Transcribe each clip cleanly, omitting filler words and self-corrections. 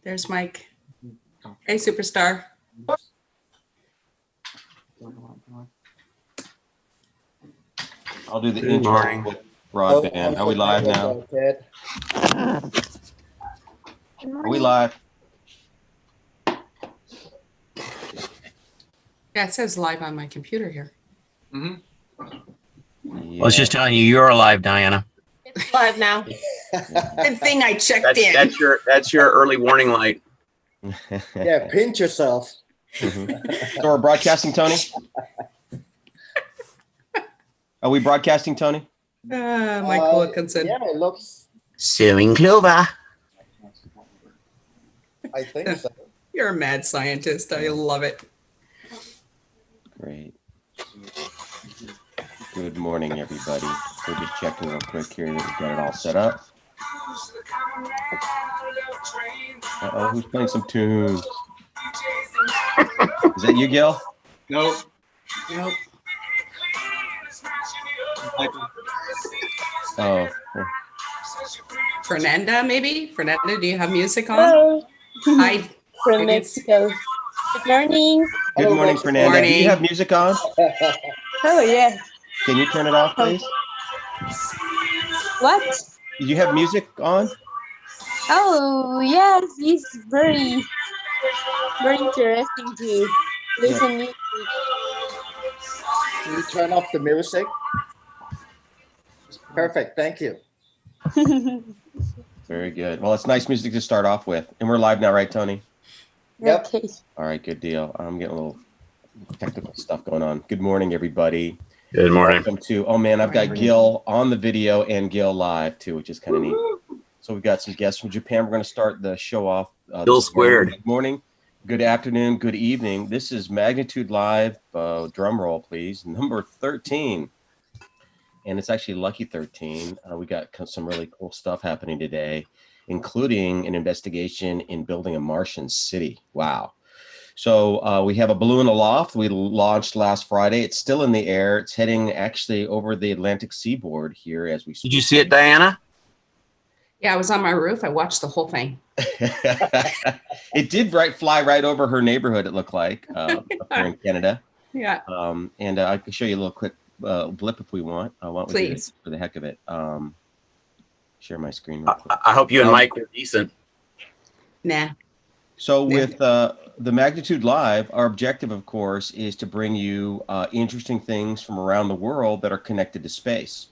There's Mike. Hey, superstar. I'll do the intro with broadband. Are we live now? Are we live? Yeah, it says live on my computer here. Mm-hmm. Yeah. I was just telling you, you're alive, Diana. It's live now. Good thing I checked in. That's your early warning light. Yeah, pinch yourself. So we're broadcasting, Tony? Are we broadcasting, Tony? Michael Wilkinson. Yeah, it looks. Sewing Clover. I think so. You're a mad scientist. I love it. Great. Good morning, everybody. We're just checking real quick here that we got it all set up. Uh-oh, who's playing some tunes? Is that you, Gil? Nope. Nope. Oh. Fernanda, maybe? Fernanda, do you have music on? Hello. Hi. From Mexico. Good morning. Good morning, Fernanda. Do you Morning. have music on? Oh, yeah. Can you turn it off, please? What? Do you have music on? Oh, yes. It's very, very interesting to listen music. Can you turn off the music? Perfect. Thank you. Very good. Well, it's nice music to start off with. And we're live now, right, Tony? Yep. Okay. All right, good deal. I'm getting a little technical stuff going on. Good morning, everybody. Good morning. Welcome to, oh man, I've got Gil on the video and Gil live too, which is kind of neat. So we've got some guests from Japan. We're going to start the show off. Gil squared. Good morning, good afternoon, good evening. This is Magnitude Live, drum roll please, number 13. And it's actually lucky 13. We got some really cool stuff happening today, including an investigation in building a Martian city. Wow. So we have a balloon aloft. We launched last Friday. It's still in the air. It's heading actually over the Atlantic seaboard here as we speak. Did you see it, Diana? Yeah, I was on my roof. I watched the whole thing. It did fly right over her neighborhood, it looked like, up here in Canada. Yeah. And I can show you a little quick blip if we want. I want Please. for the heck of it. Share my screen real quick. I hope you and Mike were decent. Nah. So with the Magnitude Live, our objective, of course, is to bring you interesting things from around the world that are connected to space.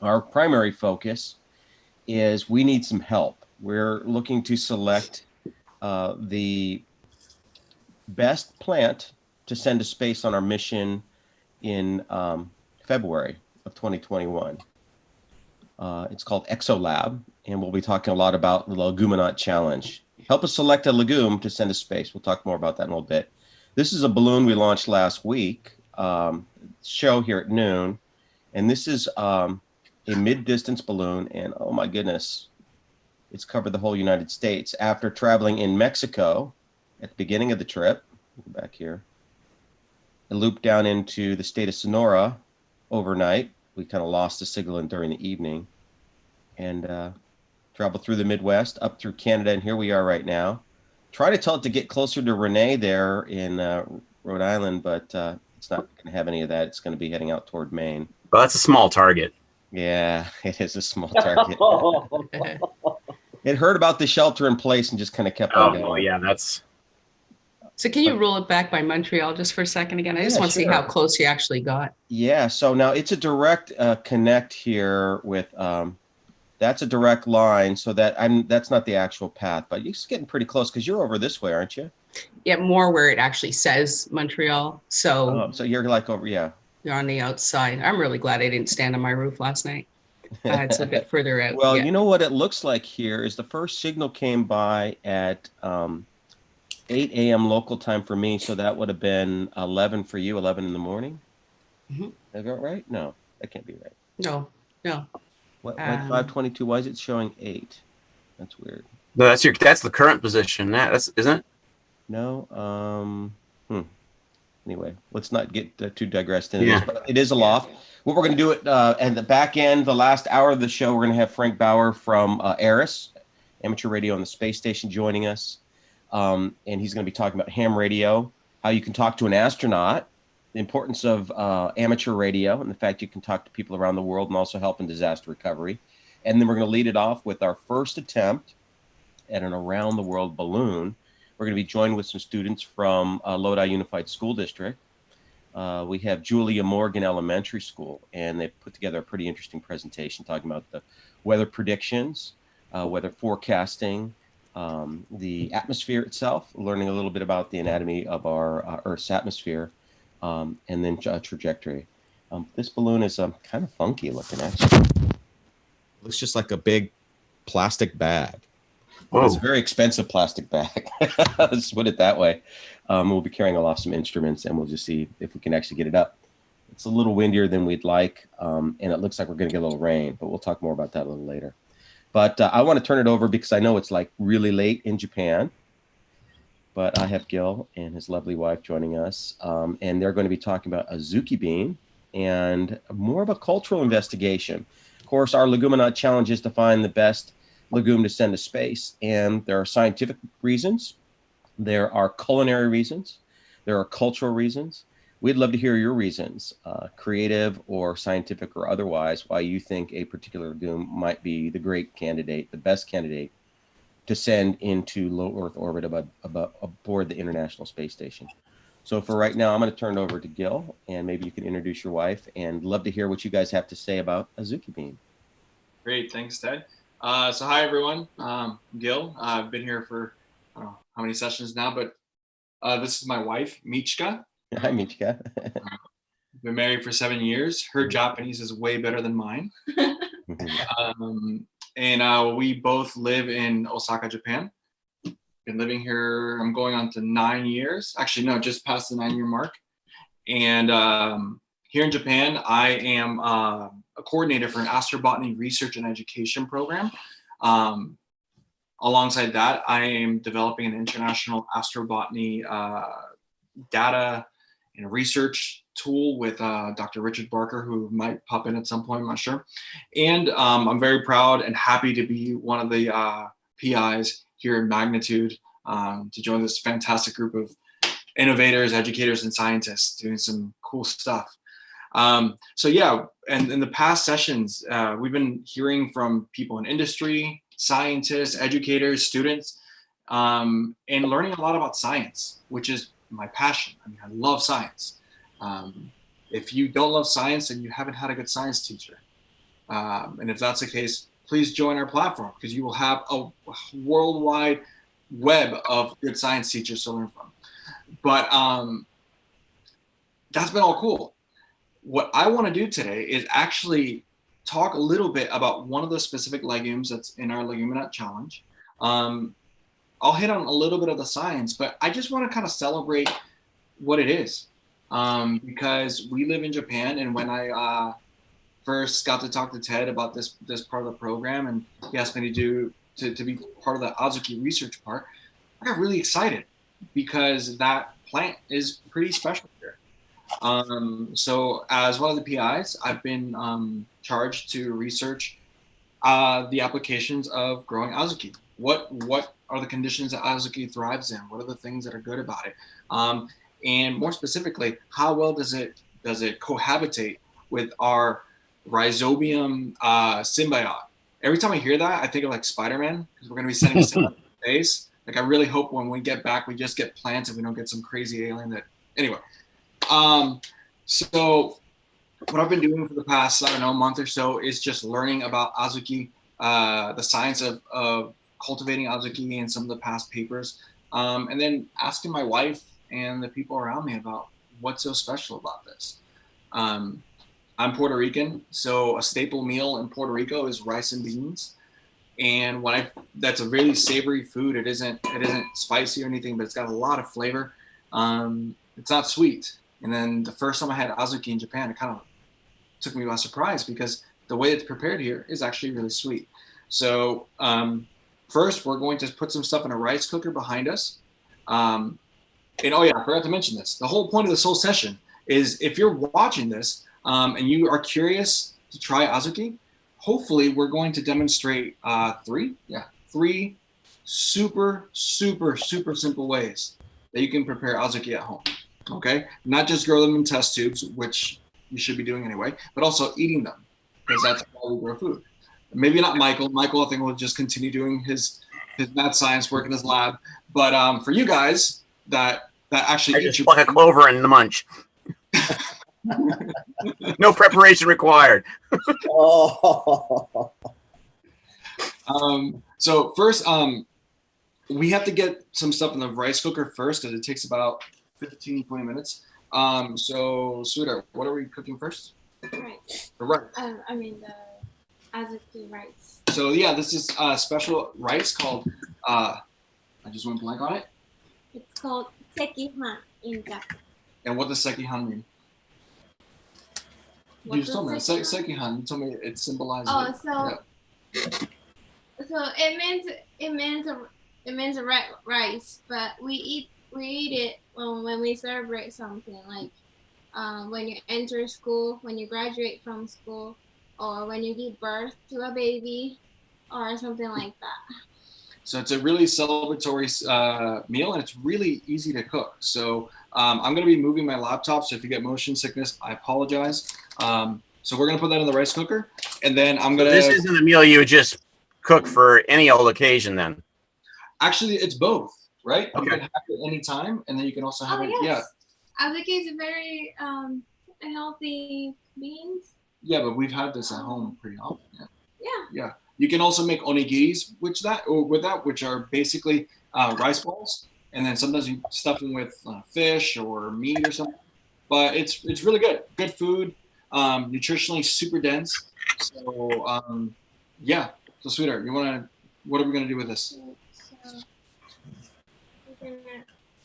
Our primary focus is we need some help. We're looking to select the best plant to send to space on our mission in February of 2021. It's called ExoLab, and we'll be talking a lot about the Leguminaut challenge. Help us select a legume to send to space. We'll talk more about that in a little bit. This is a balloon we launched last week, show here at noon. And this is a mid-distance balloon. And oh my goodness, it's covered the whole United States. After traveling in Mexico at the beginning of the trip, go back here, it looped down into the state of Sonora overnight. We kind of lost the signal during the evening. And traveled through the Midwest, up through Canada, and here we are right now. Try to tell it to get closer to Renee there in Rhode Island, but it's not going to have any of that. It's going to be heading out toward Maine. Well, that's a small target. Yeah, it is a small target. It heard about the shelter in place and just kind of kept on going. Oh, yeah, that's... So can you roll it back by Montreal just for a second again? I just want to see how close you actually got. Yeah, so now it's a direct connect here with... that's a direct line, so that's not the actual path, but you're getting pretty close because you're over this way, aren't you? Yeah, more where it actually says Montreal. So you're like over, yeah. You're on the outside. I'm really glad I didn't stand on my roof last night. It's a bit further out. Well, you know what it looks like here is the first signal came by at 8 a.m. local time for me, so that would have been 11 for you, 11 in the morning. Mm-hmm. Is that right? No, that can't be right. No. What 5:22? Why is it showing 8? That's weird. No, that's the current position. That's isn't it? No. Anyway, let's not get too digressed into this. But it is aloft. What we're going to do at the back end, the last hour of the show, we're going to have Frank Bauer from ARIS, Amateur Radio on the Space Station, joining us. And he's going to be talking about ham radio, how you can talk to an astronaut, the importance of amateur radio, and the fact you can talk to people around the world and also help in disaster recovery. And then we're going to lead it off with our first attempt at an around the world balloon. We're going to be joined with some students from Lodi Unified School District. We have Julia Morgan Elementary School, and they've put together a pretty interesting presentation talking about the weather predictions, weather forecasting, the atmosphere itself, learning a little bit about the anatomy of our Earth's atmosphere, and then trajectory. This balloon is kind of funky looking, actually. It looks just like a big plastic bag. It's a very expensive plastic bag. Let's put it that way. We'll be carrying along some instruments, and we'll just see if we can actually get it up. It's a little windier than we'd like, and it looks like we're going to get a little rain, but we'll talk more about that a little later. But I want to turn it over because I know it's like really late in Japan. But I have Gil and his lovely wife joining us, and they're going to be talking about azuki bean and more of a cultural investigation. Of course, our Leguminaut challenge is to find the best legume to send to space, and there are scientific reasons, there are culinary reasons, there are cultural reasons. We'd love to hear your reasons, creative or scientific or otherwise, why you think a particular legume might be the great candidate, the best candidate to send into low Earth orbit aboard the International Space Station. So for right now, I'm going to turn it over to Gil, and maybe you can introduce your wife, and love to hear what you guys have to say about azuki bean. Great, thanks, Ted. So hi, everyone. I'm Gil. I've been here for, I don't know how many sessions now, but this is my wife, Michika. Hi, Michika. Been married for 7 years. Her Japanese is way better than mine. And we both live in Osaka, Japan. Been living here, I'm going on to 9 years. Actually, no, just past the 9-year mark. And here in Japan, I am a coordinator for an astrobotany research and education program. Alongside that, I am developing an international astrobotany data and research tool with Dr. Richard Barker, who might pop in at some point, I'm not sure. And I'm very proud and happy to be one of the PIs here in Magnitude to join this fantastic group of innovators, educators, and scientists doing some cool stuff. So yeah, and in the past sessions, we've been hearing from people in industry, scientists, educators, students, and learning a lot about science, which is my passion. I mean, I love science. If you don't love science, then you haven't had a good science teacher. And if that's the case, please join our platform because you will have a worldwide web of good science teachers to learn from. But that's been all cool. What I want to do today is actually talk a little bit about one of the specific legumes that's in our Leguminaut challenge. I'll hit on a little bit of the science, but I just want to kind of celebrate what it is. Because we live in Japan, and when I first got to talk to Ted about this part of the program, and he asked me to be part of the azuki research part, I got really excited because that plant is pretty special here. So as one of the PIs, I've been charged to research the applications of growing azuki. What are the conditions that azuki thrives in? What are the things that are good about it? And more specifically, how well does it cohabitate with our rhizobium symbiote? Every time I hear that, I think of like Spider-Man, because we're going to be sending symbiote to space. Like, I really hope when we get back, we just get plants and we don't get some crazy alien that, anyway. So what I've been doing for the past, I don't know, month or so is just learning about azuki, the science of cultivating azuki and some of the past papers. And then asking my wife and the people around me about what's so special about this. I'm Puerto Rican, so a staple meal in Puerto Rico is rice and beans. And that's a really savory food. It isn't spicy or anything, but it's got a lot of flavor. It's not sweet. And then the first time I had azuki in Japan, it kind of took me by surprise because the way it's prepared here is actually really sweet. So first, we're going to put some stuff in a rice cooker behind us. And oh yeah, I forgot to mention this. The whole point of this whole session is if you're watching this and you are curious to try azuki, hopefully we're going to demonstrate three super, super, super simple ways that you can prepare azuki at home. Okay, not just grow them in test tubes, which you should be doing anyway, but also eating them, because that's how we grow food. Maybe not Michael. Michael, I think, will just continue doing his mad science work in his lab. But for you guys that actually I eat just your pluck a clover in the munch. No preparation required. Oh. So first, we have to get some stuff in the rice cooker first because it takes about 15, 20 minutes. So, sweetheart, what are we cooking first? Right. The rice. I mean the azuki rice. So yeah, this is special rice called, I just went blank on it. It's called sekihan in Japanese. And what does sekihan mean? What You just told me. does Sekihan, you told me it symbolizes. Oh, it. so so it means a rice, but we eat it when we celebrate something like when you enter school, when you graduate from school, or when you give birth to a baby, or something like that. So it's a really celebratory meal, and it's really easy to cook. So I'm going to be moving my laptop, so if you get motion sickness, I apologize. So we're going to put that in the rice cooker, and then I'm going to... This isn't a meal you would just cook for any old occasion then? Actually, it's both, right? Okay. You can have it any time, and then you can also have it... Yes. Azuki is very healthy beans. Yeah, but we've had this at home pretty often. Yeah. Yeah. You can also make onigiris with that, which are basically rice balls, and then sometimes you stuff them with fish or meat or something. But it's really good. Good food, nutritionally super dense. So yeah. So sweetheart, what are we gonna do with this?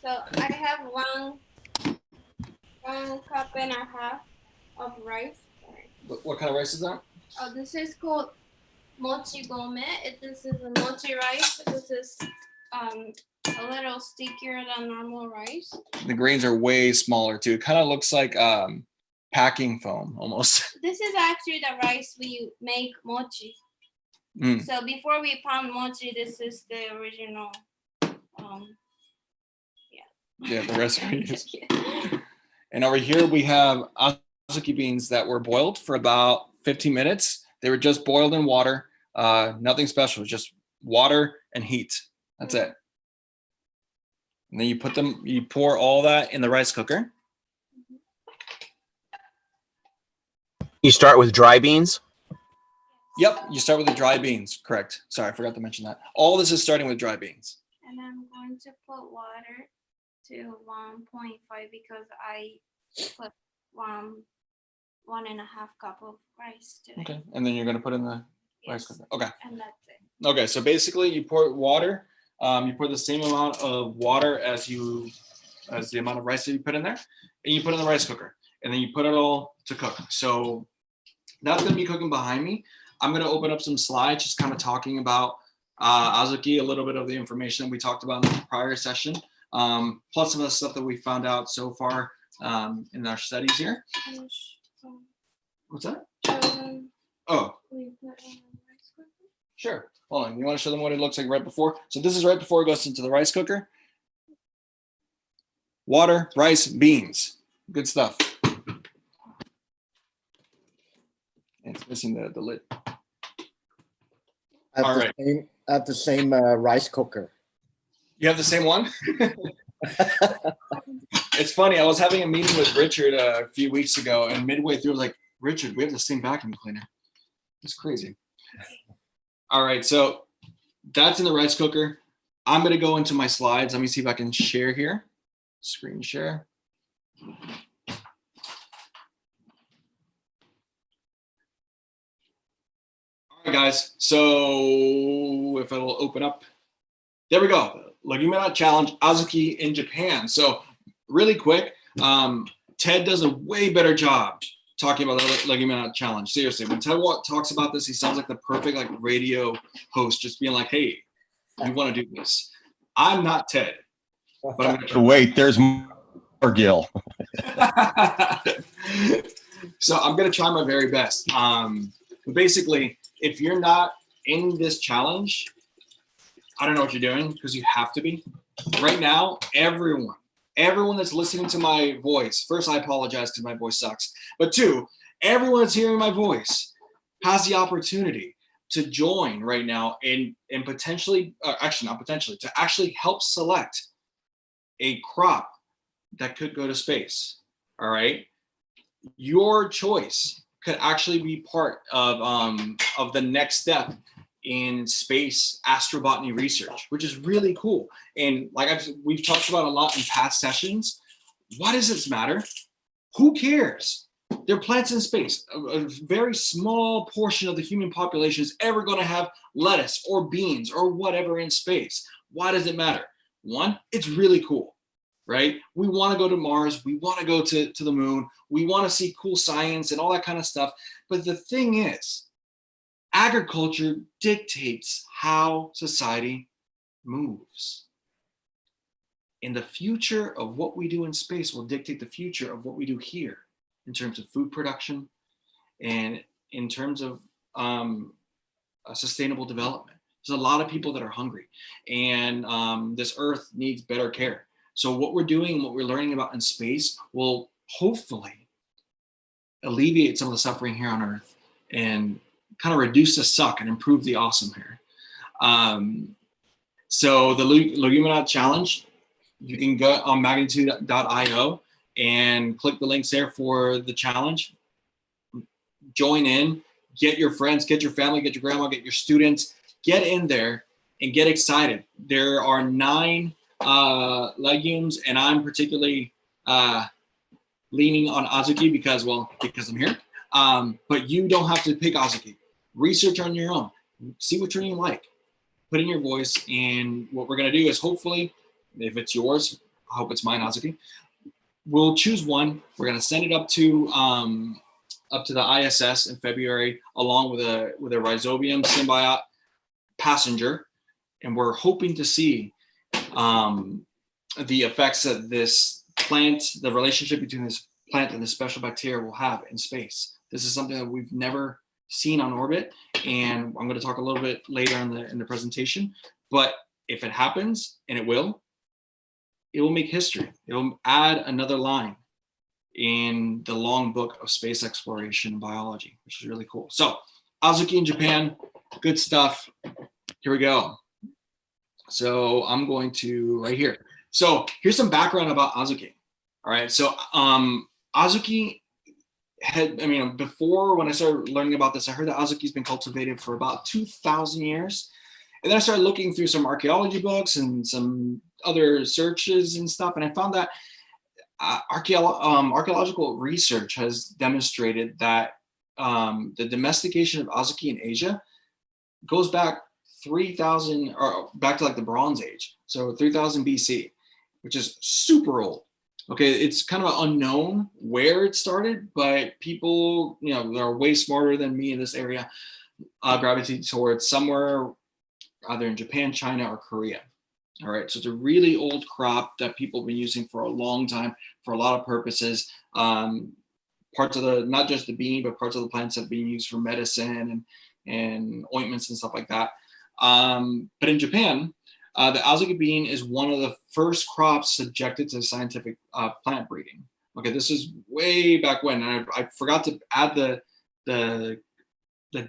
So I have one cup and a half of rice. Sorry. What kind of rice is that? Oh, this is called mochi gome. This is a mochi rice. This is a little stickier than normal rice. The grains are way smaller too. It kind of looks like packing foam almost. This is actually the rice we make mochi. Mm. So before we pound mochi, this is the original. Yeah, the recipe is. And over here we have azuki beans that were boiled for about 15 minutes. They were just boiled in water. Nothing special, just water and heat. That's it. And then you pour all that in the rice cooker. You start with dry beans? Yep, you start with the dry beans, correct. Sorry, I forgot to mention that. All this is starting with dry beans. And I'm going to put water to 1.5 because I put 1.5 cup of rice today. Okay, and then you're gonna put in the rice cooker. Okay. And that's it. Okay, so basically you pour water. You pour the same amount of water as the amount of rice that you put in there, and you put it in the rice cooker, and then you put it all to cook. So that's gonna be cooking behind me. I'm gonna open up some slides, just kind of talking about azuki, a little bit of the information that we talked about in the prior session, plus some of the stuff that we found out so far in our studies here. What's that? Oh. Sure. Hold on. You want to show them what it looks like right before? So this is right before it goes into the rice cooker. Water, rice, beans. Good stuff. It's missing the lid. I have the same rice cooker. You have the same one? It's funny. I was having a meeting with Richard a few weeks ago, and midway through, I was like, Richard, we have the same vacuum cleaner. It's crazy. All right, so that's in the rice cooker. I'm going to go into my slides. Let me see if I can share here. Screen share. All right, guys. So if it'll open up. There we go. Leguminaut Challenge, Azuki in Japan. So really quick, Ted does a way better job talking about the Leguminaut Challenge. Seriously, when Ted talks about this, he sounds like the perfect radio host, just being like, hey, we want to do this. I'm not Ted. But I'm gonna wait, there's more Gil. So I'm going to try my very best. Basically, if you're not in this challenge, I don't know what you're doing, because you have to be. Right now, everyone that's listening to my voice, first, I apologize because my voice sucks. But two, everyone that's hearing my voice has the opportunity to join right now and potentially, actually not potentially, to actually help select a crop that could go to space. All right. Your choice could actually be part of the next step in space astrobotany research, which is really cool. And like we've talked about a lot in past sessions, why does this matter? Who cares? They're plants in space. A very small portion of the human population is ever going to have lettuce or beans or whatever in space. Why does it matter? One, it's really cool, right? We want to go to Mars. We want to go to the moon. We want to see cool science and all that kind of stuff. But the thing is, agriculture dictates how society moves. And the future of what we do in space will dictate the future of what we do here in terms of food production and in terms of sustainable development. There's a lot of people that are hungry, and this earth needs better care. So what we're doing and what we're learning about in space will hopefully alleviate some of the suffering here on Earth and kind of reduce the suck and improve the awesome here. So the Leguminaut challenge, you can go on Magnitude.io and click the links there for the challenge. Join in, get your friends, get your family, get your grandma, get your students, get in there and get excited. There are 9 legumes, and I'm particularly leaning on Azuki because I'm here. But you don't have to pick Azuki. Research on your own. See what you like. Put in your voice, and what we're gonna do is hopefully, if it's yours, I hope it's mine, Azuki. We'll choose one. We're gonna send it up to the ISS in February, along with a Rhizobium symbiote passenger, and we're hoping to see the effects that this plant, the relationship between this plant and the special bacteria will have in space. This is something that we've never seen on orbit, and I'm going to talk a little bit later in the presentation. But if it happens, and it will make history. It will add another line in the long book of space exploration and biology, which is really cool. So Azuki in Japan, good stuff. Here we go. So I'm going to right here. So here's some background about Azuki. All right. So Azuki before, when I started learning about this, I heard that Azuki's been cultivated for about 2,000 years. And then I started looking through some archaeology books and some other searches and stuff. And I found that archaeological research has demonstrated that the domestication of Azuki in Asia goes back 3,000, or back to like the Bronze Age. So 3000 BC, which is super old. Okay, it's kind of unknown where it started, but people, that are way smarter than me in this area, gravitate towards somewhere either in Japan, China, or Korea. All right, so it's a really old crop that people have been using for a long time for a lot of purposes. Parts of not just the bean, but parts of the plants have been used for medicine and ointments and stuff like that. But in Japan, the Azuki bean is one of the first crops subjected to scientific plant breeding. Okay, this is way back when, and I forgot to add the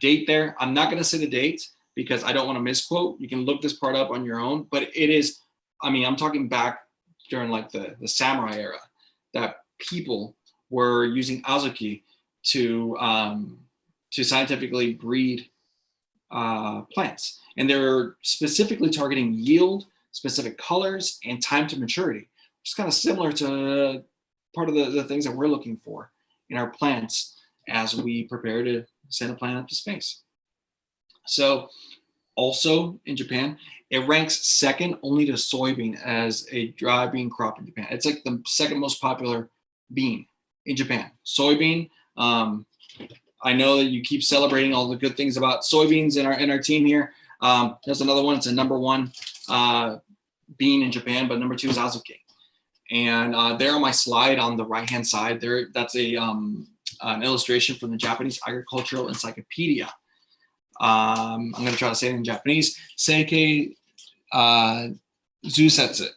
date there. I'm not going to say the date because I don't want to misquote. You can look this part up on your own, but it is, I'm talking back during like the samurai era, that people were using Azuki to scientifically breed plants. And they're specifically targeting yield, specific colors, and time to maturity, which is kind of similar to part of the things that we're looking for in our plants as we prepare to send a plant up to space. So also in Japan, it ranks second only to soybean as a dry bean crop in Japan. It's like the second most popular bean in Japan. Soybean, I know that you keep celebrating all the good things about soybeans in our team here. There's another one. It's a number 1 bean in Japan, but number 2 is Azuki. And there on my slide on the right-hand side, that's an illustration from the Japanese Agricultural Encyclopedia. I'm going to try to say it in Japanese. Seikei Zusetsu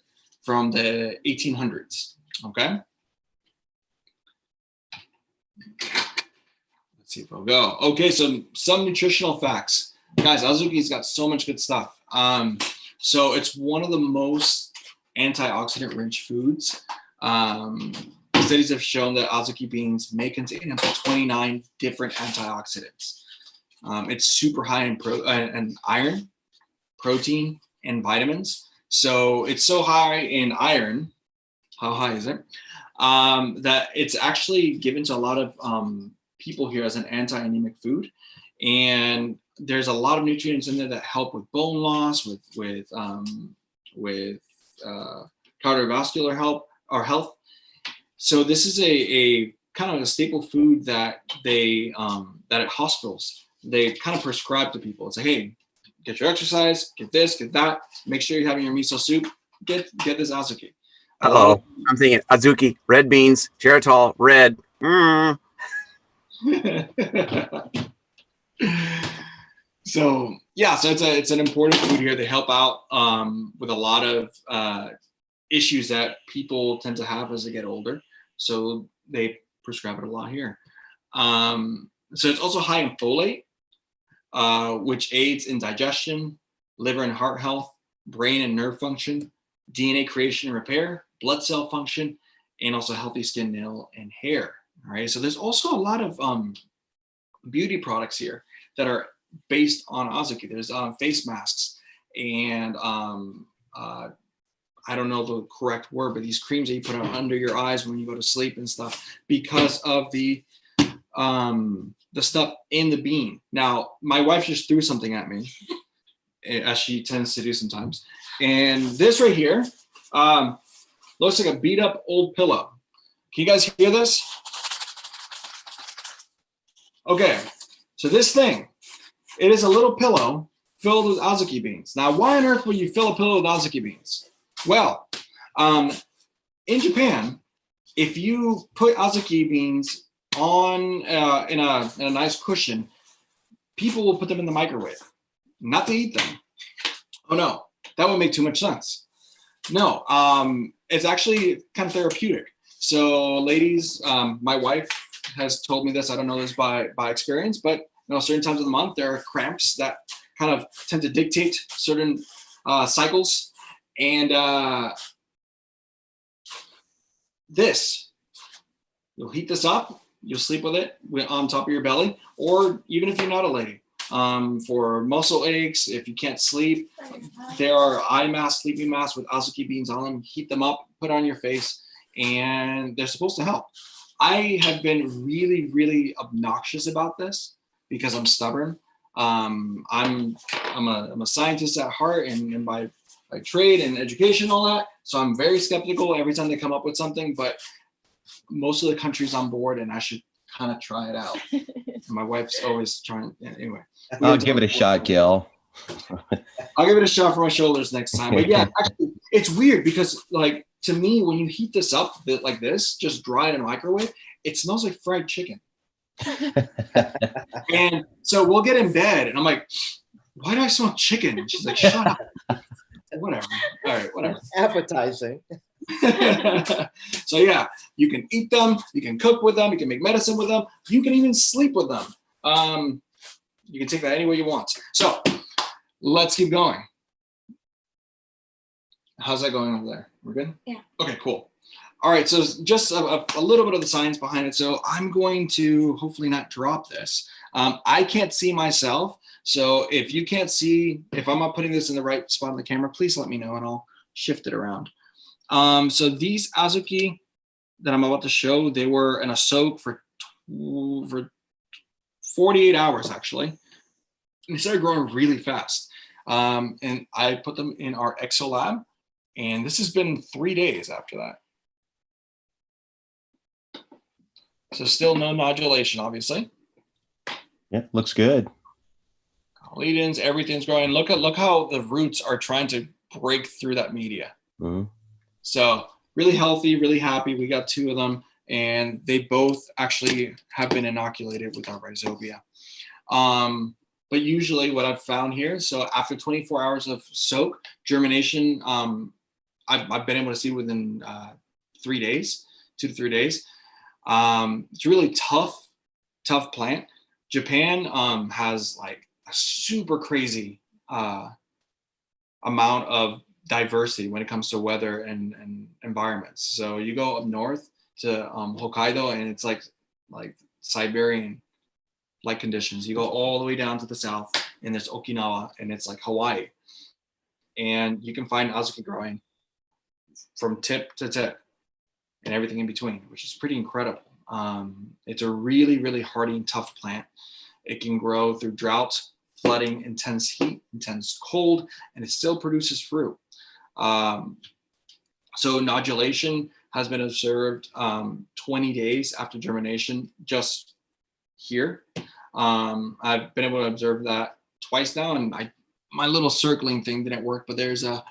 from the 1800s. Okay. Let's see if we'll go. Okay, so some nutritional facts. Guys, azuki's got so much good stuff. So it's one of the most antioxidant rich foods. Studies have shown that azuki beans may contain up to 29 different antioxidants. It's super high in iron, protein, and vitamins. So it's so high in iron. How high is it? That it's actually given to a lot of people here as an anti-anemic food. And there's a lot of nutrients in there that help with bone loss, with cardiovascular health. So this is a kind of a staple food that they that at hospitals they kind of prescribe to people. It's like, hey, get your exercise, get this, get that. Make sure you're having your miso soup. Get this azuki. Uh-oh. I'm thinking azuki, red beans, geritol, red. So yeah, so it's an important food here. They help out with a lot of issues that people tend to have as they get older. So they prescribe it a lot here. So it's also high in folate, which aids in digestion, liver and heart health, brain and nerve function, DNA creation and repair, blood cell function, and also healthy skin, nail, and hair. All right. So there's also a lot of beauty products here that are based on azuki. There's face masks and I don't know the correct word, but these creams that you put on under your eyes when you go to sleep and stuff because of the stuff in the bean. Now, my wife just threw something at me, as she tends to do sometimes. And this right here looks like a beat up old pillow. Can you guys hear this? Okay, so this thing, it is a little pillow filled with azuki beans. Now, why on earth would you fill a pillow with azuki beans? Well, in Japan, if you put azuki beans on in a nice cushion, people will put them in the microwave, not to eat them. Oh no, that would make too much sense. No, it's actually kind of therapeutic. So, ladies, my wife has told me this. I don't know this by experience, but certain times of the month there are cramps that kind of tend to dictate certain cycles. And you'll heat this up, you'll sleep with it on top of your belly, or even if you're not a lady, for muscle aches, if you can't sleep, there are eye masks, sleeping masks with azuki beans on them. Heat them up, put on your face, and they're supposed to help. I have been really, really obnoxious about this because I'm stubborn. I'm a scientist at heart and by trade and education, all that. So I'm very skeptical every time they come up with something, but most of the country's on board and I should kind of try it out. And my wife's always trying. Anyway. I'll give it a shot, Gil. I'll give it a shot for my shoulders next time. But yeah, actually, it's weird because like to me, when you heat this up like this, just dry it in a microwave, it smells like fried chicken. And so we'll get in bed and I'm like, why do I smell chicken? And she's like, shut up. Whatever. All right, whatever. Appetizing. So yeah, you can eat them, you can cook with them, you can make medicine with them, you can even sleep with them. You can take that any way you want. So let's keep going. How's that going over there? We're good? Yeah. Okay, cool. All right, so just a little bit of the science behind it. So I'm going to hopefully not drop this. I can't see myself. So if you can't see, if I'm not putting this in the right spot on the camera, please let me know and I'll shift it around. So these azuki that I'm about to show, they were in a soak for 48 hours actually. And they started growing really fast. And I put them in our exo lab and this has been 3 days after that. So still no nodulation, obviously. Yeah, looks good. Lead-ins, everything's growing. Look how the roots are trying to break through that media. Mm-hmm. So really healthy, really happy. We got 2 of them, and they both actually have been inoculated with our rhizobia. but usually what I've found here, so after 24 hours of soak, germination, I've been able to see within 3 days, 2 to 3 days. It's a really tough plant. Japan has like a super crazy amount of diversity when it comes to weather and environments. So you go up north to Hokkaido, and it's like Siberian like conditions. You go all the way down to the south, and there's Okinawa, and it's like Hawaii. And you can find azuki growing from tip to tip and everything in between, which is pretty incredible. It's a really, really hardy and tough plant. It can grow through drought, flooding, intense heat, intense cold, and it still produces fruit. So nodulation has been observed 20 days after germination just here. I've been able to observe that twice now, and my little circling thing didn't work, but there's a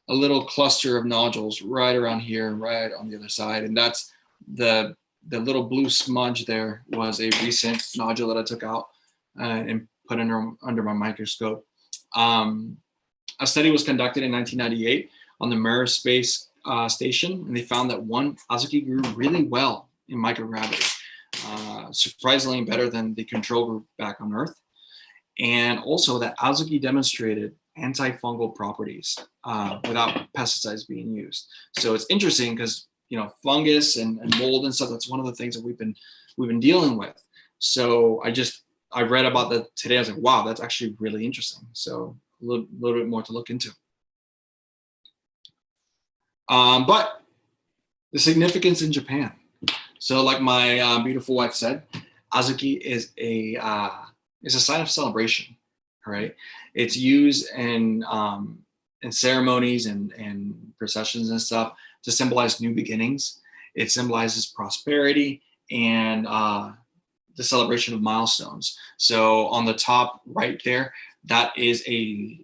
little cluster of nodules right around here, right on the other side, and that's the little blue smudge there was a recent nodule that I took out and put under my microscope. A study was conducted in 1998 on the Mir Space Station, and they found that one azuki grew really well in microgravity, surprisingly better than the control group back on Earth. And also that azuki demonstrated antifungal properties without pesticides being used. So it's interesting because, you know, fungus and mold and stuff, that's one of the things that we've been dealing with. So I read about that today. I was like, wow, that's actually really interesting. So a little bit more to look into. But the significance in Japan. So like my beautiful wife said, azuki is a sign of celebration, right? It's used in ceremonies and processions and stuff to symbolize new beginnings. It symbolizes prosperity and the celebration of milestones. So on the top right there, that is a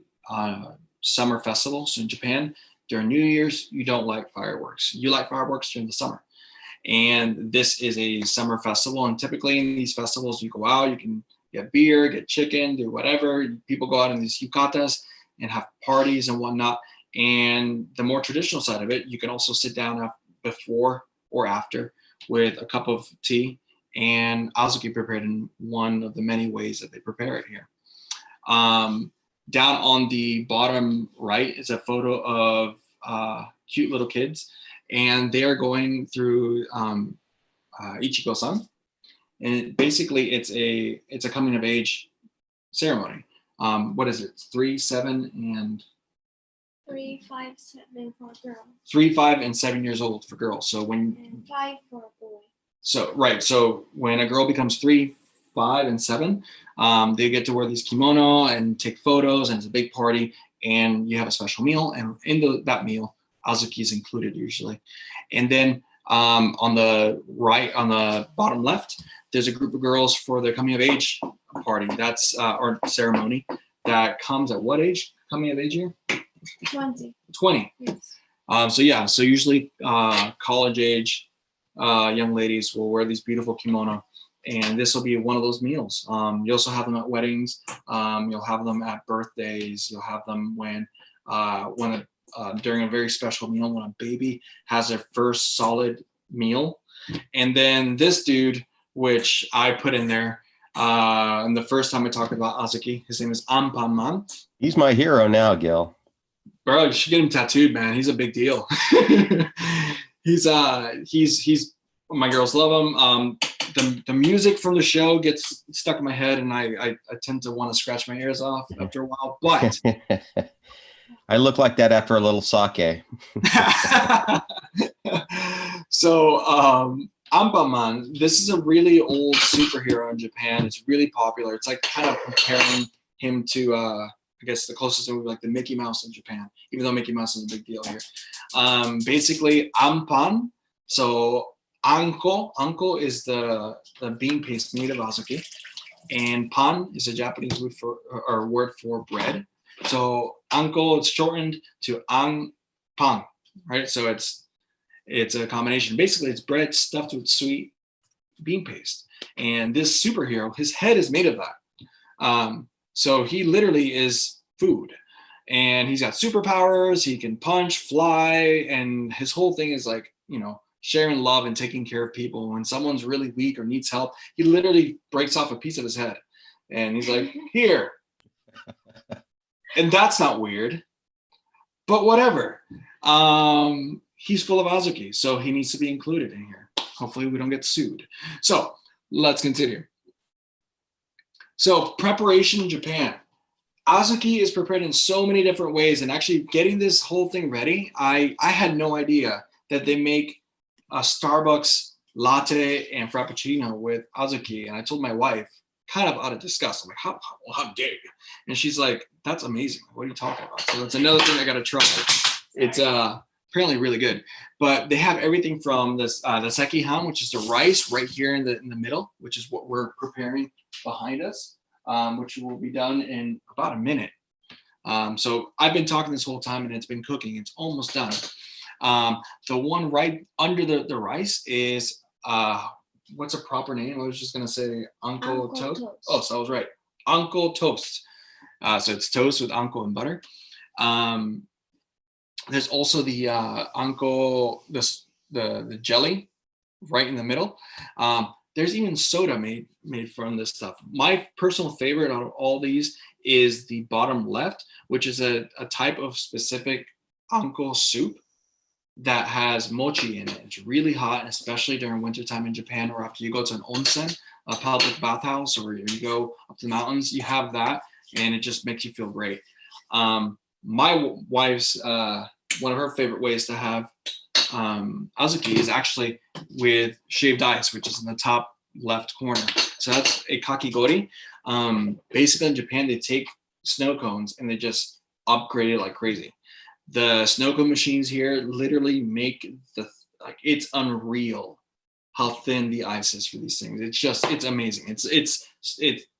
summer festival. So in Japan, during New Year's, you don't light fireworks. You light fireworks during the summer. And this is a summer festival. And typically in these festivals, you go out, you can get beer, get chicken, do whatever. People go out in these yukatas and have parties and whatnot. And the more traditional side of it, you can also sit down before or after with a cup of tea and azuki prepared in one of the many ways that they prepare it here. Down on the bottom right is a photo of cute little kids, and they are going through Ichigo-san. And basically it's a coming of age ceremony. What is it? 3, 7, and 3, 5, 7 for girls. 3, 5, and 7 years old for girls. So and 5 for a boy. So right. So when a girl becomes 3, 5, and 7, they get to wear these kimono and take photos, and it's a big party. And you have a special meal, and in that meal, azuki is included usually. And then on the right, on the bottom left, there's a group of girls for their coming of age party. That's or ceremony that comes at what age? Coming of age year? 20. 20. Yes. So usually college age young ladies will wear these beautiful kimono, and this will be one of those meals. You also have them at weddings. You'll have them at birthdays. You'll have them when during a very special meal, when a baby has their first solid meal. And then this dude, which I put in there, and the first time I talked about azuki, his name is Anpanman. He's my hero now, Gil. Bro, you should get him tattooed, man. He's a big deal. He's my girls love him. The music from the show gets stuck in my head, and I tend to want to scratch my ears off after a while. But I look like that after a little sake. So Anpanman, this is a really old superhero in Japan. It's really popular. It's like kind of comparing him to I guess the closest thing would be like the Mickey Mouse in Japan, even though Mickey Mouse is a big deal here. Basically, Anpan. So anko is the bean paste made of azuki, and pan is a Japanese word for bread. So anko, it's shortened to anpan, right? So it's a combination. Basically, it's bread stuffed with sweet bean paste. And this superhero, his head is made of that. So he literally is food. And he's got superpowers. He can punch, fly, and his whole thing is like, you know, sharing love and taking care of people. When someone's really weak or needs help, he literally breaks off a piece of his head. And he's like, here. And that's not weird, but whatever. He's full of azuki, so he needs to be included in here. Hopefully we don't get sued. So let's continue. So preparation in Japan. Azuki is prepared in so many different ways, and actually getting this whole thing ready, I had no idea that they make a Starbucks latte and frappuccino with azuki. And I told my wife, kind of out of disgust, I'm like, how dare you? And she's like, that's amazing. What are you talking about? So that's another thing I got to try. It's apparently really good. But they have everything from this the sekihan, which is the rice right here in the middle, which is what we're preparing behind us. Which will be done in about a minute. So I've been talking this whole time and it's been cooking. It's almost done. The one right under the rice is, what's a proper name? I was just going to say Uncle Toast. Oh, so I was right. Uncle Toast. So it's toast with uncle and butter. There's also the Uncle, the jelly right in the middle. There's even soda made from this stuff. My personal favorite out of all these is the bottom left, which is a type of specific uncle soup that has mochi in it. It's really hot, especially during wintertime in Japan, or after you go to an onsen, a public bathhouse, or you go up to the mountains, you have that, and it just makes you feel great. My wife's, one of her favorite ways to have azuki is actually with shaved ice, which is in the top left corner. So that's a kakigori. Basically in Japan, they take snow cones and they just upgrade it like crazy. The snow cone machines here literally make it's unreal how thin the ice is for these things. It's amazing. It's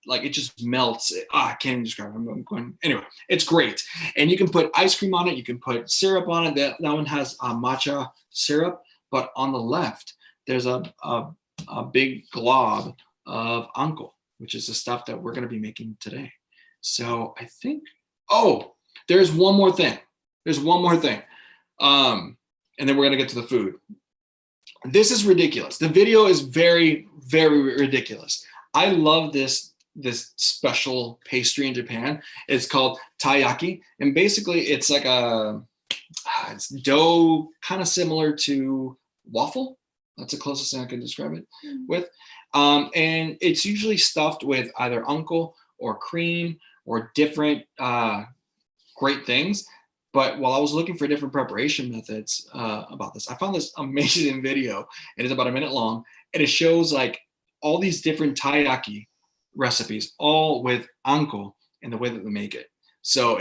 like it just melts. I can't even describe it. I'm going anyway. It's great, and you can put ice cream on it. You can put syrup on it. That one has matcha syrup, but on the left there's a big glob of anko, which is the stuff that we're going to be making today. So I think, there's one more thing. And then we're going to get to the food. This is ridiculous. The video is very, very ridiculous. I love this special pastry in Japan. It's called Taiyaki. And basically it's like it's dough kind of similar to waffle. That's the closest thing I can describe it with. And it's usually stuffed with either uncle or cream or different great things. But while I was looking for different preparation methods about this, I found this amazing video. It is about a minute long, and it shows like all these different taiyaki recipes, all with anko and the way that they make it. So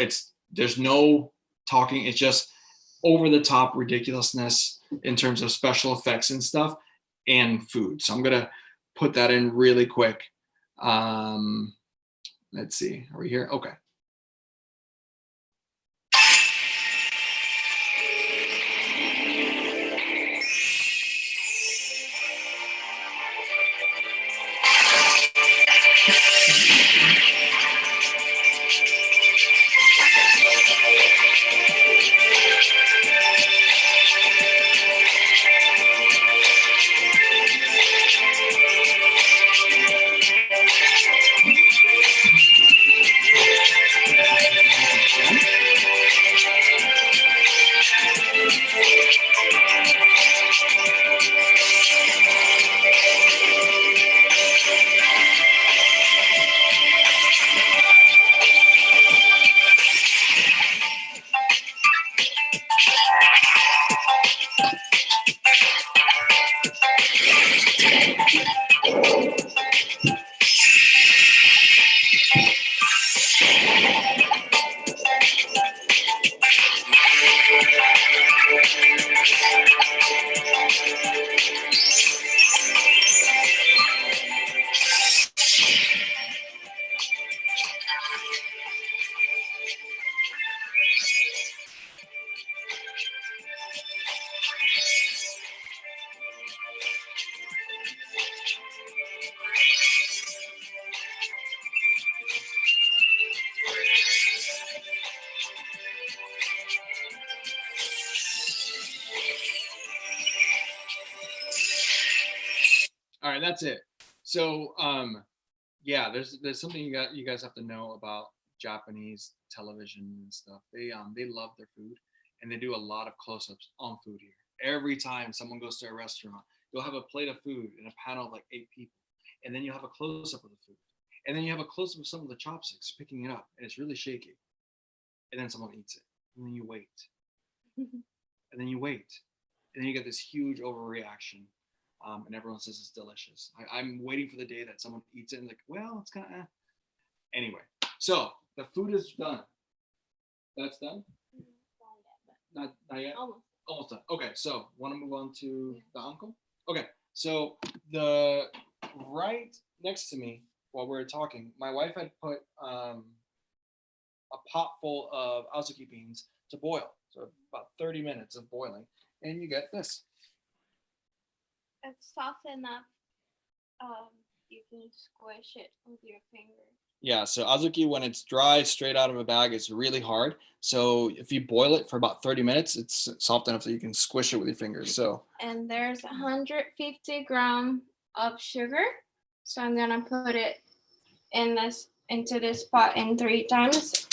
there's no talking. It's just over the top ridiculousness in terms of special effects and stuff and food. So I'm going to put that in really quick. Let's see. Are we here? Okay. right, that's it. So yeah, there's something you guys have to know about Japanese television and stuff. They love their food, and they do a lot of close-ups on food here. Every time someone goes to a restaurant, you'll have a plate of food in a panel of like 8 people, and then you'll have a close-up of the food, and then you have a close-up of some of the chopsticks picking it up, and it's really shaky, and then someone eats it, and then you wait, and then you wait, and then you get this huge overreaction. And everyone says it's delicious. I'm waiting for the day that someone eats it and like, well, it's kind of Anyway, so the food is done. That's done? Not yet? Almost done. Okay, so want to move on to the uncle? Okay, so the right next to me while we were talking, my wife had put a pot full of azuki beans to boil. So about 30 minutes of boiling. And you get this. It's soft enough. You can squish it with your finger. Yeah, so azuki, when it's dry straight out of a bag, it's really hard. So if you boil it for about 30 minutes, it's soft enough that you can squish it with your fingers. So. And there's 150 grams of sugar. So I'm gonna put it into this pot in 3 times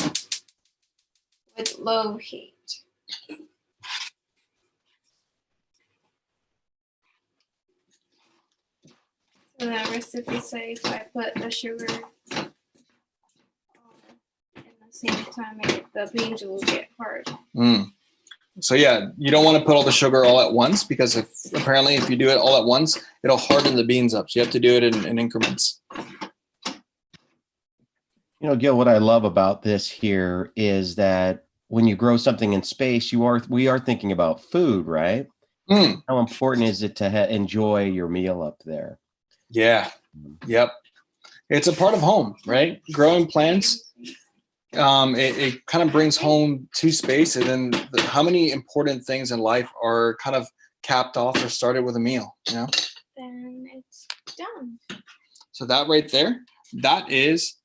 with low heat. So the recipe says I put the sugar in the same time the beans will get hard. So yeah, you don't want to put all the sugar all at once because apparently if you do it all at once, it'll harden the beans up. So you have to do it in increments. You know, Gil, what I love about this here is that when you grow something in space, we are thinking about food, right? How important is it to enjoy your meal up there? Yeah. Yep. It's a part of home, right? Growing plants, it kind of brings home to space. And then how many important things in life are kind of capped off or started with a meal, you know? Then it's done. So that right there, that is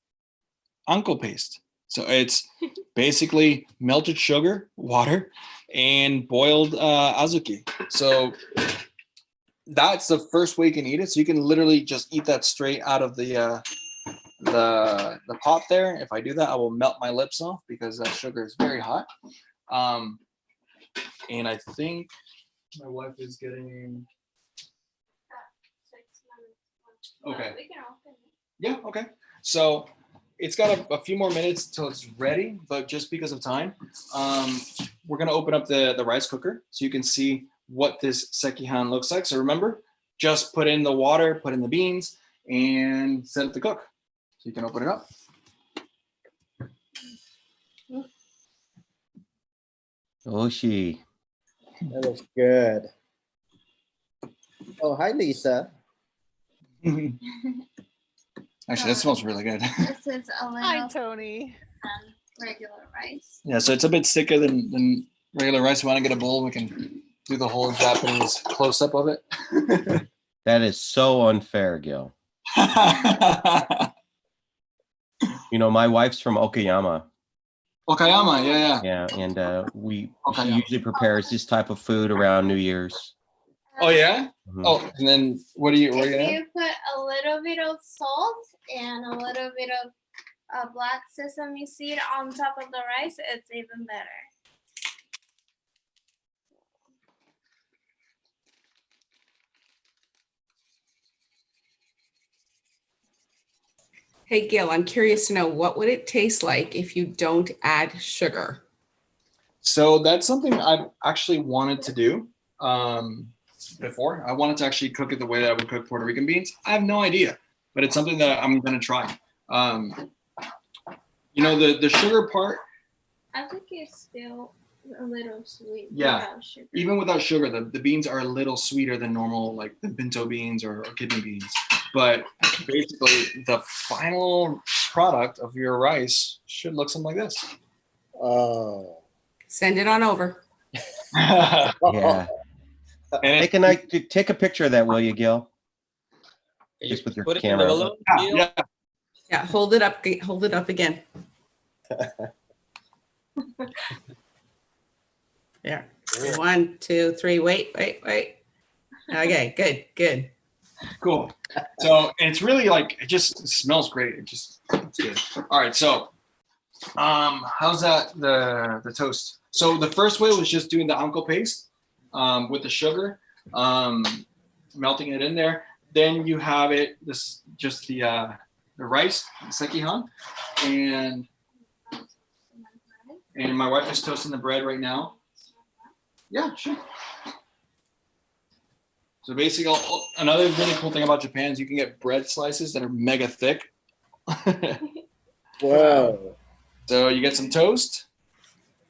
uncle paste. So it's basically melted sugar, water, and boiled azuki. So that's the first way you can eat it. So you can literally just eat that straight out of the pot there. If I do that, I will melt my lips off because that sugar is very hot. And I think my wife is getting. 6 minutes. Okay. We can open it. Yeah. Okay. So it's got a few more minutes till it's ready, but just because of time, we're gonna open up the rice cooker so you can see what this sekihan looks like. So remember, just put in the water, put in the beans, and set it to cook. So you can open it up. Oshi. That looks good. Oh, hi, Lisa. Actually, that smells really good. This is a little Hi, Tony. regular rice. Yeah, so it's a bit thicker than regular rice. We want to get a bowl, we can do the whole Japanese close-up of it. That is so unfair, Gil. You know, my wife's from Okayama. Okayama, yeah. Yeah, and she Okayama. usually prepares this type of food around New Year's. Oh yeah? Mhm. Oh, and then what are you If gonna add? you put a little bit of salt and a little bit of black sesame seed on top of the rice, it's even better. Hey, Gil, I'm curious to know what would it taste like if you don't add sugar? So that's something I've actually wanted to do before. I wanted to actually cook it the way that I would cook Puerto Rican beans. I have no idea, but it's something that I'm gonna try. You know, the sugar part. I think it's still a little sweet. Yeah. Without sugar. Even without sugar, the beans are a little sweeter than normal, like the pinto beans or kidney beans. But basically, the final product of your rice should look something like this. Oh. Send it on over. Yeah. And Take a picture of that, will you, Gil? Just with your camera. Yeah, hold it up. Hold it up again. There. 1, 2, 3. Wait. Okay, good. Cool. So and it's really like it smells great. It's good. All right. So how's that the toast? So the first way was just doing the uncle paste with the sugar, melting it in there. Then you have the rice, the sekihan, and my wife is toasting the bread right now. Yeah, sure. So basically, another really cool thing about Japan is you can get bread slices that are mega thick. Whoa. So you get some toast.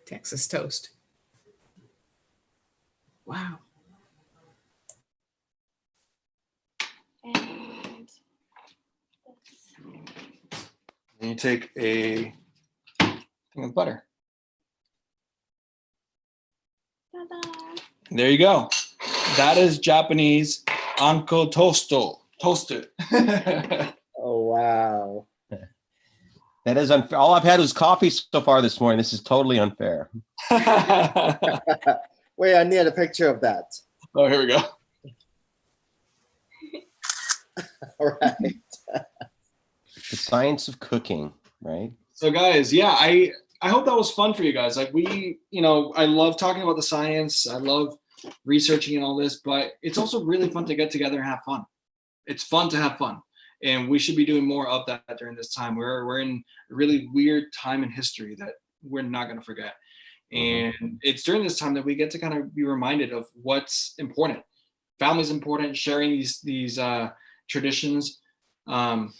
Texas toast. Wow. And And you take a thing of butter. ta-da. And there you go. That is Japanese anko toasted. Oh, wow. That is unfair. All I've had was coffee so far this morning. This is totally unfair. Wait, I need a picture of that. Oh, here we go. All right. The science of cooking, right? So guys, yeah, I hope that was fun for you guys. Like I love talking about the science. I love researching and all this, but it's also really fun to get together and have fun. It's fun to have fun. And we should be doing more of that during this time. We're in a really weird time in history that we're not going to forget. And it's during this time that we get to kind of be reminded of what's important. Family's important. Sharing these traditions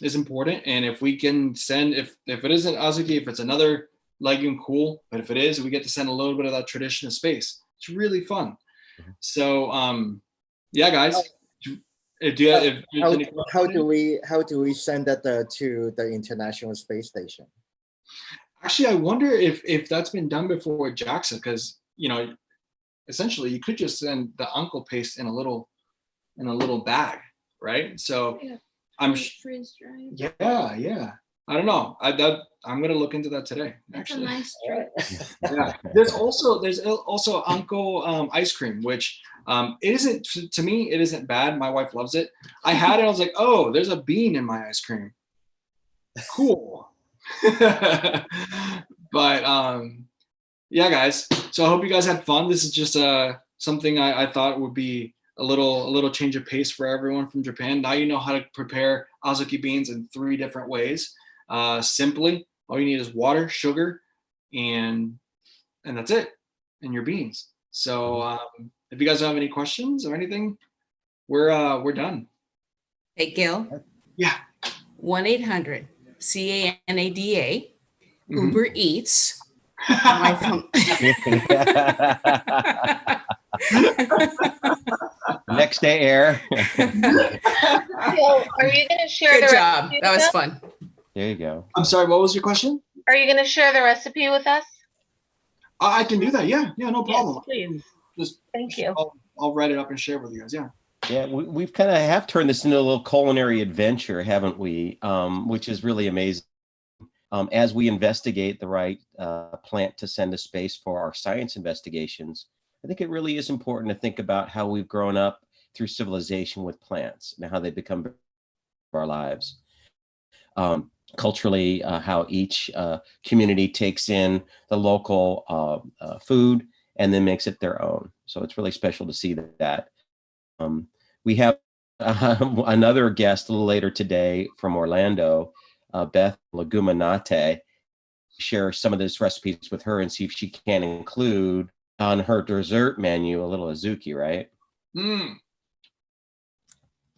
is important. And if we can send, if it isn't azuki, if it's another legume, cool. But if it is, we get to send a little bit of that tradition to space. It's really fun. So yeah, guys. How do we send that to the International Space Station? Actually, I wonder if that's been done before with JAXA, because essentially you could just send the uncle paste in a little bag, right? So I'm freeze dried. yeah. I don't know. I'm gonna look into that today. That's a Actually, nice trick. yeah. There's also uncle ice cream, which it isn't, to me, it isn't bad. My wife loves it. I had it. I was like, oh, there's a bean in my ice cream. Cool. But yeah, guys. So I hope you guys had fun. This is just something I thought would be a little change of pace for everyone from Japan. Now you know how to prepare azuki beans in 3 different ways. Simply, all you need is water, sugar, and that's it, and your beans. So if you guys don't have any questions or anything, we're done. Hey, Gil. Yeah. 1-800-CANADA. Uber Eats. My phone. Next day air. So, are you going to share Good the job. recipe That with was us? fun. There you go. I'm sorry, what was your question? Are you going to share the recipe with us? I can do that. Yeah, no problem. Yes, please. Just Thank you. I'll write it up and share it with you guys. Yeah. Yeah, we've kind of have turned this into a little culinary adventure, haven't we? Which is really amazing. As we investigate the right plant to send to space for our science investigations, I think it really is important to think about how we've grown up through civilization with plants and how they become our lives. Culturally, how each community takes in the local food and then makes it their own. So it's really special to see that. We have another guest a little later today from Orlando, Beth Leguminaut, share some of these recipes with her and see if she can include on her dessert menu a little azuki, right?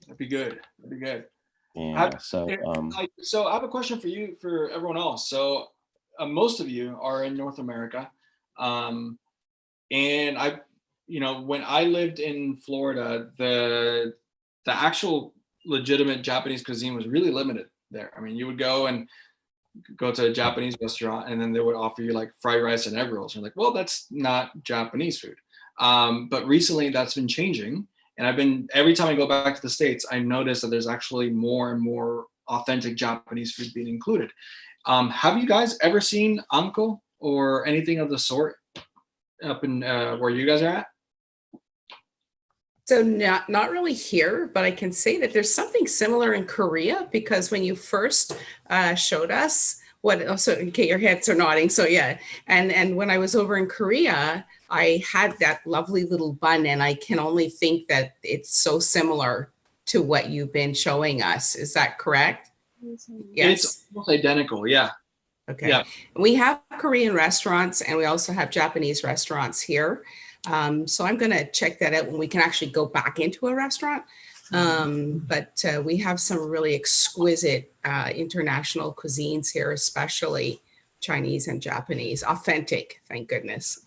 That'd be good. Yeah. So I have a question for you, for everyone else. So most of you are in North America, and when I lived in Florida, the actual legitimate Japanese cuisine was really limited there. I mean, you would go to a Japanese restaurant and then they would offer you like fried rice and egg rolls. You're like, well, that's not Japanese food. But recently that's been changing. And every time I go back to the States, I notice that there's actually more and more authentic Japanese food being included. Have you guys ever seen anko or anything of the sort up in where you guys are at? So not really here, but I can say that there's something similar in Korea, because when you first showed us okay, your heads are nodding. So yeah, and when I was over in Korea, I had that lovely little bun, and I can only think that it's so similar to what you've been showing us. Is that correct? Yes. It's almost identical. Yeah. Okay. Yeah. We have Korean restaurants, and we also have Japanese restaurants here. So I'm going to check that out when we can actually go back into a restaurant. But we have some really exquisite international cuisines here, especially Chinese and Japanese, authentic, thank goodness.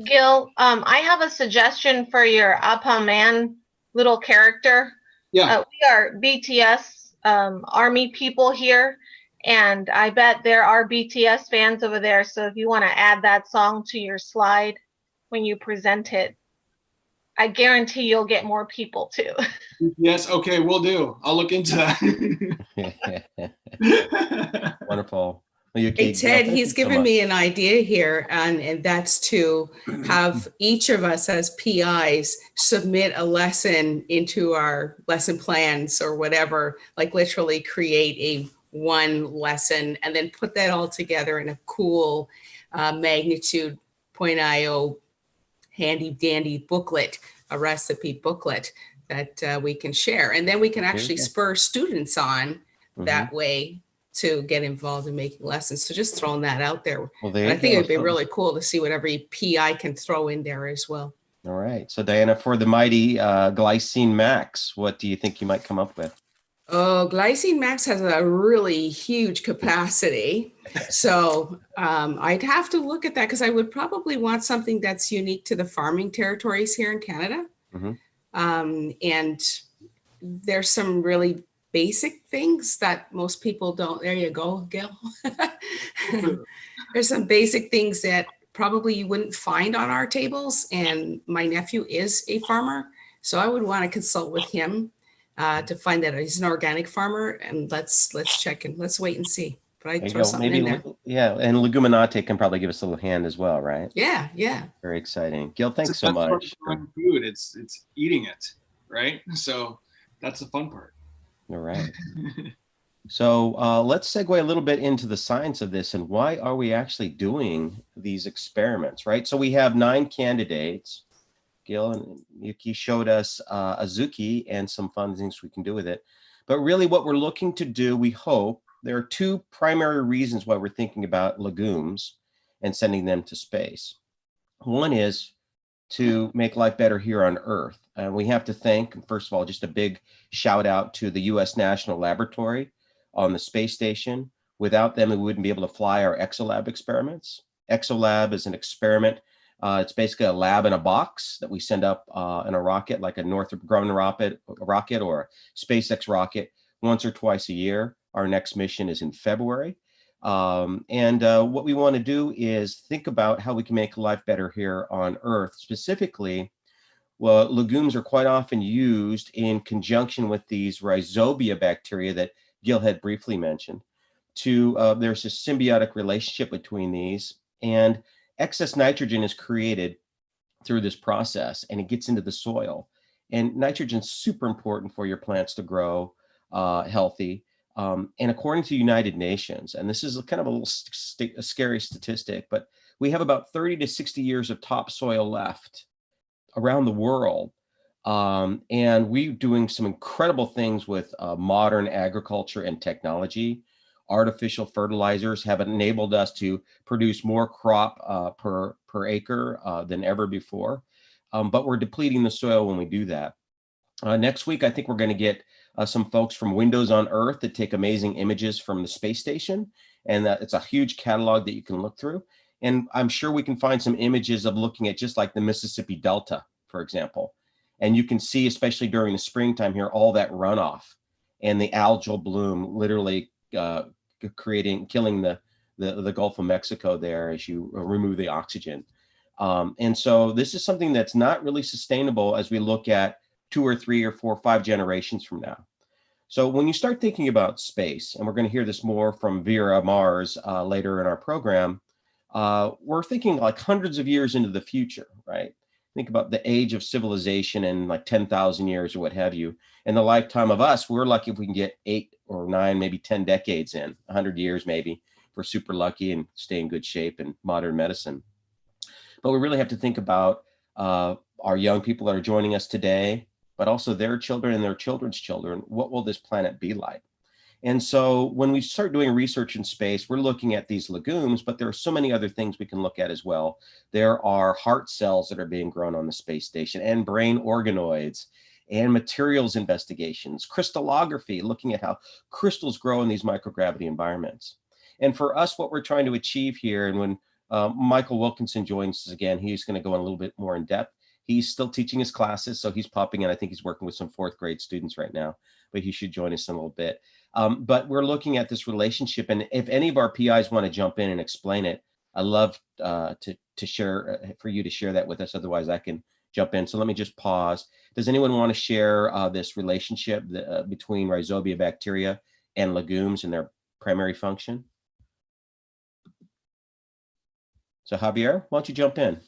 Gil, I have a suggestion for your Appa Man little character. Yeah. We are BTS Army people here, and I bet there are BTS fans over there. So if you want to add that song to your slide when you present it, I guarantee you'll get more people too. Yes. Okay, we'll do. I'll look into that. Wonderful. Hey, Ted, he's given me an idea here, and that's to have each of us as PIs submit a lesson into our lesson plans or whatever, like literally create a one lesson and then put that all together in a cool Magnitude.io handy dandy booklet, a recipe booklet that we can share. And then we can actually spur students on that way to get involved in making lessons. So just throwing that out there. Well, I think it'd be really cool to see what every PI can throw in there as well. All right. So Diana, for the mighty Glycine Max, what do you think you might come up with? Oh, Glycine Max has a really huge capacity. So I'd have to look at that, because I would probably want something that's unique to the farming territories here in Canada. And there's some really basic things that most people don't. There you go, Gil. There's some basic things that probably you wouldn't find on our tables. And my nephew is a farmer, so I would want to consult with him to find that he's an organic farmer. And let's check and let's wait and see. But I'd throw something in there. Yeah, and Leguminaut can probably give us a little hand as well, right? Yeah, yeah. Very exciting. Gil, thanks so much. Food, it's eating it, right? So that's the fun part. All right. So let's segue a little bit into the science of this and why are we actually doing these experiments, right? So we have 9 candidates. Gil and Yuki showed us Azuki and some fun things we can do with it. But really what we're looking to do, we hope, there are 2 primary reasons why we're thinking about legumes and sending them to space. One is to make life better here on Earth. And we have to thank, first of all, just a big shout out to the US National Laboratory on the space station. Without them, we wouldn't be able to fly our Exolab experiments. Exolab is an experiment. It's basically a lab in a box that we send up in a rocket, like a Northrop Grumman rocket or a SpaceX rocket, once or twice a year. Our next mission is in February. What we want to do is think about how we can make life better here on Earth. Specifically, well, legumes are quite often used in conjunction with these rhizobia bacteria that Gil had briefly mentioned. There's a symbiotic relationship between these, and excess nitrogen is created through this process, and it gets into the soil. And nitrogen is super important for your plants to grow healthy. And according to United Nations, and this is kind of a scary statistic, but we have about 30 to 60 years of topsoil left around the world. And we're doing some incredible things with modern agriculture and technology. Artificial fertilizers have enabled us to produce more crop per acre than ever before. But we're depleting the soil when we do that. Next week, I think we're going to get some folks from Windows on Earth that take amazing images from the space station. And it's a huge catalog that you can look through. And I'm sure we can find some images of looking at just like the Mississippi Delta, for example. And you can see, especially during the springtime here, all that runoff and the algal bloom literally killing the Gulf of Mexico there as you remove the oxygen. And so this is something that's not really sustainable as we look at 2 or 3 or 4 or 5 generations from now. So when you start thinking about space, and we're going to hear this more from Vera Mars later in our program, we're thinking like hundreds of years into the future, right? think about the age of civilization and like 10,000 years or what have you. In the lifetime of us, we're lucky if we can get 8 or 9, maybe 10 decades in, 100 years maybe, if we're super lucky and stay in good shape in modern medicine. But we really have to think about our young people that are joining us today, but also their children and their children's children. What will this planet be like? And so when we start doing research in space, we're looking at these legumes, but there are so many other things we can look at as well. There are heart cells that are being grown on the space station, and brain organoids, and materials investigations, crystallography, looking at how crystals grow in these microgravity environments. And for us, what we're trying to achieve here, and when Michael Wilkinson joins us again, he's going to go in a little bit more in depth. He's still teaching his classes, so he's popping in. I think he's working with some 4th grade students right now, but he should join us in a little bit. But we're looking at this relationship, and if any of our PIs want to jump in and explain it, I love to share for you to share that with us. Otherwise, I can jump in. So let me just pause. Does anyone want to share this relationship between rhizobia bacteria and legumes and their primary function? So Javier, why don't you jump in?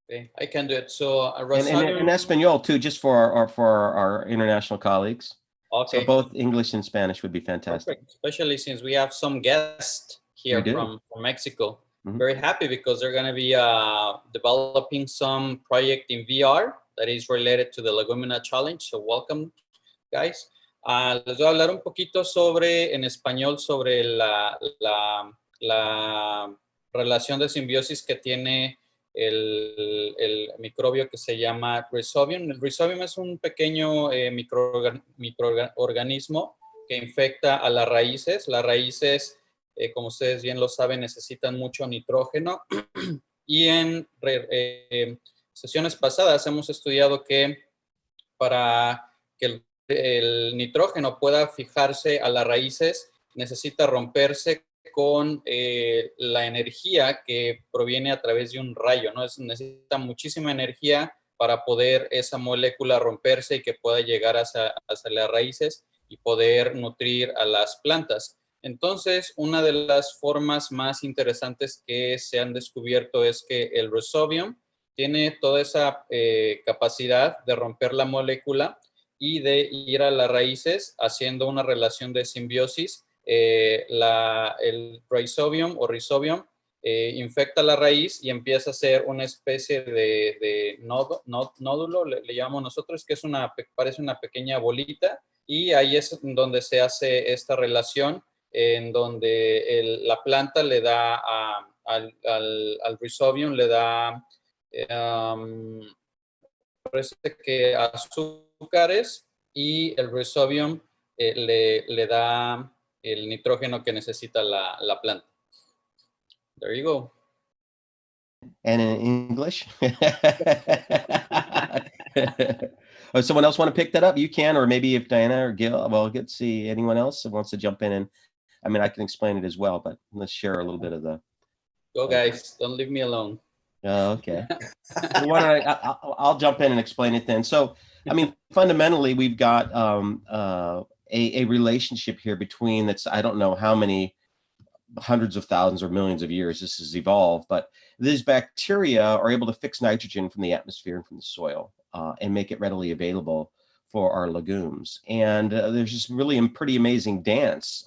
Okay, I can do it. So and Espanol too, just for our international colleagues. Okay. So both English and Spanish would be fantastic. Perfect. Especially since we have some guests here from Mexico. Mm-hmm. Very happy because they're going to be developing some project in VR that is related to the Leguminaut Challenge. So welcome, guys. Les voy a hablar un poquito en español sobre la relación de simbiosis que tiene el microbio que se llama Rhizobium. El Rhizobium es un pequeño microorganismo que infecta a las raíces. Las raíces, como ustedes bien lo saben, necesitan mucho nitrógeno. Y en sesiones pasadas hemos estudiado que para que el nitrógeno pueda fijarse a las raíces, necesita romperse con la energía que proviene a través de un rayo, ¿no? Necesita muchísima energía para poder esa molécula romperse y que pueda llegar hacia las raíces y poder nutrir a las plantas. Entonces, una de las formas más interesantes que se han descubierto es que el Rhizobium tiene toda esa capacidad de romper la molécula y de ir a las raíces haciendo una relación de simbiosis. El Rhizobium o Rhizobium infecta la raíz y empieza a ser una especie de nódulo, le llamamos nosotros, que parece una pequeña bolita, y ahí es donde se hace esta relación, en donde la planta le da al Rhizobium, le da, parece que azúcares, y el Rhizobium le da el nitrógeno que necesita la planta. There you go. And in English? Oh, someone else want to pick that up? You can, or maybe if Diana or Gil, well, let's see, anyone else that wants to jump in, and I mean, I can explain it as well, but let's share a little bit of the. Go guys, don't leave me alone. Oh, okay. So why don't I'll jump in and explain it then. So, I mean, fundamentally, we've got a relationship here between I don't know how many hundreds of thousands or millions of years this has evolved, but these bacteria are able to fix nitrogen from the atmosphere and from the soil and make it readily available for our legumes. And there's just really a pretty amazing dance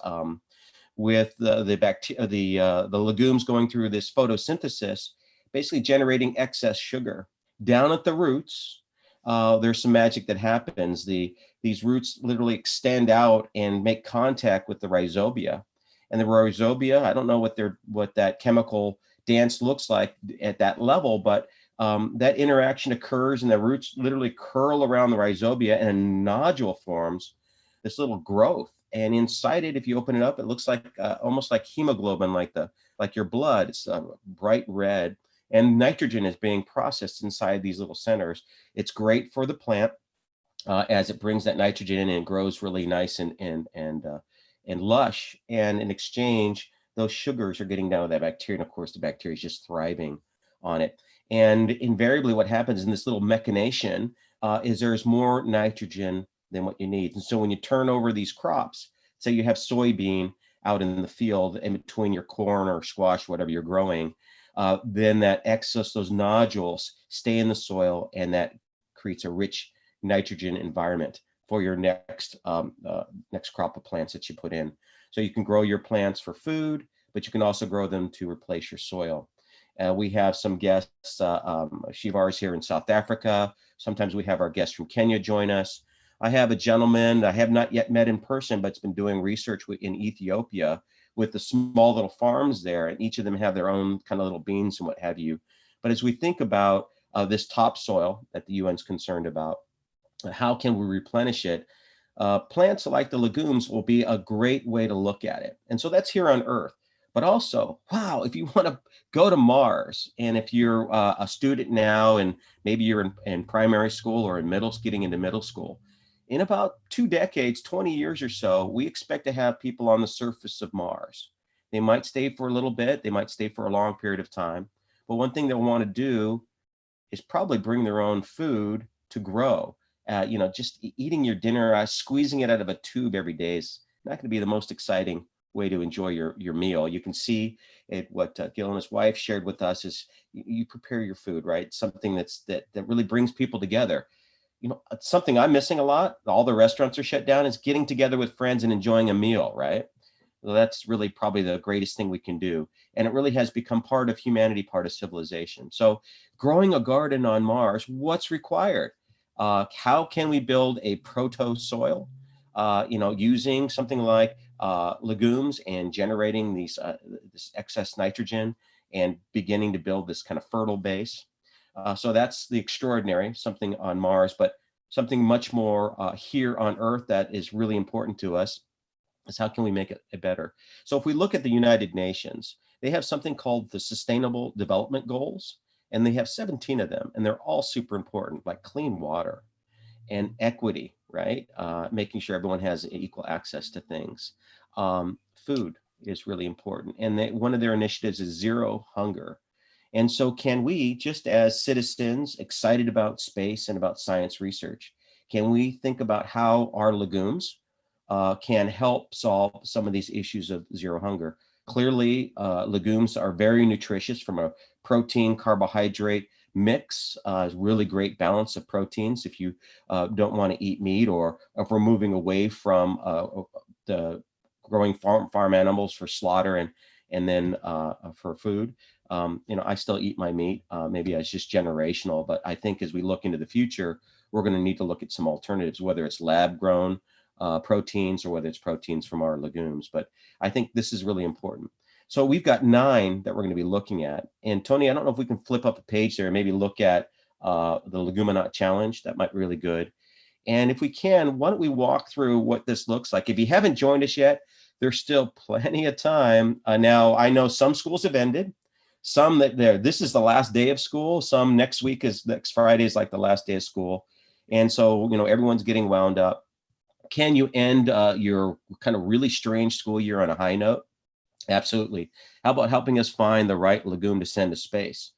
with the legumes going through this photosynthesis, basically generating excess sugar. Down at the roots, there's some magic that happens. These roots literally extend out and make contact with the rhizobia. And the rhizobia, I don't know what that chemical dance looks like at that level, but that interaction occurs and the roots literally curl around the rhizobia and a nodule forms, this little growth. And inside it, if you open it up, it looks like almost like hemoglobin, like your blood. It's bright red, and nitrogen is being processed inside these little centers. It's great for the plant as it brings that nitrogen in and grows really nice and lush. And in exchange, those sugars are getting down to that bacteria. And of course, the bacteria is just thriving on it. And invariably what happens in this little mechanation is there's more nitrogen than what you need. And so when you turn over these crops, say you have soybean out in the field in between your corn or squash, whatever you're growing, then that excess, those nodules stay in the soil, and that creates a rich nitrogen environment for your next crop of plants that you put in. So you can grow your plants for food, but you can also grow them to replace your soil. We have some guests, Shivar is here in South Africa. Sometimes we have our guests from Kenya join us. I have a gentleman I have not yet met in person, but's been doing research in Ethiopia with the small little farms there, and each of them have their own kind of little beans and what have you. But as we think about this topsoil that the UN's concerned about, how can we replenish it? Plants like the legumes will be a great way to look at it. And so that's here on Earth. But also, wow, if you want to go to Mars, and if you're a student now, and maybe you're in primary school or in getting into middle school, in about 2 decades, 20 years or so, we expect to have people on the surface of Mars. They might stay for a little bit, they might stay for a long period of time. But one thing they'll want to do is probably bring their own food to grow. Just eating your dinner, squeezing it out of a tube every day is not going to be the most exciting way to enjoy your meal. You can see what Gil and his wife shared with us is you prepare your food, right? Something that really brings people together. Something I'm missing a lot, all the restaurants are shut down, is getting together with friends and enjoying a meal, right? Well, that's really probably the greatest thing we can do. And it really has become part of humanity, part of civilization. So growing a garden on Mars, what's required? How can we build a proto soil? Using something like legumes and generating this excess nitrogen and beginning to build this kind of fertile base. So that's the extraordinary, something on Mars, but something much more here on Earth that is really important to us is how can we make it better? So if we look at the United Nations, they have something called the Sustainable Development Goals, and they have 17 of them, and they're all super important, like clean water and equity, right? Making sure everyone has equal access to things. Food is really important. And one of their initiatives is zero hunger. And so can we, just as citizens excited about space and about science research, can we think about how our legumes can help solve some of these issues of zero hunger? Clearly, legumes are very nutritious from a protein, carbohydrate mix, really great balance of proteins if you don't want to eat meat, or if we're moving away from the growing farm animals for slaughter and then for food. I still eat my meat. Maybe it's just generational, but I think as we look into the future, we're going to need to look at some alternatives, whether it's lab grown proteins or whether it's proteins from our legumes. But I think this is really important. So we've got 9 that we're going to be looking at. And Tony, I don't know if we can flip up a page there and maybe look at the Leguminaut challenge. That might be really good. And if we can, why don't we walk through what this looks like? If you haven't joined us yet, there's still plenty of time. Now, I know some schools have ended. Some this is the last day of school. Some next Friday is like the last day of school. And so, everyone's getting wound up. Can you end your kind of really strange school year on a high note? Absolutely. How about helping us find the right legume to send to space?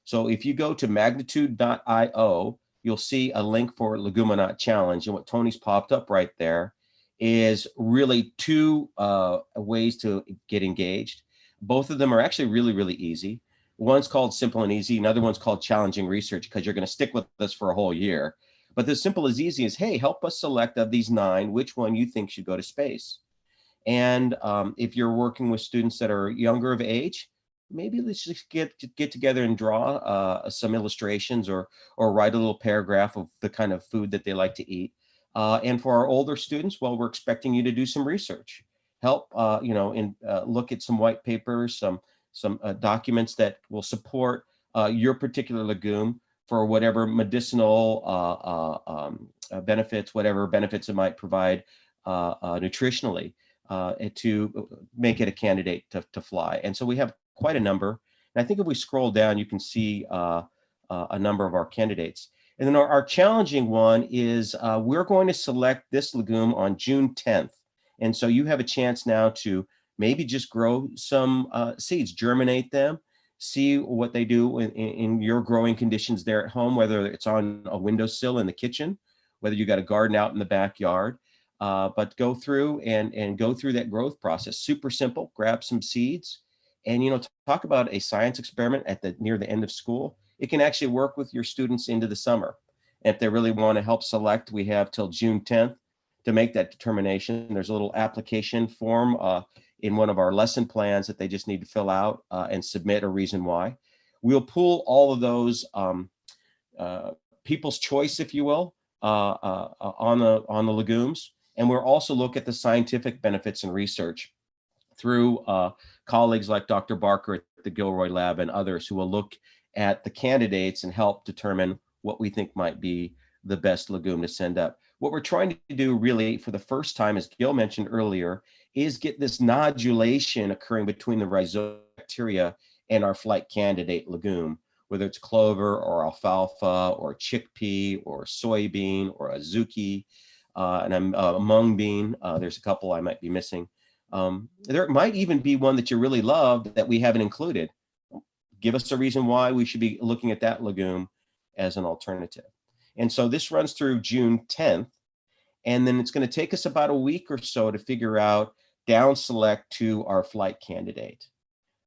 So if you go to Magnitude.io, you'll see a link for Leguminaut Challenge. And what Tony's popped up right there is really 2 ways to get engaged. Both of them are actually really, really easy. One's called Simple and Easy. Another one's called Challenging Research, because you're going to stick with us for a whole year. But the simple as easy is, hey, help us select of these 9, which one you think should go to space. And if you're working with students that are younger of age, maybe let's just get together and draw some illustrations or write a little paragraph of the kind of food that they like to eat. And for our older students, well, we're expecting you to do some research. Help, look at some white papers, some documents that will support your particular legume for whatever medicinal benefits, whatever benefits it might provide nutritionally, to make it a candidate to fly. And so we have quite a number. And I think if we scroll down, you can see a number of our candidates. And then our challenging one is we're going to select this legume on June 10th. And so you have a chance now to maybe just grow some seeds, germinate them, see what they do in your growing conditions there at home, whether it's on a windowsill in the kitchen, whether you got a garden out in the backyard, but go through and go through that growth process. Super simple. Grab some seeds And, talk about a science experiment near the end of school. It can actually work with your students into the summer. And if they really want to help select, we have till June 10th to make that determination. There's a little application form in one of our lesson plans that they just need to fill out and submit a reason why. We'll pull all of those people's choice, if you will, on the legumes. And we'll also look at the scientific benefits and research through colleagues like Dr. Barker at the Gilroy Lab and others who will look at the candidates and help determine what we think might be the best legume to send up. What we're trying to do really for the first time, as Gil mentioned earlier, is get this nodulation occurring between the rhizobacteria bacteria and our flight candidate legume, whether it's clover or alfalfa or chickpea or soybean or a zucchini and a mung bean. There's a couple I might be missing. There might even be one that you really love that we haven't included. Give us a reason why we should be looking at that legume as an alternative. And so this runs through June 10th, and then it's going to take us about a week or so to figure out down select to our flight candidate.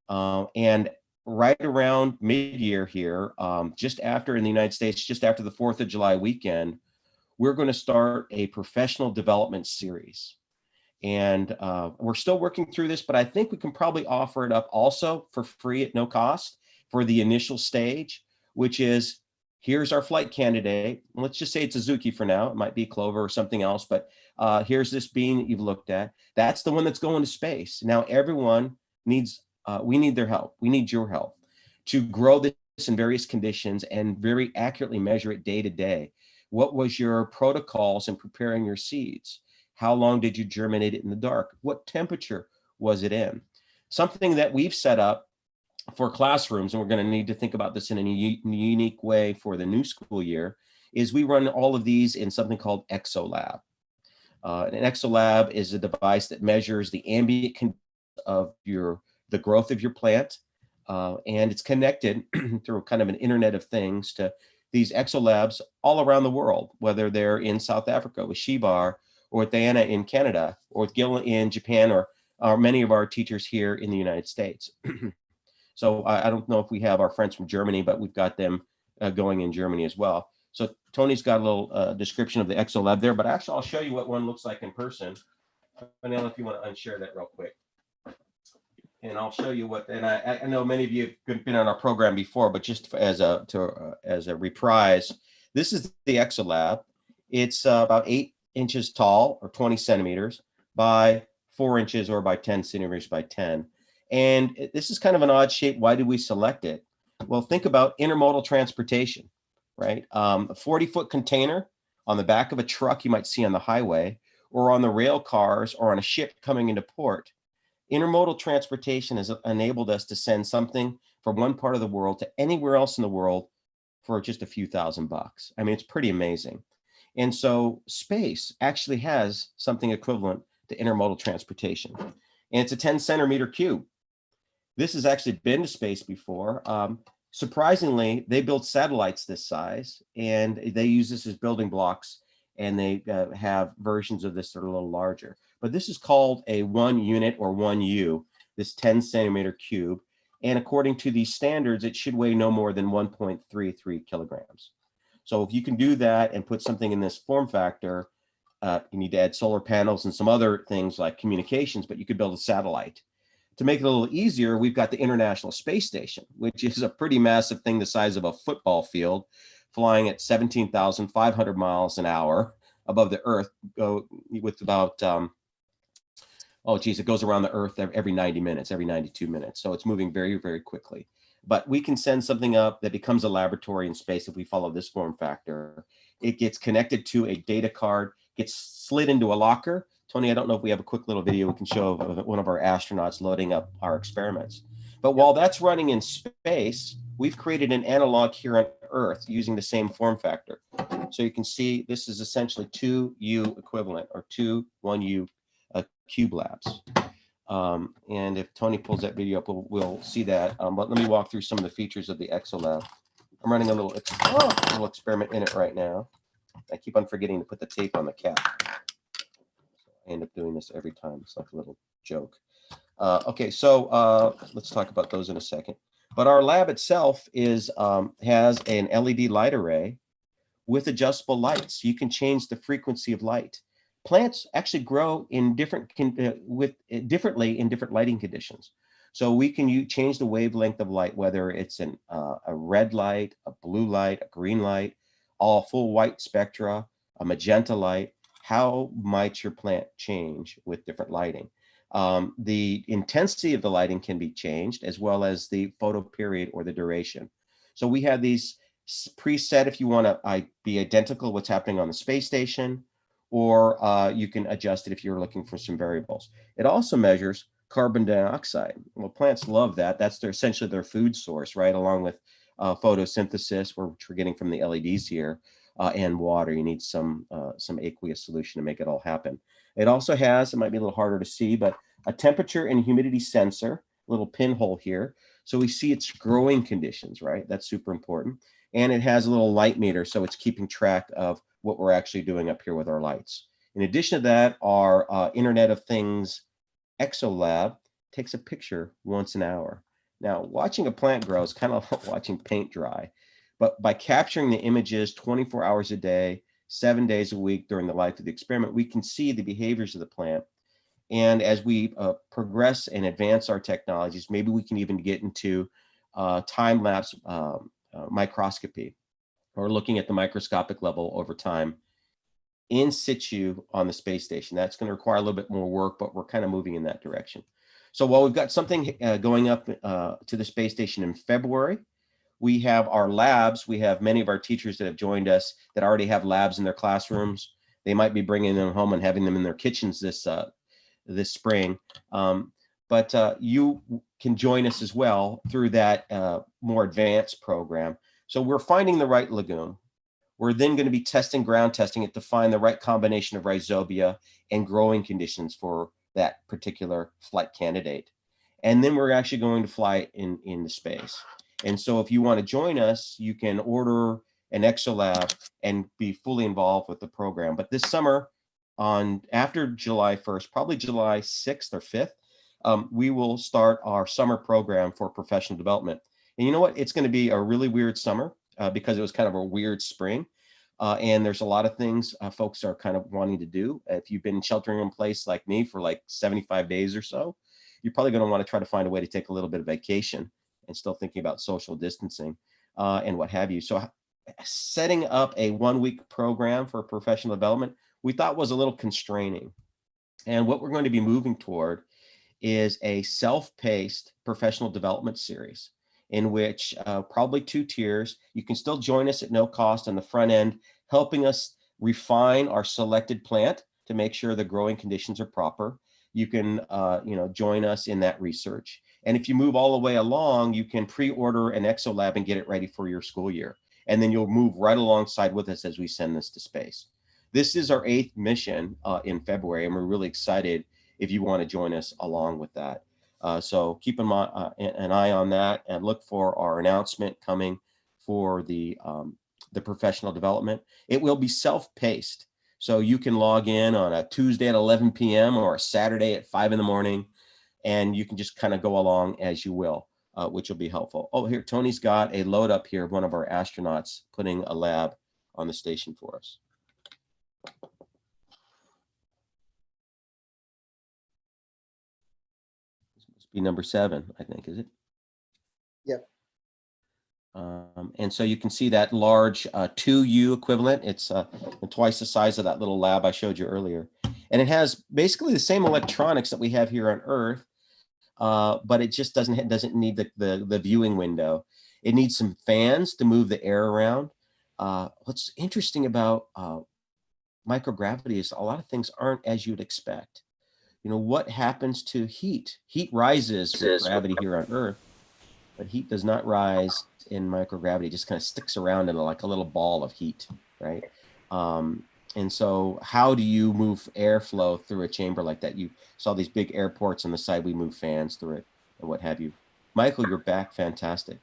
And right around mid-year here, just after in the United States, just after the 4th of July weekend, we're going to start a professional development series. And we're still working through this, but I think we can probably offer it up also for free at no cost for the initial stage, which is, here's our flight candidate. Let's just say it's a zucchini for now. It might be clover or something else, but here's this bean that you've looked at. That's the one that's going to space. Now everyone needs, we need their help. We need your help to grow this in various conditions and very accurately measure it day to day. What was your protocols in preparing your seeds? How long did you germinate it in the dark? What temperature was it in? Something that we've set up for classrooms, and we're going to need to think about this in a unique way for the new school year, is we run all of these in something called ExoLab. An ExoLab is a device that measures the ambient conditions of the growth of your plant, and it's connected through kind of an Internet of Things to these ExoLabs all around the world, whether they're in South Africa with Shibar, or with Diana in Canada, or with Gil in Japan, or many of our teachers here in the United States. So I don't know if we have our friends from Germany, but we've got them going in Germany as well. So Tony's got a little description of the ExoLab there, but actually I'll show you what one looks like in person. Vanilla, if you want to unshare that real quick. And I'll show you what, and I know many of you have been on our program before, but just as a reprise, this is the ExoLab. It's about 8 inches tall, or 20 centimeters, by 4 inches, or by 10 centimeters by 10. And this is kind of an odd shape. Why did we select it? Well, think about intermodal transportation, right? A 40-foot container on the back of a truck you might see on the highway, or on the rail cars, or on a ship coming into port. Intermodal transportation has enabled us to send something from one part of the world to anywhere else in the world for just a few $1,000s. I mean, it's pretty amazing. And so space actually has something equivalent to intermodal transportation. And it's a 10 centimeter cube. This has actually been to space before. Surprisingly, they build satellites this size, and they use this as building blocks, and they have versions of this that are a little larger. But this is called a 1 unit, or 1U, this 10 centimeter cube. And according to these standards, it should weigh no more than 1.33 kilograms. So if you can do that and put something in this form factor, you need to add solar panels and some other things like communications, but you could build a satellite. To make it a little easier, we've got the International Space Station, which is a pretty massive thing the size of a football field, flying at 17,500 miles an hour above the Earth, with about, it goes around the Earth every 90 minutes, every 92 minutes. So it's moving very, very quickly. But we can send something up that becomes a laboratory in space if we follow this form factor. It gets connected to a data card, gets slid into a locker. Tony, I don't know if we have a quick little video we can show of one of our astronauts loading up our experiments. But while that's running in space, we've created an analog here on Earth using the same form factor. So you can see this is essentially 2U equivalent, or 2 1U cube labs. And if Tony pulls that video up, we'll see that. But let me walk through some of the features of the ExoLab. I'm running a little experiment in it right now. I keep on forgetting to put the tape on the cap. I end up doing this every time. It's like a little joke. Okay, so let's talk about those in a second. But our lab itself has an LED light array with adjustable lights. You can change the frequency of light. Plants actually grow in differently in different lighting conditions. So we can change the wavelength of light, whether it's a red light, a blue light, a green light, all full white spectra, a magenta light. How might your plant change with different lighting? The intensity of the lighting can be changed, as well as the photo period or the duration. So we have these preset if you want to be identical what's happening on the space station, or you can adjust it if you're looking for some variables. It also measures carbon dioxide. Well, plants love that. That's essentially their food source, right? Along with photosynthesis, which we're getting from the LEDs here, and water. You need some aqueous solution to make it all happen. It also has, it might be a little harder to see, but a temperature and humidity sensor, little pinhole here. So we see its growing conditions, right? That's super important. And it has a little light meter, so it's keeping track of what we're actually doing up here with our lights. In addition to that, our Internet of Things ExoLab takes a picture once an hour. Now, watching a plant grow is kind of like watching paint dry, but by capturing the images 24 hours a day, 7 days a week during the life of the experiment, we can see the behaviors of the plant. And as we progress and advance our technologies, maybe we can even get into time-lapse microscopy, or looking at the microscopic level over time in situ on the space station. That's going to require a little bit more work, but we're kind of moving in that direction. So while we've got something going up to the space station in February, we have our labs. We have many of our teachers that have joined us that already have labs in their classrooms. They might be bringing them home and having them in their kitchens this spring. But you can join us as well through that more advanced program. So we're finding the right legume. We're then going to be ground testing it to find the right combination of rhizobia and growing conditions for that particular flight candidate. And then we're actually going to fly it into space. And so if you want to join us, you can order an ExoLab and be fully involved with the program. But this summer, after July 1st, probably July 6th or 5th, we will start our summer program for professional development. And you know what? It's going to be a really weird summer because it was kind of a weird spring. And there's a lot of things folks are kind of wanting to do. If you've been sheltering in place like me for like 75 days or so, you're probably going to want to try to find a way to take a little bit of vacation and still thinking about social distancing and what have you. So setting up a 1-week program for professional development, we thought was a little constraining. And what we're going to be moving toward is a self-paced professional development series in which probably 2 tiers. You can still join us at no cost on the front end, helping us refine our selected plant to make sure the growing conditions are proper. You can join us in that research. And if you move all the way along, you can pre-order an ExoLab and get it ready for your school year. And then you'll move right alongside with us as we send this to space. This is our 8th mission in February, and we're really excited if you want to join us along with that. So keep an eye on that and look for our announcement coming for the professional development. It will be self-paced. So you can log in on a Tuesday at 11 p.m. or a Saturday at 5 in the morning, and you can just kind of go along as you will, which will be helpful. Oh, here, Tony's got a load up here of one of our astronauts putting a lab on the station for us. Be number 7, I think, is it? Yep. And so you can see that large 2U equivalent. It's twice the size of that little lab I showed you earlier. And it has basically the same electronics that we have here on Earth, but it just doesn't need the viewing window. It needs some fans to move the air around. What's interesting about microgravity is a lot of things aren't as you'd expect. You know, what happens to heat? Heat rises with gravity here on Earth, but heat does not rise in microgravity. It just kind of sticks around in like a little ball of heat, right? And so how do you move airflow through a chamber like that? You saw these big airports on the side. We move fans through it and what have you. Michael, you're back. Fantastic.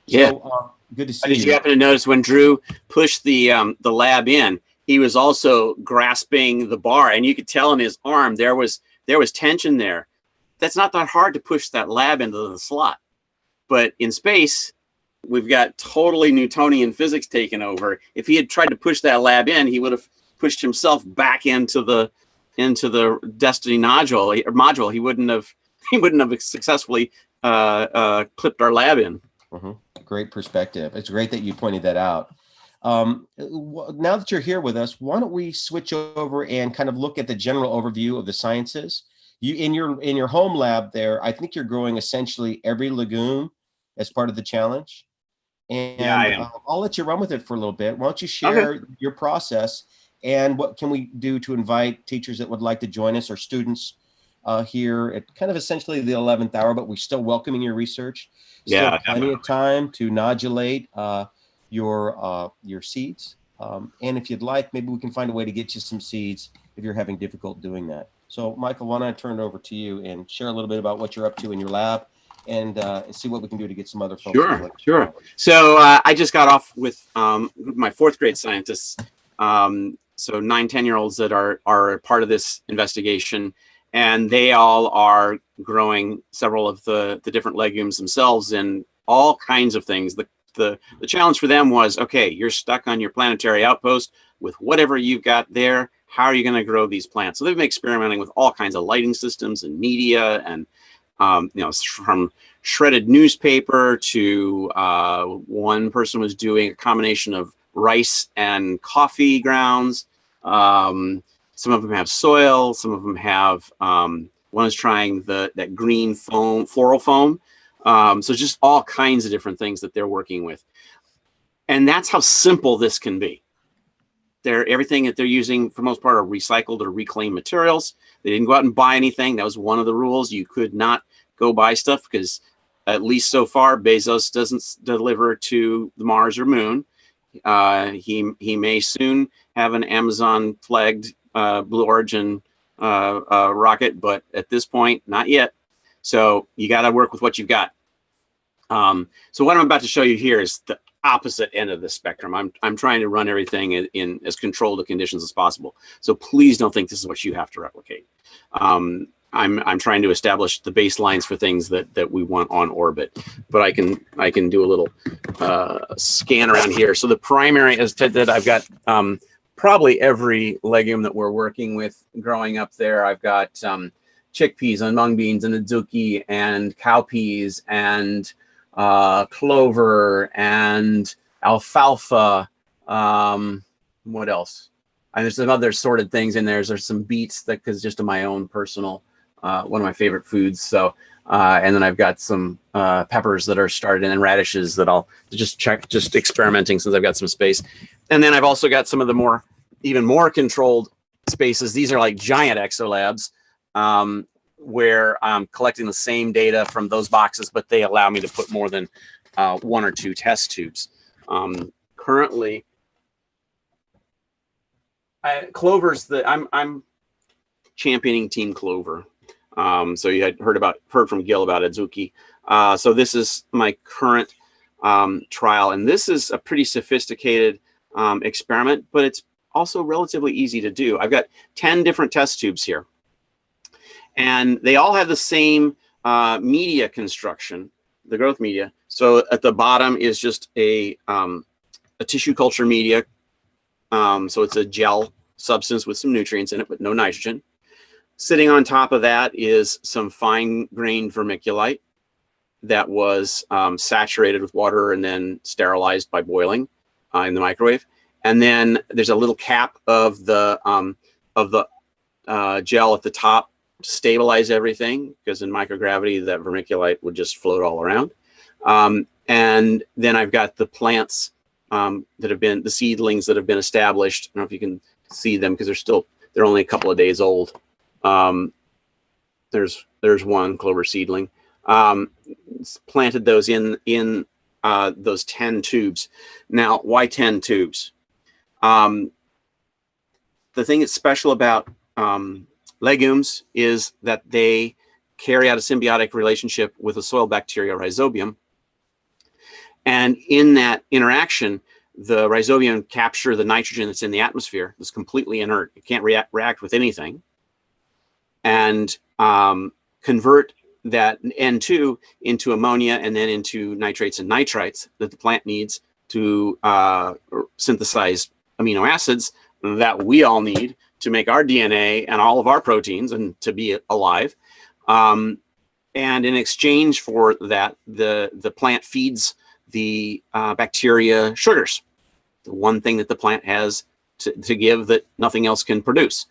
Yeah. So, good to see you. Did you happen to notice when Drew pushed the lab in, he was also grasping the bar, and you could tell in his arm there was tension there. that's not that hard to push that lab into the slot. But in space, we've got totally Newtonian physics taken over. If he had tried to push that lab in, he would have pushed himself back into the Destiny module. He wouldn't have successfully clipped our lab in. Great perspective. It's great that you pointed that out. Now that you're here with us, why don't we switch over and kind of look at the general overview of the sciences? You in your home lab there, I think you're growing essentially every legume as part of the challenge. And yeah, I am. I'll let you run with it for a little bit. Why don't you share your process and what can we do to invite teachers that would like to join us or students here at kind of essentially the 11th hour, but we're still welcoming your research. Still plenty of time to nodulate your seeds. And if you'd like, maybe we can find a way to get you some seeds if you're having difficulty doing that. So Michael, why don't I turn it over to you and share a little bit about what you're up to in your lab and see what we can do to get some other folks. Sure. So I just got off with my 4th grade scientists. So 9, 10-year-olds that are part of this investigation, and they all are growing several of the different legumes themselves in all kinds of things. The challenge for them was, okay, you're stuck on your planetary outpost with whatever you've got there. How are you going to grow these plants? So they've been experimenting with all kinds of lighting systems and media, and from shredded newspaper to one person was doing a combination of rice and coffee grounds. Some of them have soil. Some of them have, one is trying that green foam, floral foam. So just all kinds of different things that they're working with. And that's how simple this can be. Everything that they're using for the most part are recycled or reclaimed materials. They didn't go out and buy anything. That was one of the rules. You could not go buy stuff because at least so far, Bezos doesn't deliver to the Mars or Moon. He may soon have an Amazon flagged Blue Origin rocket, but at this point, not yet. So you got to work with what you've got. So what I'm about to show you here is the opposite end of the spectrum. I'm trying to run everything in as controlled the conditions as possible. So please don't think this is what you have to replicate. I'm trying to establish the baselines for things that we want on orbit, but I can do a little scan around here. So the primary, as Ted did, I've got probably every legume that we're working with growing up there. I've got chickpeas and mung beans and adzuki and cowpeas and clover and alfalfa. What else? And there's some other sorted things in there. There's some beets because just of my own personal, one of my favorite foods. So, and then I've got some peppers that are started and radishes that I'll just check, just experimenting since I've got some space. And then I've also got some of the even more controlled spaces. These are like giant exolabs where I'm collecting the same data from those boxes, but they allow me to put more than 1 or 2 test tubes. Currently, clover's I'm championing Team Clover. So you had heard from Gil about adzuki. So this is my current trial, and this is a pretty sophisticated experiment, but it's also relatively easy to do. I've got 10 different test tubes here, and they all have the same media construction, the growth media. So at the bottom is just a tissue culture media. So it's a gel substance with some nutrients in it, but no nitrogen. Sitting on top of that is some fine-grained vermiculite that was saturated with water and then sterilized by boiling in the microwave. And then there's a little cap of the gel at the top to stabilize everything, because in microgravity, that vermiculite would just float all around. And then I've got the plants that have been, the seedlings that have been established. I don't know if you can see them because they're only a couple of days old. There's one clover seedling. Planted those in those 10 tubes. Now, why 10 tubes? The thing that's special about legumes is that they carry out a symbiotic relationship with a soil bacteria, rhizobium. And in that interaction, the rhizobium capture the nitrogen that's in the atmosphere. It's completely inert. It can't react with anything. And convert that N2 into ammonia and then into nitrates and nitrites that the plant needs to synthesize amino acids that we all need to make our DNA and all of our proteins and to be alive. And in exchange for that, the plant feeds the bacteria sugars, the one thing that the plant has to give that nothing else can produce.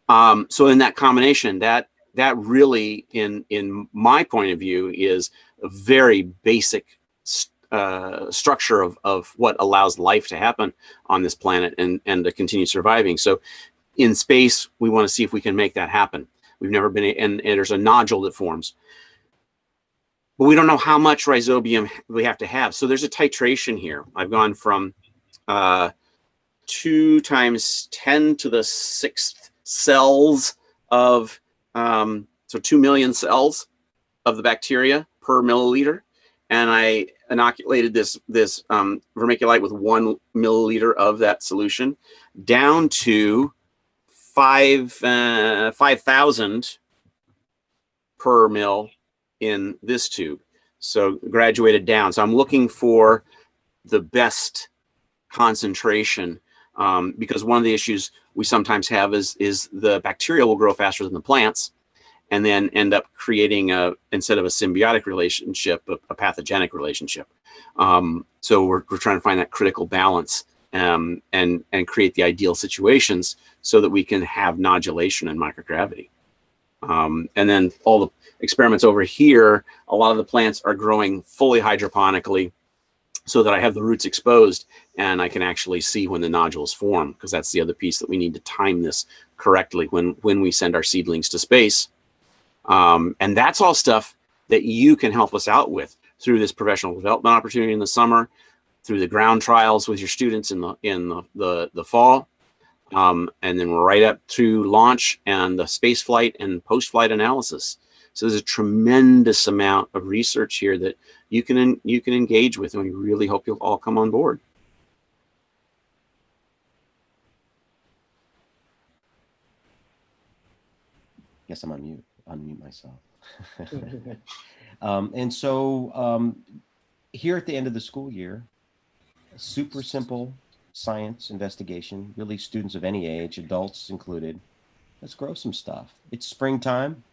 So in that combination, that really, in my point of view, is a very basic structure of what allows life to happen on this planet and to continue surviving. So in space, we want to see if we can make that happen. We've never been, and there's a nodule that forms. But we don't know how much rhizobium we have to have. So there's a titration here. I've gone from 2 × 10⁶ cells of, so 2 million cells of the bacteria per milliliter. And I inoculated this vermiculite with 1 milliliter of that solution down to 5,000 per mil in this tube. So graduated down. So I'm looking for the best concentration because one of the issues we sometimes have is the bacteria will grow faster than the plants and then end up creating instead of a symbiotic relationship, a pathogenic relationship. So we're trying to find that critical balance and create the ideal situations so that we can have nodulation and microgravity. And then all the experiments over here, a lot of the plants are growing fully hydroponically so that I have the roots exposed and I can actually see when the nodules form, because that's the other piece that we need to time this correctly when we send our seedlings to space. And that's all stuff that you can help us out with through this professional development opportunity in the summer, through the ground trials with your students in the fall, and then right up to launch and the space flight and post-flight analysis. So there's a tremendous amount of research here that you can engage with, and we really hope you'll all come on board. Guess I'm on mute. Unmute myself. And so here at the end of the school year, super simple science investigation, really students of any age, adults included. Let's grow some stuff. It's springtime.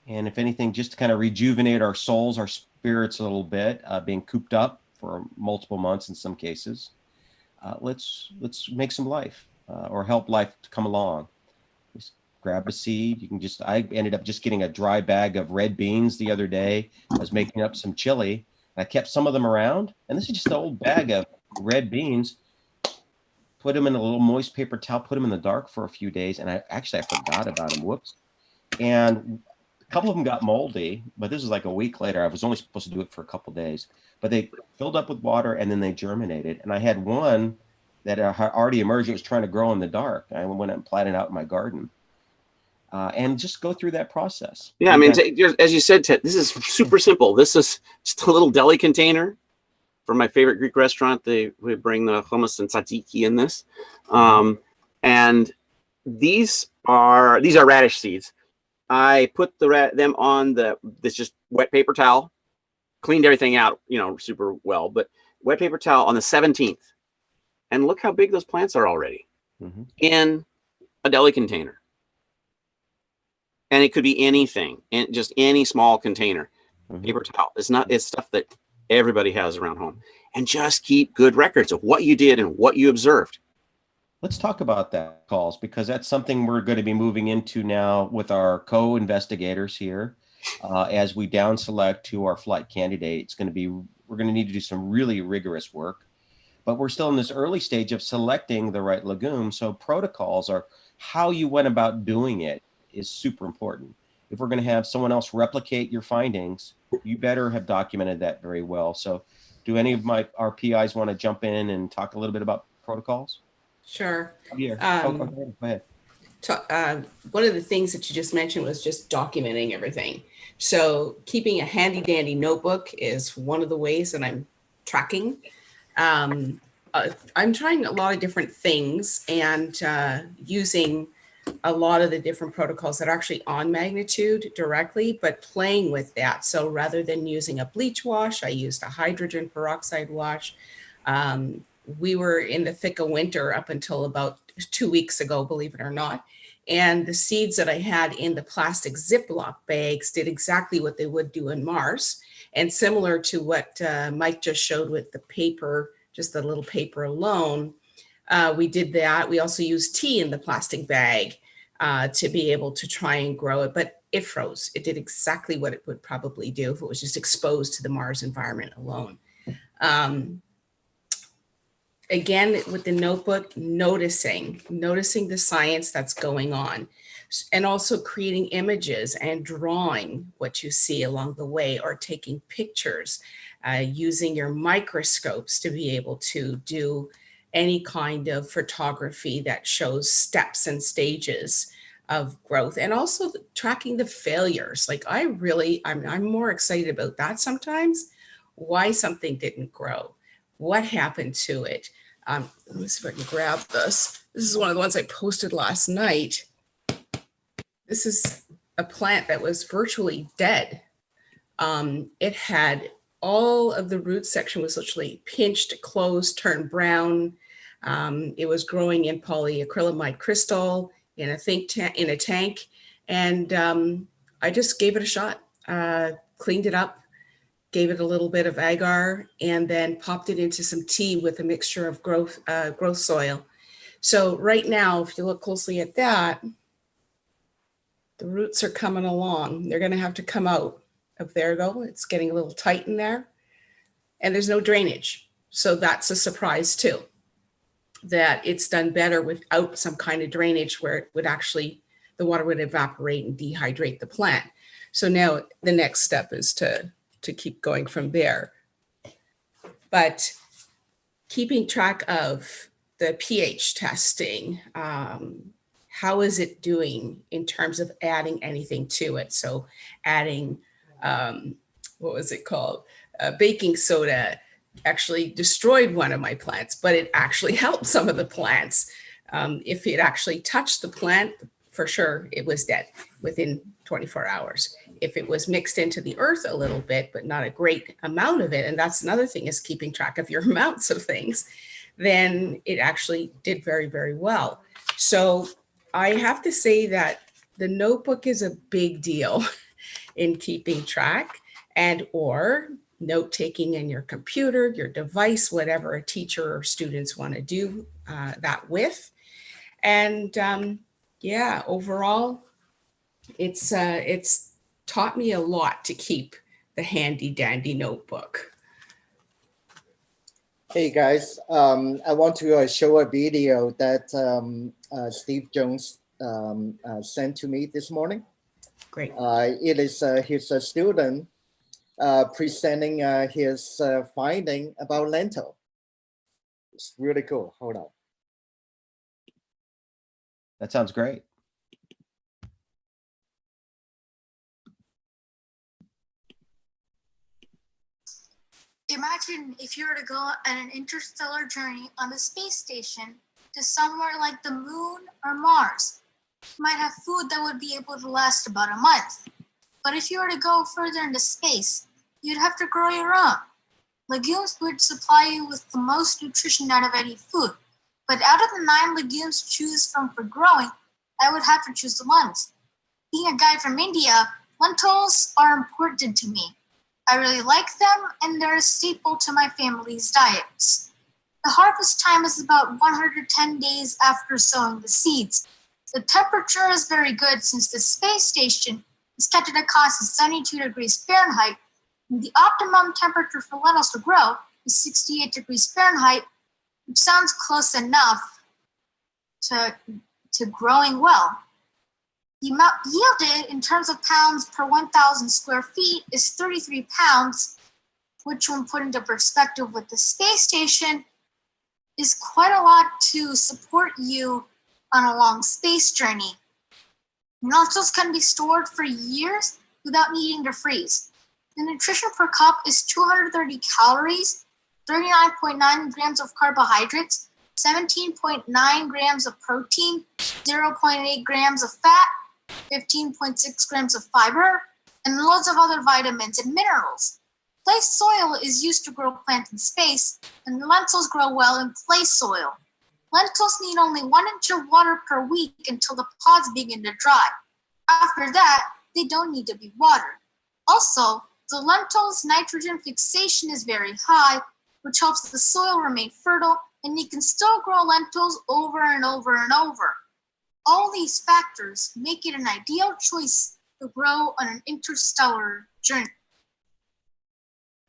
And if anything, just to kind of rejuvenate our souls, our spirits a little bit, being cooped up for multiple months in some cases, let's make some life or help life to come along. Just grab a seed. You can just, I ended up just getting a dry bag of red beans the other day. I was making up some chili. I kept some of them around. And this is just an old bag of red beans. Put them in a little moist paper towel, put them in the dark for a few days. And I forgot about them. Whoops. And a couple of them got moldy, but this was like a week later. I was only supposed to do it for a couple of days, but they filled up with water and then they germinated. And I had one that had already emerged. It was trying to grow in the dark. I went and planted it out in my garden. And just go through that process. Yeah, I mean, as you said, Ted, this is super simple. This is just a little deli container from my favorite Greek restaurant. We bring the hummus and tzatziki in this. And these are radish seeds. I put them on this just wet paper towel, cleaned everything out, super well, but wet paper towel on the 17th. And look how big those plants are already in a deli container. And it could be anything, and just any small container, paper towel. It's stuff that everybody has around home. And just keep good records of what you did and what you observed. Let's talk about that, calls, because that's something we're going to be moving into now with our co-investigators here. As we down select to our flight candidate, we're going to need to do some really rigorous work, but we're still in this early stage of selecting the right legume. So protocols are how you went about doing it is super important. If we're going to have someone else replicate your findings, you better have documented that very well. So do any of our PIs want to jump in and talk a little bit about protocols? Sure. Yeah. Go ahead. One of the things that you just mentioned was just documenting everything. So keeping a handy dandy notebook is one of the ways that I'm tracking. I'm trying a lot of different things and using a lot of the different protocols that are actually on Magnitude directly, but playing with that. So rather than using a bleach wash, I used a hydrogen peroxide wash. We were in the thick of winter up until about 2 weeks ago, believe it or not. And the seeds that I had in the plastic Ziploc bags did exactly what they would do in Mars. And similar to what Mike just showed with the paper, just the little paper alone, we did that. We also used tea in the plastic bag to be able to try and grow it, but it froze. It did exactly what it would probably do if it was just exposed to the Mars environment alone. Again, with the notebook, noticing the science that's going on, and also creating images and drawing what you see along the way, or taking pictures, using your microscopes to be able to do any kind of photography that shows steps and stages of growth, and also tracking the failures. Like I'm more excited about that sometimes, why something didn't grow, what happened to it. Let me see if I can grab this. This is one of the ones I posted last night. This is a plant that was virtually dead. It had all of the root section was literally pinched, closed, turned brown. It was growing in polyacrylamide crystal in a tank. And I just gave it a shot, cleaned it up, gave it a little bit of agar, and then popped it into some tea with a mixture of growth soil. So right now, if you look closely at that, the roots are coming along. They're gonna have to come out of there. Though it's getting a little tight in there, and there's no drainage. So that's a surprise too, that it's done better without some kind of drainage where it would actually, the water would evaporate and dehydrate the plant. So now the next step is to keep going from there. But keeping track of the pH testing, how is it doing in terms of adding anything to it? So adding, what was it called? Baking soda actually destroyed one of my plants, but it actually helped some of the plants. If it actually touched the plant, for sure, it was dead within 24 hours. If it was mixed into the earth a little bit, but not a great amount of it, and that's another thing, is keeping track of your amounts of things, then it actually did very, very well. So I have to say that the notebook is a big deal in keeping track, and or note-taking in your computer, your device, whatever a teacher or students want to do that with. And yeah, overall, it's taught me a lot to keep the handy dandy notebook. Hey guys, I want to show a video that Steve Jones sent to me this morning. Great. It is his student presenting his finding about lentil. It's really cool. Hold on. That sounds great. Imagine if you were to go on an interstellar journey on the space station to somewhere like the moon or Mars. You might have food that would be able to last about a month. But if you were to go further into space, you'd have to grow your own. Legumes would supply you with the most nutrition out of any food. But out of the 9 legumes to choose from for growing, I would have to choose the ones. Being a guy from India, lentils are important to me. I really like them, and they're a staple to my family's diets. The harvest time is about 110 days after sowing the seeds. The temperature is very good since the space station is kept at a constant 72 degrees Fahrenheit, and the optimum temperature for lentils to grow is 68 degrees Fahrenheit, which sounds close enough to growing well. The amount yielded in terms of pounds per 1,000 square feet is 33 pounds, which when put into perspective with the space station is quite a lot to support you on a long space journey. Lentils can be stored for years without needing to freeze. The nutrition per cup is 230 calories, 39.9 grams of carbohydrates, 17.9 grams of protein, 0.8 grams of fat, 15.6 grams of fiber, and loads of other vitamins and minerals. Clay soil is used to grow plants in space, and lentils grow well in clay soil. Lentils need only 1 inch of water per week until the pods begin to dry. After that, they don't need to be watered. Also, the lentils' nitrogen fixation is very high, which helps the soil remain fertile, and you can still grow lentils over and over and over. All these factors make it an ideal choice to grow on an interstellar journey.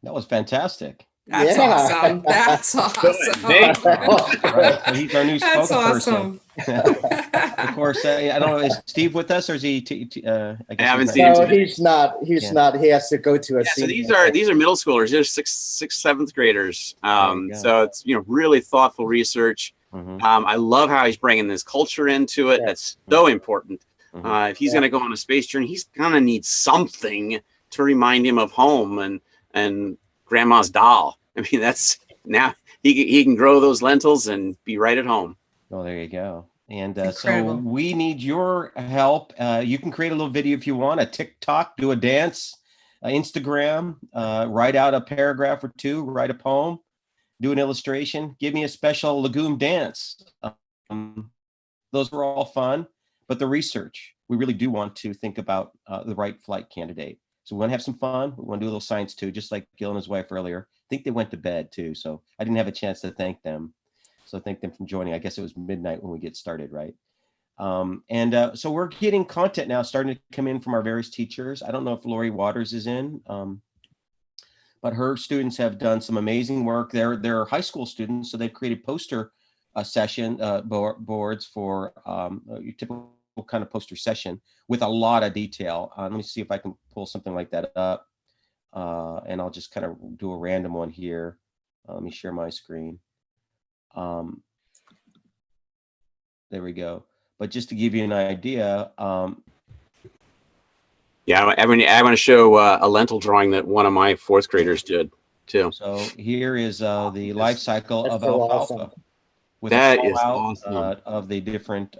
That was fantastic. That's awesome. That's awesome. Thank you. Right. So he's our new That's spokesperson. awesome. Of course, I don't know. Is Steve with us, or is he? I guess I haven't he's seen him No, today. he's not. He's Yeah. not. He has to go to a Yeah, so senior. these are middle schoolers. They're sixth, seventh graders. you go. So it's really thoughtful research. Mhm. I love how he's bringing this culture into it. Yeah. That's so important. Mhm. If he's going to go on a space journey, he's gonna need something to remind him of home and grandma's doll. I mean, that's now he can grow those lentils and be right at home. Oh, there you go. And so Incredible. we need your help. You can create a little video if you want, a TikTok, do a dance, Instagram, write out a paragraph or two, write a poem, do an illustration, give me a special legume dance. Those were all fun, but the research, we really do want to think about the right flight candidate. So we want to have some fun. We want to do a little science too, just like Gil and his wife earlier. I think they went to bed too, so I didn't have a chance to thank them. So thank them for joining. I guess it was midnight when we get started, right? So we're getting content now starting to come in from our various teachers. I don't know if Lori Waters is in, but her students have done some amazing work. They're high school students, so they've created poster boards for your typical kind of poster session with a lot of detail. Let me see if I can pull something like that up, and I'll just kind of do a random one here. Let me share my screen. There we go. But just to give you an idea, Yeah, I want to show a lentil drawing that one of my fourth graders did too. so here is the life cycle That's of so alfalfa awesome. with That a is call out awesome. of the different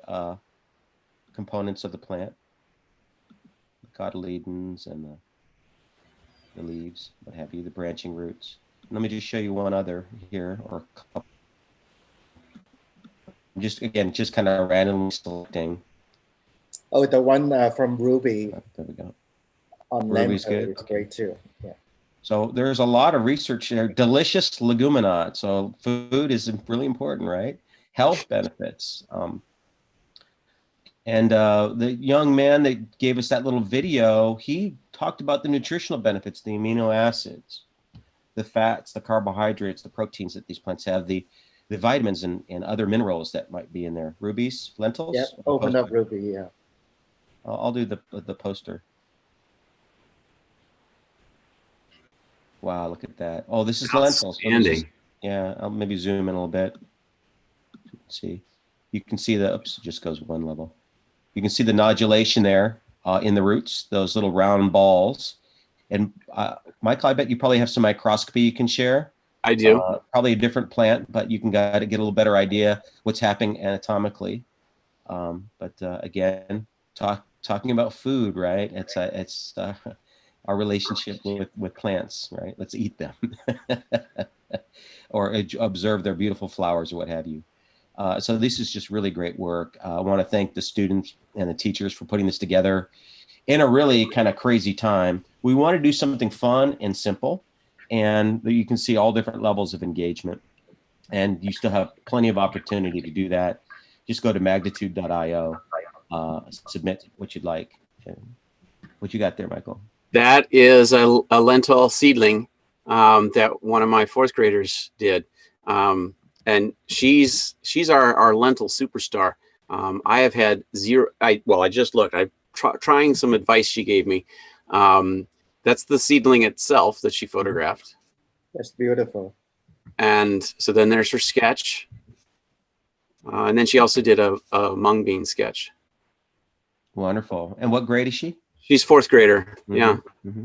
components of the plant, the cotyledons and the leaves, what have you, the branching roots. Let me just show you one other here, or a couple. Just kind of randomly selecting. Oh, the one from Ruby There we go. on Ruby's lentil good. is great too. Yeah. So there's a lot of research there. Delicious leguminaut. So food is really important, right? Health benefits. And the young man that gave us that little video, he talked about the nutritional benefits, the amino acids, the fats, the carbohydrates, the proteins that these plants have, the vitamins and other minerals that might be in there. Rubies, lentils? Yeah. Open up Ruby. Yeah. I'll do the poster. Wow, look at that. Oh, this is lentils. Outstanding. Yeah, I'll maybe zoom in a little bit. See, you can see the, oops, it just goes one level. You can see the nodulation there in the roots, those little round balls. And Michael, I bet you probably have some microscopy you can share. I do. Probably a different plant, but you can get a little better idea what's happening anatomically. Again, talking about food, right? It's our relationship with plants, right? Let's eat them or observe their beautiful flowers or what have you. So this is just really great work. I want to thank the students and the teachers for putting this together in a really kind of crazy time. We want to do something fun and simple, and you can see all different levels of engagement. And you still have plenty of opportunity to do that. Just go to Magnitude.io, submit what you'd like. What you got there, Michael? That is a lentil seedling that one of my fourth graders did. And she's our lentil superstar. I have had zero. I just looked. I'm trying some advice she gave me. That's the seedling itself that she photographed. That's beautiful. And so then there's her sketch. And then she also did a mung bean sketch. Wonderful. And what grade is she? She's fourth grader. Mm-hmm. Yeah. Mm-hmm.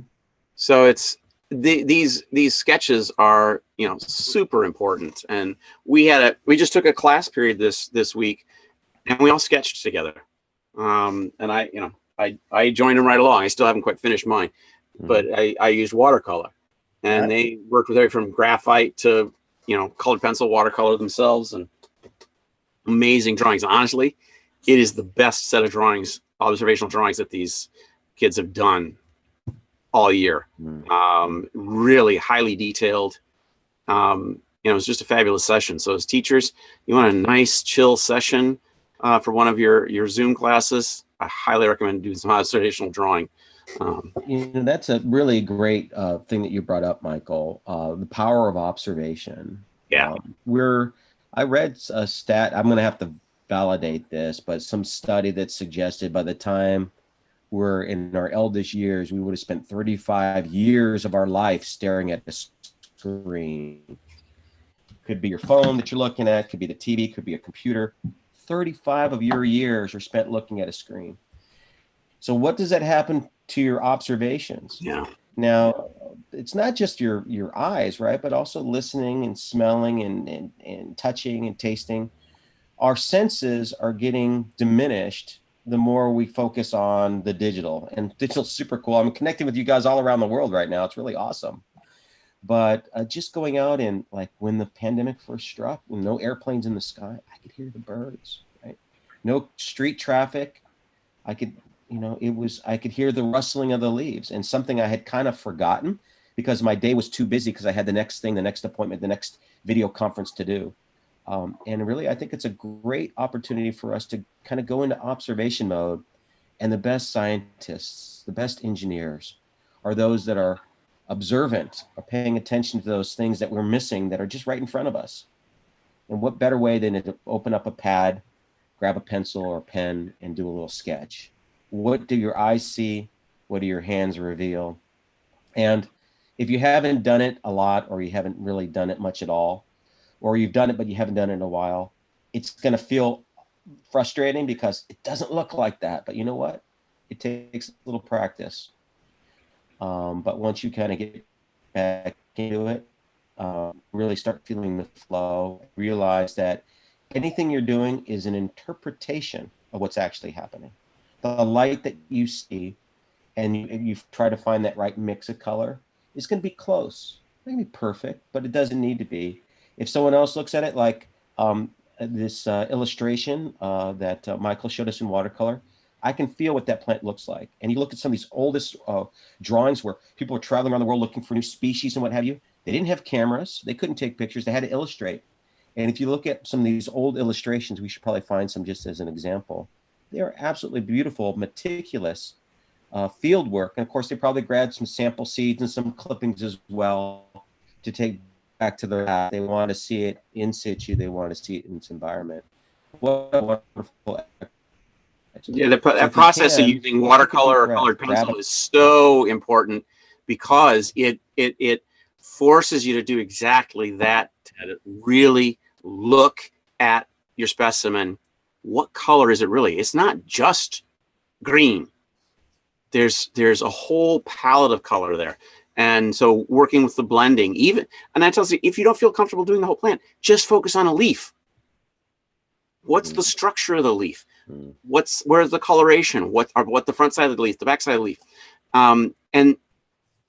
So it's these sketches are, you know, super important. And we just took a class period this week, and we all sketched together. And I joined them right along. I still haven't quite finished mine, but I used watercolor, and they worked with everything from graphite to, you know, colored pencil, watercolor themselves, and amazing drawings. Honestly, it is the best set of drawings, observational drawings, that these kids have done all year. Really highly detailed. You know, it was just a fabulous session. So as teachers, you want a nice chill session for one of your Zoom classes, I highly recommend doing some observational drawing. You know, that's a really great thing that you brought up, Michael. The power of observation. Yeah. I read a stat. I'm going to have to validate this, but some study that suggested by the time we're in our eldest years, we would have spent 35 years of our life staring at a screen. Could be your phone that you're looking at, could be the TV, could be a computer. 35 of your years are spent looking at a screen. So what does that happen to your observations? Yeah. Now, it's not just your eyes, right? But also listening and smelling and touching and tasting. Our senses are getting diminished the more we focus on the digital. And digital's super cool. I'm connecting with you guys all around the world right now. It's really awesome. But just going out, and like when the pandemic first struck, with no airplanes in the sky, I could hear the birds, right? No street traffic. I could hear the rustling of the leaves, and something I had kind of forgotten because my day was too busy because I had the next thing, the next appointment, the next video conference to do. And really, I think it's a great opportunity for us to kind of go into observation mode. And the best scientists, the best engineers are those that are observant, are paying attention to those things that we're missing that are just right in front of us. And what better way than to open up a pad, grab a pencil or a pen, and do a little sketch? What do your eyes see? What do your hands reveal? And if you haven't done it a lot, or you haven't really done it much at all, or you've done it but you haven't done it in a while, it's going to feel frustrating because it doesn't look like that. But you know what? It takes a little practice. But once you kind of get back into it, really start feeling the flow, realize that anything you're doing is an interpretation of what's actually happening. The light that you see, and you try to find that right mix of color, is going to be close. It's not going to be perfect, but it doesn't need to be. If someone else looks at it, like this illustration that Michael showed us in watercolor, I can feel what that plant looks like. And you look at some of these oldest drawings where people are traveling around the world looking for new species and what have you. They didn't have cameras. They couldn't take pictures. They had to illustrate. And if you look at some of these old illustrations, we should probably find some just as an example. They are absolutely beautiful, meticulous field work. And of course, they probably grabbed some sample seeds and some clippings as well to take back to their lab. They want to see it in situ. They want to see it in its environment. What a wonderful. Yeah, that process of using watercolor or colored pencil is so important because it forces you to do exactly that, to really look at your specimen. What color is it really? It's not just green. There's a whole palette of color there. And so working with the blending, and that tells you, if you don't feel comfortable doing the whole plant, just focus on a leaf. What's the structure of the leaf? Where's the coloration? What the front side of the leaf, the back side of the leaf? And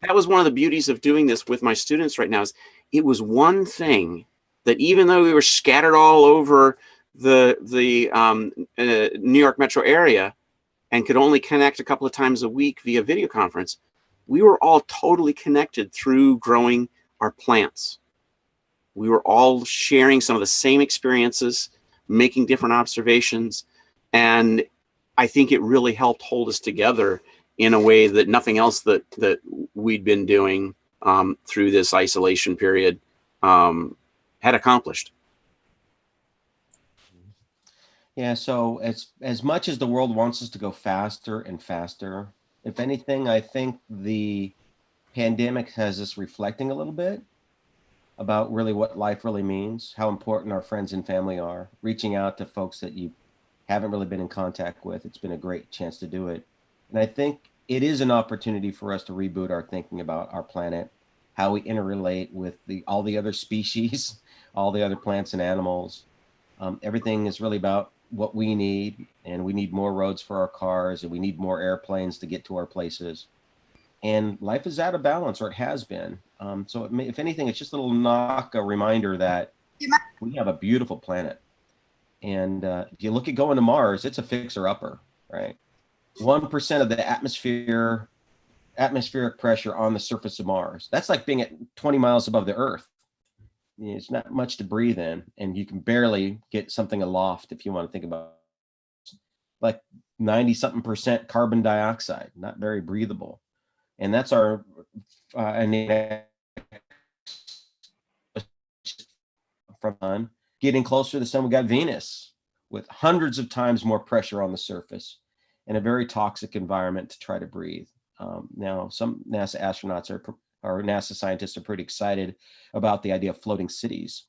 that was one of the beauties of doing this with my students right now, is it was one thing that, even though we were scattered all over the New York metro area and could only connect a couple of times a week via video conference, we were all totally connected through growing our plants. We were all sharing some of the same experiences, making different observations. And I think it really helped hold us together in a way that nothing else that we'd been doing through this isolation period had accomplished. Yeah, so as much as the world wants us to go faster and faster, if anything, I think the pandemic has us reflecting a little bit about really what life really means, how important our friends and family are, reaching out to folks that you haven't really been in contact with. It's been a great chance to do it. And I think it is an opportunity for us to reboot our thinking about our planet how we interrelate with all the other species, all the other plants and animals. Everything is really about what we need, and we need more roads for our cars, and we need more airplanes to get to our places. And life is out of balance, or it has been. So if anything, it's just a little reminder that we have a beautiful planet. And if you look at going to Mars, it's a fixer-upper, right? 1% of the atmospheric pressure on the surface of Mars. That's like being at 20 miles above the Earth. It's not much to breathe in, and you can barely get something aloft if you want to think about it. Like 90-something% carbon dioxide, not very breathable. And that's our from getting closer to the sun. We got Venus with hundreds of times more pressure on the surface and a very toxic environment to try to breathe. Now, some NASA astronauts or NASA scientists are pretty excited about the idea of floating cities.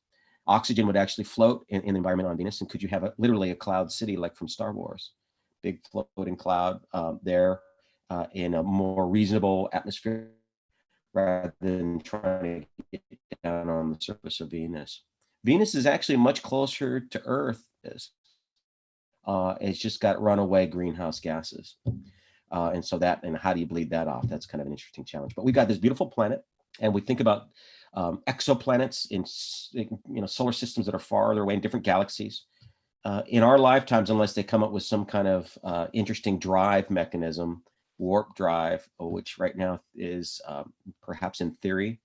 Oxygen would actually float in the environment on Venus, and could you have literally a cloud city like from Star Wars? Big floating cloud there in a more reasonable atmosphere rather than trying to get down on the surface of Venus. Venus is actually much closer to Earth. It's just got runaway greenhouse gases. And how do you bleed that off? That's kind of an interesting challenge. But we've got this beautiful planet, and we think about exoplanets in solar systems that are farther away in different galaxies. In our lifetimes, unless they come up with some kind of interesting drive mechanism, warp drive, which right now is perhaps in theory,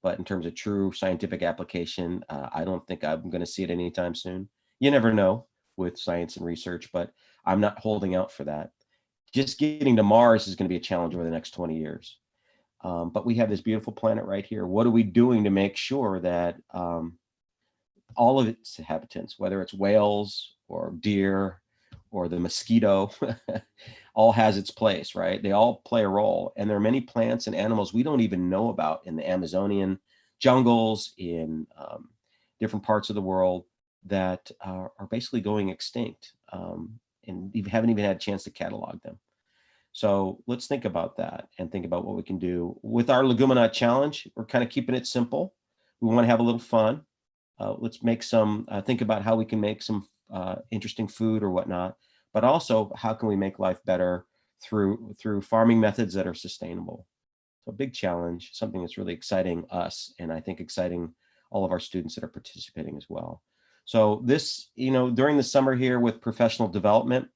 but in terms of true scientific application, I don't think I'm going to see it anytime soon. You never know with science and research, but I'm not holding out for that. Just getting to Mars is going to be a challenge over the next 20 years. But we have this beautiful planet right here. What are we doing to make sure that all of its inhabitants, whether it's whales or deer or the mosquito, all has its place, right? They all play a role. And there are many plants and animals we don't even know about in the Amazonian jungles, in different parts of the world that are basically going extinct. And you haven't even had a chance to catalog them. So let's think about that and think about what we can do. With our Leguminaut challenge, we're kind of keeping it simple. We want to have a little fun. Let's make think about how we can make some interesting food or whatnot, but also how can we make life better through farming methods that are sustainable. So a big challenge, something that's really exciting us, and I think exciting all of our students that are participating as well. So this, during the summer here with professional development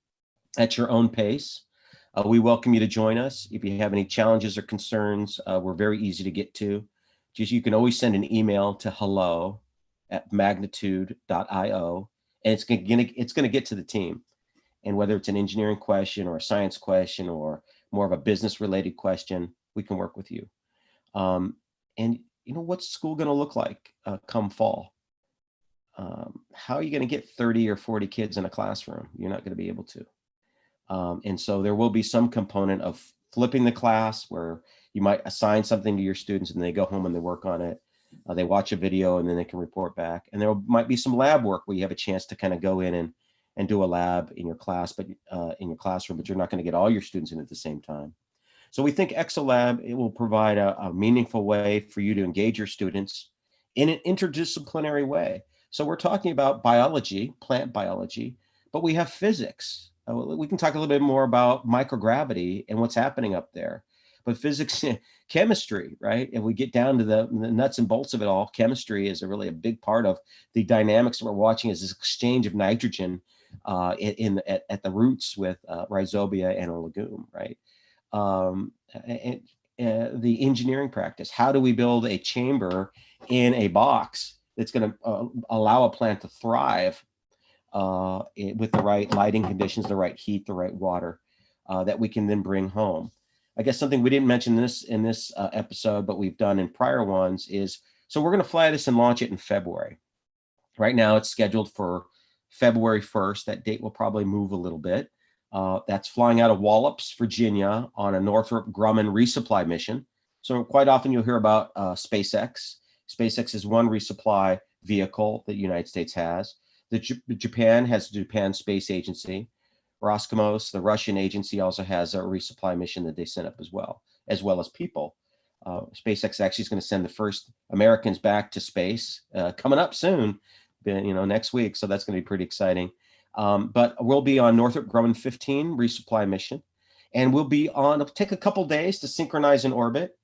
at your own pace, we welcome you to join us. If you have any challenges or concerns, we're very easy to get to. You can always send an email to hello@Magnitude.io, and it's going to get to the team. And whether it's an engineering question or a science question or more of a business related question, we can work with you. And what's school going to look like come fall? How are you going to get 30 or 40 kids in a classroom? You're not going to be able to. And so there will be some component of flipping the class where you might assign something to your students and they go home and they work on it. They watch a video and then they can report back. And there might be some lab work where you have a chance to kind of go in and do a lab in your class, but in your classroom, but you're not going to get all your students in at the same time. So we think ExoLab, it will provide a meaningful way for you to engage your students in an interdisciplinary way. So we're talking about biology, plant biology, but we have physics. We can talk a little bit more about microgravity and what's happening up there. But physics, chemistry, right? If we get down to the nuts and bolts of it all, chemistry is really a big part of the dynamics that we're watching, is this exchange of nitrogen at the roots with rhizobia and a legume, right? The engineering practice. How do we build a chamber in a box that's going to allow a plant to thrive with the right lighting conditions, the right heat, the right water that we can then bring home? I guess something we didn't mention in this episode, but we've done in prior ones is, so we're going to fly this and launch it in February. Right now it's scheduled for February 1st. That date will probably move a little bit. That's flying out of Wallops, Virginia on a Northrop Grumman resupply mission. So quite often you'll hear about SpaceX. SpaceX is one resupply vehicle that the United States has. Japan has the Japan Space Agency. Roscosmos, the Russian agency, also has a resupply mission that they sent up as well as people. SpaceX actually is going to send the first Americans back to space coming up soon, next week. So that's going to be pretty exciting. But we'll be on Northrop Grumman 15 resupply mission, and we'll be on. It'll take a couple days to synchronize in orbit.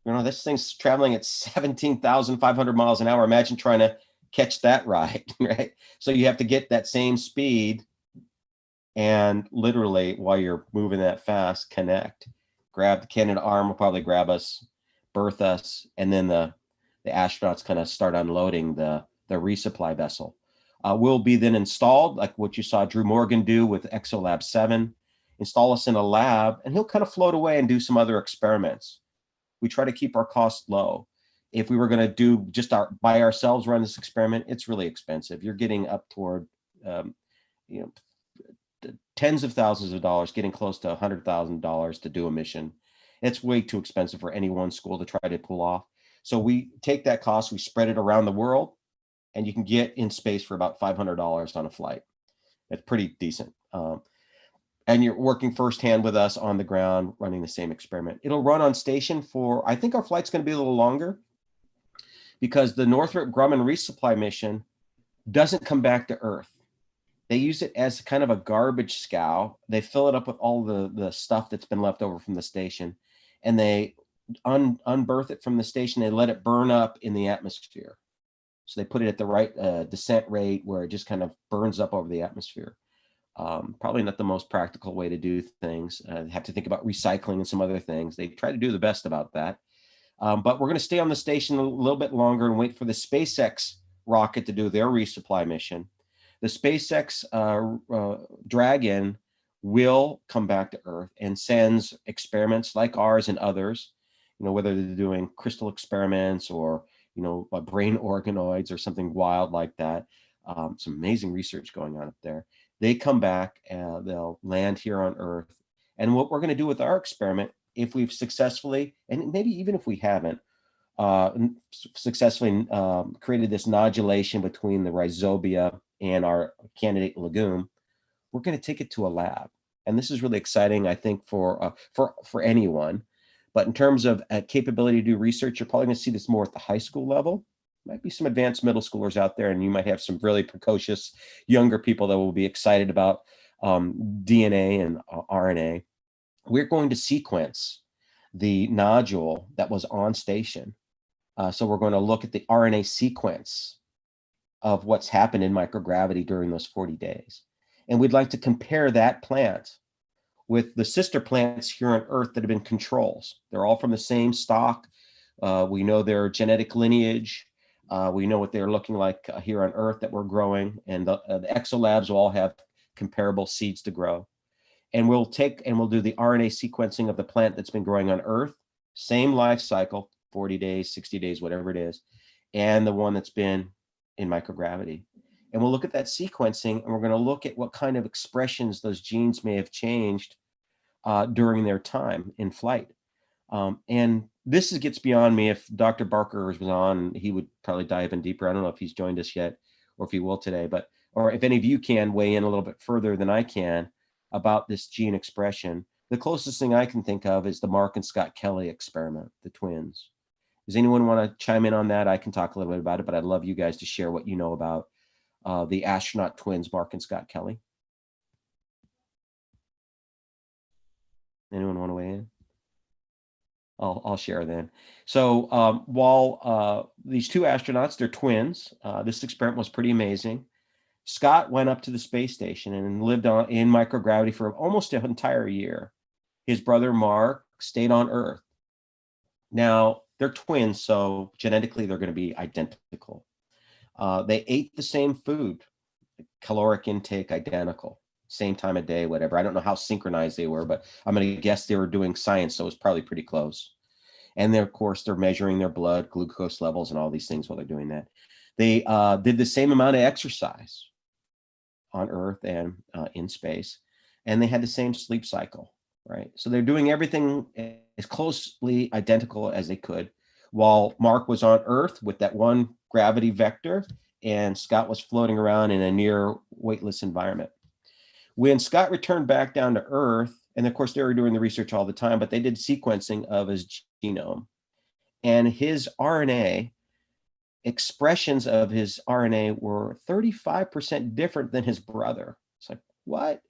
This thing's traveling at 17,500 miles an hour. Imagine trying to catch that ride, right? So you have to get that same speed, and literally while you're moving that fast, connect. Grab the Canadarm will probably grab us, berth us, and then the astronauts kind of start unloading the resupply vessel. We'll be then installed, like what you saw Drew Morgan do with Exolab 7, install us in a lab, and he'll kind of float away and do some other experiments. We try to keep our costs low. If we were going to do just by ourselves run this experiment, it's really expensive. You're getting up toward, tens of thousands of dollars, getting close to $100,000 to do a mission. It's way too expensive for any one school to try to pull off. So we take that cost, we spread it around the world, and you can get in space for about $500 on a flight. It's pretty decent. And you're working firsthand with us on the ground, running the same experiment. It'll run on station for, I think our flight's going to be a little longer, because the Northrop Grumman resupply mission doesn't come back to Earth. They use it as kind of a garbage scow. They fill it up with all the stuff that's been left over from the station, and they unberth it from the station. They let it burn up in the atmosphere. So they put it at the right descent rate where it just kind of burns up over the atmosphere. Probably not the most practical way to do things. Have to think about recycling and some other things. They try to do the best about that. But we're going to stay on the station a little bit longer and wait for the SpaceX rocket to do their resupply mission. The SpaceX Dragon will come back to Earth and sends experiments like ours and others, whether they're doing crystal experiments or, brain organoids or something wild like that. Some amazing research going on up there. They come back and they'll land here on Earth. And what we're going to do with our experiment, if we've successfully, and maybe even if we haven't, successfully created this nodulation between the rhizobia and our candidate legume, we're going to take it to a lab. And this is really exciting, I think, for anyone. But in terms of capability to do research, you're probably going to see this more at the high school level. Might be some advanced middle schoolers out there, and you might have some really precocious younger people that will be excited about DNA and RNA. We're going to sequence the nodule that was on station. So we're going to look at the RNA sequence of what's happened in microgravity during those 40 days. And we'd like to compare that plant with the sister plants here on Earth that have been controls. They're all from the same stock. We know their genetic lineage. We know what they're looking like here on Earth that we're growing. And the exolabs will all have comparable seeds to grow. And we'll do the RNA sequencing of the plant that's been growing on Earth, same life cycle, 40 days, 60 days, whatever it is, and the one that's been in microgravity. And we'll look at that sequencing, and we're going to look at what kind of expressions those genes may have changed during their time in flight. And this gets beyond me. If Dr. Barker was on, he would probably dive in deeper. I don't know if he's joined us yet or if he will today, or if any of you can weigh in a little bit further than I can about this gene expression. The closest thing I can think of is the Mark and Scott Kelly experiment, the twins. Does anyone want to chime in on that? I can talk a little bit about it, but I'd love you guys to share what you know about the astronaut twins, Mark and Scott Kelly. Anyone want to weigh in? I'll share then. So while these two astronauts, they're twins, this experiment was pretty amazing. Scott went up to the space station and lived in microgravity for almost an entire year. His brother Mark stayed on Earth. Now, they're twins, so genetically they're going to be identical. They ate the same food, caloric intake identical, same time of day, whatever. I don't know how synchronized they were, but I'm going to guess they were doing science, so it's probably pretty close. And then, of course, they're measuring their blood glucose levels and all these things while they're doing that. They did the same amount of exercise on Earth and in space, and they had the same sleep cycle, right? So they're doing everything as closely identical as they could, while Mark was on Earth with that one gravity vector, and Scott was floating around in a near weightless environment. When Scott returned back down to Earth, and of course they were doing the research all the time, but they did sequencing of his genome. and his RNA, expressions of his RNA were 35% different than his brother. It's like, what?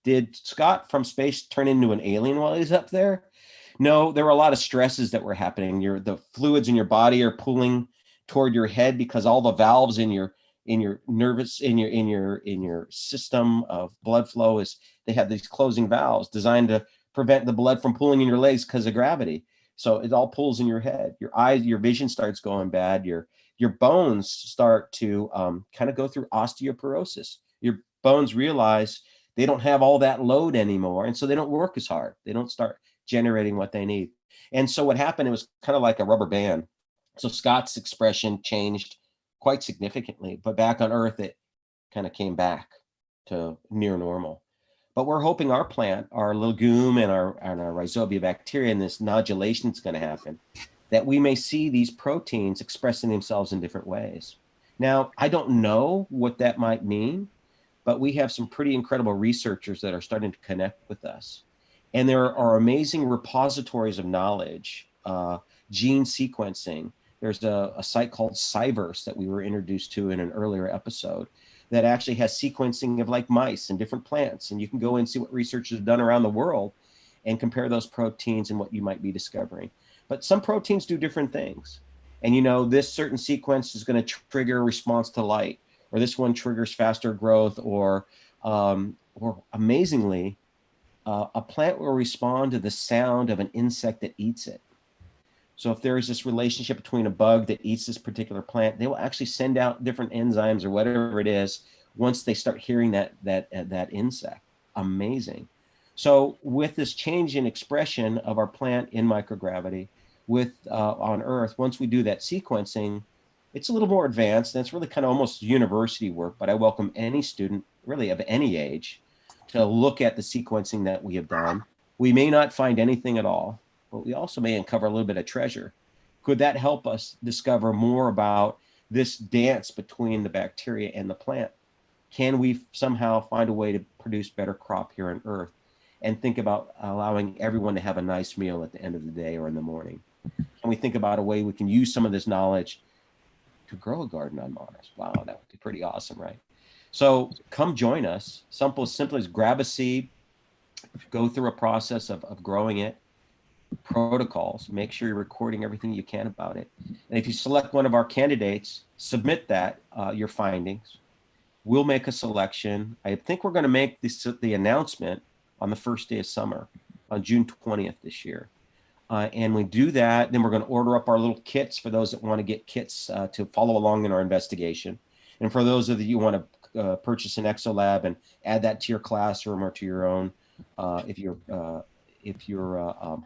Did Scott from space turn into an alien while he's up there? No, there were a lot of stresses that were happening. The fluids in your body are pulling toward your head because all the valves in your nervous in your system of blood flow they have these closing valves designed to prevent the blood from pooling in your legs because of gravity. So it all pulls in your head. Your eyes, your vision starts going bad. Your bones start to kind of go through osteoporosis. Your bones realize they don't have all that load anymore, and so they don't work as hard. They don't start generating what they need. And so what happened, it was kind of like a rubber band. So Scott's expression changed quite significantly, but back on Earth, it kind of came back to near normal. But we're hoping our plant, our legume and our rhizobia bacteria, and this nodulation is going to happen, that we may see these proteins expressing themselves in different ways. Now, I don't know what that might mean, but we have some pretty incredible researchers that are starting to connect with us. And there are amazing repositories of knowledge, gene sequencing. There's a site called Cyverse that we were introduced to in an earlier episode that actually has sequencing of like mice and different plants. And you can go and see what researchers have done around the world and compare those proteins and what you might be discovering. But some proteins do different things. And you know, this certain sequence is going to trigger a response to light, or this one triggers faster growth, or amazingly, a plant will respond to the sound of an insect that eats it. So if there is this relationship between a bug that eats this particular plant, they will actually send out different enzymes or whatever it is once they start hearing that insect. Amazing. So with this change in expression of our plant in microgravity on Earth, once we do that sequencing, it's a little more advanced, and it's really kind of almost university work, but I welcome any student, really of any age, to look at the sequencing that we have done. We may not find anything at all, but we also may uncover a little bit of treasure. Could that help us discover more about this dance between the bacteria and the plant? Can we somehow find a way to produce better crop here on Earth and think about allowing everyone to have a nice meal at the end of the day or in the morning? Can we think about a way we can use some of this knowledge to grow a garden on Mars? Wow, that would be pretty awesome, right? So come join us. Simply as grab a seed, go through a process of growing it, protocols, make sure you're recording everything you can about it. And if you select one of our candidates, submit that, your findings. We'll make a selection. I think we're going to make the announcement on the first day of summer, on June 20th this year. And we do that, then we're going to order up our little kits for those that want to get kits to follow along in our investigation. And for those of you who want to purchase an exolab and add that to your classroom or to your own, if you're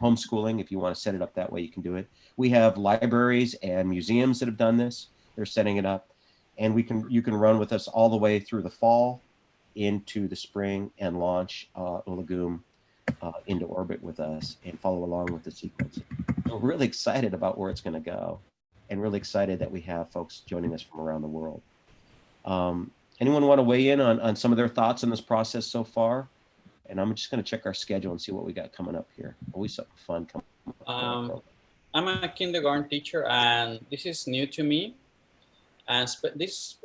homeschooling, if you want to set it up that way, you can do it. We have libraries and museums that have done this. They're setting it up, and you can run with us all the way through the fall into the spring and launch a legume into orbit with us and follow along with the sequence. We're really excited about where it's going to go, and really excited that we have folks joining us from around the world. Anyone want to weigh in on some of their thoughts on this process so far? And I'm just going to check our schedule and see what we got coming up here. Always something fun coming up. I'm a kindergarten teacher, and this is new to me. And this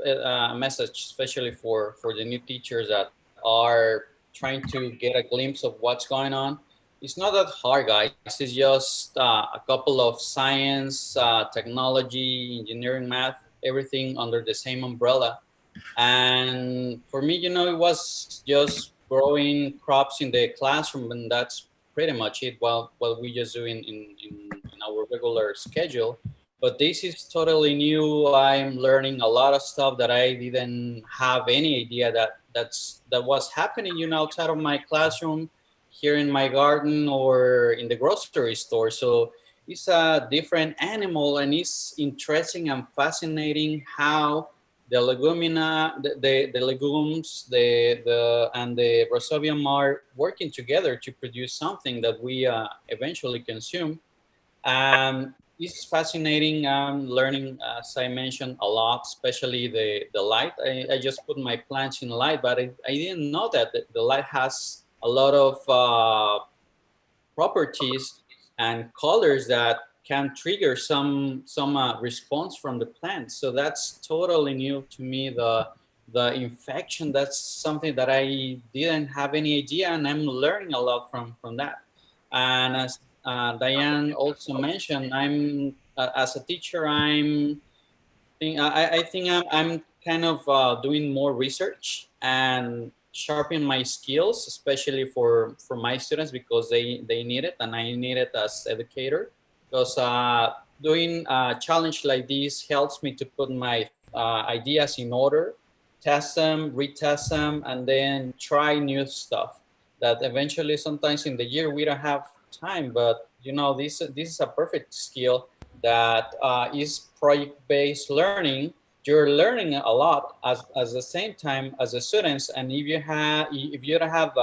message, especially for the new teachers that are trying to get a glimpse of what's going on. It's not that hard, guys. It's just a couple of science, technology, engineering, math, everything under the same umbrella. And for me, you know, it was just growing crops in the classroom, and that's pretty much it. What we just do in our regular schedule. But this is totally new. I'm learning a lot of stuff that I didn't have any idea that was happening, you know, outside of my classroom, here in my garden or in the grocery store. So it's a different animal, and it's interesting and fascinating how the legumina, the legumes, and the rhizobium are working together to produce something that we eventually consume. It's fascinating. I'm learning, as I mentioned, a lot, especially the light. I just put my plants in light, but I didn't know that the light has a lot of properties and colors that can trigger some response from the plant. So that's totally new to me. The infection, that's something that I didn't have any idea, and I'm learning a lot from that. And as Diane also mentioned, I'm as a teacher, I think I'm kind of doing more research and sharpen my skills, especially for my students, because they need it and I need it as educator. Because doing a challenge like this helps me to put my ideas in order, test them, retest them, and then try new stuff. That eventually, sometimes in the year we don't have time, but you know, this is a perfect skill that is project-based learning. You're learning a lot as the same time as the students, and if you don't have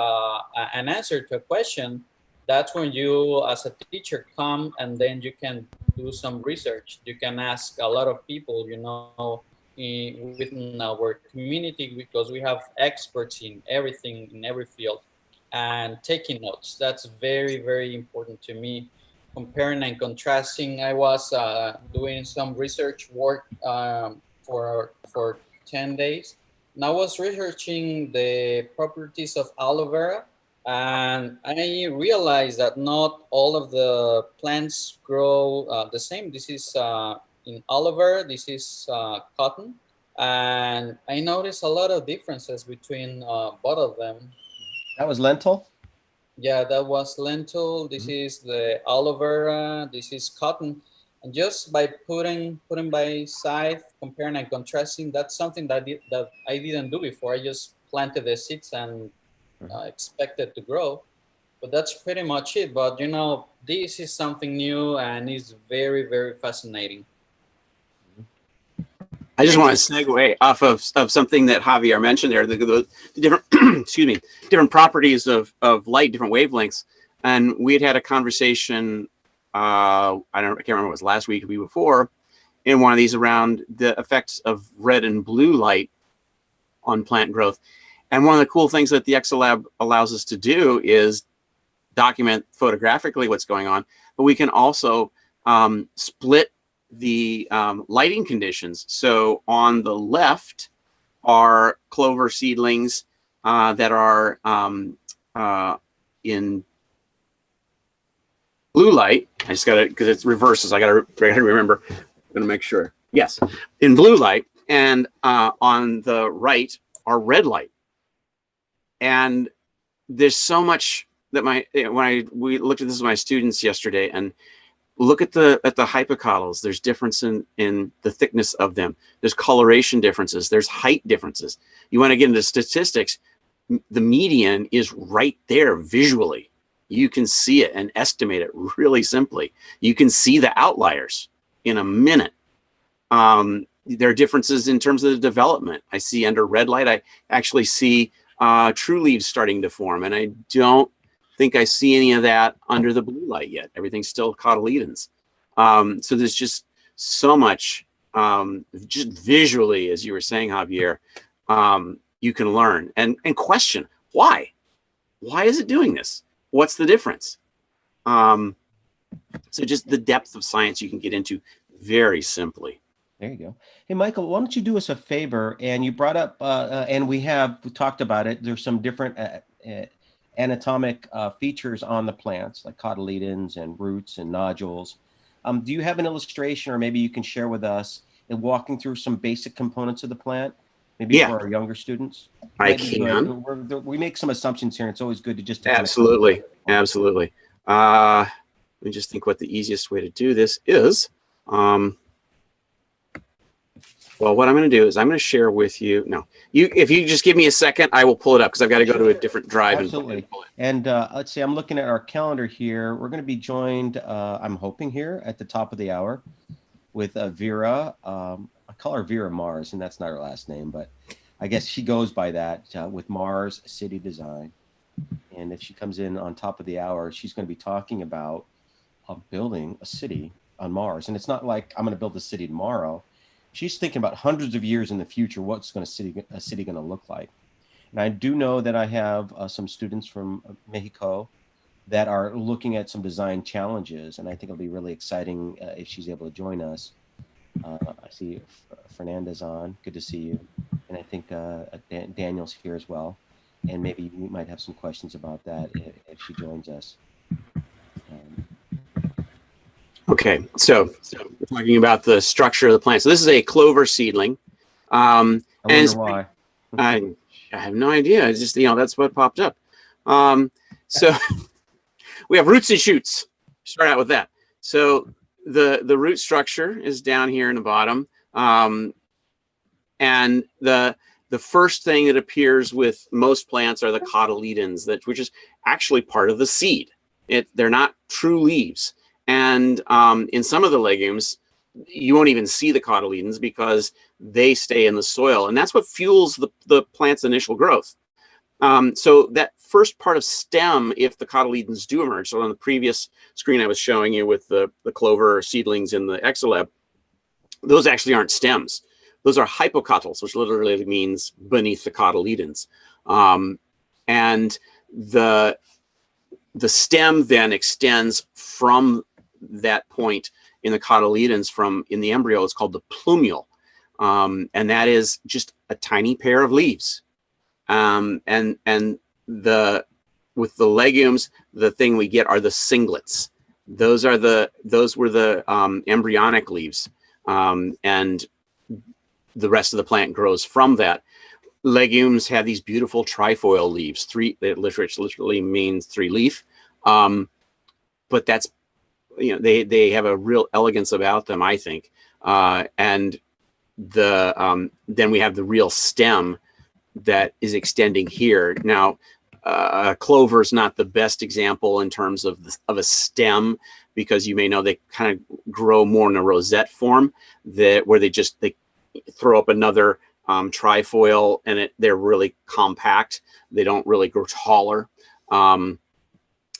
an answer to a question, that's when you as a teacher come, and then you can do some research. You can ask a lot of people, you know, within our community, because we have experts in everything, in every field, and taking notes. That's very, very important to me. Comparing and contrasting, I was doing some research work for 10 days, and I was researching the properties of aloe vera, and I realized that not all of the plants grow the same. This is in aloe vera, this is cotton, and I noticed a lot of differences between both of them. That was lentil? Yeah, that was lentil. This is the aloe vera. This is cotton. And just by putting by side, comparing and contrasting, that's something that I didn't do before. I just planted the seeds and expected to grow. But that's pretty much it. But you know, this is something new and it's very, very fascinating. I just want to segue off of something that Javier mentioned there, the different, excuse me, different properties of light, different wavelengths. And we had a conversation, I can't remember if it was last week or the week before, in one of these around the effects of red and blue light on plant growth. And one of the cool things that the ExoLab allows us to do is document photographically what's going on, but we can also split the lighting conditions. So on the left are clover seedlings that are in blue light. I just got to, because it's reverses, I got to remember. I'm going to make sure. Yes, in blue light. And on the right are red light. And there's so much that we looked at this with my students yesterday, and look at the hypocotyls. There's difference in the thickness of them. There's coloration differences. There's height differences. You want to get into statistics, the median is right there visually. You can see it and estimate it really simply. You can see the outliers in a minute. There are differences in terms of the development. I see under red light, I actually see true leaves starting to form, and I don't think I see any of that under the blue light yet. Everything's still cotyledons. So there's just so much, just visually, as you were saying, Javier, you can learn and question why. Why is it doing this? What's the difference? So just the depth of science you can get into very simply. There you go. Hey, Michael, why don't you do us a favor? And you brought up, and we talked about it. There's some different anatomic features on the plants, like cotyledons and roots and nodules. Do you have an illustration, or maybe you can share with us in walking through some basic components of the plant, maybe for our younger students? I can. We make some assumptions here, and it's always good to just absolutely. Let me just think what the easiest way to do this is. Well, what I'm going to do is I'm going to share with you. No, if you just give me a second, I will pull it up because I've got to go to a different drive. Absolutely. And let's see, I'm looking at our calendar here. We're going to be joined, I'm hoping here at the top of the hour, with Vera. I call her Vera Mars, and that's not her last name, but I guess she goes by that, with Mars City Design. And if she comes in on top of the hour, she's going to be talking about building a city on Mars. And it's not like I'm going to build a city tomorrow. She's thinking about hundreds of years in the future, what's a city going to look like. And I do know that I have some students from Mexico that are looking at some design challenges, and I think it'll be really exciting if she's able to join us. I see Fernanda's on. Good to see you. And I think Daniel's here as well. And maybe we might have some questions about that if she joins us. Okay, so we're talking about the structure of the plant. So this is a clover seedling. I wonder why. I have no idea. It's just, that's what popped up. So we have roots and shoots. Start out with that. So the root structure is down here in the bottom. And the first thing that appears with most plants are the cotyledons, which is actually part of the seed. They're not true leaves. And in some of the legumes, you won't even see the cotyledons because they stay in the soil. And that's what fuels the plant's initial growth. So that first part of stem, if the cotyledons do emerge, so on the previous screen I was showing you with the clover seedlings in the Exolab, those actually aren't stems. Those are hypocotyls, which literally means beneath the cotyledons. And the stem then extends from that point in the cotyledons in the embryo. It's called the plumule. And that is just a tiny pair of leaves. And with the legumes, the thing we get are the singlets. Those were the embryonic leaves. And the rest of the plant grows from that. Legumes have these beautiful trifoil leaves. That literally means three leaf. But that's, they have a real elegance about them, I think. And then we have the real stem that is extending here. Now, clover is not the best example in terms of a stem, because you may know they kind of grow more in a rosette form, where they throw up another trifoil, and they're really compact. They don't really grow taller.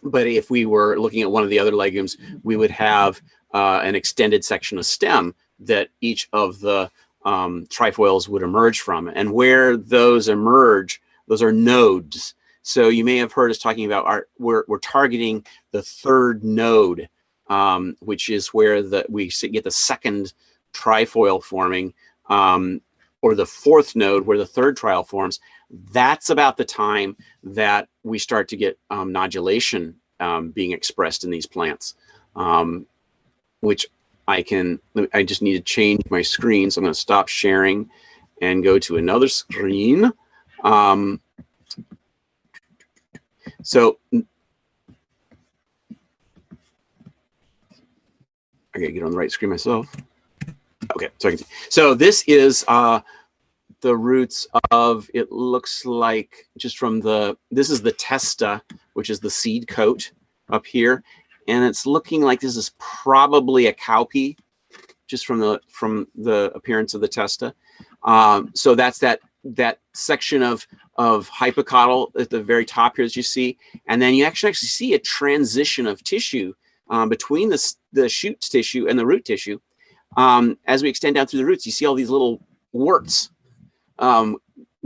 But if we were looking at one of the other legumes, we would have an extended section of stem that each of the trifoils would emerge from. And where those emerge, those are nodes. So you may have heard us talking about we're targeting the third node, which is where we get the second trifoil forming, or the fourth node where the third trial forms. That's about the time that we start to get nodulation being expressed in these plants, which I just need to change my screen. So I'm going to stop sharing and go to another screen. So I gotta get on the right screen myself. Okay, so I can see. So this is the roots of, it looks like, just from this is the testa, which is the seed coat up here. And it's looking like this is probably a cowpea, just from the appearance of the testa. So that's that section of hypocotyl at the very top here, as you see. And then you actually see a transition of tissue between the shoot tissue and the root tissue. As we extend down through the roots, you see all these little warts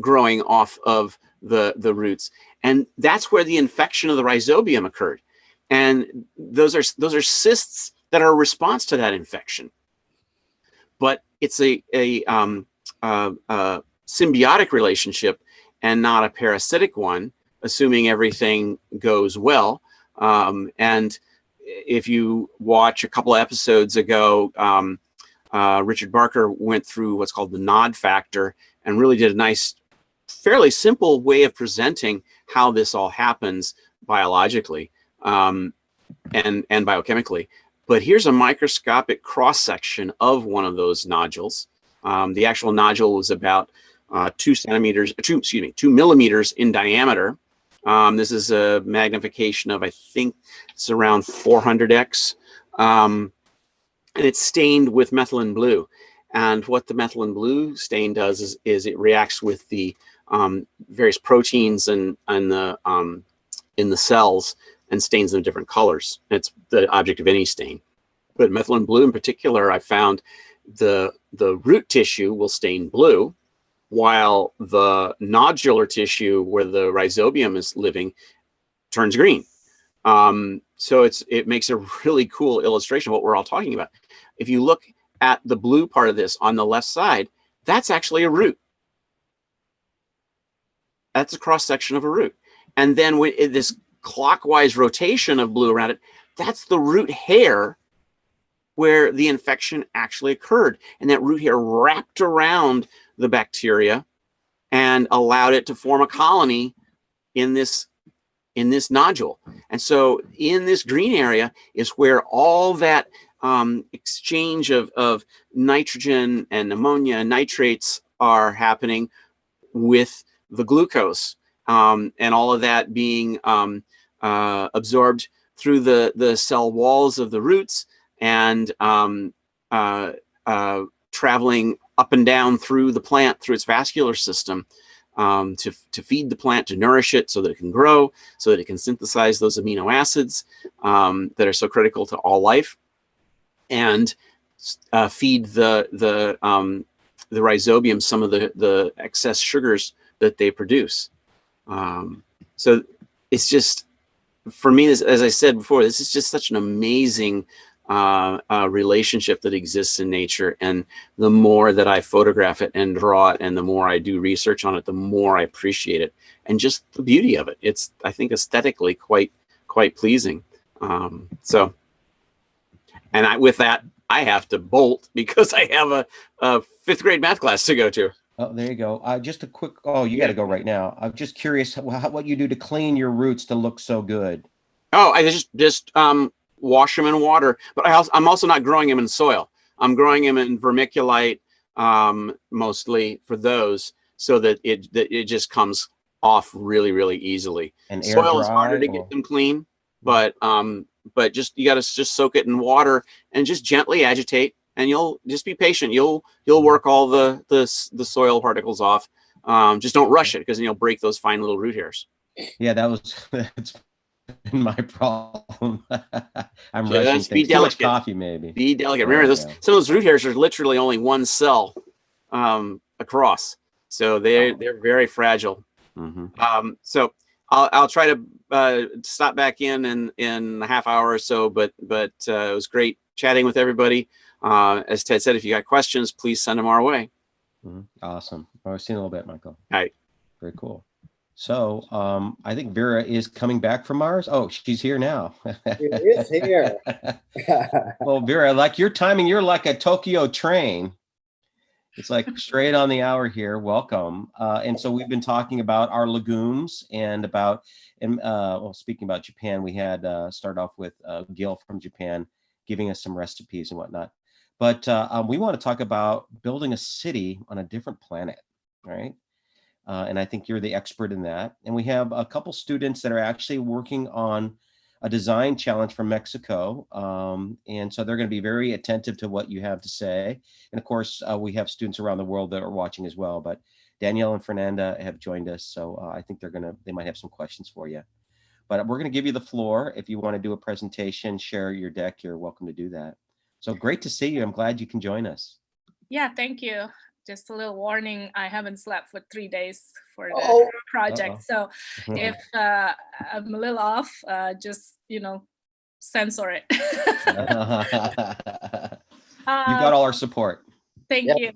growing off of the roots. And that's where the infection of the rhizobium occurred. And those are cysts that are a response to that infection. But it's a symbiotic relationship and not a parasitic one, assuming everything goes well. And if you watch a couple of episodes ago, Richard Barker went through what's called the nod factor and really did a nice, fairly simple way of presenting how this all happens biologically and biochemically. But here's a microscopic cross-section of one of those nodules. The actual nodule was about 2 millimeters in diameter. This is a magnification of, I think it's around 400x. And it's stained with methylene blue. And what the methylene blue stain does is it reacts with the various proteins and in the cells and stains them different colors. It's the object of any stain. But methylene blue in particular, I found the root tissue will stain blue, while the nodular tissue where the rhizobium is living turns green. So it makes a really cool illustration of what we're all talking about. If you look at the blue part of this on the left side, that's actually a root. That's a cross section of a root. And then with this clockwise rotation of blue around it, that's the root hair where the infection actually occurred. And that root hair wrapped around the bacteria and allowed it to form a colony in this nodule. And so in this green area is where all that exchange of nitrogen and ammonia and nitrates are happening with the glucose, and all of that being absorbed through the cell walls of the roots and traveling up and down through the plant, through its vascular system, to feed the plant, to nourish it so that it can grow, so that it can synthesize those amino acids that are so critical to all life, and feed the rhizobium some of the excess sugars that they produce. So it's just, for me, as I said before, this is just such an amazing relationship that exists in nature. And the more that I photograph it and draw it, and the more I do research on it, the more I appreciate it. And just the beauty of it. It's, I think, aesthetically quite pleasing. So, and with that, I have to bolt because I have a fifth grade math class to go to. Oh, there you go. Just a quick, you got to go right now. I'm just curious what you do to clean your roots to look so good. Oh, I just wash them in water, but I'm also not growing them in soil. I'm growing them in vermiculite, mostly for those, so that it just comes off really easily. And soil is harder to get them clean, but just, you got to just soak it in water and just gently agitate, and you'll just be patient. You'll work all the soil particles off. Just don't rush it, because then you'll break those fine little root hairs. Yeah, that's been my problem. I'm Just rushing things. Too much coffee, maybe. Be delicate. Remember, some of those root hairs are literally only one cell across, so they're very fragile. Mm-hmm. So I'll try to stop back in a half hour or so, but it was great chatting with everybody. As Ted said, if you got questions, please send them our way. Mm-hmm. Awesome. I'll see you in a little bit, Michael. All right. Very cool. So I think Vera is coming back from Mars. Oh, she's here now. She is here. Well, Vera, like your timing, you're like a Tokyo train. It's like straight on the hour here. Welcome. And so we've been talking about our legumes and about, well, speaking about Japan, we had start off with Gil from Japan giving us some recipes and whatnot. But we want to talk about building a city on a different planet, right? And I think you're the expert in that. And we have a couple students that are actually working on a design challenge from Mexico. And so they're going to be very attentive to what you have to say. And of course, we have students around the world that are watching as well. But Danielle and Fernanda have joined us. So I think they might have some questions for you. But we're going to give you the floor. If you want to do a presentation, share your deck, you're welcome to do that. So great to see you. I'm glad you can join us. Yeah, thank you. Just a little warning, I haven't slept for 3 days for the project. So if I'm a little off, just, censor it. You got all our support. Thank you.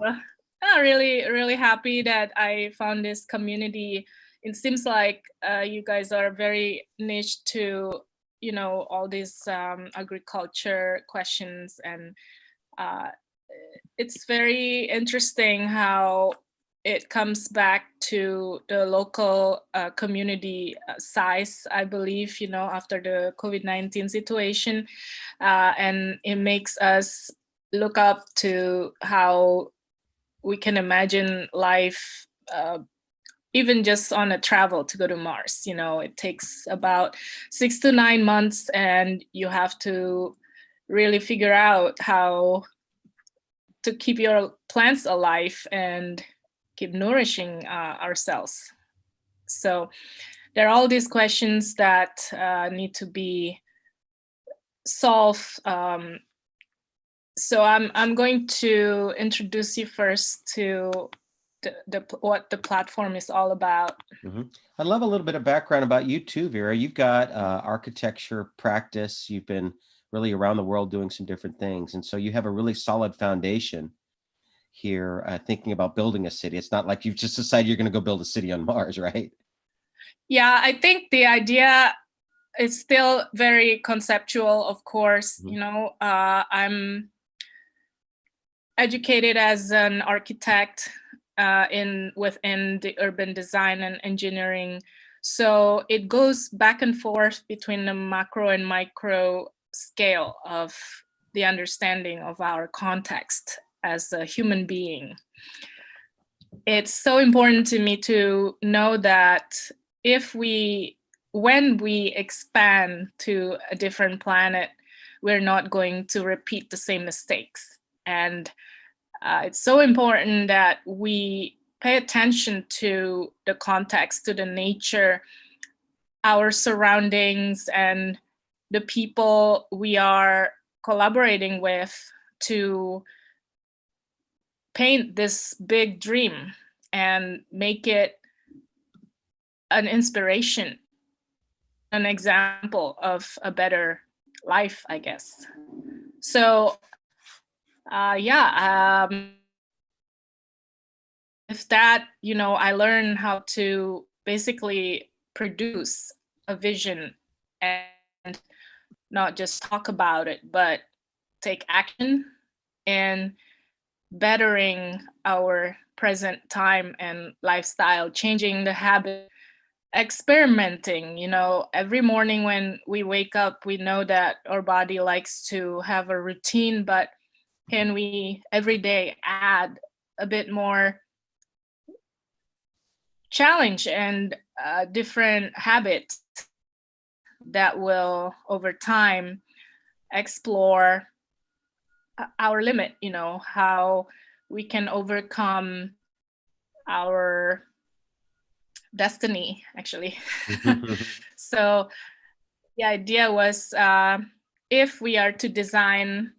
I'm really happy that I found this community. It seems like you guys are very niche to, all these agriculture questions, and it's very interesting how it comes back to the local community size, I believe, after the COVID-19 situation. And it makes us look up to how we can imagine life, even just on a travel to go to Mars. It takes about 6 to 9 months, and you have to really figure out how to keep your plants alive and keep nourishing ourselves. So there are all these questions that need to be solved. So I'm going to introduce you first to what the platform is all about. Mm-hmm. I'd love a little bit of background about you too, Vera. You've got architecture practice. You've been really around the world doing some different things. And so you have a really solid foundation here thinking about building a city. It's not like you've just decided you're going to go build a city on Mars, right? Yeah, I think the idea is still very conceptual, of course. Mm-hmm. I'm educated as an architect within the urban design and engineering. So it goes back and forth between the macro and micro scale of the understanding of our context as a human being. It's so important to me to know that when we expand to a different planet, we're not going to repeat the same mistakes. And it's so important that we pay attention to the context, to the nature, our surroundings, and the people we are collaborating with to paint this big dream and make it an inspiration, an example of a better life, I guess. So with that, I learned how to basically produce a vision and not just talk about it, but take action in bettering our present time and lifestyle, changing the habit, experimenting. Every morning when we wake up, we know that our body likes to have a routine, but can we every day add a bit more challenge and different habits that will over time explore our limit, how we can overcome our destiny, actually. So the idea was if we are to design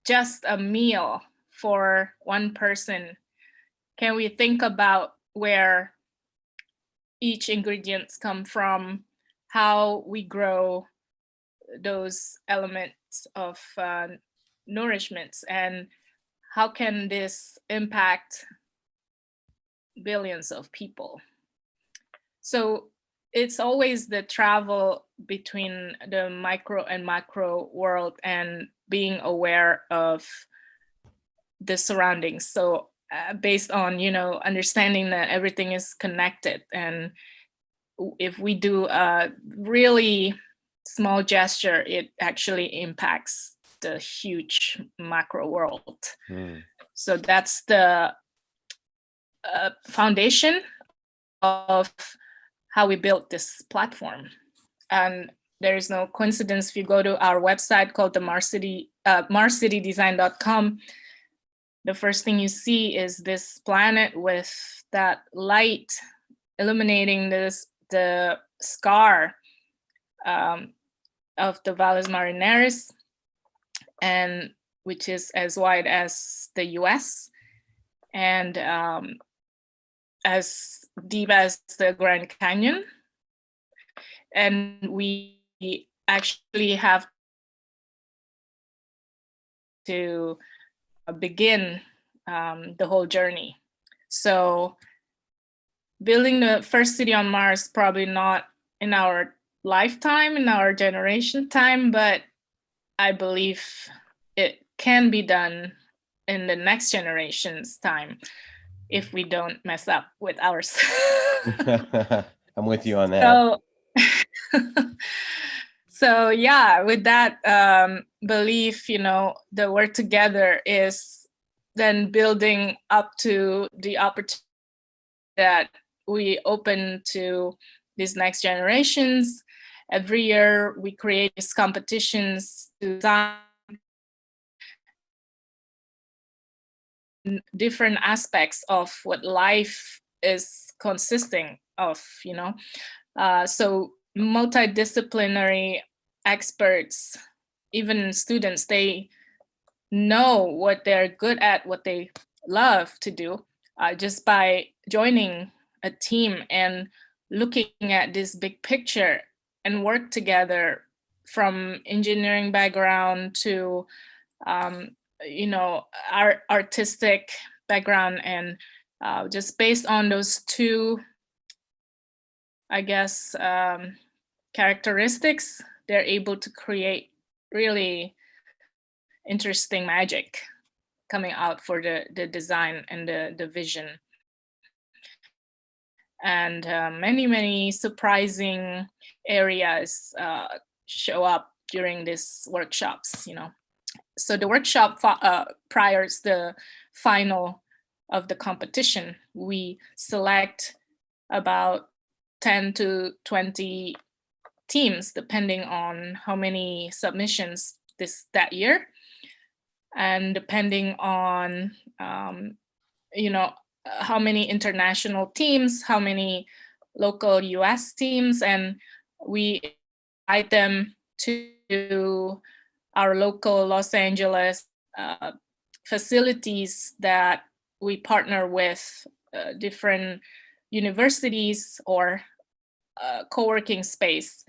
just a meal for one person, can we think about where each ingredients come from, how we grow those elements of nourishments, and how can this impact billions of people? So it's always the travel between the micro and macro world and being aware of the surroundings. So based on, understanding that everything is connected. And if we do a really small gesture, it actually impacts the huge macro world. So that's the foundation of how we built this platform. And there is no coincidence if you go to our website called the MarsCityDesign.com. The first thing you see is this planet with that light illuminating the scar of the Valles Marineris, and which is as wide as the US and as deep as the Grand Canyon. And we actually have to begin the whole journey. So building the first city on Mars, probably not in our lifetime, in our generation time, but I believe it can be done in the next generation's time if we don't mess up with ours. I'm with you on that. So yeah, with that belief, the work together is then building up to the opportunity that we open to these next generations. Every year we create these competitions to design different aspects of what life is consisting of, so multidisciplinary experts, even students, they know what they're good at, what they love to do. just by joining a team and looking at this big picture and work together from engineering background to our artistic background, and just based on those two, I guess, characteristics, they're able to create really interesting magic coming out for the design and the vision. And many surprising areas show up during these workshops, So the workshop prior to the final of the competition, we select about 10 to 20 teams, depending on how many submissions that year, and depending on how many international teams, how many local US teams, and we invite them to our local Los Angeles facilities that we partner with different universities or co-working space.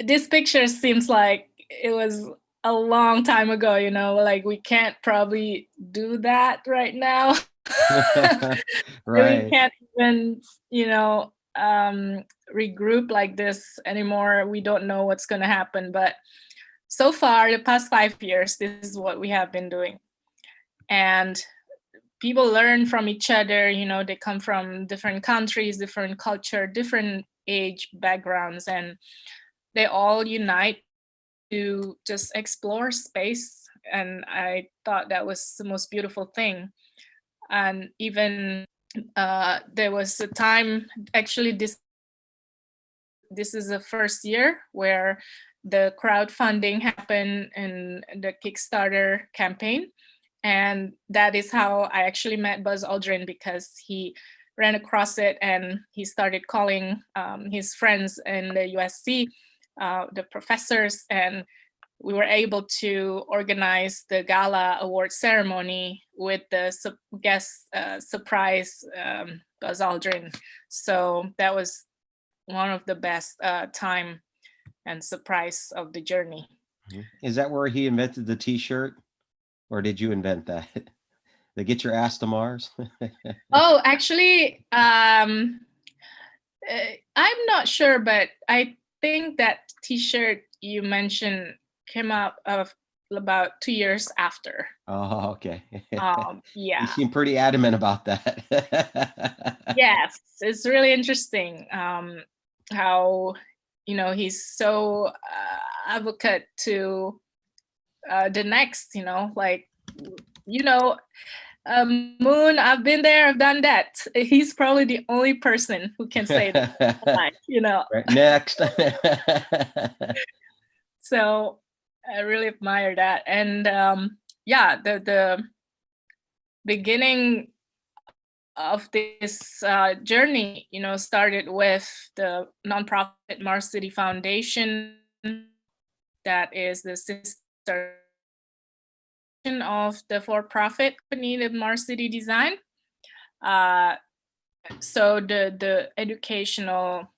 This picture seems like it was a long time ago, like we can't probably do that right now. Right. We can't even, regroup like this anymore. We don't know what's going to happen. But so far, the past 5 years, this is what we have been doing. And people learn from each other. They come from different countries, different culture, different age backgrounds, and they all unite to just explore space. And I thought that was the most beautiful thing. And even there was a time, actually this is the first year where the crowdfunding happened in the Kickstarter campaign. And that is how I actually met Buzz Aldrin, because he ran across it and he started calling his friends in the USC, the professors, and we were able to organize the gala award ceremony with the guest surprise Buzz Aldrin. So that was one of the best time and surprise of the journey. Is that where he invented the T-shirt, or did you invent that? The "Get Your Ass to Mars"? Oh, actually, I'm not sure, but I think that T-shirt you mentioned came out of about 2 years after. Oh, okay. Yeah. You seem pretty adamant about that. Yes, it's really interesting how he's so advocate to the next, Moon, I've been there, I've done that. He's probably the only person who can say that. Right, next. So I really admire that. And the beginning of this journey, started with the nonprofit Mars City Foundation, that is the sister of the for-profit company, the Mars City Design. So the educational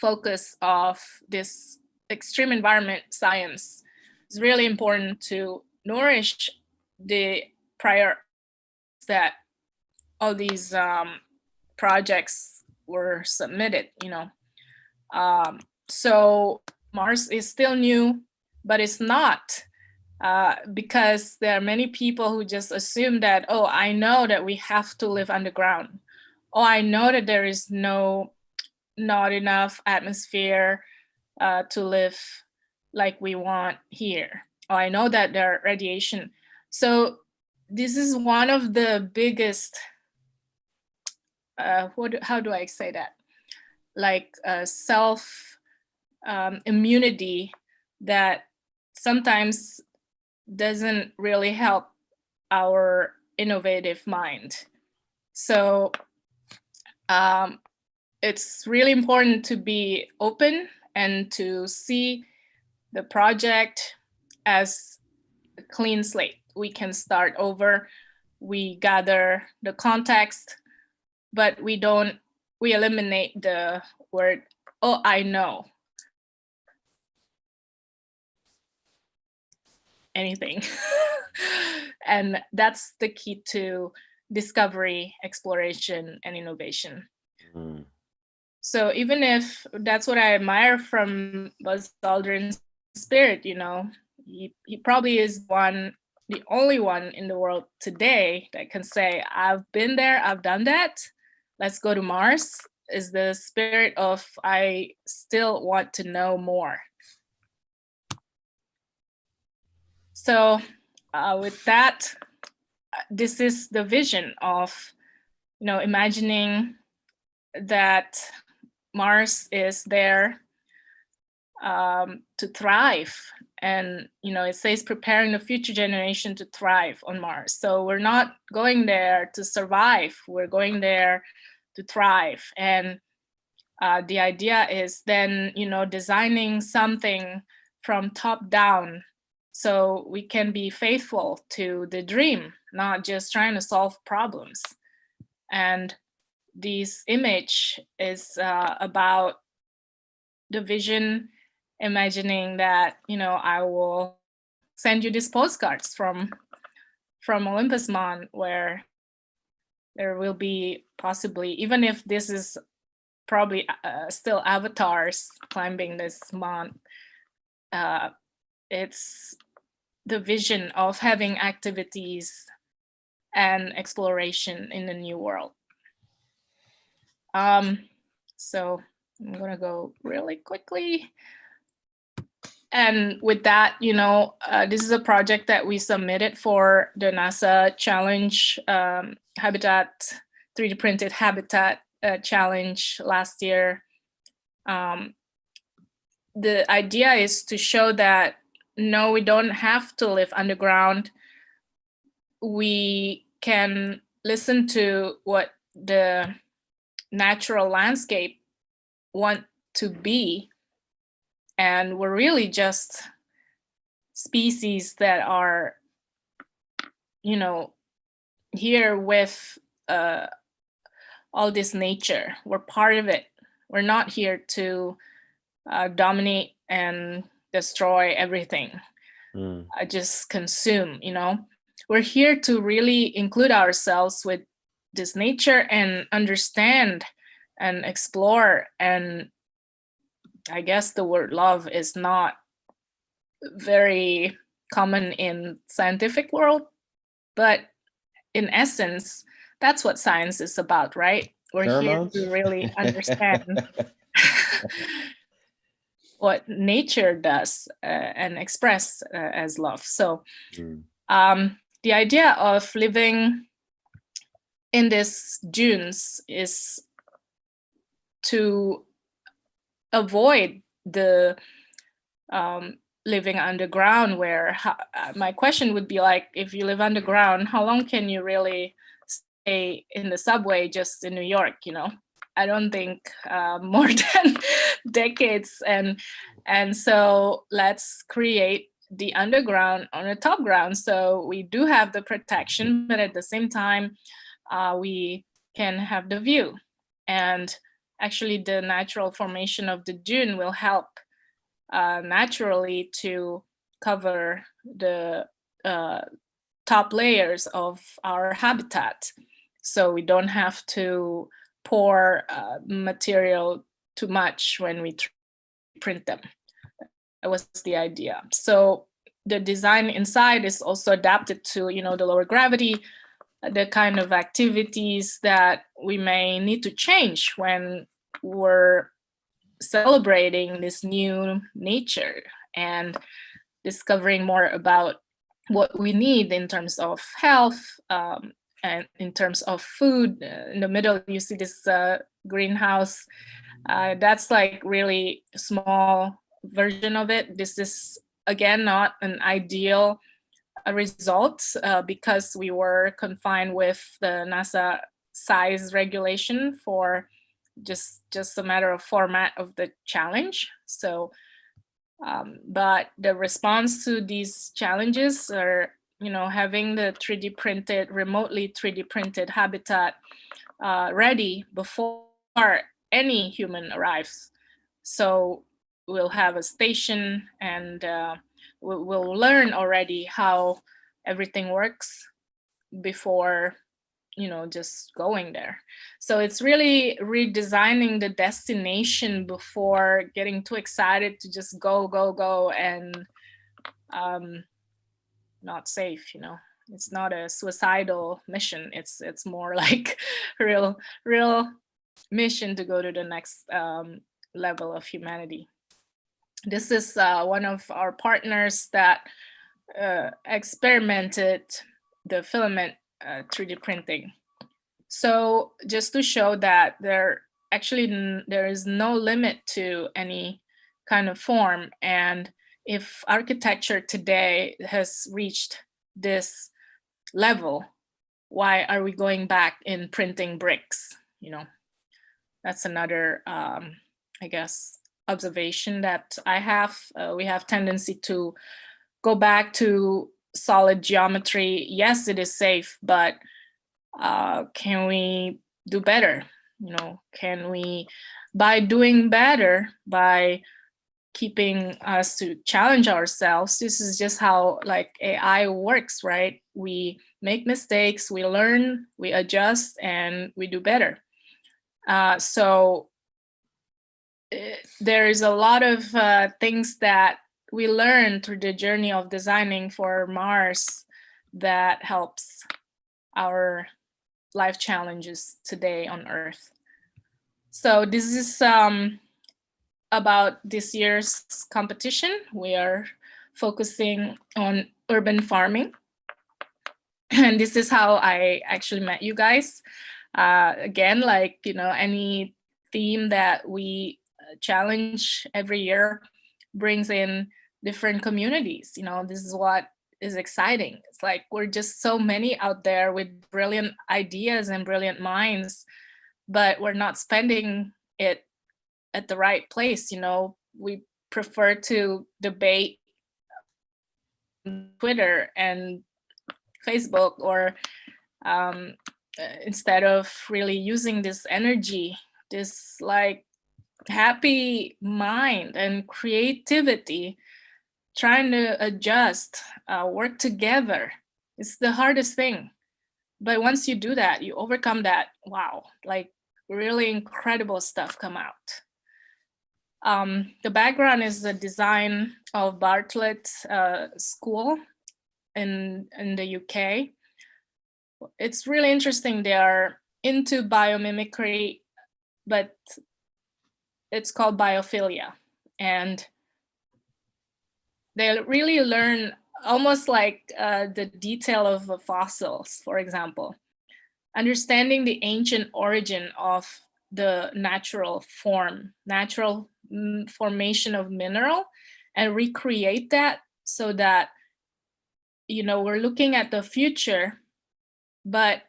focus of this extreme environment science is really important to nourish the prior that all these projects were submitted, So Mars is still new, but it's not, because there are many people who just assume that, oh, I know that we have to live underground. Oh, I know that there is not enough atmosphere to live like we want here. Oh, I know that there are radiation. So this is one of the biggest, how do I say that? Like self immunity that sometimes doesn't really help our innovative mind. So it's really important to be open and to see the project as a clean slate. We can start over we gather the context, but we eliminate the word, oh, I know anything. And that's the key to discovery, exploration, and innovation. Mm. So even if that's what I admire from Buzz Aldrin's spirit, you know, he probably is the only one in the world today that can say, I've been there, I've done that, let's go to Mars, is the spirit of, I still want to know more. So with that, this is the vision of, you know, imagining that Mars is there to thrive. And, you know, it says preparing the future generation to thrive on Mars. So we're not going there to survive, we're going there to thrive. And the idea is then, you know, designing something from top down so we can be faithful to the dream, not just trying to solve problems. And this image is about the vision, imagining that, you know, I will send you these postcards from Olympus Mons, where there will be possibly, even if this is probably still avatars climbing this mount, it's the vision of having activities and exploration in the new world. So I'm gonna go really quickly. And with that, you know, this is a project that we submitted for the NASA Challenge Habitat, 3D printed habitat challenge last year. The idea is to show that, no, we don't have to live underground. We can listen to what the natural landscape want to be. And we're really just species that are, you know, here with all this nature. We're part of it. We're not here to dominate and destroy everything. Just consume, you know. We're here to really include ourselves with this nature and understand and explore. And I guess the word love is not very common in scientific world, but in essence, that's what science is about, right? We're Pheromones? here to really understand what nature does and express as love. So the idea of living in these dunes is to avoid the living underground, where my question would be like, if you live underground, how long can you really stay in the subway just in New York, you know? I don't think more than decades. And so let's create the underground on the top ground. So we do have the protection, but at the same time, we can have the view. And actually the natural formation of the dune will help naturally to cover the top layers of our habitat. So we don't have to pour material too much when we print them. That was the idea. So the design inside is also adapted to, you know, the lower gravity, the kind of activities that we may need to change when we're celebrating this new nature and discovering more about what we need in terms of health and in terms of food. In the middle, you see this greenhouse. That's like really small version of it. This is, again, not an ideal result because we were confined with the NASA size regulation for just a matter of format of the challenge. So, but the response to these challenges are having the 3D printed, remotely 3D printed habitat ready before any human arrives. So we'll have a station, and we'll learn already how everything works before just going there. So it's really redesigning the destination before getting too excited to just go and not safe. It's not a suicidal mission. It's more like real mission to go to the next level of humanity. This is one of our partners that experimented the filament 3D printing. So just to show that there is no limit to any kind of form, and if architecture today has reached this level, why are we going back in printing bricks? That's another I guess observation that I have. We have tendency to go back to solid geometry. Yes, it is safe, but can we do better? Can we, by doing better, by keeping us to challenge ourselves, this is just how like AI works, right? We make mistakes, we learn, we adjust, and we do better. So there is a lot of things that we learn through the journey of designing for Mars that helps our life challenges today on Earth. So this is about this year's competition. We are focusing on urban farming. And this is how I actually met you guys. Again, like, any theme that we challenge every year brings in different communities. This is what is exciting. It's like we're just so many out there with brilliant ideas and brilliant minds, but we're not spending it at the right place. We prefer to debate on Twitter and Facebook, or instead of really using this energy, this like happy mind and creativity, trying to adjust, work together. It's the hardest thing. But once you do that, you overcome that, wow, like really incredible stuff come out. The background is the design of Bartlett School in the UK. It's really interesting. They are into biomimicry, but it's called biophilia. And they really learn almost like the detail of fossils, for example, understanding the ancient origin of the natural formation of mineral, and recreate that so that, we're looking at the future, but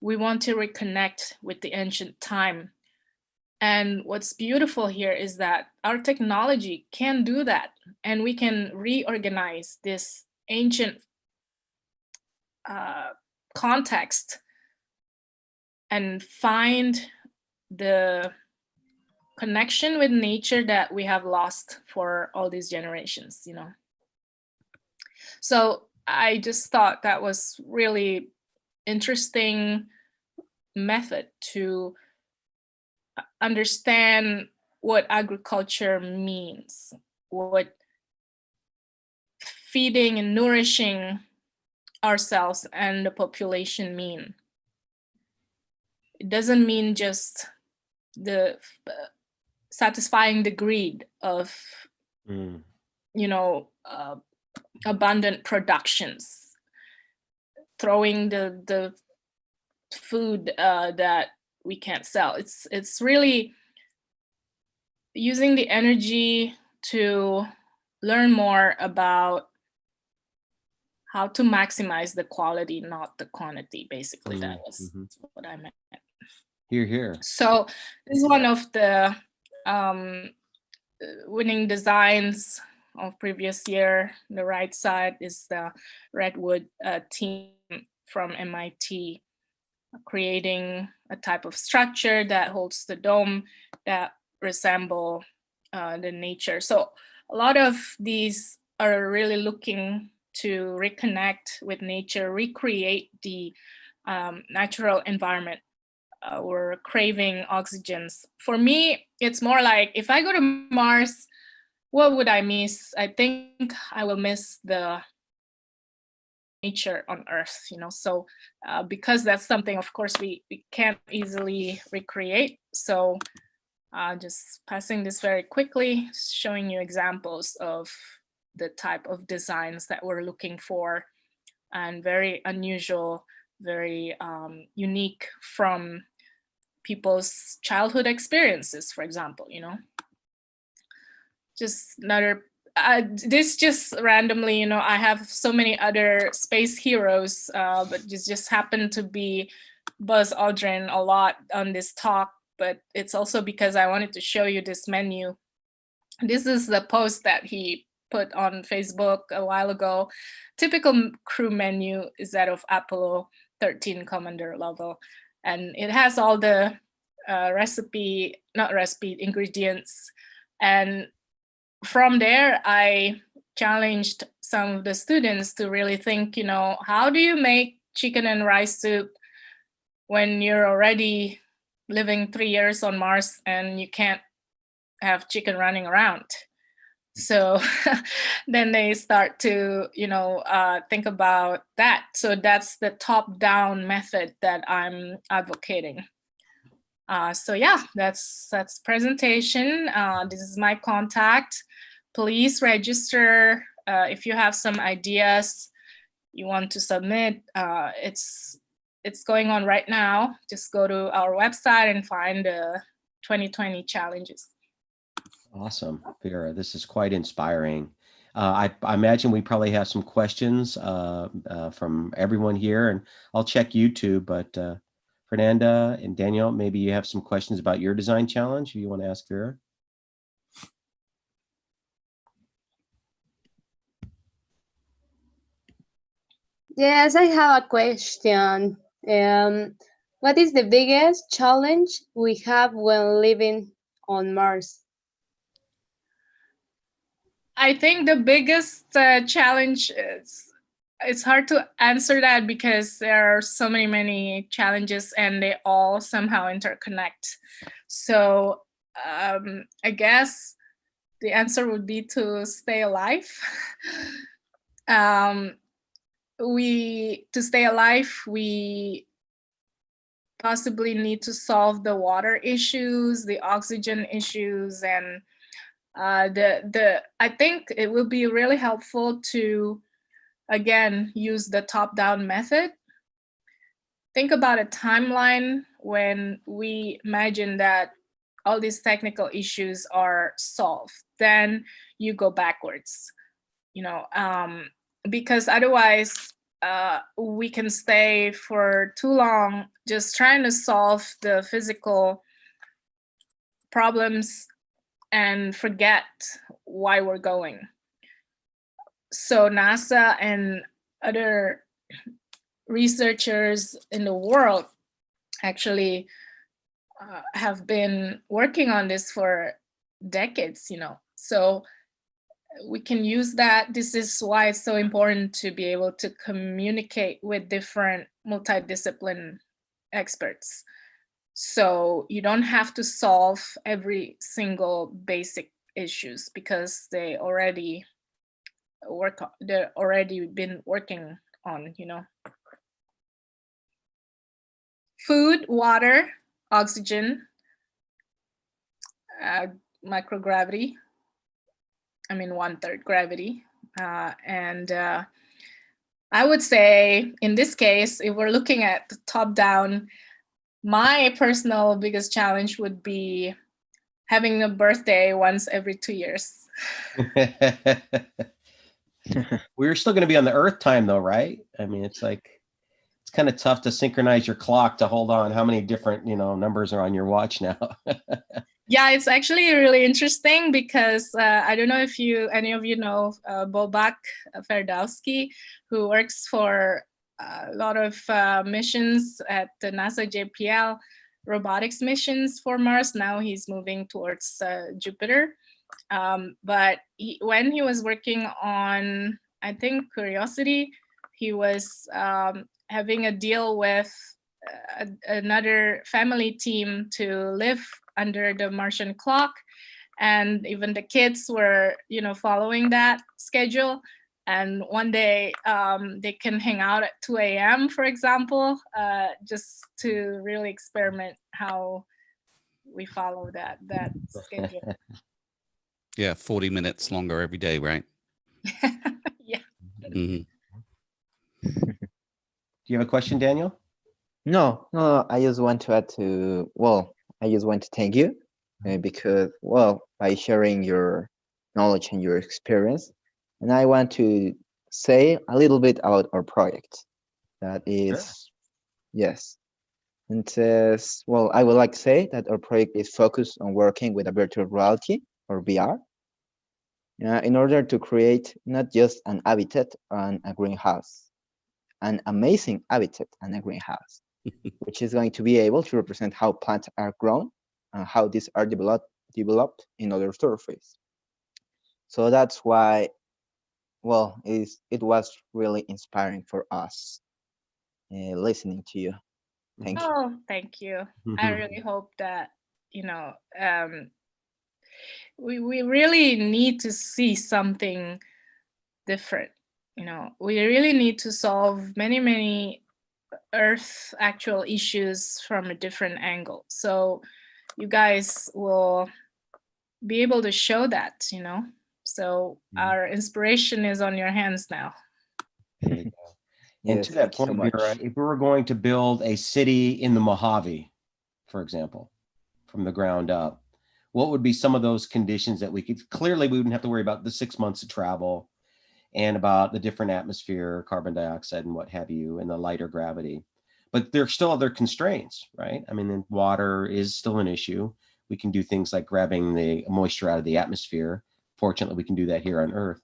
we want to reconnect with the ancient time. And what's beautiful here is that our technology can do that, and we can reorganize this ancient context and find the connection with nature that we have lost for all these generations, So I just thought that was really interesting method to understand what agriculture means, what feeding and nourishing ourselves and the population mean. It doesn't mean just the satisfying the greed of abundant productions, throwing the food that we can't sell. It's really using the energy to learn more about how to maximize the quality, not the quantity. Basically, that was what I meant. Here. So this is one of the winning designs of previous year. The right side is the Redwood team from MIT, creating a type of structure that holds the dome that resemble the nature. So a lot of these are really looking to reconnect with nature, recreate the natural environment. We're craving oxygens. For me, it's more like if I go to Mars, what would I miss? I think I will miss the nature on Earth, you know. So because that's something, of course, we can't easily recreate. So just passing this very quickly, showing you examples of the type of designs that we're looking for, and very unusual, very unique from people's childhood experiences, for example, you know. Just another, this just randomly, you know, I have so many other space heroes, but just happened to be Buzz Aldrin a lot on this talk, but it's also because I wanted to show you this menu. This is the post that he put on Facebook a while ago. Typical crew menu is that of Apollo 13 Commander level. And it has all the ingredients. And from there, I challenged some of the students to really think, you know, how do you make chicken and rice soup when you're already living 3 years on Mars and you can't have chicken running around? So then they start to, you know, think about that. So that's the top-down method that I'm advocating. So yeah, that's presentation. This is my contact. Please register if you have some ideas you want to submit. It's going on right now. Just go to our website and find the 2020 challenges. Awesome, Vera. This is quite inspiring. I imagine we probably have some questions from everyone here, and I'll check YouTube, but Fernanda and Daniel, maybe you have some questions about your design challenge you want to ask Vera? Yes, I have a question. What is the biggest challenge we have when living on Mars? I think the biggest challenge is, it's hard to answer that because there are so many challenges and they all somehow interconnect. So I guess the answer would be to stay alive. To stay alive, we possibly need to solve the water issues, the oxygen issues, and I think it will be really helpful to, again, use the top-down method. Think about a timeline when we imagine that all these technical issues are solved. Then you go backwards, you know, because otherwise we can stay for too long just trying to solve the physical problems and forget why we're going. So NASA and other researchers in the world actually have been working on this for decades, you know. So we can use that. This is why it's so important to be able to communicate with different multidiscipline experts. So you don't have to solve every single basic issues because they're already been working on, you know. Food, water, oxygen, microgravity, I mean 1/3 gravity. And I would say in this case, if we're looking at the top down, my personal biggest challenge would be having a birthday once every 2 years. We're still going to be on the Earth time though, right? I mean, it's kind of tough to synchronize your clock to hold on how many different, you know, numbers are on your watch now. Yeah, it's actually really interesting because I don't know if any of you know Bobak Ferdowski, who works for a lot of missions at the NASA JPL robotics missions for Mars. Now he's moving towards Jupiter. But when he was working on, I think, Curiosity, he was having a deal with another family team to live under the Martian clock, and even the kids were, following that schedule. And one day they can hang out at 2 a.m., for example, just to really experiment how we follow that schedule. Yeah, 40 minutes longer every day, right? Yeah. Mm-hmm. Do you have a question, Daniel? No, I just want to add to, I just want to thank you because, by sharing your knowledge and your experience, and I want to say a little bit about our project. That is, Sure. yes. And says, I would like to say that our project is focused on working with a virtual reality or VR in order to create not just an habitat and a greenhouse, an amazing habitat and a greenhouse, which is going to be able to represent how plants are grown and how these are developed in other surfaces. So that's why, it was really inspiring for us listening to you. Thank you. Oh, thank you. I really hope that, we really need to see something different. We really need to solve many Earth actual issues from a different angle. So you guys will be able to show that, So our inspiration is on your hands now. There you go. And Yes, to that thank you so point, much. Vera, if we were going to build a city in the Mojave, for example, from the ground up, what would be some of those conditions that we wouldn't have to worry about the 6 months of travel and about the different atmosphere, carbon dioxide and what have you, and the lighter gravity. But there's still other constraints, right? I mean, water is still an issue. We can do things like grabbing the moisture out of the atmosphere. Fortunately, we can do that here on Earth.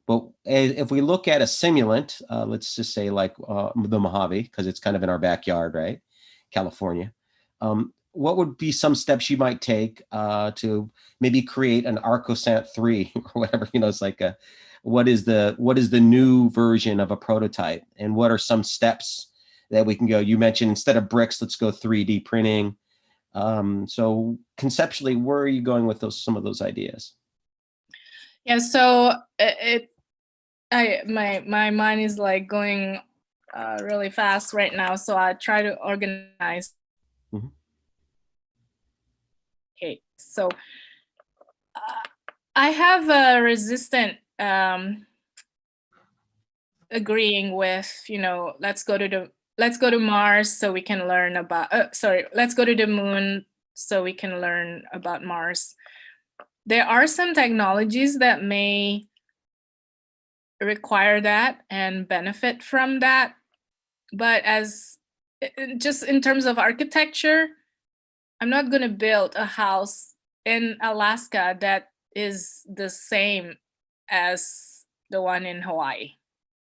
But if we look at a simulant, let's just say like the Mojave, because it's kind of in our backyard, right? California. What would be some steps you might take to maybe create an Arcosat 3 or whatever? It's like what is the new version of a prototype, and what are some steps that we can go? You mentioned instead of bricks, let's go 3D printing. So conceptually, where are you going with some of those ideas? Yeah, so my mind is like going really fast right now, so I try to organize. Mm-hmm. Okay, so I have a resistant agreeing with, let's go to Mars so we can learn about let's go to the moon so we can learn about Mars. There are some technologies that may require that and benefit from that, but just in terms of architecture, I'm not going to build a house in Alaska that is the same as the one in Hawaii.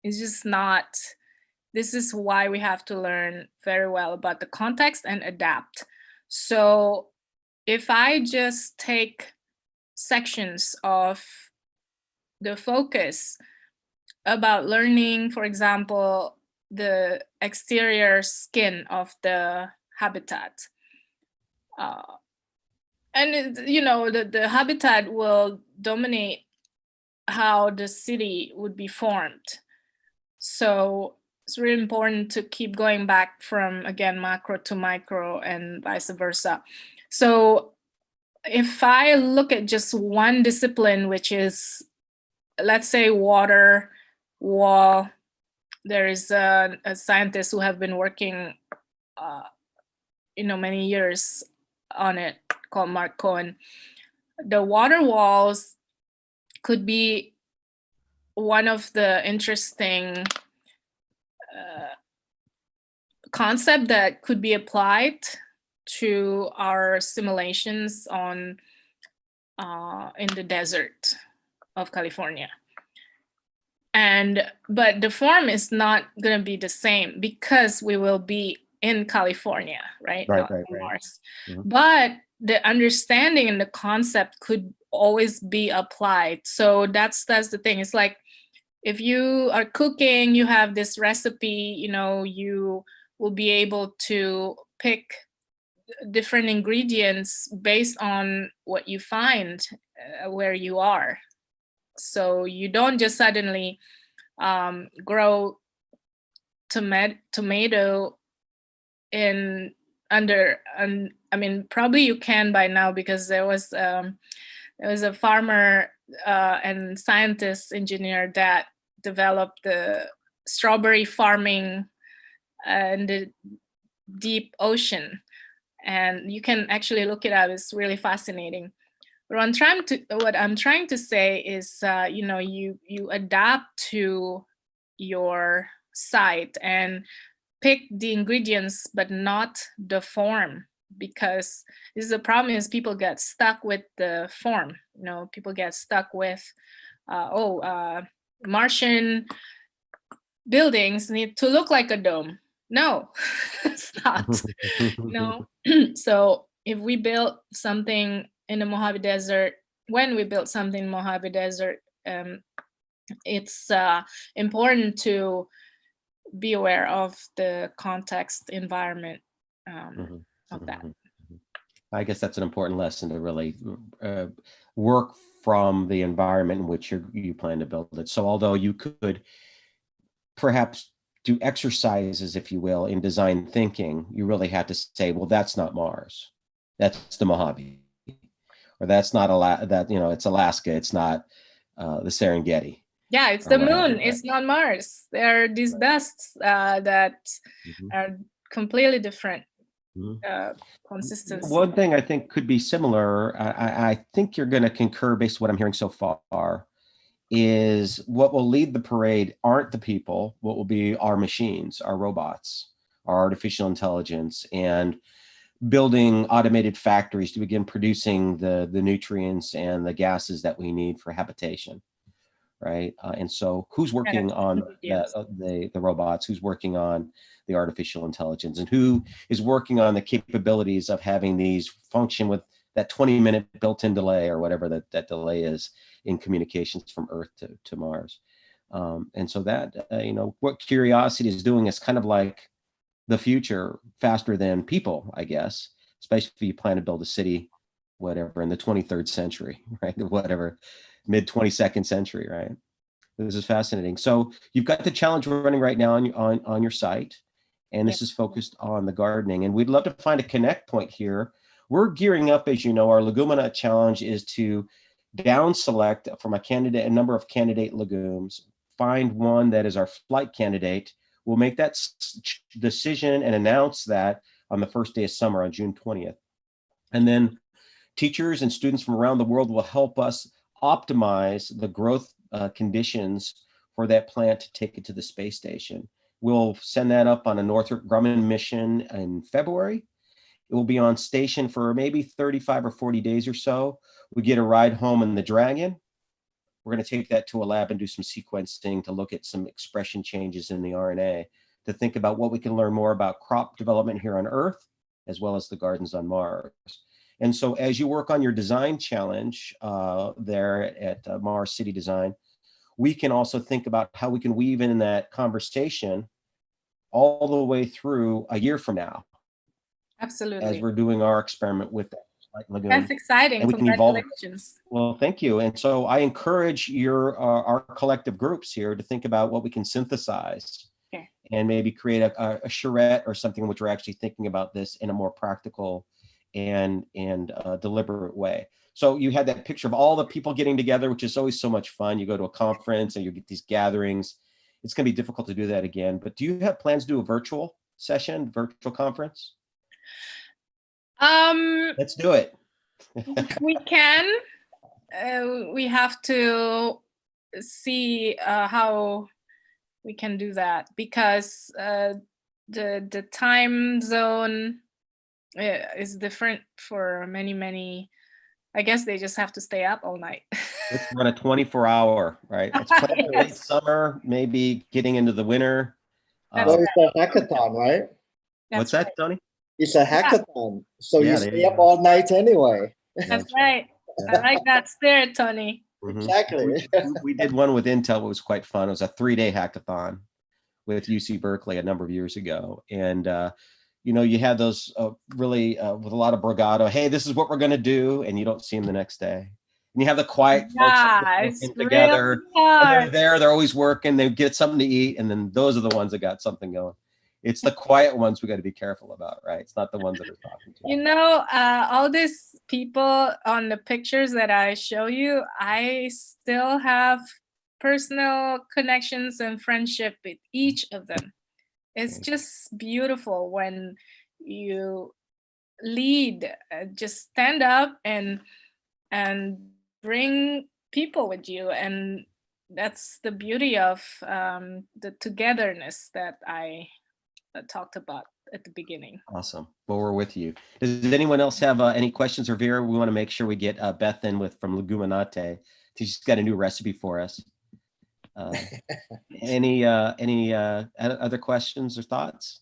It's just not. This is why we have to learn very well about the context and adapt. So if I just take sections of the focus about learning, for example, the exterior skin of the habitat, and the habitat will dominate how the city would be formed. So it's really important to keep going back from, again, macro to micro and vice versa. So if I look at just one discipline, which is, let's say, water wall, there is a scientist who have been working many years on it, called Mark Cohen. The water walls could be one of the interesting concept that could be applied to our simulations on in the desert of California. But the form is not going to be the same because we will be in California, right? Right, Not right, on right. Mars. Mhm. But the understanding and the concept could always be applied. So that's the thing. It's like if you are cooking, you have this recipe, you know, you will be able to pick different ingredients based on what you find where you are. So you don't just suddenly grow tomato in under, I mean, probably you can by now because there was a farmer and scientist engineer that developed the strawberry farming in the deep ocean, and you can actually look it up. It's really fascinating. But what I'm trying to say is, you know, you adapt to your site and pick the ingredients, but not the form, because this is the problem: is people get stuck with the form. You know, people get stuck with, Martian buildings need to look like a dome. No, it's not. No. So if we build something in the Mojave Desert, when we build something in Mojave Desert, it's important to be aware of the context environment of that. I guess that's an important lesson to really work from the environment in which you plan to build it. So although you could perhaps do exercises, if you will, in design thinking, you really have to say, well, that's not Mars, that's the Mojave, or that's not it's Alaska, it's not the Serengeti. Yeah, it's the moon. It's not Mars. There are these dusts that are completely different consistency. One thing I think could be similar, I think you're going to concur based on what I'm hearing so far, is what will lead the parade aren't the people. What will be our machines, our robots, our artificial intelligence, and building automated factories to begin producing the nutrients and the gases that we need for habitation. Right. And so who's working on the robots, who's working on the artificial intelligence, and who is working on the capabilities of having these function with that 20-minute built-in delay, or whatever that delay is in communications from Earth to Mars. And so that, what Curiosity is doing is kind of like the future faster than people, I guess, especially if you plan to build a city, whatever, in the 23rd century, right? Whatever, mid 22nd century, right? This is fascinating. So you've got the challenge running right now on your site, and this is focused on the gardening. And we'd love to find a connect point here. We're gearing up, as you know, our Leguminaut challenge is to down select from a number of candidate legumes, find one that is our flight candidate. We'll make that decision and announce that on the first day of summer on June 20th. And then teachers and students from around the world will help us optimize the growth conditions for that plant to take it to the space station. We'll send that up on a Northrop Grumman mission in February. It will be on station for maybe 35 or 40 days or so. We get a ride home in the Dragon. We're going to take that to a lab and do some sequencing to look at some expression changes in the RNA, to think about what we can learn more about crop development here on Earth, as well as the gardens on Mars. And so as you work on your design challenge there at Mars City Design, we can also think about how we can weave in that conversation all the way through a year from now. Absolutely. As we're doing our experiment with that lagoon. That's exciting. And we can evolve. Congratulations. Well, thank you. And so I encourage our collective groups here to think about what we can synthesize, and maybe create a charrette or something which we're actually thinking about this in a more practical and deliberate way. So you had that picture of all the people getting together, which is always so much fun. You go to a conference and you get these gatherings. It's going to be difficult to do that again. But do you have plans to do a virtual session, virtual conference? Let's do it. We can. We have to see how we can do that, because the time zone is different for many. I guess they just have to stay up all night. Let's run a 24-hour, right? It's planned for late Yes. summer, maybe getting into the winter. That's Well, right. it's a hackathon, right? What's That's that, Tony? It's a hackathon, so Yeah, you there stay you up go. all night anyway. That's right. I like that spirit, Tony. Mhm. Exactly. We did one with Intel. It was quite fun. It was a 3-day hackathon with UC Berkeley a number of years ago. And, you have those really with a lot of bravado, hey, this is what we're going to do. And you don't see them the next day. And you have the quiet folks that are Yeah, it's working really together. And they're hard. there. They're always working. They get something to eat. And then those are the ones that got something going. It's the quiet ones we got to be careful about, right? It's not the ones that are talking to you. All these people on the pictures that I show you, I still have personal connections and friendship with each of them. It's just beautiful when you lead, just stand up and bring people with you, and that's the beauty of the togetherness that I talked about at the beginning. Awesome. Well, we're with you. Does anyone else have any questions? Or Vera, we want to make sure we get Beth in from Leguminaut. She's got a new recipe for us. Any other questions or thoughts?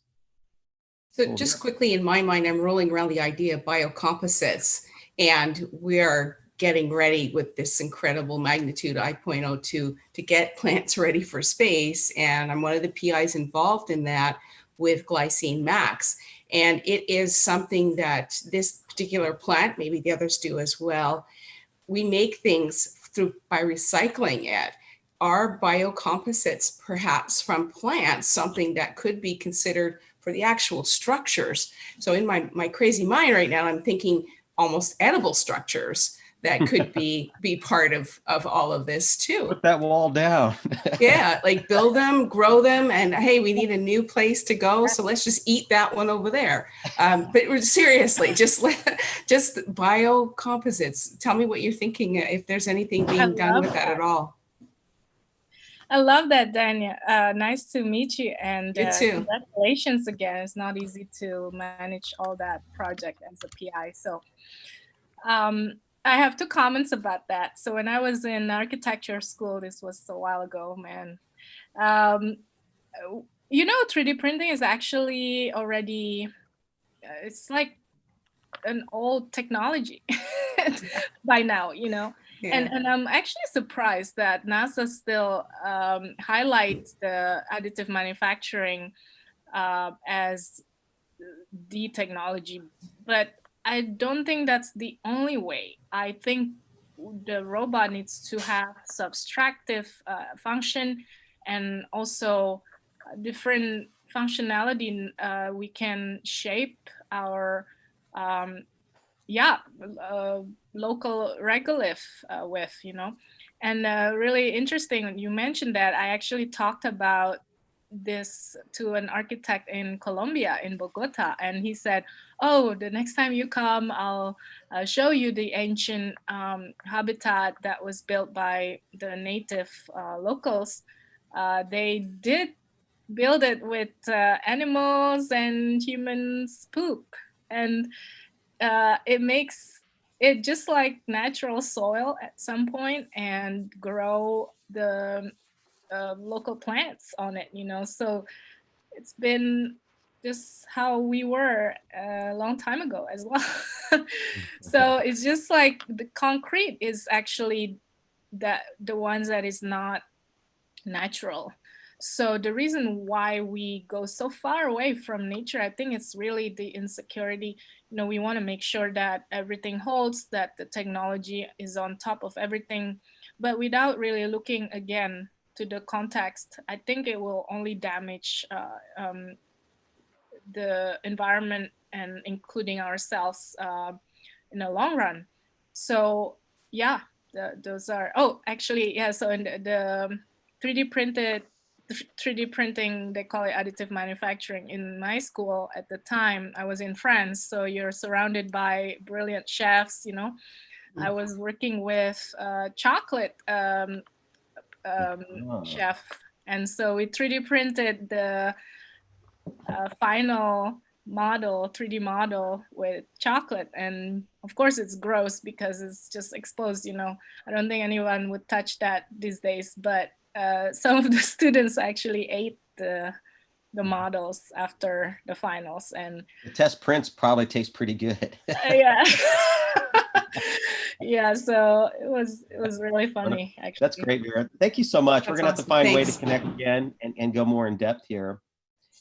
So just quickly, in my mind, I'm rolling around the idea of biocomposites, and we're getting ready with this incredible Magnitude.io to get plants ready for space. And I'm one of the PIs involved in that with Glycine Max. And it is something that this particular plant, maybe the others do as well, we make things by recycling it. Are biocomposites perhaps from plants something that could be considered for the actual structures? So in my crazy mind right now, I'm thinking almost edible structures that could be part of all of this too. Put that wall down. Yeah, like build them, grow them, and hey, we need a new place to go, so let's just eat that one over there. But seriously, just biocomposites. Tell me what you're thinking, if there's anything being done with that at all. I love that, Dania. Nice to meet you, and You too. congratulations again. It's not easy to manage all that project as a PI. So I have 2 comments about that. So when I was in architecture school, this was a while ago, man. 3D printing is actually already, it's like an old technology by now, Yeah. And I'm actually surprised that NASA still highlights the additive manufacturing as the technology, but I don't think that's the only way. I think the robot needs to have subtractive function, and also different functionality. We can shape our local regolith with, and really interesting. You mentioned that. I actually talked about this to an architect in Colombia, in Bogota, and he said, oh, the next time you come, I'll show you the ancient habitat that was built by the native locals. They did build it with animals and humans poop, and it makes it just like natural soil at some point, and grow the local plants on it, so it's been just how we were a long time ago as well. So it's just like the concrete is actually the ones that is not natural. So the reason why we go so far away from nature, I think it's really the insecurity. We want to make sure that everything holds, that the technology is on top of everything, but without really looking again to the context. I think it will only damage the environment, and including ourselves in the long run. So yeah, those are, so in the 3D printing, they call it additive manufacturing. In my school at the time, I was in France, so you're surrounded by brilliant chefs. I was working with chocolate chef, and so we 3D printed the final model, 3D model with chocolate. And of course it's gross because it's just exposed, you know. I don't think anyone would touch that these days, but some of the students actually ate the models after the finals. And the test prints probably taste pretty good. yeah. Yeah, so it was really funny, actually. That's great, Vera. Thank you so much. That's We're gonna have to awesome. find a way Thanks. to connect again and go more in depth here.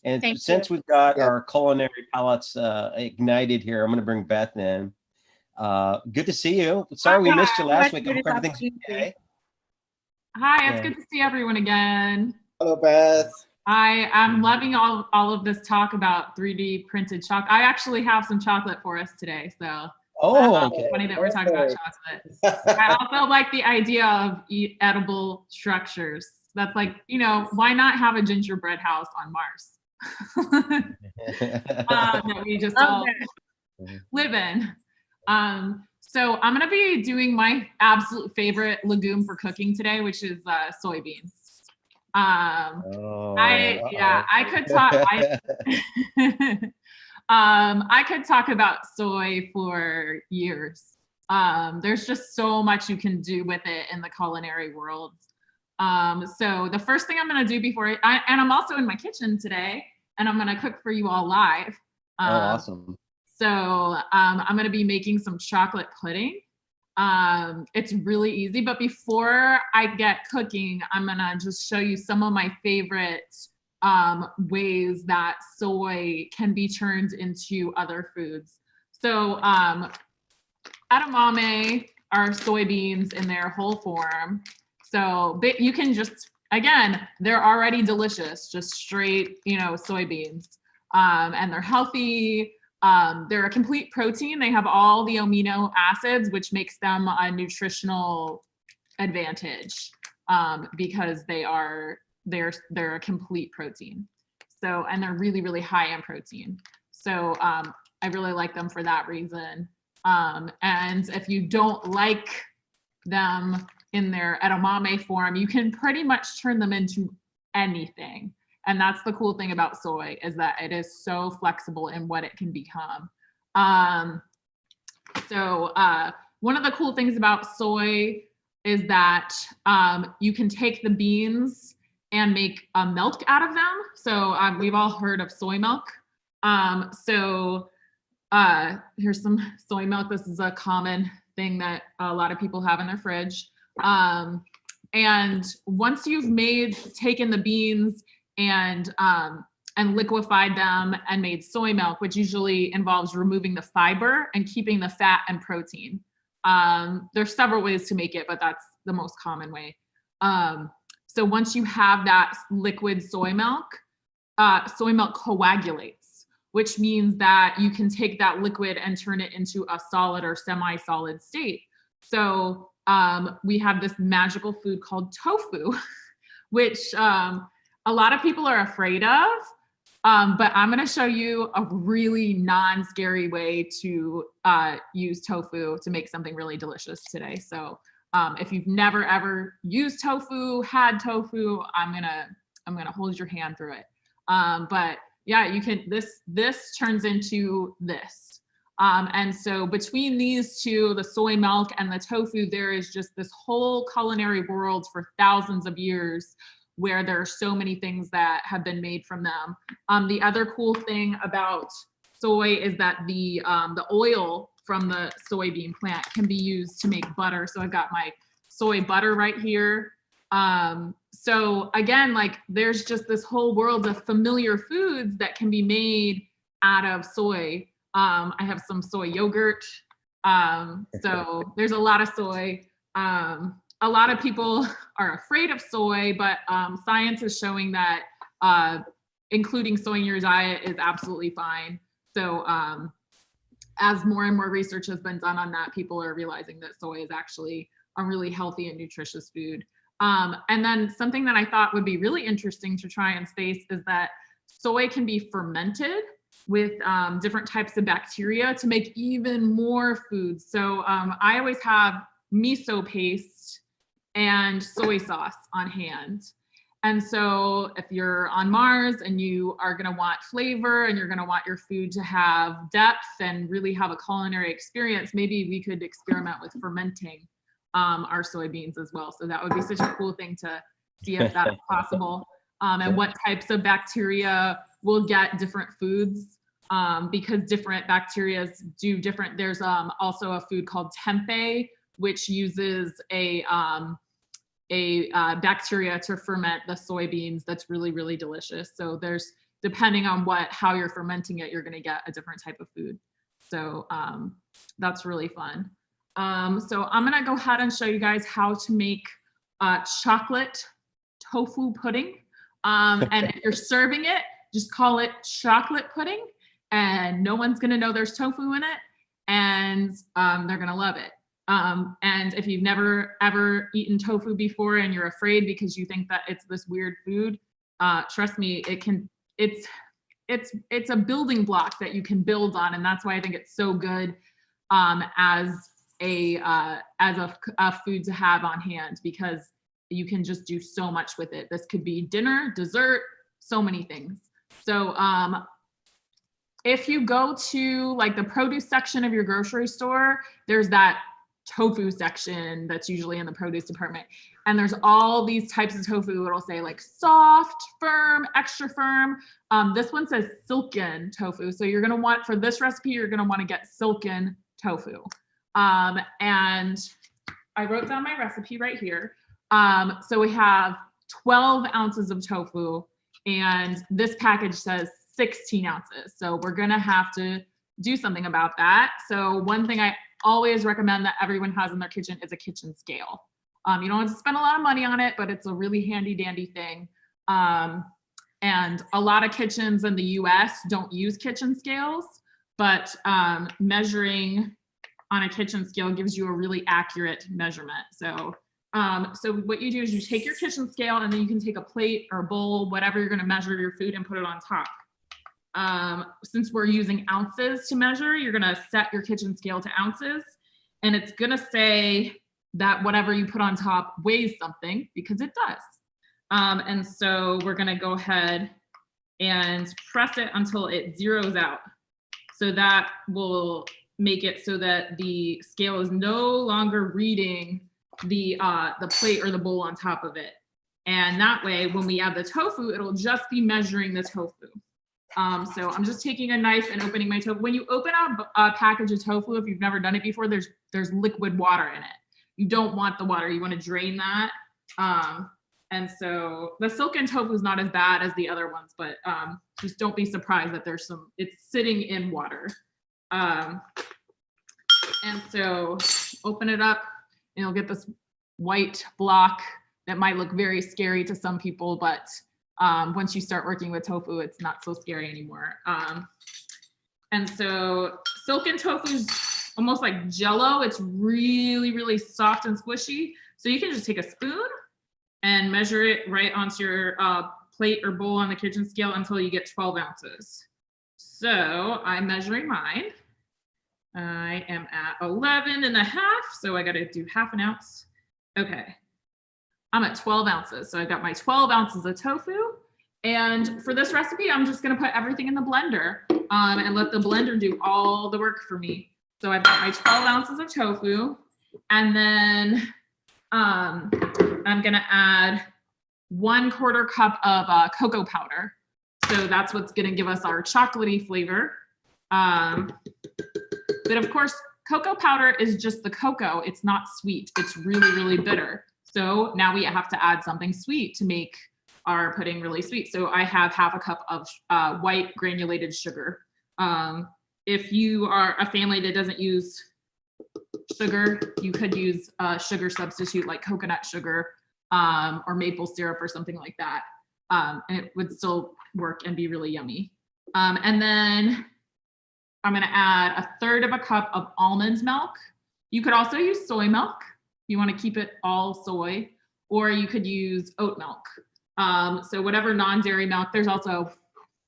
And Thank since you. we've got Yeah. our culinary palates ignited here, I'm gonna bring Beth in. Good to see you. Sorry we missed you last week. I hope everything's okay. Hi, it's Yeah. good to see everyone again. Hello, Beth. I'm loving all of this talk about 3D printed chocolate. I actually have some chocolate for us today, so Oh, okay. funny that we're talking about chocolate. I also like the idea of edible structures. That's like, you know, why not have a gingerbread house on Mars that we just all live in? So I'm gonna be doing my absolute favorite legume for cooking today, which is soybeans. I could talk. I could talk about soy for years. There's just so much you can do with it in the culinary world. So the first thing I'm gonna do and I'm also in my kitchen today, and I'm gonna cook for you all live. Awesome. So I'm gonna be making some chocolate pudding. It's really easy, but before I get cooking, I'm gonna just show you some of my favorite ways that soy can be turned into other foods. So edamame are soybeans in their whole form. So you can just, again, they're already delicious, just straight, you know, soybeans. And they're healthy. They're a complete protein. They have all the amino acids, which makes them a nutritional advantage because they're a complete protein. So, and they're really, really high in protein. So I really like them for that reason. And if you don't like them in their edamame form, you can pretty much turn them into anything. And that's the cool thing about soy, is that it is so flexible in what it can become. So one of the cool things about soy is that you can take the beans and make milk out of them. So we've all heard of soy milk. Here's some soy milk. This is a common thing that a lot of people have in their fridge. And once you've taken the beans and liquefied them and made soy milk, which usually involves removing the fiber and keeping the fat and protein. There's several ways to make it, but that's the most common way. So once you have that liquid soy milk coagulates, which means that you can take that liquid and turn it into a solid or semi-solid state. So we have this magical food called tofu, which a lot of people are afraid of, but I'm gonna show you a really non-scary way to use tofu to make something really delicious today. So if you've never ever used tofu, had tofu, I'm gonna hold your hand through it. But yeah, you can, this turns into this. And so between these two, the soy milk and the tofu, there is just this whole culinary world for thousands of years where there are so many things that have been made from them. The other cool thing about soy is that the oil from the soybean plant can be used to make butter. So I've got my soy butter right here. So again, like there's just this whole world of familiar foods that can be made out of soy. I have some soy yogurt. So there's a lot of soy. A lot of people are afraid of soy, but science is showing that including soy in your diet is absolutely fine. So as more and more research has been done on that, people are realizing that soy is actually a really healthy and nutritious food. And then something that I thought would be really interesting to try in space is that soy can be fermented with different types of bacteria to make even more foods. So I always have miso paste and soy sauce on hand. And so if you're on Mars and you are going to want flavor and you're going to want your food to have depth and really have a culinary experience, maybe we could experiment with fermenting our soybeans as well. So that would be such a cool thing to see if that's possible. And what types of bacteria will get different foods, because different bacteria do different. There's also a food called tempeh, which uses a bacteria to ferment the soybeans that's really, really delicious. So there's, depending on how you're fermenting it, you're going to get a different type of food. So that's really fun. So I'm going to go ahead and show you guys how to make chocolate tofu pudding. And if you're serving it, just call it chocolate pudding, and no one's going to know there's tofu in it, and they're going to love it. And if you've never ever eaten tofu before and you're afraid because you think that it's this weird food, trust me, it's a building block that you can build on, and that's why I think it's so good as a food to have on hand, because you can just do so much with it. This could be dinner, dessert, so many things. So if you go to like the produce section of your grocery store, there's that tofu section that's usually in the produce department. And there's all these types of tofu. It'll say like soft, firm, extra firm. This one says silken tofu. So you're gonna want, for this recipe, you're gonna wanna get silken tofu. And I wrote down my recipe right here. So we have 12 ounces of tofu, and this package says 16 ounces. So we're gonna have to do something about that. So one thing I always recommend that everyone has in their kitchen is a kitchen scale. You don't have to spend a lot of money on it, but it's a really handy dandy thing. And a lot of kitchens in the US don't use kitchen scales, but measuring on a kitchen scale gives you a really accurate measurement. So what you do is you take your kitchen scale, and then you can take a plate or a bowl, whatever you're gonna measure your food, and put it on top. Since we're using ounces to measure, you're gonna set your kitchen scale to ounces, and it's gonna say that whatever you put on top weighs something, because it does. And so we're gonna go ahead and press it until it zeroes out. So that will make it so that the scale is no longer reading the plate or the bowl on top of it. And that way, when we add the tofu, it'll just be measuring the tofu. So I'm just taking a knife and opening my tofu. When you open up a package of tofu, if you've never done it before, there's liquid water in it. You don't want the water, you want to drain that. And so the silken tofu is not as bad as the other ones, but just don't be surprised that it's sitting in water. And so open it up, and you'll get this white block that might look very scary to some people, but once you start working with tofu, it's not so scary anymore. And so silken tofu is almost like Jell-O. It's really, really soft and squishy. So you can just take a spoon and measure it right onto your plate or bowl on the kitchen scale until you get 12 ounces. So I'm measuring mine. I am at 11 and a half, so I got to do half an ounce. Okay, I'm at 12 ounces. So I've got my 12 ounces of tofu. And for this recipe, I'm just gonna put everything in the blender and let the blender do all the work for me. So I've got my 12 ounces of tofu, and then I'm gonna add 1/4 cup of cocoa powder. So that's what's gonna give us our chocolatey flavor. But of course, cocoa powder is just the cocoa. It's not sweet. It's really, really bitter. So now we have to add something sweet to make our pudding really sweet. So I have half a cup of white granulated sugar. If you are a family that doesn't use sugar, you could use a sugar substitute like coconut sugar or maple syrup or something like that. And it would still work and be really yummy. And then I'm gonna add 1/3 cup of almond milk. You could also use soy milk if you wanna keep it all soy, or you could use oat milk. So whatever non-dairy milk, there's also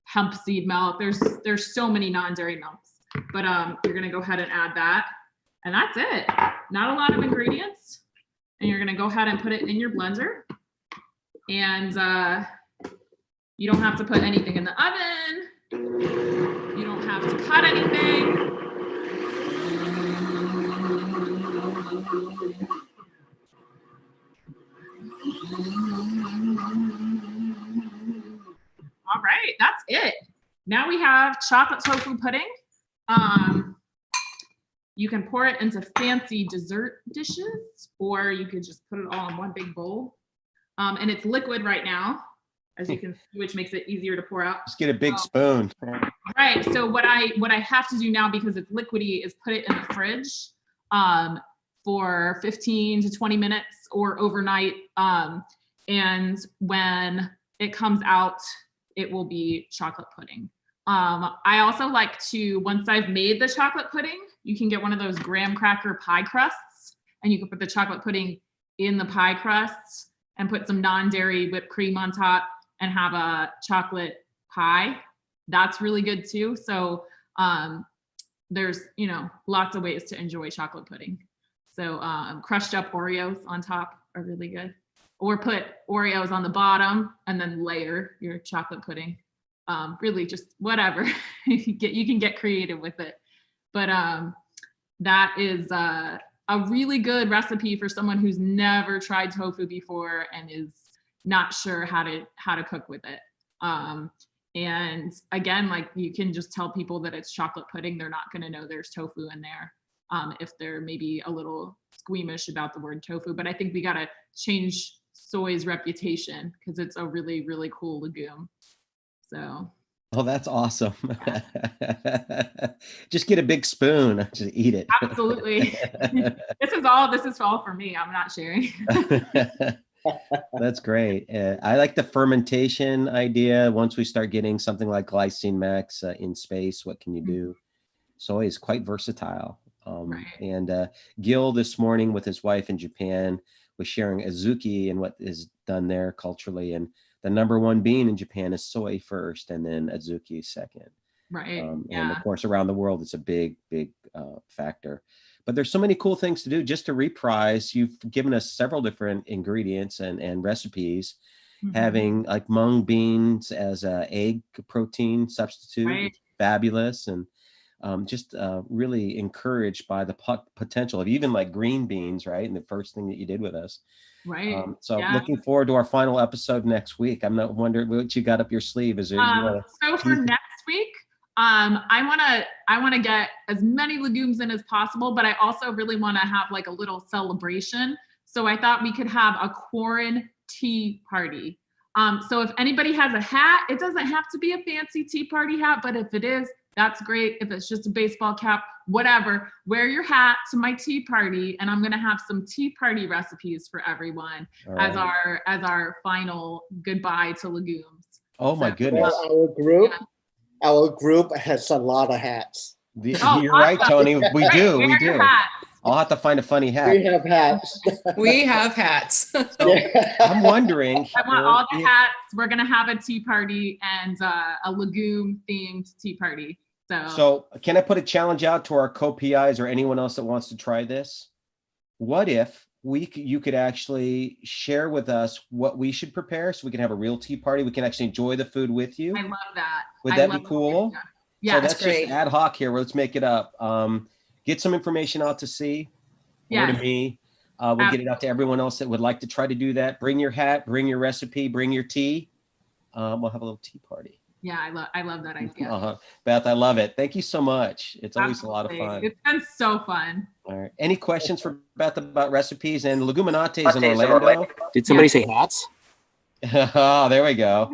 hemp seed milk. There's so many non-dairy milks, but you're gonna go ahead and add that. And that's it, not a lot of ingredients. And you're gonna go ahead and put it in your blender. And you don't have to put anything in the oven. You don't have to cut anything. All right, that's it. Now we have chocolate tofu pudding. You can pour it into fancy dessert dishes, or you could just put it all in one big bowl. And it's liquid right now, as you can see, which makes it easier to pour out. Just get a big spoon. Right. So what I have to do now, because it's liquidy, is put it in the fridge for 15 to 20 minutes or overnight. And when it comes out, it will be chocolate pudding. I also like to, once I've made the chocolate pudding, you can get one of those graham cracker pie crusts, and you can put the chocolate pudding in the pie crust and put some non-dairy whipped cream on top and have a chocolate pie. That's really good too. So there's, lots of ways to enjoy chocolate pudding. So crushed up Oreos on top are really good. Or put Oreos on the bottom and then layer your chocolate pudding. Really just whatever. You can get creative with it. But that is a really good recipe for someone who's never tried tofu before and is not sure how to cook with it. And again, like, you can just tell people that it's chocolate pudding. They're not going to know there's tofu in there if they're maybe a little squeamish about the word tofu. But I think we got to change soy's reputation because it's a really, really cool legume. So. Oh, that's awesome. Just get a big spoon, just eat it. Absolutely. This is all for me. I'm not sharing. That's great. I like the fermentation idea. Once we start getting something like glycine max in space, what can you do? Soy is quite versatile. Right. And Gil this morning with his wife in Japan was sharing azuki and what is done there culturally. And the number one bean in Japan is soy first, and then azuki second. Right. And of course, around the world, it's a big factor. But there's so many cool things to do. Just to reprise, you've given us several different ingredients and recipes. Having like mung beans as a egg protein substitute, right. Fabulous. And just really encouraged by the potential of even like green beans, right? And the first thing that you did with us. Right. So looking forward to our final episode next week. I'm not wondering what you got up your sleeve. Is there? So for next week, I want to get as many legumes in as possible, but I also really want to have like a little celebration. So I thought we could have a corn tea party. So if anybody has a hat, it doesn't have to be a fancy tea party hat, but if it is, that's great. If it's just a baseball cap, whatever, wear your hat to my tea party, and I'm gonna have some tea party recipes for everyone as our final goodbye to legumes. Oh my goodness! Well, our group has a lot of hats. You're right, Tony. We do. I'll have to find a funny hat. We have hats. We have hats. So I'm wondering. I want all the hats. We're gonna have a tea party and a legume themed tea party. So can I put a challenge out to our co-PIs or anyone else that wants to try this? What if you could actually share with us what we should prepare so we can have a real tea party? We can actually enjoy the food with you. I love that. Would that be cool? Yeah, so that's great. Just ad hoc here. Let's make it up. Get some information out to C or to me. We'll get it out to everyone else that would like to try to do that. Bring your hat, bring your recipe, bring your tea. We'll have a little tea party. Yeah, I love that idea. Beth, I love it. Thank you so much. It's always a lot of fun. It's been so fun. All right. Any questions for Beth about recipes? And Leguminaut is in Orlando. Did somebody say hats? Oh, there we go.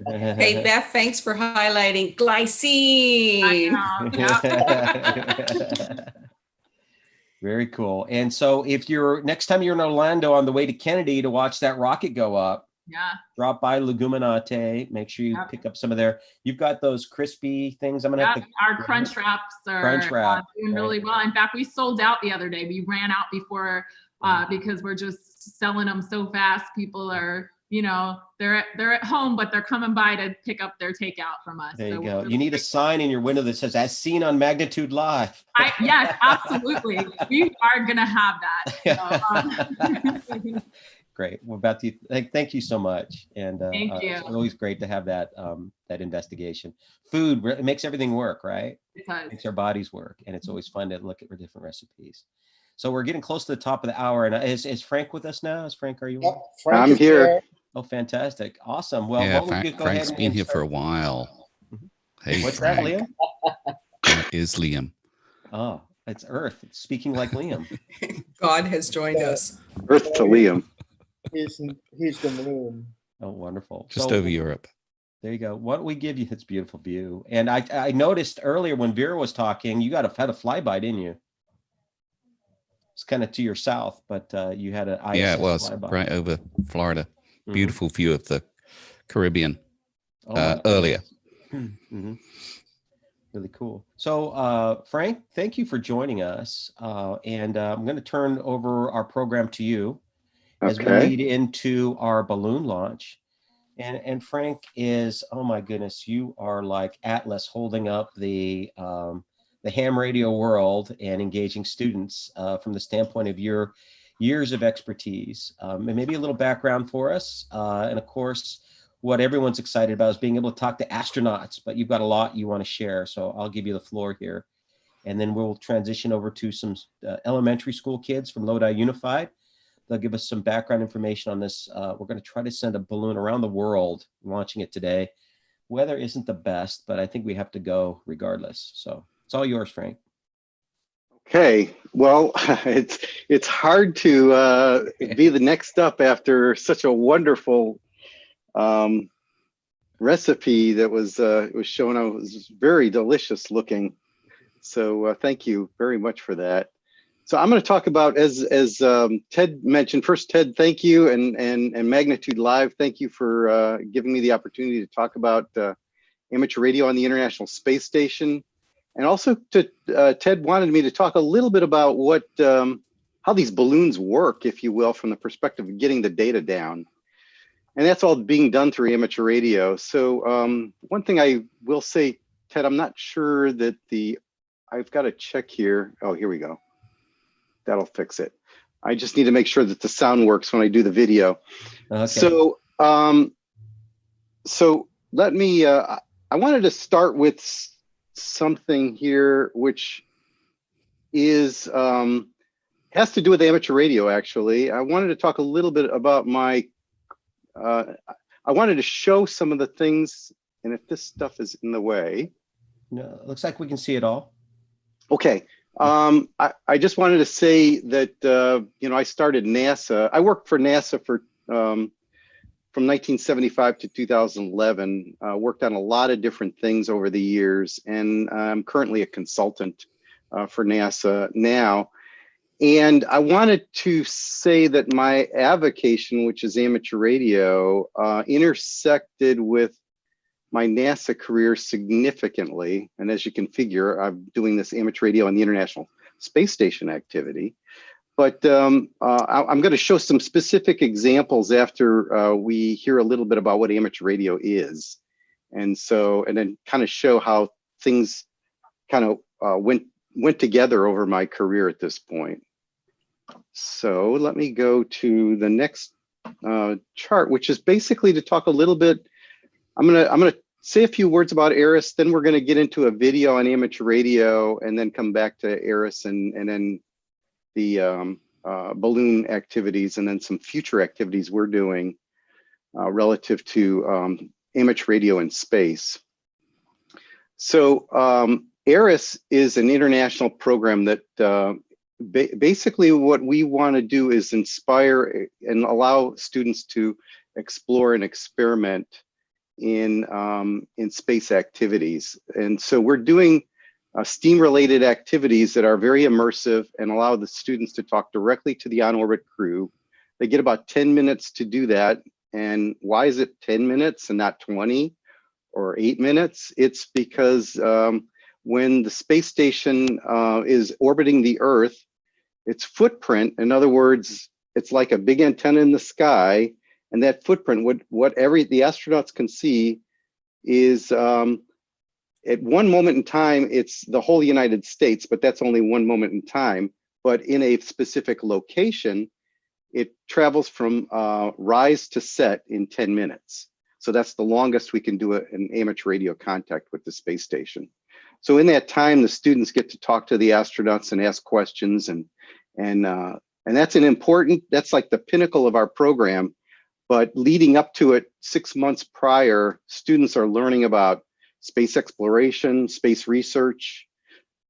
Hey, Beth, thanks for highlighting glycine. Very cool. And so if next time you're in Orlando on the way to Kennedy to watch that rocket go up, drop by Leguminaut. Make sure you pick up some of you've got those crispy things. I'm gonna have to. Our crunch wraps are doing really well. In fact, we sold out the other day. We ran out before because we're just selling them so fast. People are, they're at home, but they're coming by to pick up their takeout from us. There you go. You need a sign in your window that says "As seen on Magnitude Live." Yes, absolutely. We are gonna have that. So, Great. Well, Beth, thank you so much. And Thank you. it's always great to have that that investigation. Food, it makes everything work, right? It does. Makes our bodies work, and it's always fun to look at different recipes. So we're getting close to the top of the hour, and is Frank with us now? Frank, are you? Yep, Frank I'm is here. Oh, fantastic! Awesome. Well, Yeah, why don't we go ahead Frank's and been here for a start? while. Hey, What's Frank. that, Liam? That is Liam. Oh, it's Earth. It's speaking like Liam. God has joined us. Earth to Liam. He's the moon. Oh, wonderful. Just So, over Europe. there you go. Why don't we give you this beautiful view? And I noticed earlier when Vera was talking, you had a flyby, didn't you? It's kind of to your south, but you had an ISS Yeah, it was flyby. right over Florida. Mhm. Beautiful view of the Caribbean Oh, my earlier. Mhm. Really cool. So, Frank, thank you for joining us. And I'm going to turn over our program to you as we Okay. lead into our balloon launch. And Frank is, oh my goodness, you are like Atlas holding up the ham radio world and engaging students from the standpoint of your years of expertise. And maybe a little background for us. And of course, what everyone's excited about is being able to talk to astronauts, but you've got a lot you want to share. So I'll give you the floor here. And then we'll transition over to some elementary school kids from Lodi Unified. They'll give us some background information on this. We're going to try to send a balloon around the world, launching it today. Weather isn't the best, but I think we have to go regardless. So it's all yours, Frank. Okay. Well, it's hard to be the next up after such a wonderful recipe that was shown. It was very delicious looking. So thank you very much for that. So I'm going to talk about, as Ted mentioned, first, Ted, thank you, and Magnitude Live, thank you for giving me the opportunity to talk about amateur radio on the International Space Station. And also Ted wanted me to talk a little bit about what how these balloons work, if you will, from the perspective of getting the data down. And that's all being done through amateur radio. So one thing I will say, Ted, I'm not sure that I've got to check here. Oh, here we go. That'll fix it. I just need to make sure that the sound works when I do the video. Okay. So, so let me, I wanted to start with something here, which is, has to do with amateur radio, actually. I wanted to talk a little bit about my, I wanted to show some of the things, and if this stuff is in the way. No, it looks like we can see it all. Okay. I just wanted to say that, you know, I started NASA. I worked for NASA for from 1975 to 2011, worked on a lot of different things over the years, and I'm currently a consultant for NASA now. And I wanted to say that my avocation, which is amateur radio, intersected with my NASA career significantly. And as you can figure, I'm doing this amateur radio on the International Space Station activity. But I'm going to show some specific examples after we hear a little bit about what amateur radio is. And so, and then kind of show how things kind of went together over my career at this point. So let me go to the next chart, which is basically to talk a little bit. I'm gonna say a few words about ARIS, then we're gonna get into a video on amateur radio, and then come back to ARIS and then the balloon activities, and then some future activities we're doing relative to amateur radio in space. So ARIS is an international program that basically what we want to do is inspire and allow students to explore and experiment in space activities. And so we're doing STEAM-related activities that are very immersive and allow the students to talk directly to the on-orbit crew. They get about 10 minutes to do that. And why is it 10 minutes and not 20 or 8 minutes? It's because when the space station is orbiting the Earth, its footprint, in other words, it's like a big antenna in the sky, and that footprint, what the astronauts can see is at one moment in time, it's the whole United States, but that's only one moment in time. But in a specific location, it travels from rise to set in 10 minutes. So that's the longest we can do an amateur radio contact with the space station. So in that time, the students get to talk to the astronauts and ask questions, and that's that's like the pinnacle of our program. But leading up to it, 6 months prior, students are learning about space exploration, space research,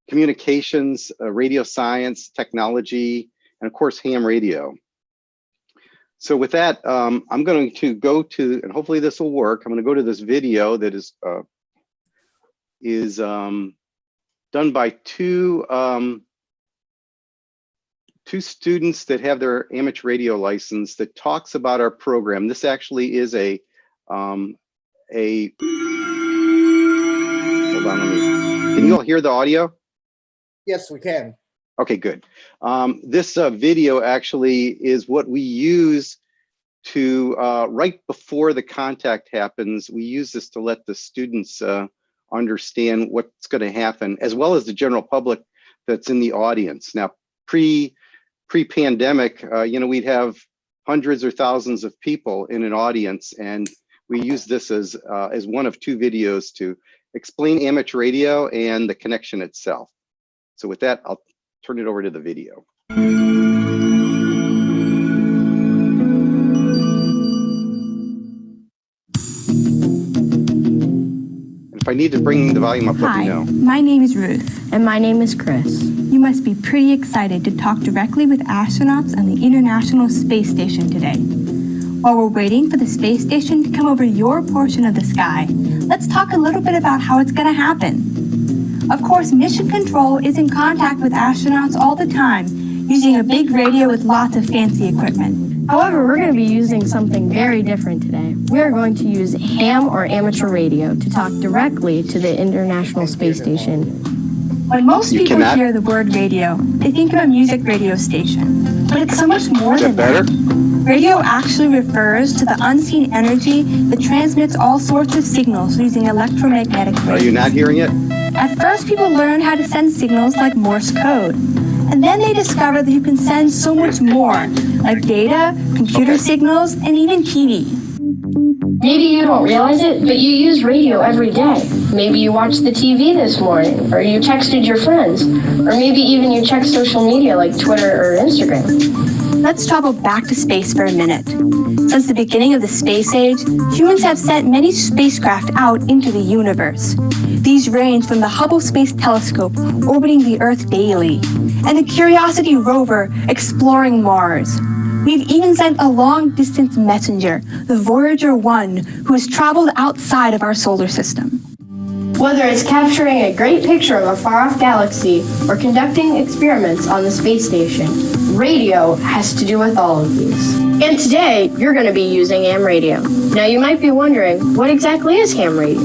communications, radio science, technology, and of course, ham radio. So with that, I'm going to go to, and hopefully this will work. I'm going to go to this video that is done by two students that have their amateur radio license that talks about our program. This actually is hold on, can you all hear the audio? Yes, we can. Okay, good. This video actually is what we use to, right before the contact happens, we use this to let the students understand what's going to happen, as well as the general public that's in the audience. Now, pre-pandemic, we'd have hundreds or thousands of people in an audience, and we use this as one of two videos to explain amateur radio and the connection itself. So with that, I'll turn it over to the video. If I need to bring the volume up, let me know. My name is Ruth. And my name is Chris. You must be pretty excited to talk directly with astronauts on the International Space Station today. While we're waiting for the space station to come over your portion of the sky, let's talk a little bit about how it's going to happen. Of course, Mission Control is in contact with astronauts all the time, using a big radio with lots of fancy equipment. However, we're going to be using something very different today. We are going to use ham or amateur radio to talk directly to the International Space Station. When most people hear the word radio, they think of a music radio station. But it's so much more than that. Radio actually refers to the unseen energy that transmits all sorts of signals using electromagnetic waves. Are you not hearing it? At first, people learned how to send signals like Morse code. And then they discovered that you can send so much more, like data, computer signals, and even TV. Maybe you don't realize it, but you use radio every day. Maybe you watched the TV this morning, or you texted your friends, or maybe even you checked social media like Twitter or Instagram. Let's travel back to space for a minute. Since the beginning of the space age, humans have sent many spacecraft out into the universe. These range from the Hubble Space Telescope, orbiting the Earth daily, and the Curiosity rover exploring Mars. We've even sent a long-distance messenger, the Voyager 1, who has traveled outside of our solar system. Whether it's capturing a great picture of a far-off galaxy or conducting experiments on the space station, radio has to do with all of these. And today, you're going to be using ham radio. Now you might be wondering, what exactly is ham radio?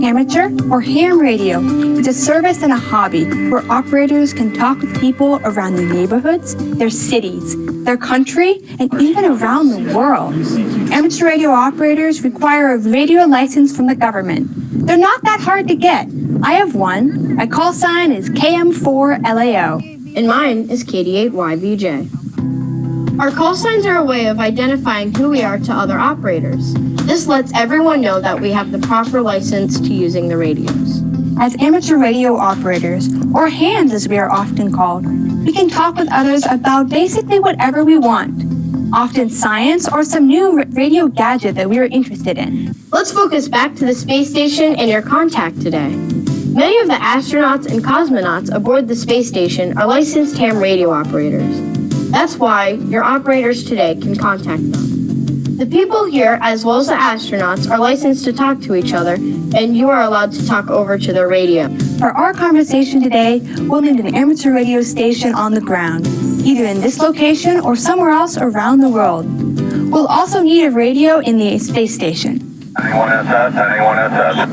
Amateur or ham radio is a service and a hobby where operators can talk with people around their neighborhoods, their cities, their country, and even around the world. Amateur radio operators require a radio license from the government. They're not that hard to get. I have one. My call sign is KM4LAO. And mine is KD8YVJ. Our call signs are a way of identifying who we are to other operators. This lets everyone know that we have the proper license to using the radios. As amateur radio operators, or hands as we are often called, we can talk with others about basically whatever we want, often science or some new radio gadget that we are interested in. Let's focus back to the space station and your contact today. Many of the astronauts and cosmonauts aboard the space station are licensed ham radio operators. That's why your operators today can contact them. The people here, as well as the astronauts, are licensed to talk to each other, and you are allowed to talk over to their radio. For our conversation today, we'll need an amateur radio station on the ground, either in this location or somewhere else around the world. We'll also need a radio in the space station. Anyone SS?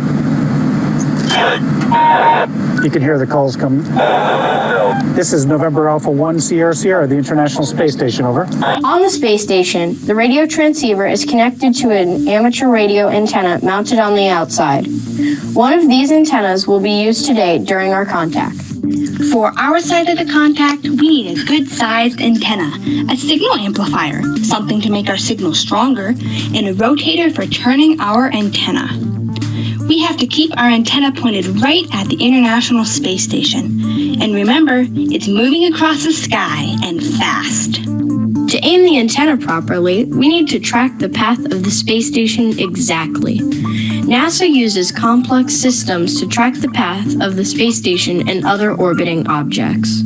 You can hear the calls coming. This is November Alpha 1 Sierra Sierra, the International Space Station, over. On the space station, the radio transceiver is connected to an amateur radio antenna mounted on the outside. One of these antennas will be used today during our contact. For our side of the contact, we need a good-sized antenna, a signal amplifier, something to make our signal stronger, and a rotator for turning our antenna. We have to keep our antenna pointed right at the International Space Station. And remember, it's moving across the sky and fast. To aim the antenna properly, we need to track the path of the space station exactly. NASA uses complex systems to track the path of the space station and other orbiting objects.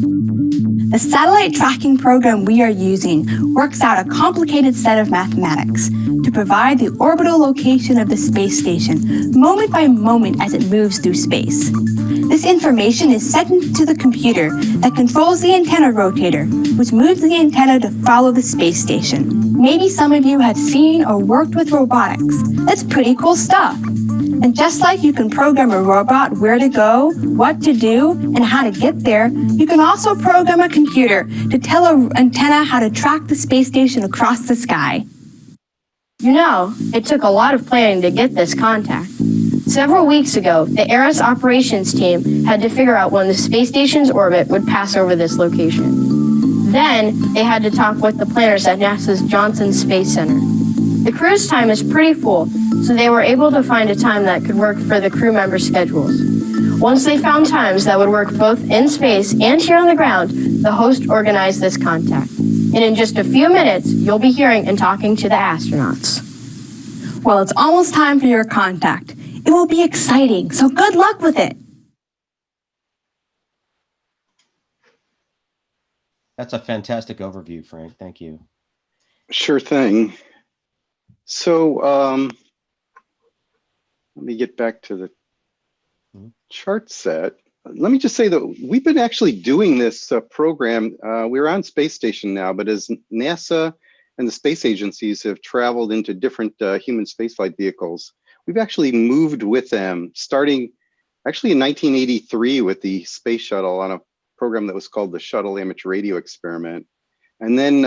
The satellite tracking program we are using works out a complicated set of mathematics to provide the orbital location of the space station moment by moment as it moves through space. This information is sent to the computer that controls the antenna rotator, which moves the antenna to follow the space station. Maybe some of you have seen or worked with robotics. That's pretty cool stuff. And just like you can program a robot where to go, what to do, and how to get there, you can also program a computer to tell an antenna how to track the space station across the sky. You know, it took a lot of planning to get this contact. Several weeks ago, the ARIS operations team had to figure out when the space station's orbit would pass over this location. Then, they had to talk with the planners at NASA's Johnson Space Center. The crew's time is pretty full, so they were able to find a time that could work for the crew members' schedules. Once they found times that would work both in space and here on the ground, the host organized this contact. And in just a few minutes, you'll be hearing and talking to the astronauts. Well, it's almost time for your contact. It will be exciting, so good luck with it. That's a fantastic overview, Frank. Thank you. Sure thing. So let me get back to the chart set. Let me just say that we've been actually doing this program. We're on space station now, but as NASA and the space agencies have traveled into different human spaceflight vehicles, we've actually moved with them, starting actually in 1983 with the space shuttle on a program that was called the Shuttle Amateur Radio Experiment. And then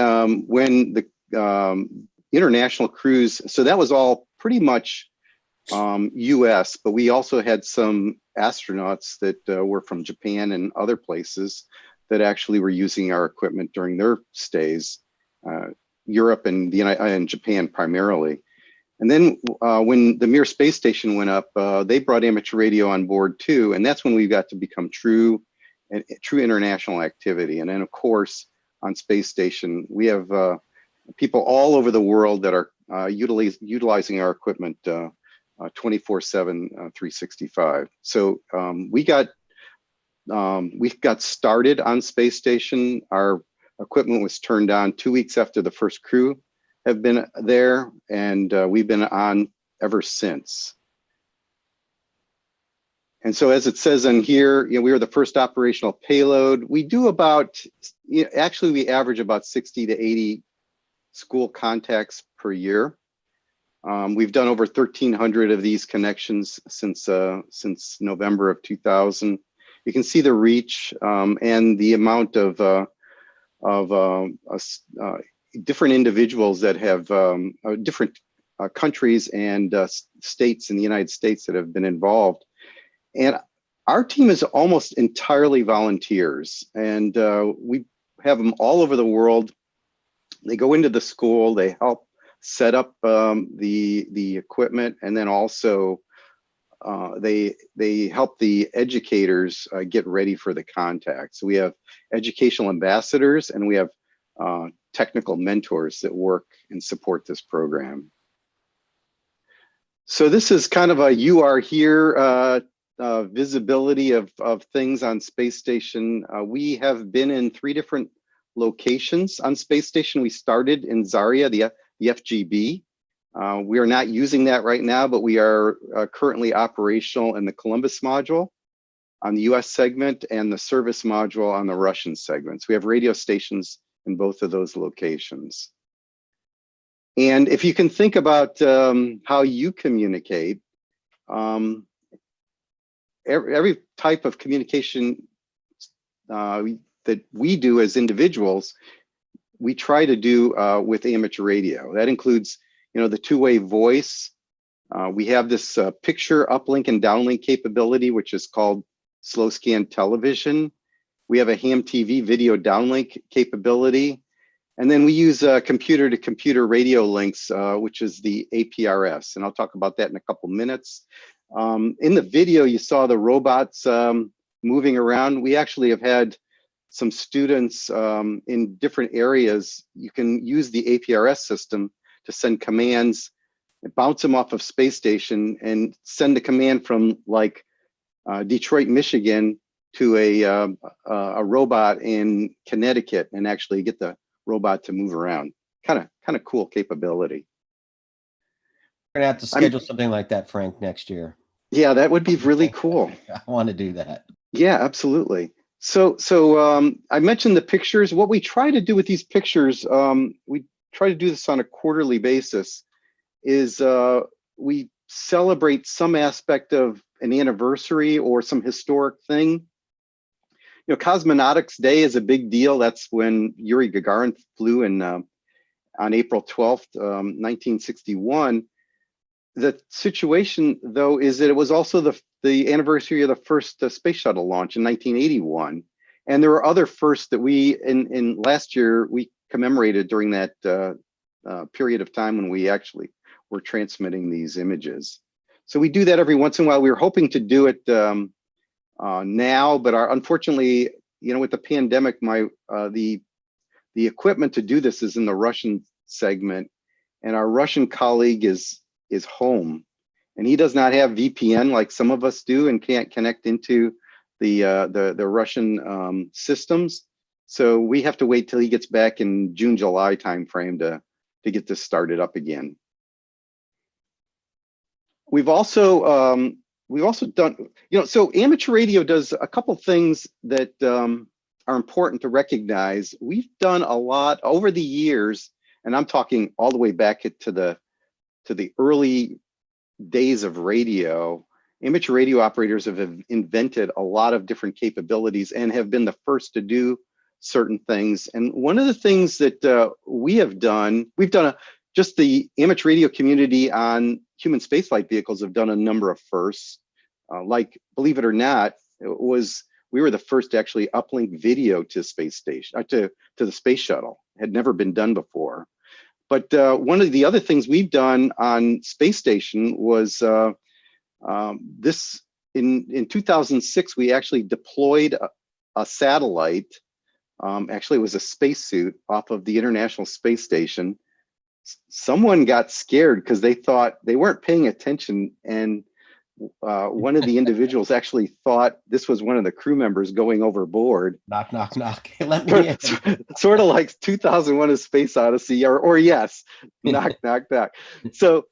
when the international crews, so that was all pretty much US, but we also had some astronauts that were from Japan and other places that actually were using our equipment during their stays, Europe and Japan primarily. And then when the Mir space station went up, they brought amateur radio on board too, and that's when we got to become true international activity. And then of course on space station we have people all over the world that are utilizing our equipment 24/7, 365. So we got started on space station. Our equipment was turned on 2 weeks after the first crew have been there, and we've been on ever since. And so as it says in here, we were the first operational payload. We do about, actually we average about 60 to 80 school contacts per year. We've done over 1,300 of these connections since November of 2000. You can see the reach and the amount of different individuals that have different countries and states in the United States that have been involved. And our team is almost entirely volunteers, and we have them all over the world. They go into the school, they help set up the equipment, and then also they help the educators get ready for the contact. So we have educational ambassadors, and we have technical mentors that work and support this program. So this is kind of a "you are here" visibility of things on space station. We have been in 3 different locations on space station. We started in Zarya, the FGB. We are not using that right now, but we are currently operational in the Columbus module on the US segment and the service module on the Russian segments. We have radio stations in both of those locations. And if you can think about how you communicate, every type of communication that we do as individuals, we try to do with amateur radio. That includes, the two-way voice. We have this picture uplink and downlink capability, which is called slow scan television. We have a ham TV video downlink capability. And then we use computer-to-computer radio links, which is the APRS. And I'll talk about that in a couple minutes. In the video, you saw the robots moving around. We actually have had some students in different areas. You can use the APRS system to send commands, bounce them off of space station, and send a command from like Detroit, Michigan to a robot in Connecticut and actually get the robot to move around. Kind of cool capability. We're gonna have to schedule something like that, Frank, next year. Yeah, that would be really cool. I want to do that. Yeah, absolutely. So I mentioned the pictures. What we try to do with these pictures, we try to do this on a quarterly basis, is we celebrate some aspect of an anniversary or some historic thing. You know, Cosmonautics Day is a big deal. That's when Yuri Gagarin flew in on April 12th, 1961. The situation, though, is that it was also the anniversary of the first space shuttle launch in 1981. And there were other firsts that we, in last year, we commemorated during that period of time when we actually were transmitting these images. So we do that every once in a while. We were hoping to do it now, but unfortunately, you know, with the pandemic, the equipment to do this is in the Russian segment, and our Russian colleague is home, and he does not have VPN like some of us do, and can't connect into the Russian systems. So we have to wait till he gets back in June, July timeframe to get this started up again. We've also done, you know, so amateur radio does a couple things that are important to recognize. We've done a lot over the years, and I'm talking all the way back to the early days of radio. Amateur radio operators have invented a lot of different capabilities and have been the first to do certain things. And one of the things that we've done just the amateur radio community on human spaceflight vehicles have done a number of firsts. Like, believe it or not, we were the first to actually uplink video to space station, to the space shuttle. It had never been done before. But one of the other things we've done on space station was this. In 2006, we actually deployed a satellite. Actually, it was a spacesuit off of the International Space Station. Someone got scared because they thought they weren't paying attention, and one of the individuals actually thought this was one of the crew members going overboard. Knock, knock, knock. Let me in. Sort of like 2001: A Space Odyssey, or yes, knock, knock, knock. So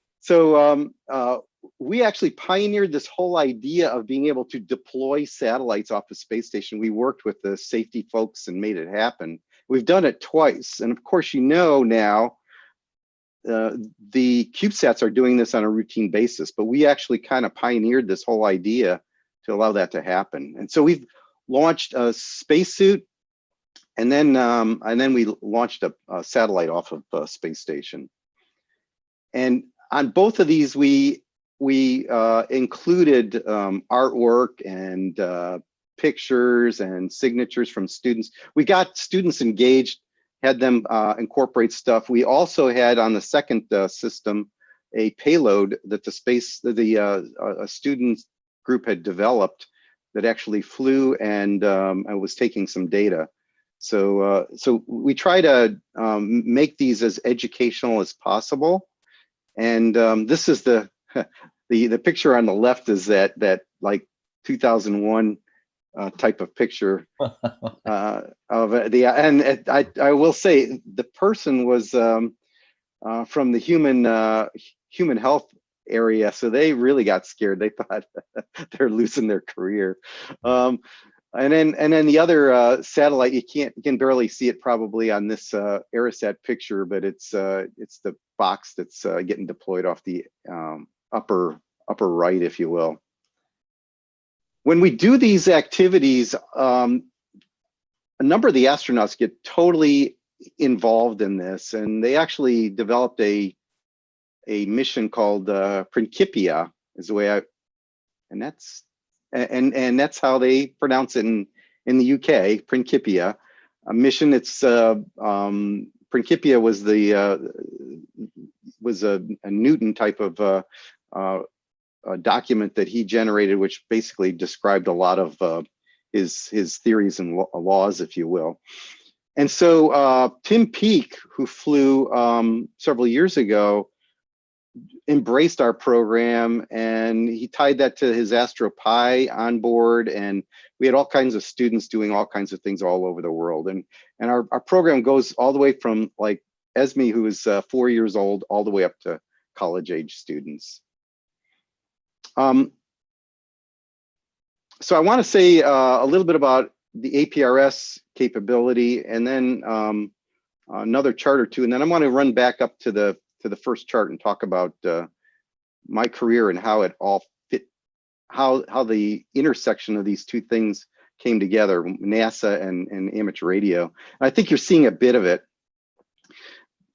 we actually pioneered this whole idea of being able to deploy satellites off the space station. We worked with the safety folks and made it happen. We've done it twice, and of course, you know now. The CubeSats are doing this on a routine basis, but we actually kind of pioneered this whole idea to allow that to happen. And so we've launched a spacesuit, and then we launched a satellite off of a space station. And on both of these, we included artwork and pictures and signatures from students. We got students engaged, had them incorporate stuff. We also had on the second system a payload that a student group had developed that actually flew and was taking some data. So we try to make these as educational as possible. And this is the picture on the left is that like 2001 type of picture of and I will say the person was from the human health area, so they really got scared. They thought they're losing their career. And then the other satellite, you can barely see it probably on this Aerosat picture, but it's the box that's getting deployed off the upper right, if you will. When we do these activities, a number of the astronauts get totally involved in this, and they actually developed a mission called Principia, is the way and that's how they pronounce it in in the UK, Principia. A mission. It's Principia was a Newton type of a document that he generated, which basically described a lot of his theories and laws, if you will. And so Tim Peake, who flew several years ago, embraced our program, and he tied that to his AstroPi on board, and we had all kinds of students doing all kinds of things all over the world. And our program goes all the way from like Esme, who is 4 years old, all the way up to college age students. So I want to say a little bit about the APRS capability, and then another chart or two, and then I want to run back up to the first chart and talk about my career and how it all fit, how the intersection of these two things came together, NASA and amateur radio. And I think you're seeing a bit of it.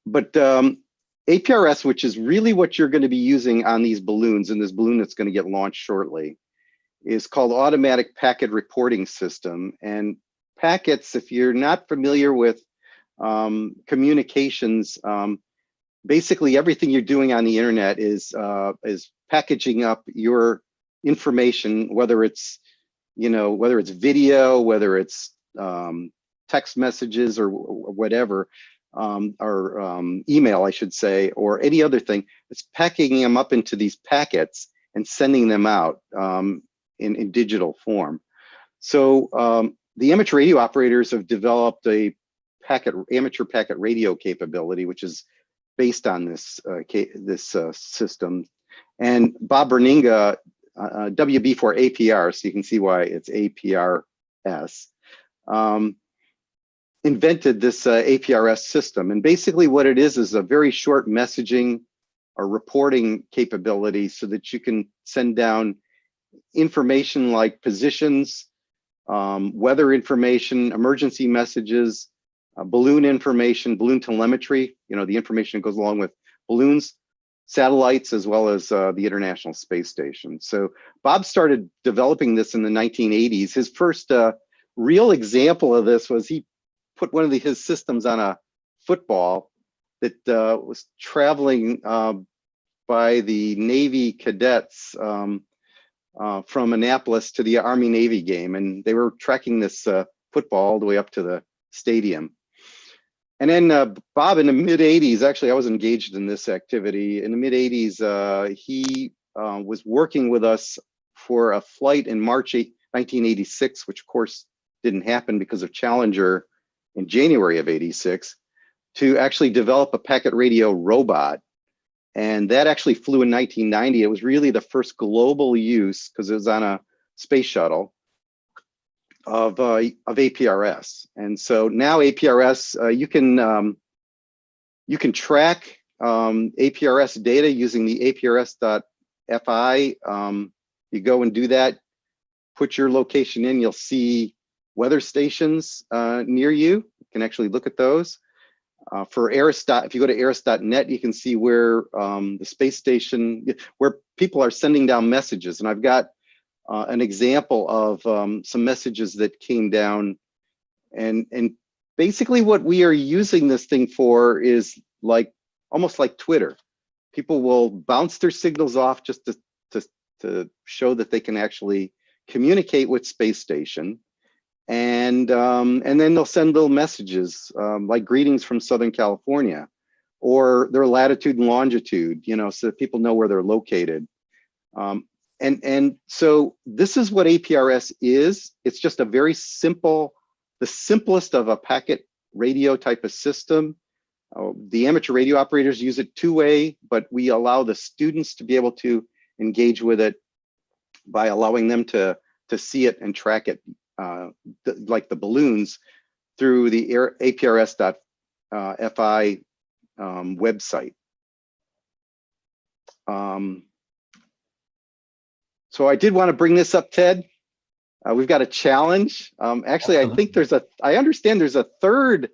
But APRS, which is really what you're going to be using on these balloons, and this balloon that's going to get launched shortly, is called Automatic Packet Reporting System. And packets, if you're not familiar with communications, basically everything you're doing on the internet is packaging up your information, whether it's video, whether it's text messages or whatever, or email, I should say, or any other thing. It's packing them up into these packets and sending them out in digital form. So the amateur radio operators have developed a amateur packet radio capability, which is based on this system. And Bob Berninga, WB for APR, so you can see why it's APRS, invented this APRS system. And basically what it is a very short messaging or reporting capability so that you can send down information like positions, weather information, emergency messages, balloon information, balloon telemetry, the information that goes along with balloons, satellites, as well as the International Space Station. So Bob started developing this in the 1980s. His first real example of this was he put one of his systems on a football that was traveling by the Navy cadets from Annapolis to the Army-Navy game. And they were tracking this football all the way up to the stadium. And then Bob, in the mid-'80s, actually, I was engaged in this activity. In the mid-'80s, he was working with us for a flight in March 1986, which of course didn't happen because of Challenger in January of '86, to actually develop a packet radio robot. And that actually flew in 1990. It was really the first global use, because it was on a space shuttle, of APRS. And so now APRS, you can track APRS data using the APRS.fi. You go and do that, put your location in, you'll see weather stations near you. You can actually look at those. For Eris, if you go to Eris.net, you can see where the space station, where people are sending down messages. And I've got an example of some messages that came down. And basically what we are using this thing for is almost like Twitter. People will bounce their signals off just to show that they can actually communicate with space station. And then they'll send little messages like greetings from Southern California, or their latitude and longitude, so that people know where they're located. And so this is what APRS is. It's just a very simple, the simplest of a packet radio type of system. The amateur radio operators use it two-way, but we allow the students to be able to engage with it by allowing them to see it and track it, like the balloons, through the APRS.fi website. So I did want to bring this up, Ted. We've got a challenge. Actually, I understand there's a third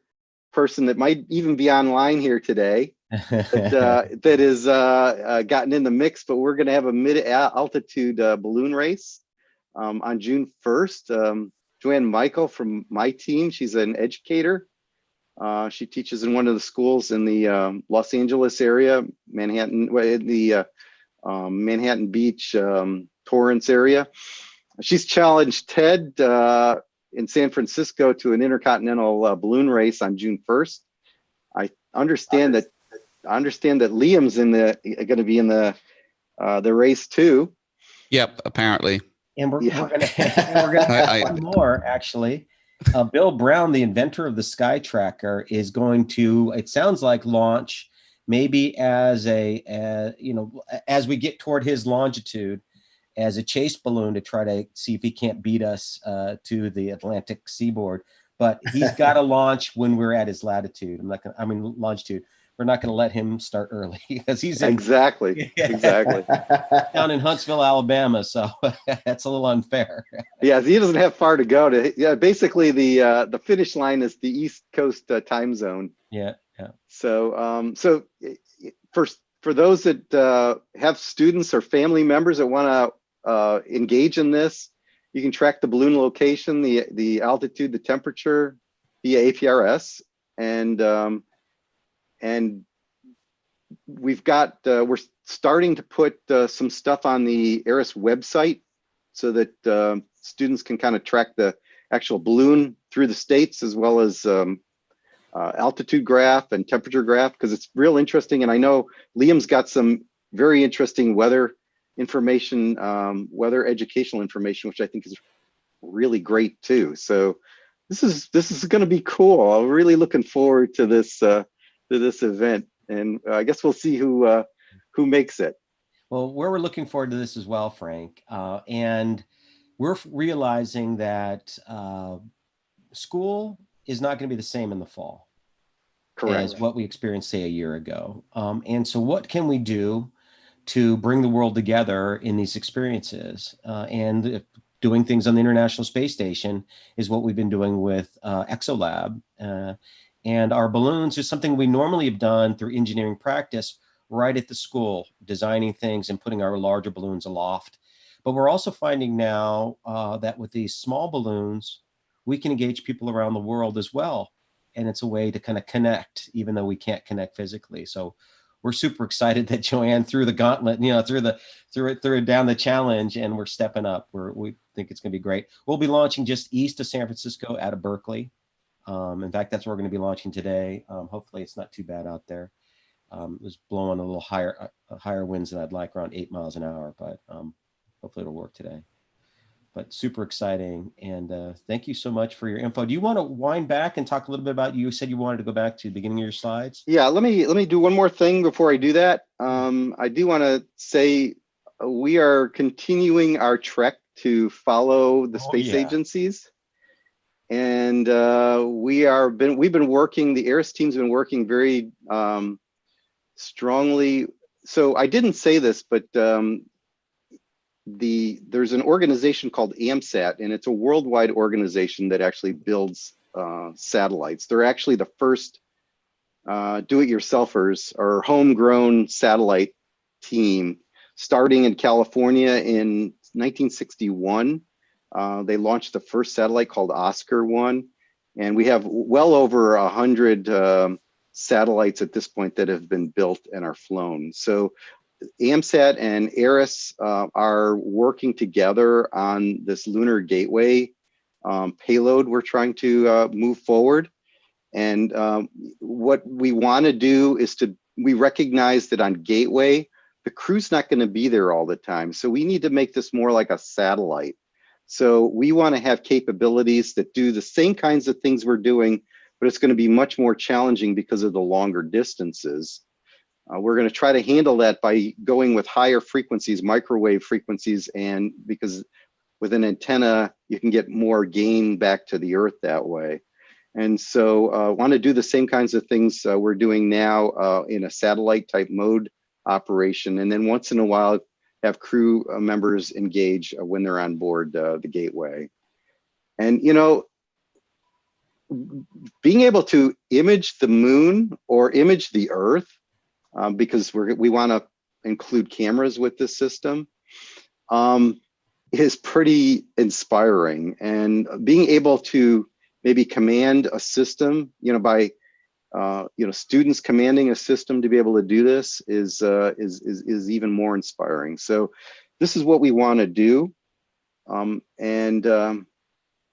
person that might even be online here today that is gotten in the mix, but we're going to have a mid-altitude balloon race on June 1st. Joanne Michael from my team. She's an educator. She teaches in one of the schools in the Los Angeles area, Manhattan, in the Manhattan Beach, Torrance area. She's challenged Ted in San Francisco to an intercontinental balloon race on June 1st. I understand that Liam's going to be in the race too. Yep, apparently. And we're going to have one more, actually. Bill Brown, the inventor of the Sky Tracker, is going to, it sounds like, launch maybe as as we get toward his longitude, as a chase balloon to try to see if he can't beat us to the Atlantic seaboard. But he's got to launch when we're at his latitude. Longitude. We're not going to let him start early because he's exactly down in Huntsville, Alabama. So that's a little unfair. Yeah, he doesn't have far to go to. Yeah, basically the finish line is the East Coast time zone. Yeah. So for those that have students or family members that want to engage in this, you can track the balloon location, the altitude, the temperature via APRS, and we've got we're starting to put some stuff on the ARIS website so that students can kind of track the actual balloon through the states, as well as altitude graph and temperature graph, because it's real interesting. And I know Liam's got some very interesting weather information, weather educational information, which I think is really great too. So this is going to be cool. I'm really looking forward to this event, and I guess we'll see who makes it. Well, we're looking forward to this as well, Frank, and we're realizing that school is not going to be the same in the fall. Correct. As what we experienced, say, a year ago. And so what can we do to bring the world together in these experiences? And doing things on the International Space Station is what we've been doing with Exolab. And our balloons is something we normally have done through engineering practice right at the school, designing things and putting our larger balloons aloft. But we're also finding now that with these small balloons, we can engage people around the world as well. And it's a way to kind of connect, even though we can't connect physically. So we're super excited that Joanne threw the gauntlet, threw it down the challenge, and we're stepping up. We think it's going to be great. We'll be launching just east of San Francisco out of Berkeley. In fact, that's where we're going to be launching today. Hopefully it's not too bad out there. It was blowing a little higher winds than I'd like, around 8 miles an hour, but hopefully it'll work today. But super exciting. And thank you so much for your info. Do you want to wind back and talk a little bit about, you said you wanted to go back to the beginning of your slides? Yeah, let me do one more thing before I do that. I do want to say we are continuing our trek to follow the space agencies. And we've been working, the ARIS team's been working very strongly. So I didn't say this, but there's an organization called AMSAT, and it's a worldwide organization that actually builds satellites. They're actually the first do-it-yourselfers or homegrown satellite team, starting in California in 1961. They launched the first satellite called Oscar 1, and we have well over 100 satellites at this point that have been built and are flown. So AMSAT and ARIS are working together on this lunar gateway payload we're trying to move forward. And what we want to do is we recognize that on Gateway, the crew's not going to be there all the time. So we need to make this more like a satellite. So we want to have capabilities that do the same kinds of things we're doing, but it's going to be much more challenging because of the longer distances. We're going to try to handle that by going with higher frequencies, microwave frequencies, and because with an antenna, you can get more gain back to the Earth that way. And so want to do the same kinds of things we're doing now in a satellite type mode operation. And then once in a while, have crew members engage when they're on board the Gateway. And, being able to image the moon or image the Earth, because we want to include cameras with this system. is pretty inspiring, and being able to maybe command a system, by students commanding a system to be able to do this is even more inspiring. So this is what we want to do, and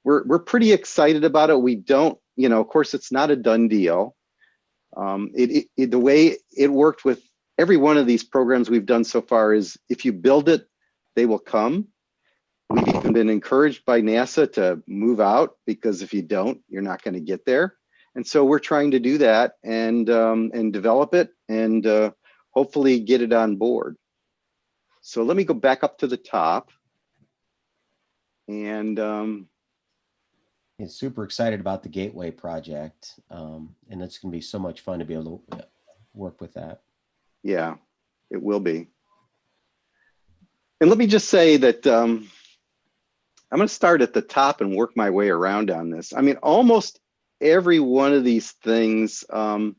we're pretty excited about it. We don't, of course, it's not a done deal. The way it worked with every one of these programs we've done so far is if you build it, they will come. We've even been encouraged by NASA to move out, because if you don't, you're not going to get there. And so we're trying to do that and develop it and hopefully get it on board. So let me go back up to the top. And it's super excited about the Gateway project, and it's going to be so much fun to be able to work with that. Yeah, it will be. And let me just say that I'm going to start at the top and work my way around on this. I mean, almost every one of these things, I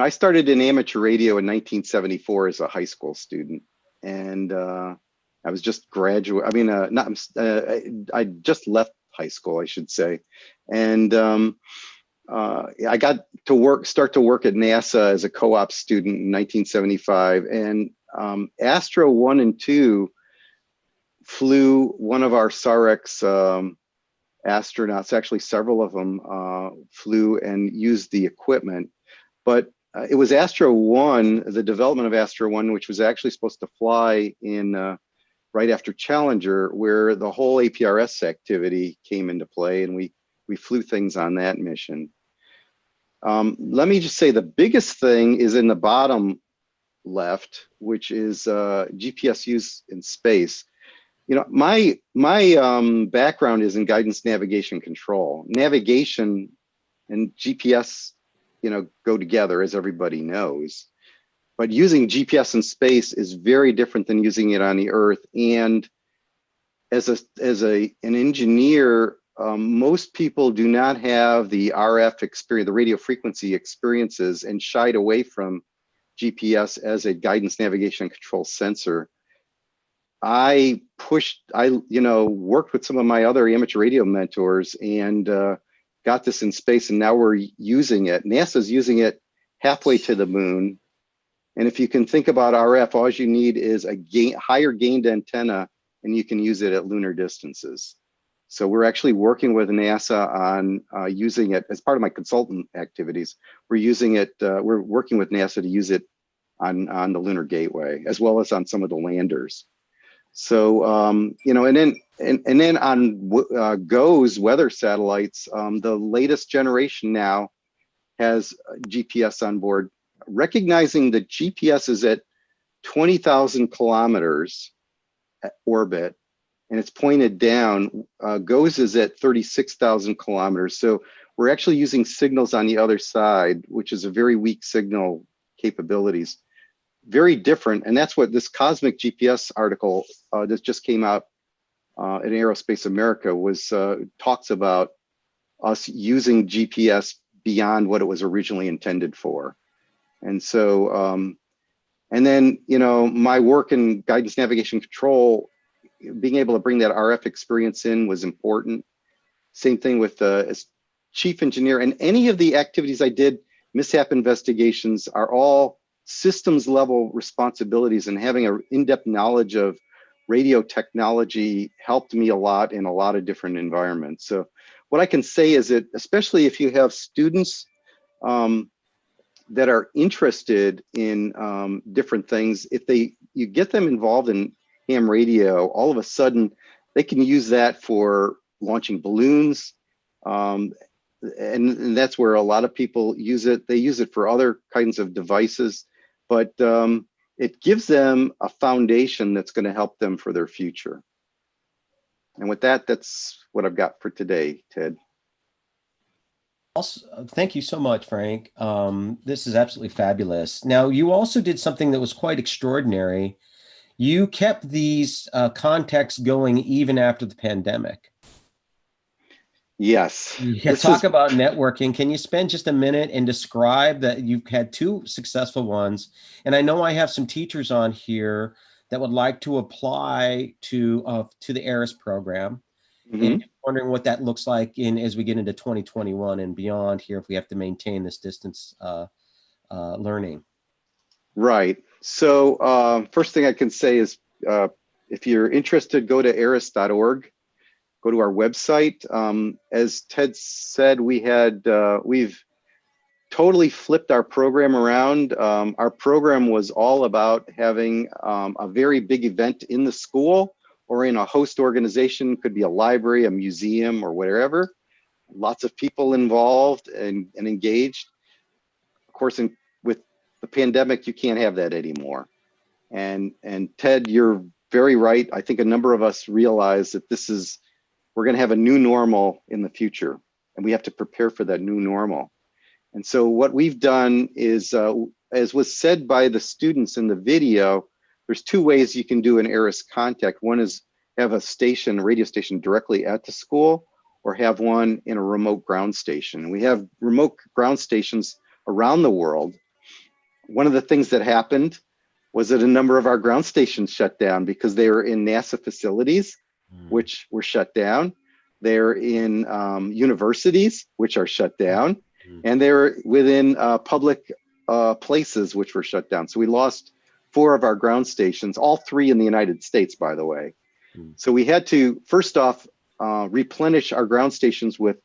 started in amateur radio in 1974 as a high school student, and I was just I just left high school, I should say. And I got to start to work at NASA as a co-op student in 1975. And Astro 1 and 2 flew one of our SAREX astronauts, actually several of them flew and used the equipment. But it was Astro 1, the development of Astro 1, which was actually supposed to fly in right after Challenger, where the whole APRS activity came into play, and we flew things on that mission. Let me just say the biggest thing is in the bottom left, which is GPS use in space. My background is in guidance, navigation, control. Navigation and GPS, go together, as everybody knows. But using GPS in space is very different than using it on the Earth. And as an engineer, most people do not have the RF experience, the radio frequency experiences, and shied away from GPS as a guidance, navigation, control sensor. I worked with some of my other amateur radio mentors and got this in space, and now we're using it. NASA's using it halfway to the moon. And if you can think about RF, all you need is a higher gained antenna, and you can use it at lunar distances. So we're actually working with NASA on using it as part of my consultant activities. We're using it, we're working with NASA to use it on the Lunar Gateway, as well as on some of the landers. So, and then on GOES weather satellites, the latest generation now has GPS on board, recognizing that GPS is at 20,000 kilometers at orbit, and it's pointed down. GOES is at 36,000 kilometers. So we're actually using signals on the other side, which is a very weak signal capabilities. Very different, and that's what this Cosmic GPS article that just came out in Aerospace America talks about us using GPS beyond what it was originally intended for. And so, and then, my work in guidance, navigation, control, being able to bring that RF experience in was important. Same thing with as chief engineer, and any of the activities I did, mishap investigations, are all systems level responsibilities, and having an in-depth knowledge of radio technology helped me a lot in a lot of different environments. So what I can say is that, especially if you have students that are interested in different things, if you get them involved in ham radio, all of a sudden they can use that for launching balloons. And that's where a lot of people use it. They use it for other kinds of devices, but it gives them a foundation that's going to help them for their future. And with that, that's what I've got for today, Ted. Also, thank you so much, Frank. This is absolutely fabulous. Now, you also did something that was quite extraordinary. You kept these contacts going even after the pandemic. Yes. Talk about networking. Can you spend just a minute and describe that? You've had two successful ones, and I know I have some teachers on here that would like to apply to the ARIS program. And wondering what that looks like as we get into 2021 and beyond here, if we have to maintain this distance learning. Right. So first thing I can say is if you're interested, go to aris.org, go to our website. As Ted said, we've totally flipped our program around. Our program was all about having a very big event in the school or in a host organization, could be a library, a museum, or wherever. Lots of people involved and engaged. Of course, with the pandemic, you can't have that anymore. And Ted, you're very right. I think a number of us realize that we're going to have a new normal in the future, and we have to prepare for that new normal. And so what we've done is, as was said by the students in the video, there's two ways you can do an ARIS contact. One is have a radio station directly at the school, or have one in a remote ground station. We have remote ground stations around the world. One of the things that happened was that a number of our ground stations shut down because they were in NASA facilities, which were shut down. They're in universities, which are shut down. And they're within public places, which were shut down. So we lost 4 of our ground stations, all 3 in the United States, by the way. So we had to, first off, replenish our ground stations with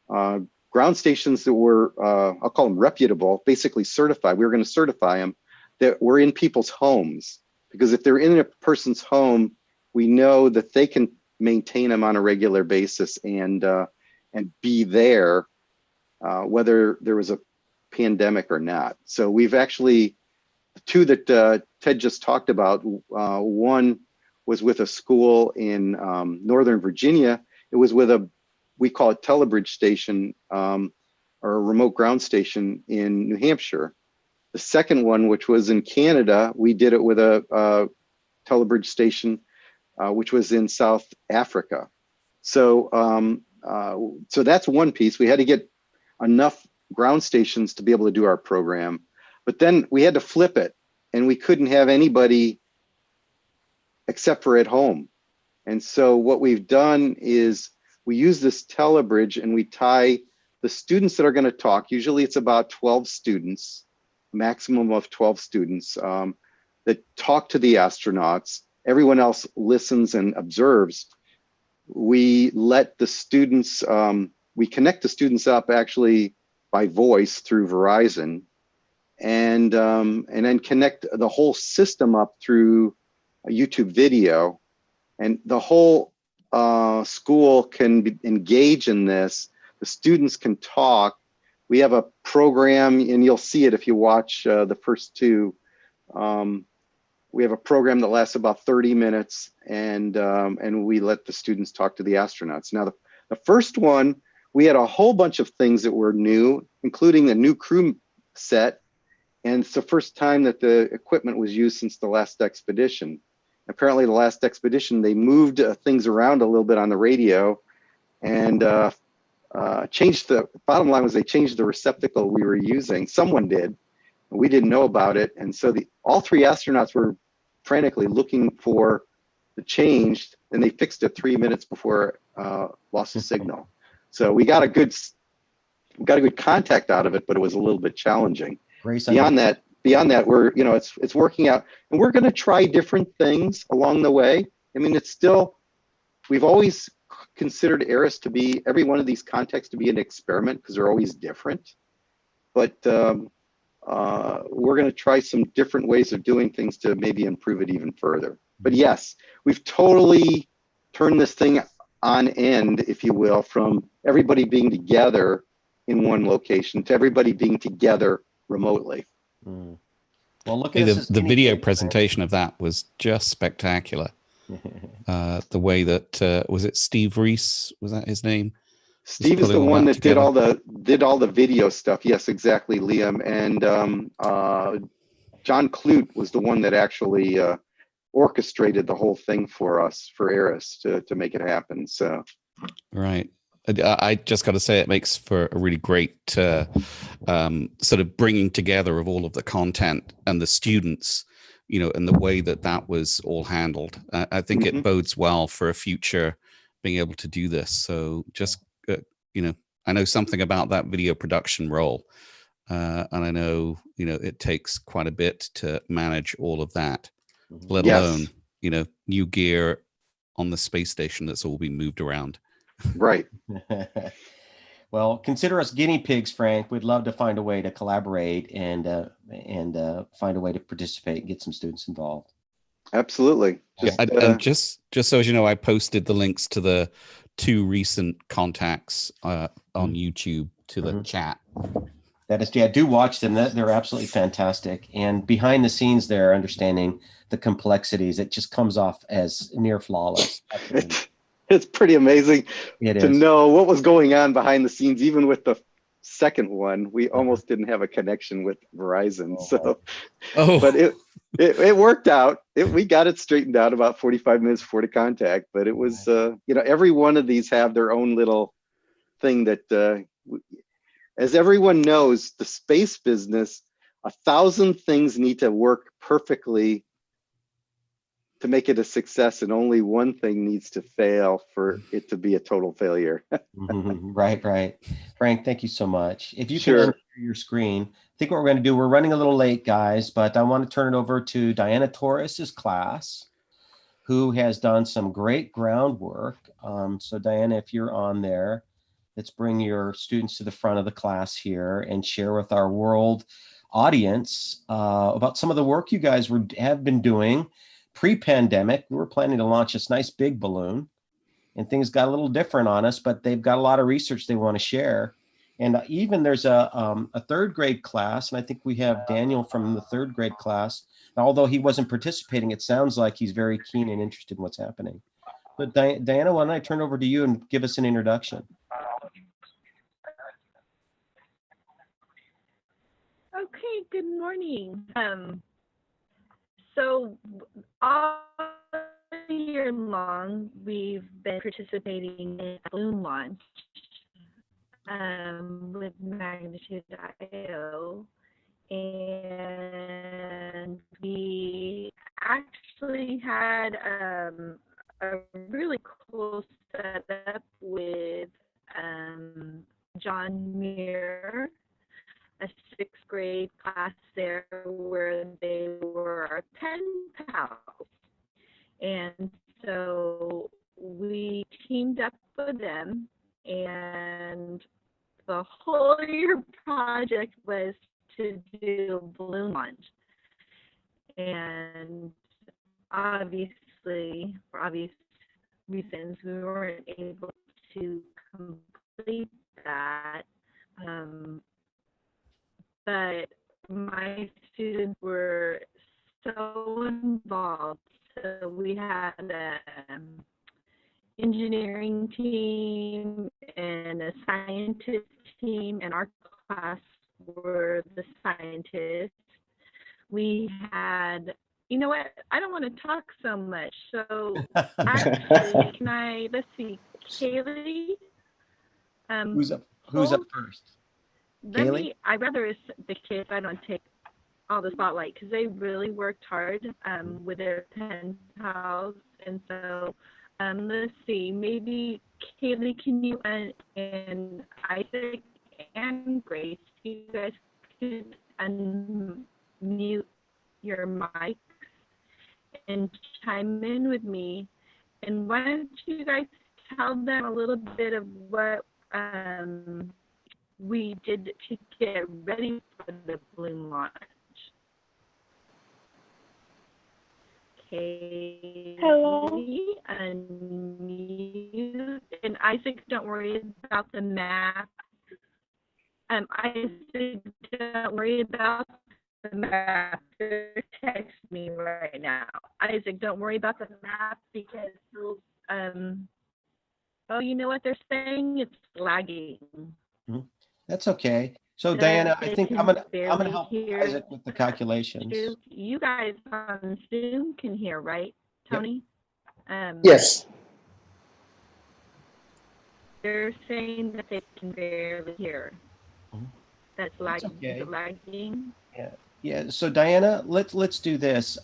ground stations that were, I'll call them reputable, basically certified. We were going to certify them that were in people's homes. Because if they're in a person's home, we know that they can maintain them on a regular basis and be there whether there was a pandemic or not. So we've actually, the 2 that Ted just talked about, one was with a school in Northern Virginia. It was with we call it telebridge station, or a remote ground station in New Hampshire. The second one, which was in Canada, we did it with a telebridge station, which was in South Africa. So, so that's one piece. We had to get enough ground stations to be able to do our program, but then we had to flip it, and we couldn't have anybody except for at home. And so what we've done is we use this telebridge, and we tie the students that are going to talk. Usually it's about 12 students, maximum of 12 students that talk to the astronauts. Everyone else listens and observes. We let the students, we connect the students up actually by voice through Verizon, and then connect the whole system up through a YouTube video, and the whole school can engage in this. The students can talk. We have a program, and you'll see it if you watch the first 2. We have a program that lasts about 30 minutes, and we let the students talk to the astronauts. Now, the first one, we had a whole bunch of things that were new, including a new crew set, and it's the first time that the equipment was used since the last expedition. Apparently, the last expedition, they moved things around a little bit on the radio, and changed the bottom line was they changed the receptacle we were using. Someone did. We didn't know about it, and so all 3 astronauts were frantically looking for the change, and they fixed it 3 minutes before lost the signal. So we got a good contact out of it, but it was a little bit challenging. Beyond that, we're it's working out, and we're going to try different things along the way. I mean, it's still, we've always considered ARIS to be, every one of these contacts to be an experiment because they're always different. But we're going to try some different ways of doing things to maybe improve it even further. But yes, we've totally turned this thing on end, if you will, from everybody being together in one location to everybody being together remotely. Well, look at the video presentation of that was just spectacular. The way that was it Steve Reese, was that his name? Steve is the one that did all the video stuff. Yes, exactly, Liam. And John Clute was the one that actually orchestrated the whole thing for us, for ARIS, to make it happen. So right. I just got to say, it makes for a really great sort of bringing together of all of the content and the students and the way that was all handled. I think it bodes well for a future being able to do this. So just, I know something about that video production role. And I know, it takes quite a bit to manage all of that, let alone, new gear on the space station that's all being moved around. Right. Well, consider us guinea pigs, Frank. We'd love to find a way to collaborate and find a way to participate and get some students involved. Absolutely. And just so as you know, I posted the links to the 2 recent contacts on YouTube to the chat. That is, do watch them. They're absolutely fantastic. And behind the scenes there, understanding the complexities, it just comes off as near flawless. It's pretty amazing to is. know what was going on behind the scenes. Even with the second one, we almost didn't have a connection with Verizon. But it worked out. We got it straightened out about 45 minutes before the contact. But it was, every one of these have their own little thing that, as everyone knows, the space business, 1,000 things need to work perfectly to make it a success, and only one thing needs to fail for it to be a total failure. Right. Frank, thank you so much. If you can unshare your screen, I think what we're going to do, we're running a little late, guys, but I want to turn it over to Diana Torres's class, who has done some great groundwork. So Diana, if you're on there, let's bring your students to the front of the class here and share with our world audience about some of the work you guys have been doing. Pre-pandemic, we were planning to launch this nice big balloon, and things got a little different on us, but they've got a lot of research they want to share. And even there's a 3rd grade class, and I think we have Daniel from the 3rd grade class. Although he wasn't participating, it sounds like he's very keen and interested in what's happening. But Diana, why don't I turn over to you and give us an introduction? Okay, good morning. So all year long, we've been participating in balloon launch with Magnitude.io, and we actually had a really cool setup with John Muir, a 6th grade class there, where they were our pen pals. And so we teamed up with them, and the whole year project was to do a balloon launch. And obviously, for obvious reasons, we weren't able to complete that. But my students were so involved. So we had an engineering team and a scientist team, and our class were the scientists. We had, you know what, I don't want to talk so much. So actually, let's see, Kaylee. Who's up first? I'd rather the kids, I don't take all the spotlight, because they really worked hard with their pen pals. And so let's see, maybe Kaylee, can you and Isaac and Grace, you guys could unmute your mics and chime in with me. And why don't you guys tell them a little bit of what we did to get ready for the balloon launch. Okay. Hello. Unmute. And Isaac, don't worry about the map. Isaac, don't worry about the map. Text me right now. Isaac, don't worry about the map, because oh, you know what they're saying? It's lagging. That's okay. So Diana, I think I'm gonna help Isaac with the calculations. You guys on Zoom can hear, right, Tony? Yep. Yes. They're saying that they can barely hear. That's lagging. Okay. Is it lagging? Yeah. Yeah, so Diana, let's do this.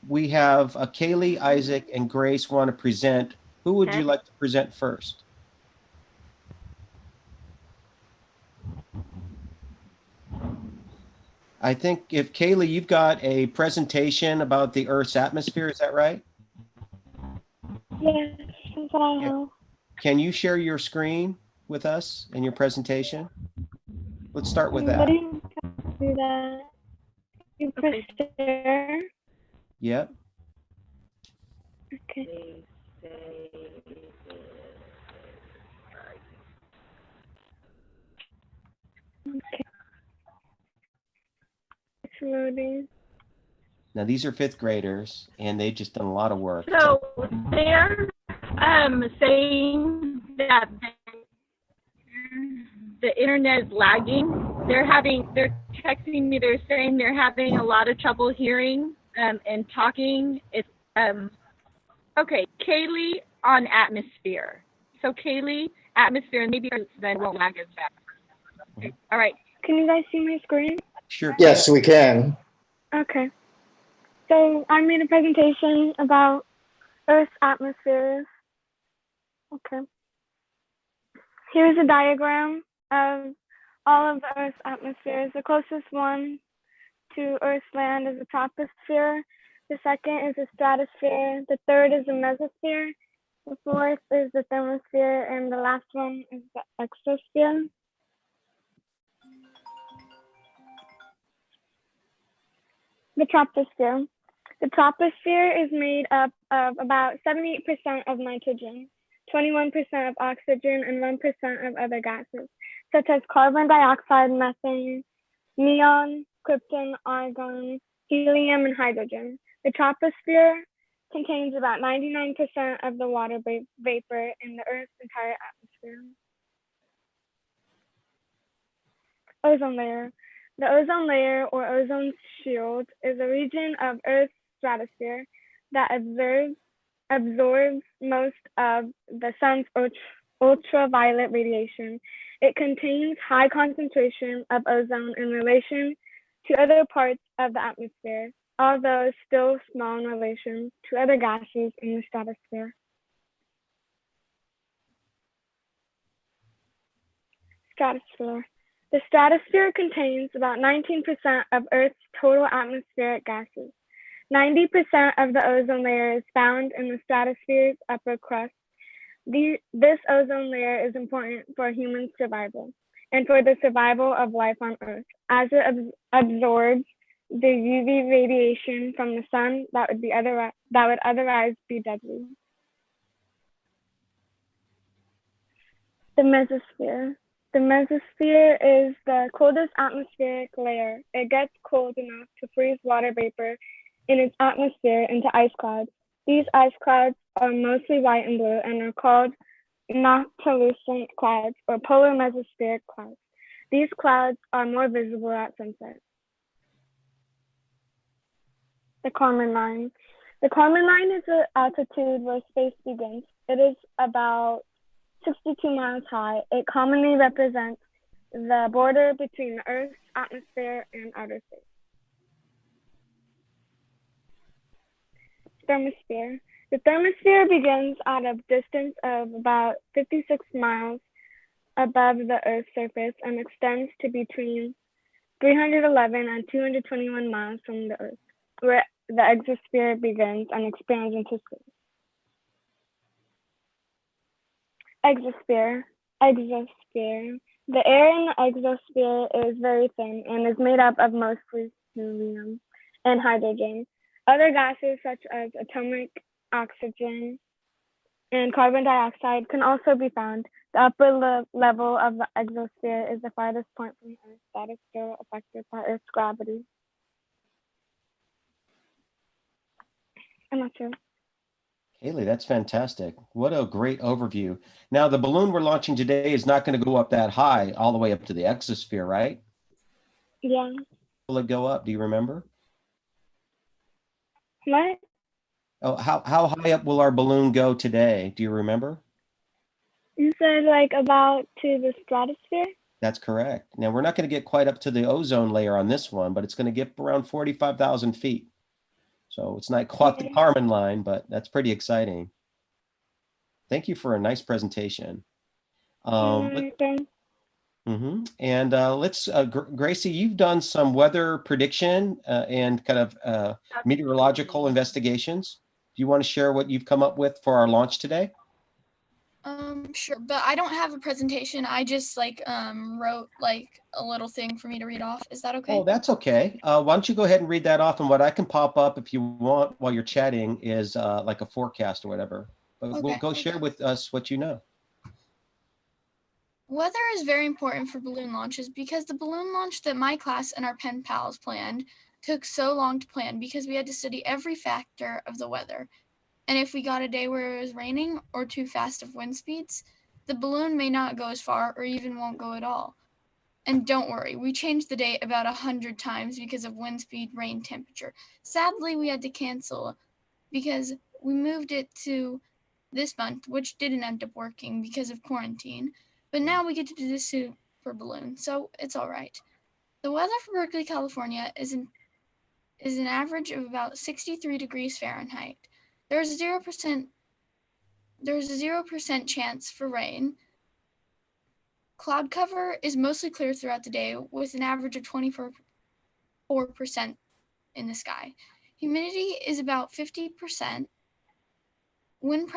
We have Kaylee, Isaac, and Grace want to present. Who would you Okay. like to present first? I think if Kaylee, you've got a presentation about the Earth's atmosphere, is that right? Yes, that's what I Yeah. have. Can you share your screen with us and your presentation? Let's start with What that. do you do that? You press share. Yep. Okay. Okay. It's loading. Now these are fifth graders, and they've just done a lot of work. So they're saying that the internet is lagging. They're texting me. They're saying they're having a lot of trouble hearing and talking. It's okay. Kaylee on atmosphere. So Kaylee, atmosphere, and maybe then won't lag as bad. All right. Can you guys see my screen? Sure. Yes, we can. Okay. So I made a presentation about Earth's atmospheres. Okay. Here's a diagram of all of the Earth's atmospheres. The closest one to Earth's land is the troposphere. The second is the stratosphere. The third is the mesosphere. The fourth is the thermosphere. And the last one is the exosphere. The troposphere. The troposphere is made up of about 78% of nitrogen, 21% of oxygen, and 1% of other gases, such as carbon dioxide, methane, neon, krypton, argon, helium, and hydrogen. The troposphere contains about 99% of the water vapor in the Earth's entire atmosphere. Ozone layer. The ozone layer, or ozone shield, is a region of Earth's stratosphere that absorbs most of the sun's ultraviolet radiation. It contains high concentration of ozone in relation to other parts of the atmosphere, although still small in relation to other gases in the stratosphere. Stratosphere. The stratosphere contains about 19% of Earth's total atmospheric gases. 90% of the ozone layer is found in the stratosphere's upper crust. This ozone layer is important for human survival and for the survival of life on Earth, as it absorbs the UV radiation from the sun that would otherwise be deadly. The mesosphere. The mesosphere is the coldest atmospheric layer. It gets cold enough to freeze water vapor in its atmosphere into ice clouds. These ice clouds are mostly white and blue and are called noctilucent clouds or polar mesospheric clouds. These clouds are more visible at sunset. The Kármán line. The Kármán line is the altitude where space begins. It is about 62 miles high. It commonly represents the border between the Earth's atmosphere and outer space. Thermosphere. The thermosphere begins at a distance of about 56 miles above the Earth's surface and extends to between 311 and 221 miles from the Earth, where the exosphere begins and expands into space. Exosphere. Exosphere. The air in the exosphere is very thin and is made up of mostly helium and hydrogen. Other gases such as atomic oxygen and carbon dioxide can also be found. The upper level of the exosphere is the farthest point from Earth that is still affected by Earth's gravity. I'm not sure. Haley, that's fantastic. What a great overview. Now, the balloon we're launching today is not going to go up that high, all the way up to the exosphere, right? Yeah. Will it go up? Do you remember? What? Oh, how high up will our balloon go today? Do you remember? You said like about to the stratosphere? That's correct. Now, we're not going to get quite up to the ozone layer on this one, but it's going to get around 45,000 feet. So it's not quite the Kármán line, but that's pretty exciting. Thank you for a nice presentation. And let's, Gracie, you've done some weather prediction and kind of meteorological investigations. Do you want to share what you've come up with for our launch today? Sure, but I don't have a presentation. I just wrote like a little thing for me to read off. Is that okay? Oh, that's okay. Why don't you go ahead and read that off, and what I can pop up if you want while you're chatting is like a forecast or whatever. But Okay. we'll go share with us what you know. Weather is very important for balloon launches because the balloon launch that my class and our pen pals planned took so long to plan because we had to study every factor of the weather. And if we got a day where it was raining or too fast of wind speeds, the balloon may not go as far or even won't go at all. And don't worry, we changed the date about 100 times because of wind speed, rain, temperature. Sadly, we had to cancel because we moved it to this month, which didn't end up working because of quarantine. But now we get to do this super balloon, so it's all right. The weather for Berkeley, California is an average of about 63 degrees Fahrenheit. There's a 0% chance for rain. Cloud cover is mostly clear throughout the day with an average of 24% in the sky. Humidity is about 50%. Wind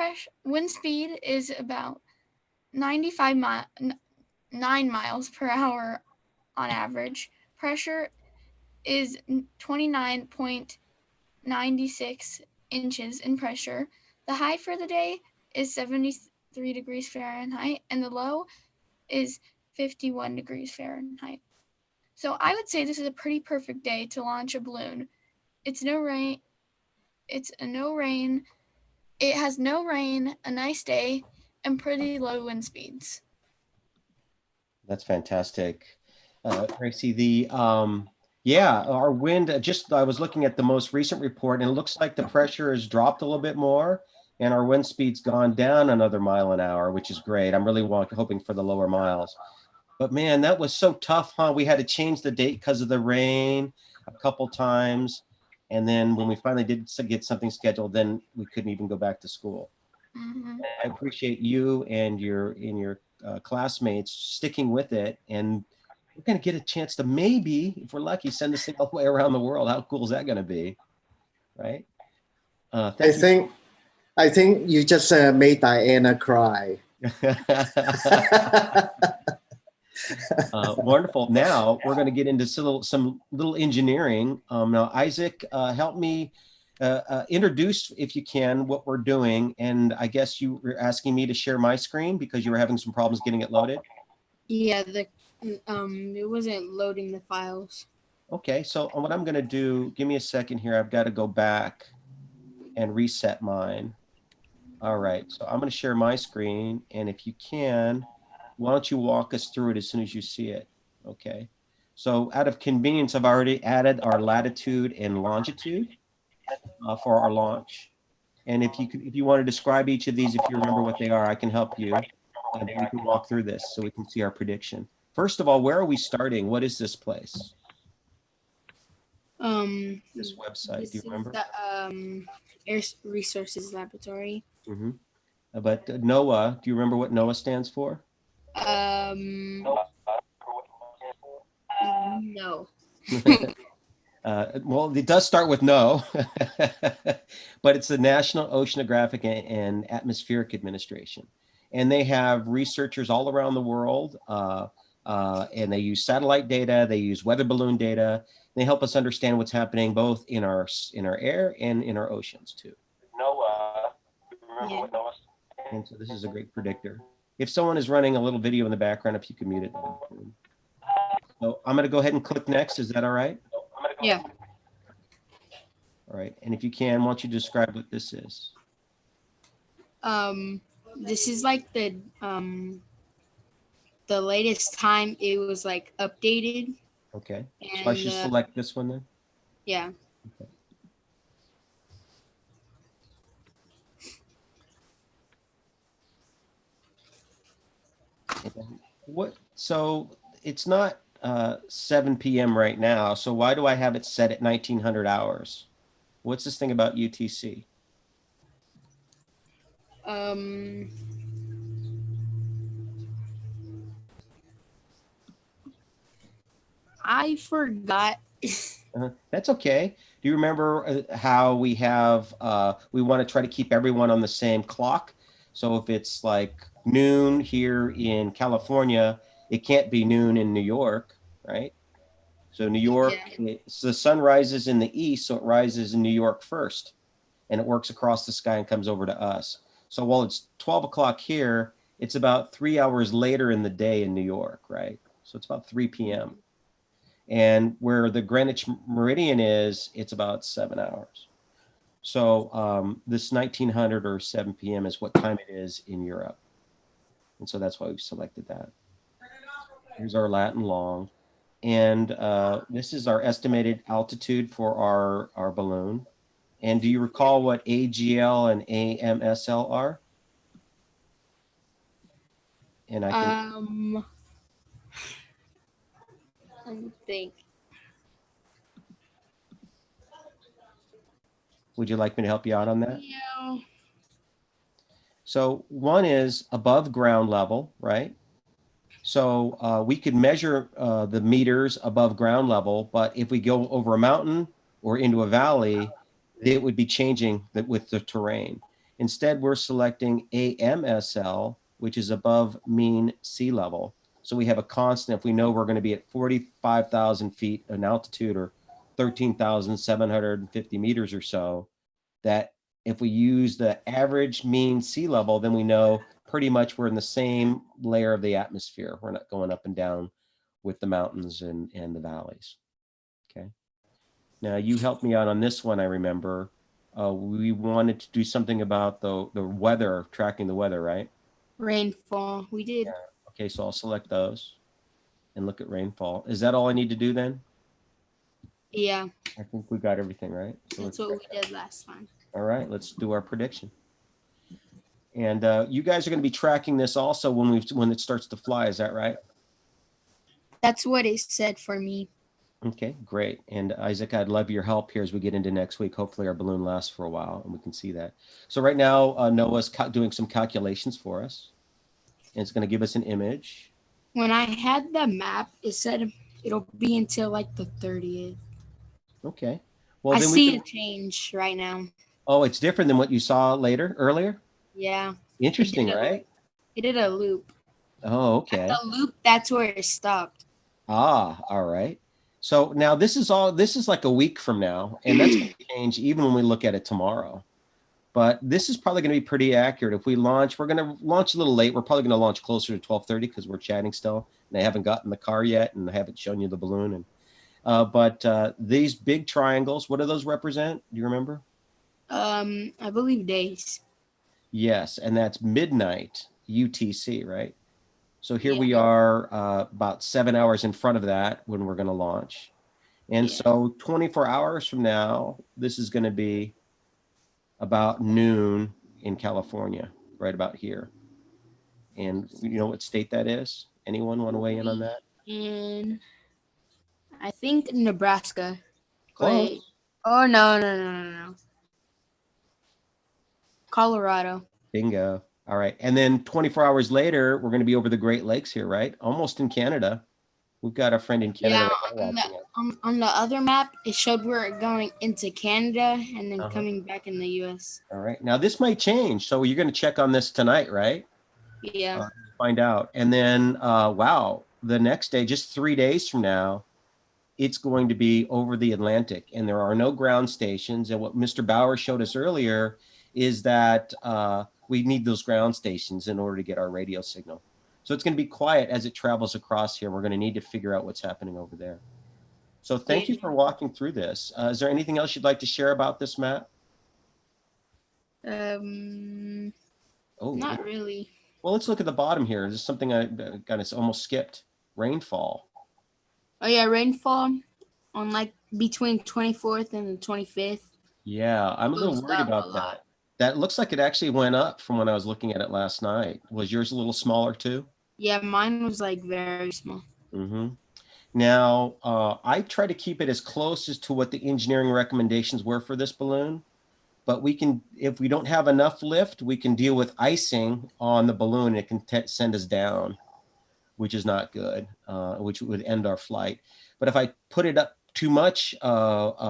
speed is about 9 miles per hour on average. Pressure is 29.96 inches in pressure. The high for the day is 73 degrees Fahrenheit and the low is 51 degrees Fahrenheit. So I would say this is a pretty perfect day to launch a balloon. It has no rain, a nice day, and pretty low wind speeds. That's fantastic. Gracie, yeah, our wind, I was looking at the most recent report and it looks like the pressure has dropped a little bit more and our wind speed's gone down another mile an hour, which is great. I'm really hoping for the lower miles. But man, that was so tough, huh? We had to change the date because of the rain a couple times. And then when we finally did get something scheduled, then we couldn't even go back to school. I appreciate you and your classmates sticking with it, and we're going to get a chance to maybe, if we're lucky, send this thing all the way around the world. How cool is that going to be, right? I think you just made Diana cry. Wonderful. Now we're going to get into some little engineering. Now, Isaac, help me introduce, if you can, what we're doing. And I guess you were asking me to share my screen because you were having some problems getting it loaded. Yeah, it wasn't loading the files. Okay, so what I'm going to do, give me a second here. I've got to go back and reset mine. All right, so I'm going to share my screen. And if you can, why don't you walk us through it as soon as you see it? Okay, so out of convenience, I've already added our latitude and longitude for our launch. And if you want to describe each of these, if you remember what they are, I can help you. And then we can walk through this so we can see our prediction. First of all, where are we starting? What is this place? This website, do you remember? The Air Resources Laboratory. Mm-hmm. But NOAA, do you remember what NOAA stands for? No. Well, it does start with no, but it's the National Oceanographic and Atmospheric Administration. And they have researchers all around the world, and they use satellite data, they use weather balloon data. They help us understand what's happening both in our air and in our oceans too. NOAA, remember what NOAA? And so this is a great predictor. If someone is running a little video in the background, if you can mute it. So I'm going to go ahead and click next. Is that all right? Yeah. All right. And if you can, why don't you describe what this is? This is like the latest time it was like updated. Okay. And, so I should select this one then? Yeah. Okay. So it's not 7 p.m. right now. So why do I have it set at 1900 hours? What's this thing about UTC? I forgot. That's okay. Do you remember how we have, we want to try to keep everyone on the same clock? So if it's like noon here in California, it can't be noon in New York, right? So New York, so the sun rises in the east, so it rises in New York first, and it works across the sky and comes over to us. So while it's 12 o'clock here, it's about 3 hours later in the day in New York, right? So it's about 3 p.m. And where the Greenwich Meridian is, it's about 7 hours. So this 1900 or 7 p.m. is what time it is in Europe. And so that's why we've selected that. Here's our Latin long. And this is our estimated altitude for our balloon. And do you recall what AGL and AMSL are? And I can Let me think. Would you like me to help you out on that? Yeah. So one is above ground level, right? So we could measure the meters above ground level, but if we go over a mountain or into a valley, it would be changing with the terrain. Instead, we're selecting AMSL, which is above mean sea level. So we have a constant. If we know we're going to be at 45,000 feet in altitude or 13,750 meters or so, that if we use the average mean sea level, then we know pretty much we're in the same layer of the atmosphere. We're not going up and down with the mountains and the valleys. Okay. Now you helped me out on this one, I remember. We wanted to do something about the weather, tracking the weather, right? Rainfall. We did. Yeah. Okay, so I'll select those and look at rainfall. Is that all I need to do then? Yeah. I think we got everything right. So That's what we did last time. All right, let's do our prediction. And you guys are going to be tracking this also when it starts to fly. Is that right? That's what it said for me. Okay, great. And Isaac, I'd love your help here as we get into next week. Hopefully our balloon lasts for a while and we can see that. So right now, Noah's doing some calculations for us. And it's going to give us an image. When I had the map, it said it'll be until like the 30th. Okay. Well, I then see it change right now. Oh, it's different than what you saw earlier? Yeah. Interesting, right? It did a loop. Oh, okay. At the loop, that's where it stopped. Ah, all right. So now this is like a week from now, and that's going to change even when we look at it tomorrow. But this is probably going to be pretty accurate. If we launch, we're going to launch a little late. We're probably going to launch closer to 12:30 because we're chatting still, and I haven't gotten the car yet, and I haven't shown you the balloon. And but these big triangles, what do those represent? Do you remember? I believe days. Yes, and that's midnight UTC, right? So here we are about 7 hours in front of that when we're going to launch. And so 24 hours from now, this is going to be about noon in California, right about here. And you know what state that is? Anyone want to weigh in on that? In, I think Nebraska. Close. Wait. Oh, no. Colorado. Bingo. All right. And then 24 hours later, we're going to be over the Great Lakes here, right? Almost in Canada. We've got a friend in Canada. On the other map, it showed we're going into Canada and then coming back in the U.S. All right. Now, this might change. So you're going to check on this tonight, right? Yeah. Find out. And then, wow, the next day, just 3 days from now, it's going to be over the Atlantic. And there are no ground stations. And what Mr. Bauer showed us earlier is that we need those ground stations in order to get our radio signal. So it's going to be quiet as it travels across here. We're going to need to figure out what's happening over there. So thank you for walking through this. Is there anything else you'd like to share about this map? Not really. Well, let's look at the bottom here. This is something I almost skipped. Rainfall. Oh yeah, rainfall on like between 24th and the 25th. Yeah, I'm a little worried about that. That looks like it actually went up from when I was looking at it last night. Was yours a little smaller too? Yeah, mine was like very small. Mm-hmm. Now, I try to keep it as close as to what the engineering recommendations were for this balloon, but we can, if we don't have enough lift, we can deal with icing on the balloon. It can send us down, which is not good, which would end our flight. But if I put it up too much,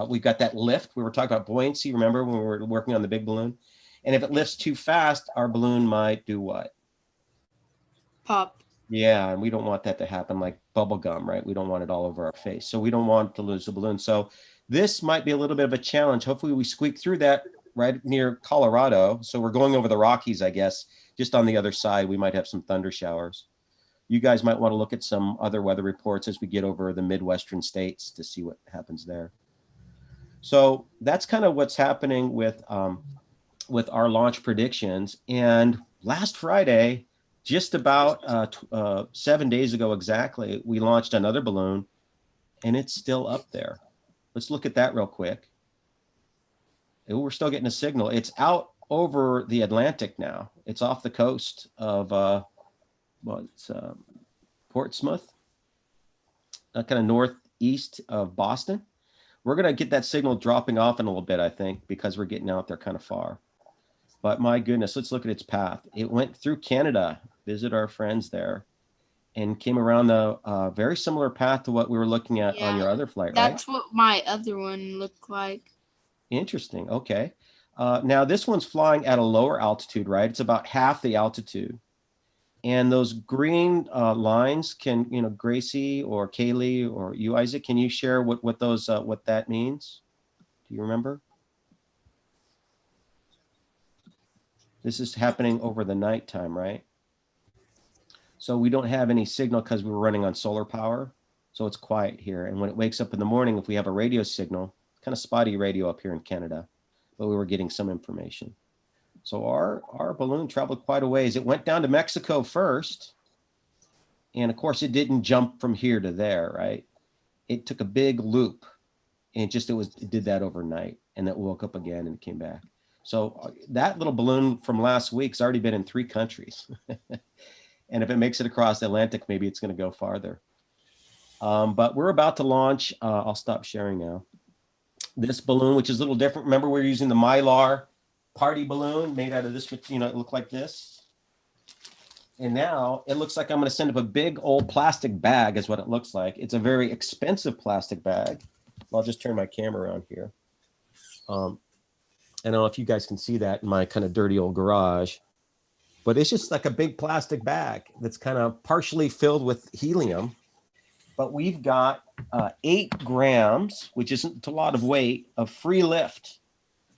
we've got that lift. We were talking about buoyancy, remember, when we were working on the big balloon? And if it lifts too fast, our balloon might do what? Pop. Yeah, and we don't want that to happen, like bubble gum, right? We don't want it all over our face. So we don't want to lose the balloon. So this might be a little bit of a challenge. Hopefully we squeak through that right near Colorado. So we're going over the Rockies, I guess. Just on the other side, we might have some thunder showers. You guys might want to look at some other weather reports as we get over the Midwestern states to see what happens there. So that's kind of what's happening with our launch predictions. And last Friday, just about 7 days ago exactly, we launched another balloon, and it's still up there. Let's look at that real quick. We're still getting a signal. It's out over the Atlantic now. It's off the coast of Portsmouth, kind of northeast of Boston. We're going to get that signal dropping off in a little bit, I think, because we're getting out there kind of far. But my goodness, let's look at its path. It went through Canada, visit our friends there, and came around the very similar path to what we were looking at on your other flight, right? That's what my other one looked like. Interesting. Okay. Now this one's flying at a lower altitude, right? It's about half the altitude. And those green lines can, Gracie or Kaylee or you, Isaac, can you share what that means? Do you remember? This is happening over the nighttime, right? So we don't have any signal because we were running on solar power. So it's quiet here. And when it wakes up in the morning, if we have a radio signal, kind of spotty radio up here in Canada, but we were getting some information. So our balloon traveled quite a ways. It went down to Mexico first. And of course, it didn't jump from here to there, right? It took a big loop, and it did that overnight, and it woke up again and came back. So that little balloon from last week's already been in 3 countries. And if it makes it across the Atlantic, maybe it's going to go farther. But we're about to launch. I'll stop sharing now. This balloon, which is a little different. Remember, we're using the Mylar party balloon made out of this, it looked like this. And now it looks like I'm going to send up a big old plastic bag is what it looks like. It's a very expensive plastic bag. I'll just turn my camera around here. I don't know if you guys can see that in my kind of dirty old garage, but it's just like a big plastic bag that's kind of partially filled with helium. But we've got 8 grams, which isn't a lot of weight, of free lift.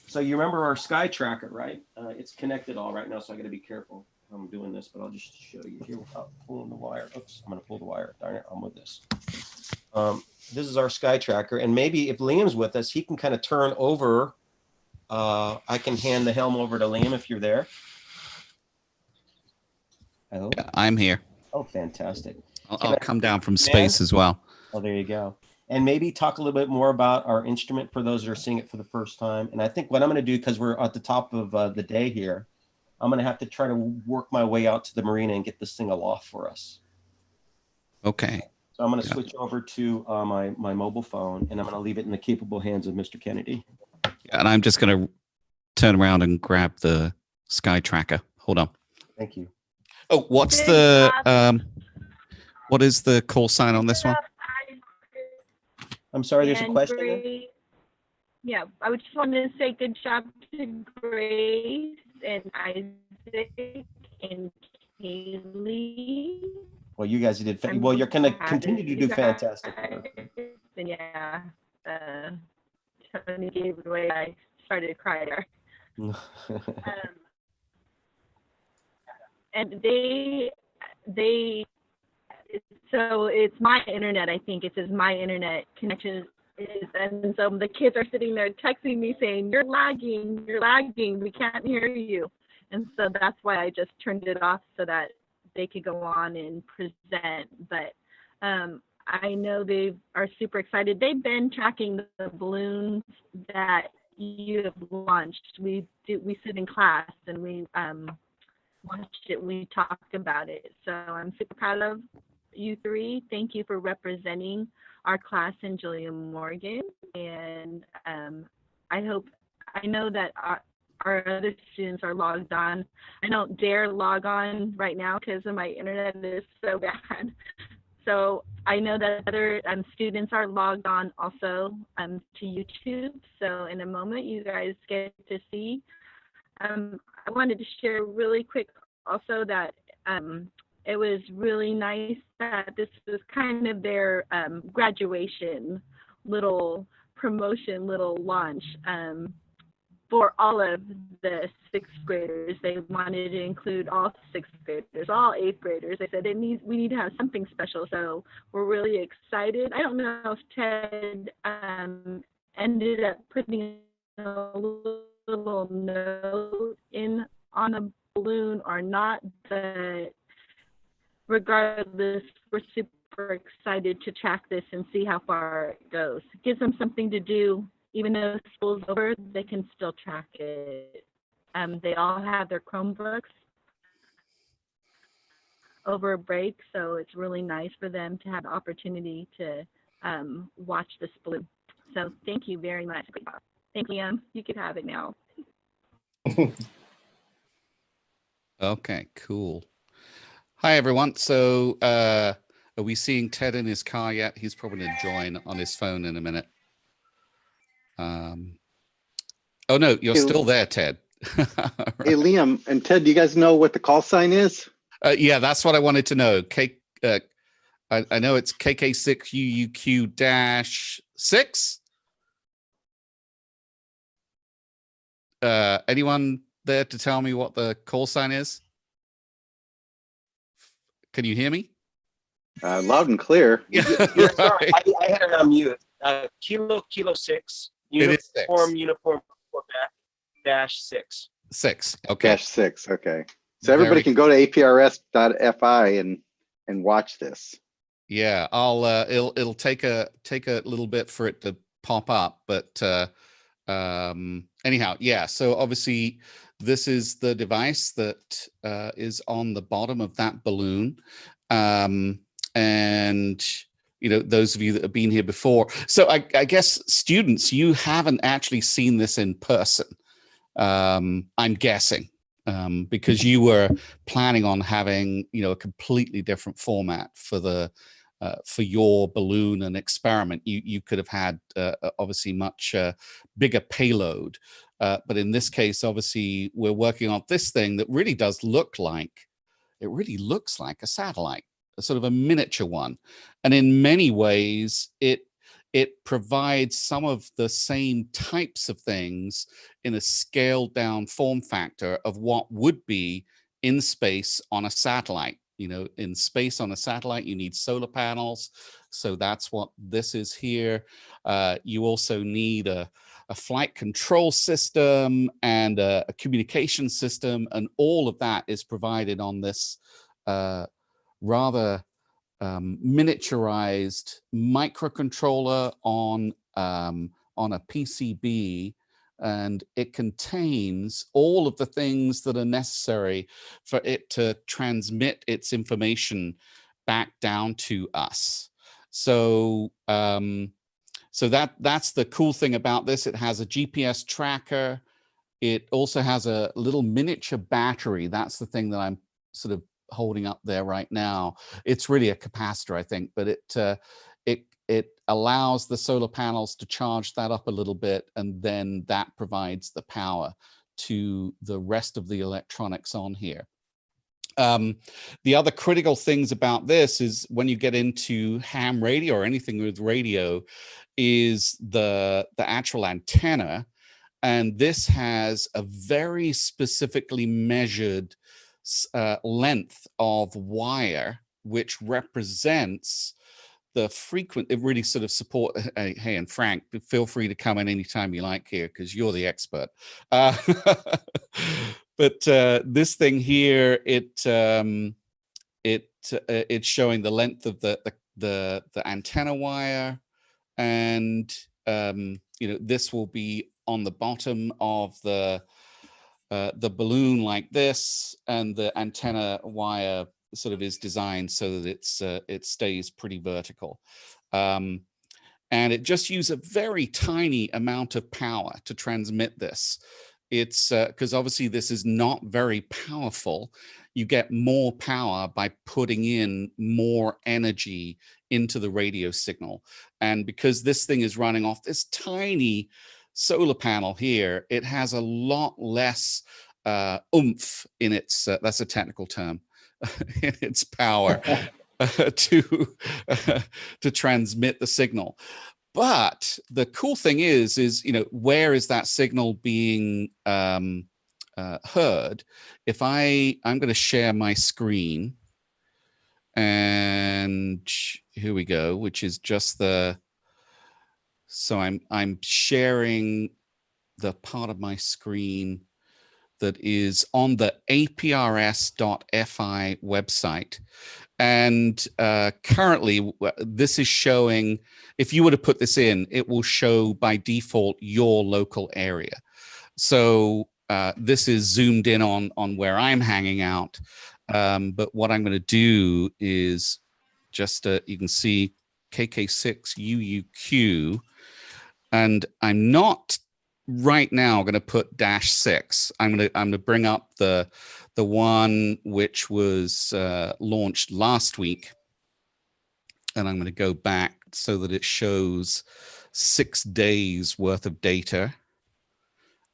So you remember our sky tracker, right? It's connected all right now, so I got to be careful how I'm doing this, but I'll just show you here without pulling the wire. Oops, I'm going to pull the wire. Darn it, I'll move this. This is our sky tracker, and maybe if Liam's with us, he can kind of turn over. I can hand the helm over to Liam if you're there. Yeah, I'm here. Oh, fantastic. I'll come down from space as well. Oh, there you go. And maybe talk a little bit more about our instrument for those that are seeing it for the first time. And I think what I'm going to do, because we're at the top of the day here, I'm going to have to try to work my way out to the marina and get this thing aloft for us. Okay. So I'm going to switch over to my mobile phone, and I'm going to leave it in the capable hands of Mr. Kennedy. And I'm just going to turn around and grab the sky tracker. Hold on. Thank you. Oh, what is the call sign on this one? I'm sorry, there's a question there? Yeah, I would just want to say good job to Grace and Isaac and Kaylee. Well, you guys did. Well, you're going to continue to do fantastic work. And yeah, Tony gave it away. I started to cry there. And so it's my internet, I think. It says my internet connection is, and so the kids are sitting there texting me saying, you're lagging, we can't hear you. And so that's why I just turned it off so that they could go on and present. But I know they are super excited. They've been tracking the balloons that you have launched. We sit in class and we watch it, we talk about it. So I'm super proud of you three. Thank you for representing our class and Julia Morgan. And I know that our other students are logged on. I don't dare log on right now because my internet is so bad. So I know that other students are logged on also to YouTube. So in a moment, you guys get to see. I wanted to share really quick also that it was really nice that this was kind of their graduation little promotion, little launch for all of the sixth graders. They wanted to include all sixth graders, all eighth graders. They said we need to have something special. So we're really excited. I don't know if Ted ended up putting a little note in on a balloon or not, but regardless, we're super excited to track this and see how far it goes. It gives them something to do. Even though school's over, they can still track it. They all have their Chromebooks over a break, so it's really nice for them to have the opportunity to watch this balloon. So thank you very much. Thank you. You can have it now. Okay, cool. Hi, everyone. So are we seeing Ted in his car yet? He's probably going to join on his phone in a minute. Oh, no, you're still there, Ted. Hey, Liam and Ted, do you guys know what the call sign is? Yeah, that's what I wanted to know. I know it's KK6UUQ-6. Anyone there to tell me what the call sign is? Can you hear me? Loud and clear. Yeah, sorry, I had it on mute. Kilo 6. Uniform Quebec -6. 6. Okay. -6. Okay. So everybody can go to aprs.fi and watch this. Yeah, it'll take a little bit for it to pop up, but anyhow, yeah. So obviously, this is the device that is on the bottom of that balloon, and those of you that have been here before. So I guess students, you haven't actually seen this in person. I'm guessing because you were planning on having a completely different format for your balloon and experiment. You could have had obviously much bigger payload, but in this case, obviously, we're working on this thing that really does look like a satellite, a sort of a miniature one, and in many ways, it provides some of the same types of things in a scaled down form factor of what would be in space on a satellite. In space on a satellite, you need solar panels. So that's what this is here. You also need a flight control system and a communication system. And all of that is provided on this rather miniaturized microcontroller on a PCB, and it contains all of the things that are necessary for it to transmit its information back down to us. So that's the cool thing about this. It has a GPS tracker. It also has a little miniature battery. That's the thing that I'm sort of holding up there right now. It's really a capacitor, I think, but it allows the solar panels to charge that up a little bit, and then that provides the power to the rest of the electronics on here. The other critical things about this is when you get into ham radio or anything with radio is the actual antenna, and this has a very specifically measured length of wire, which represents the frequent. It really sort of support. Hey, and Frank, feel free to come in anytime you like here because you're the expert. But this thing here, it's showing the length of the antenna wire, and this will be on the bottom of the balloon like this, and the antenna wire sort of is designed so that it stays pretty vertical. And it just uses a very tiny amount of power to transmit this. It's because obviously this is not very powerful. You get more power by putting in more energy into the radio signal. And because this thing is running off this tiny solar panel here, it has a lot less oomph in its, that's a technical term, in its power to transmit the signal. But the cool thing is, where is that signal being heard? If I'm going to share my screen, and here we go, which is just so I'm sharing the part of my screen that is on the aprs.fi website. And currently, this is showing, if you were to put this in, it will show by default your local area. So this is zoomed in on where I'm hanging out. But what I'm going to do is just, you can see KK6UUQ. And I'm not right now going to put -6. I'm going to bring up the one which was launched last week, and I'm going to go back so that it shows 6 days worth of data,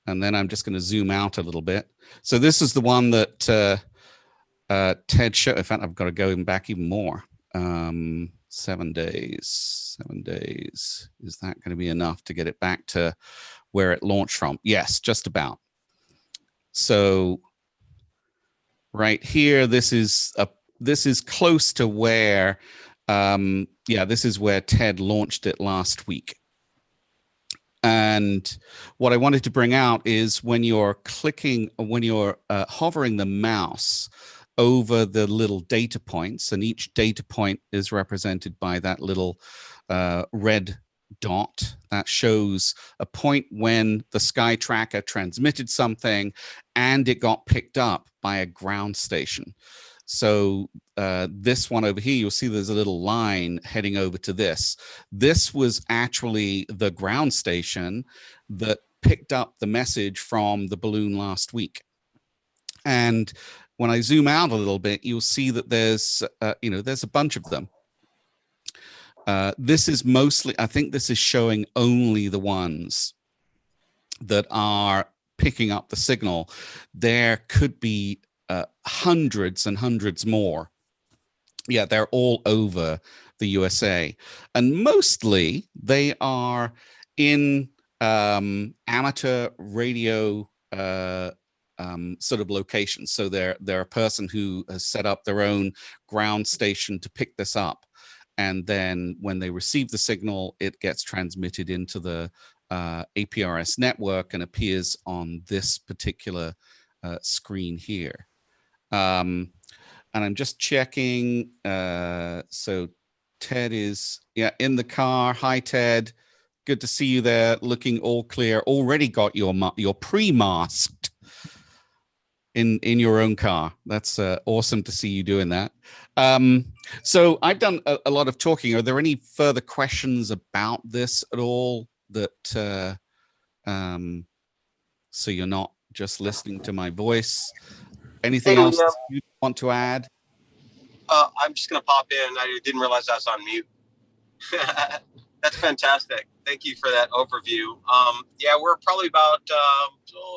and then I'm just going to zoom out a little bit. So this is the one that Ted showed. In fact, I've got to go back even more. 7 days. 7 days. Is that going to be enough to get it back to where it launched from? Yes, just about. So right here, this is close to where, this is where Ted launched it last week. And what I wanted to bring out is when you're hovering the mouse over the little data points, and each data point is represented by that little red dot that shows a point when the Sky Tracker transmitted something and it got picked up by a ground station. So this one over here, you'll see there's a little line heading over to this. This was actually the ground station that picked up the message from the balloon last week. And when I zoom out a little bit, you'll see that there's a bunch of them. This is mostly, I think this is showing only the ones that are picking up the signal. There could be hundreds and hundreds more. Yeah, they're all over the USA. And mostly they are in amateur radio sort of locations. So they're a person who has set up their own ground station to pick this up. And then when they receive the signal, it gets transmitted into the APRS network and appears on this particular screen here. And I'm just checking. So Ted is, in the car. Hi, Ted. Good to see you there, looking all clear. Already got your pre-masked in your own car. That's awesome to see you doing that. So I've done a lot of talking. Are there any further questions about this at all? That so you're not just listening to my voice. Anything else you want to add? I'm just going to pop in. I didn't realize I was on mute. That's fantastic. Thank you for that overview. We're probably about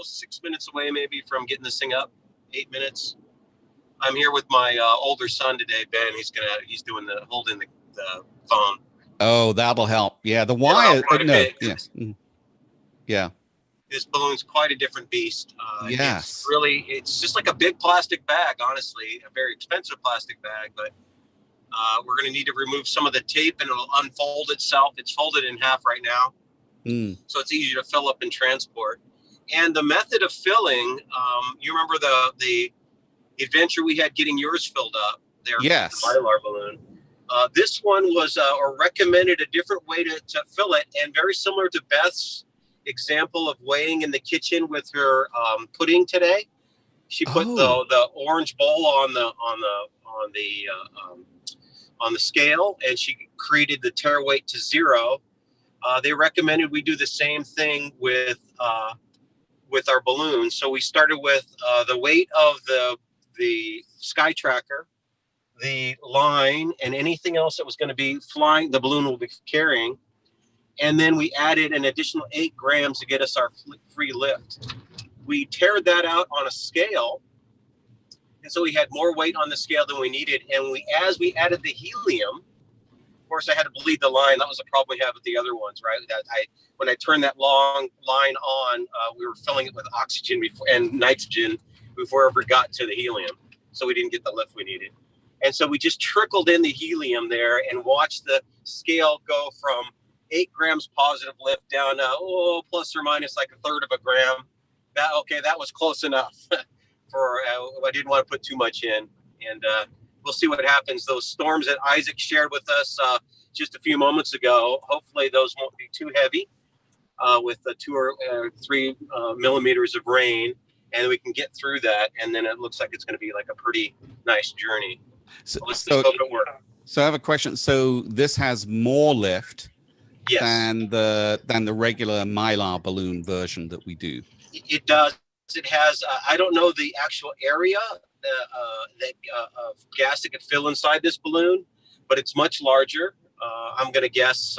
6 minutes away maybe from getting this thing up. 8 minutes. I'm here with my older son today, Ben. He's holding the phone. Oh, that'll help. Yeah, the wire. Yeah. This balloon's quite a different beast. Yes. It's just like a big plastic bag, honestly, a very expensive plastic bag, but we're going to need to remove some of the tape and it'll unfold itself. It's folded in half right now. So it's easy to fill up and transport. And the method of filling, you remember the adventure we had getting yours filled up there? Yes. The Mylar balloon. This one was recommended a different way to fill it, and very similar to Beth's example of weighing in the kitchen with her pudding today. She put the orange bowl on the scale, and she created the tare weight to 0. They recommended we do the same thing with our balloon. So we started with the weight of the sky tracker, the line, and anything else that was going to be flying, the balloon will be carrying. And then we added an additional 8 grams to get us our free lift. We tared that out on a scale. And so we had more weight on the scale than we needed. And as we added the helium, of course, I had to bleed the line. That was a problem we had with the other ones, right? When I turned that long line on, we were filling it with oxygen and nitrogen before it ever got to the helium. So we didn't get the lift we needed. And so we just trickled in the helium there and watched the scale go from 8 grams positive lift down to, plus or minus like 1/3 of a gram. That was close enough. I didn't want to put too much in. And we'll see what happens. Those storms that Isaac shared with us just a few moments ago, hopefully those won't be too heavy with the 2 or 3 millimeters of rain, and we can get through that. And then it looks like it's going to be like a pretty nice journey. So let's just hope it works. So I have a question. So this has more lift than the regular Mylar balloon version that we do. It does. It has, I don't know the actual area of gas that could fill inside this balloon, but it's much larger. I'm going to guess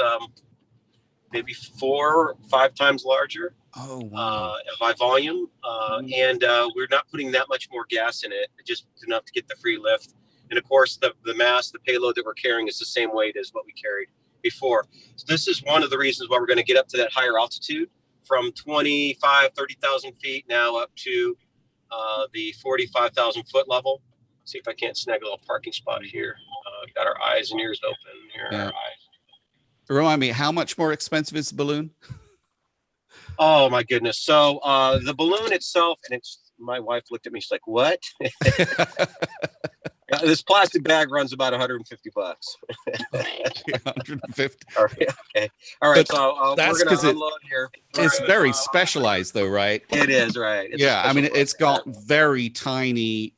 maybe 4 or 5 times larger by volume. And we're not putting that much more gas in it, just enough to get the free lift. And of course, the mass, the payload that we're carrying is the same weight as what we carried before. So this is one of the reasons why we're going to get up to that higher altitude from 30,000 feet now up to the 45,000 foot level. See if I can't snag a little parking spot here. Got our eyes and ears open here. Yeah. Remind me, how much more expensive is the balloon? Oh my goodness. So the balloon itself, and my wife looked at me, she's like, what? This plastic bag runs about $150. 150. All right. Okay. All right. But so that's we're going to unload here. It's very specialized, though, right? It is, right? It's I mean, it's got very tiny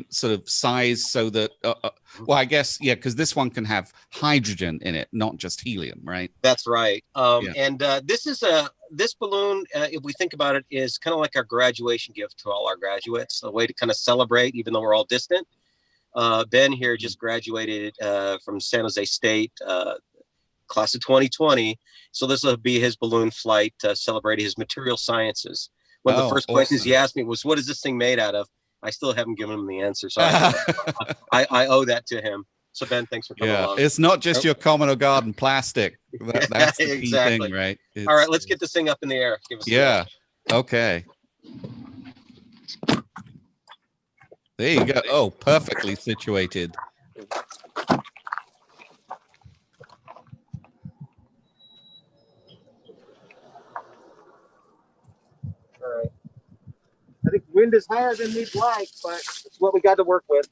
sort of size, so that well, I guess because this one can have hydrogen in it, not just helium, right? That's right. And this balloon, if we think about it, is kind of like our graduation gift to all our graduates, a way to kind of celebrate, even though we're all distant. Ben here just graduated from San Jose State, class of 2020. So this will be his balloon flight celebrating his material sciences. One of the first questions he asked me was, what is this thing made out of? I still haven't given him the answer. So I owe that to him. So Ben, thanks for coming along. It's not just your common or garden plastic. That's the key thing, right? All right, let's get this thing up in the air. Give us okay. There you go. Oh, perfectly situated. All right. I think wind is higher than we'd like, but it's what we got to work with.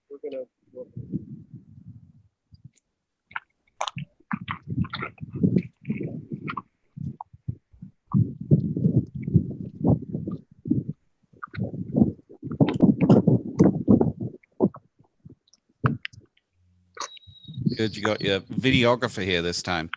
We're going to Good, you got your videographer here this time.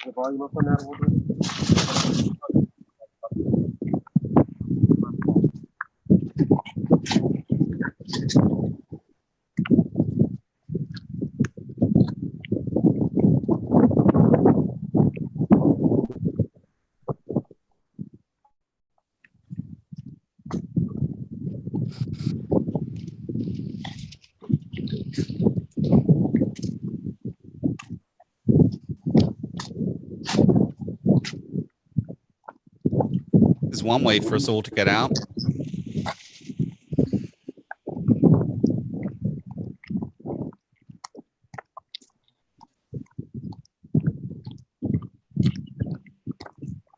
the volume up on that a little bit. There's one way for us all to get out.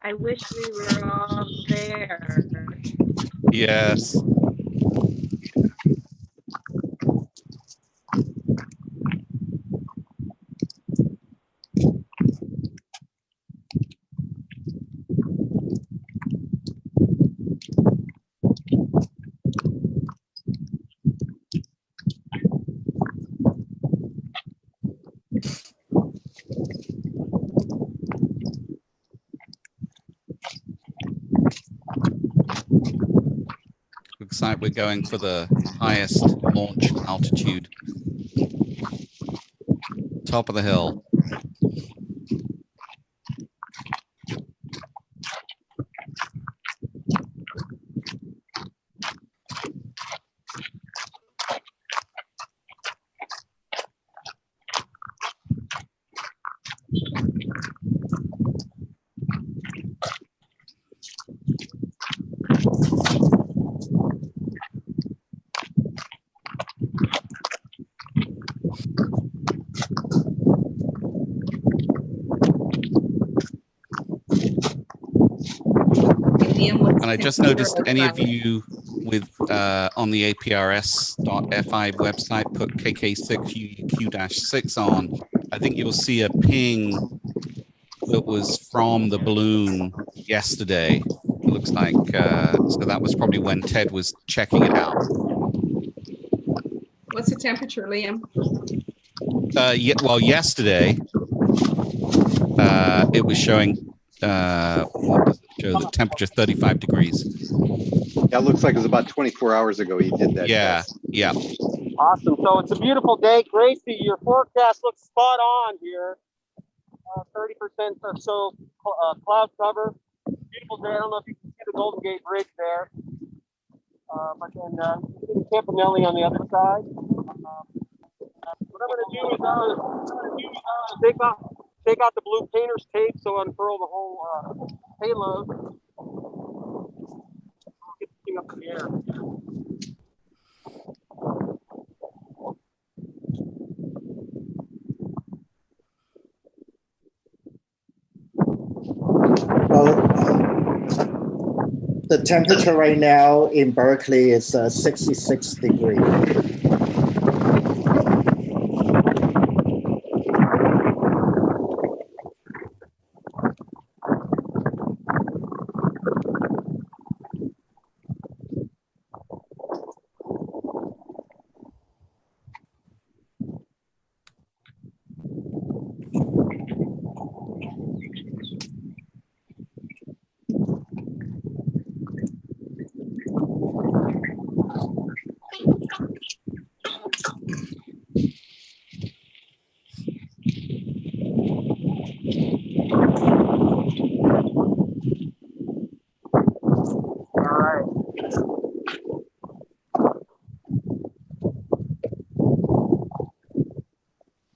I wish we were all there. Yes. Looks like we're going for the highest launch altitude. Top of the hill. And I just noticed any of you with on the aprs.fi website put KK6UQ-6 on, I think you'll see a ping that was from the balloon yesterday. It looks like, so that was probably when Ted was checking it out. What's the temperature, Liam? Yeah, well, yesterday, it was showing, what does it show? The temperature 35 degrees. That looks like it was about 24 hours ago he did that. Yeah, test. yeah. Awesome. So it's a beautiful day. Gracie, your forecast looks spot on here. 30% or so cloud cover. Beautiful day. I don't know if you can see the Golden Gate Bridge there. But then you can see the Campanelli on the other side. What I'm going to do is take out the blue painter's tape, so unfurl the whole payload. Get the thing up in the air. Well, the temperature right now in Berkeley is 66 degrees.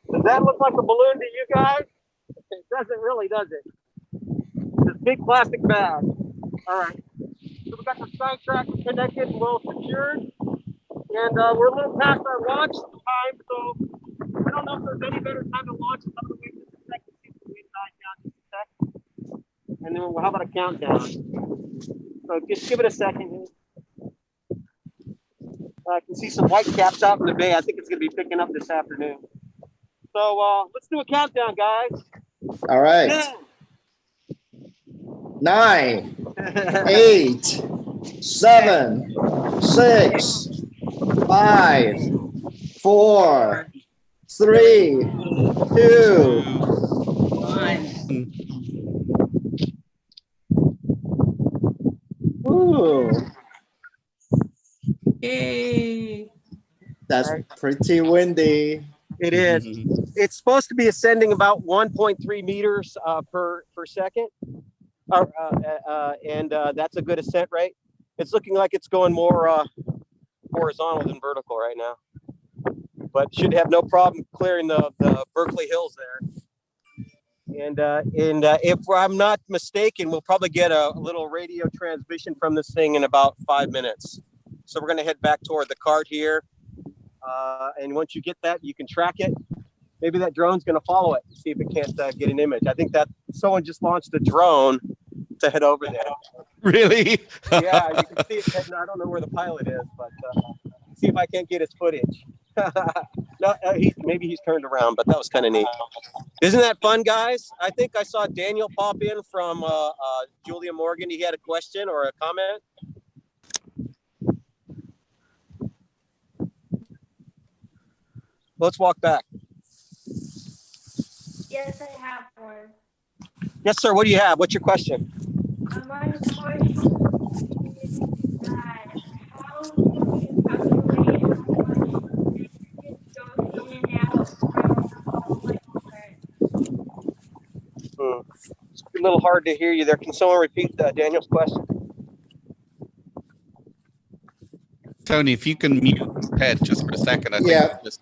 Does that look like a balloon to you guys? It doesn't really, does it? This big plastic bag. All right. So we got the sky tracker connected and well secured. And we're a little past our launch time, so I don't know if there's any better time to launch it other than wait just a second, see if the wind dies down just a sec. And then how about a countdown? So just give it a second here. I can see some white caps out in the bay. I think it's going to be picking up this afternoon. So let's do a countdown, guys. All right. 9, 8, 7, 6, 5, 4, 3, 2, 1. Ooh. Yay. That's pretty windy. It is. It's supposed to be ascending about 1.3 meters per second. And that's a good ascent rate. It's looking like it's going more horizontal than vertical right now. But should have no problem clearing the Berkeley Hills there. And if I'm not mistaken, we'll probably get a little radio transmission from this thing in about 5 minutes. So we're going to head back toward the cart here. And once you get that, you can track it. Maybe that drone's going to follow it, see if it can't get an image. I think that someone just launched a drone to head over there. Really? Yeah, you can see it heading. I don't know where the pilot is, but see if I can't get his footage. No, maybe he's turned around, but that was kind of neat. Isn't that fun, guys? I think I saw Daniel pop in from Julia Morgan. He had a question or a comment. Let's walk back. Yes, I have one. Yes, sir. What do you have? What's your question? My question is that how do you calculate how much nitrogen goes in and out from a It's a little hard to hear you there. Can someone repeat Daniel's question? Tony, if you can mute Ted just for a second, I think. Yeah, just,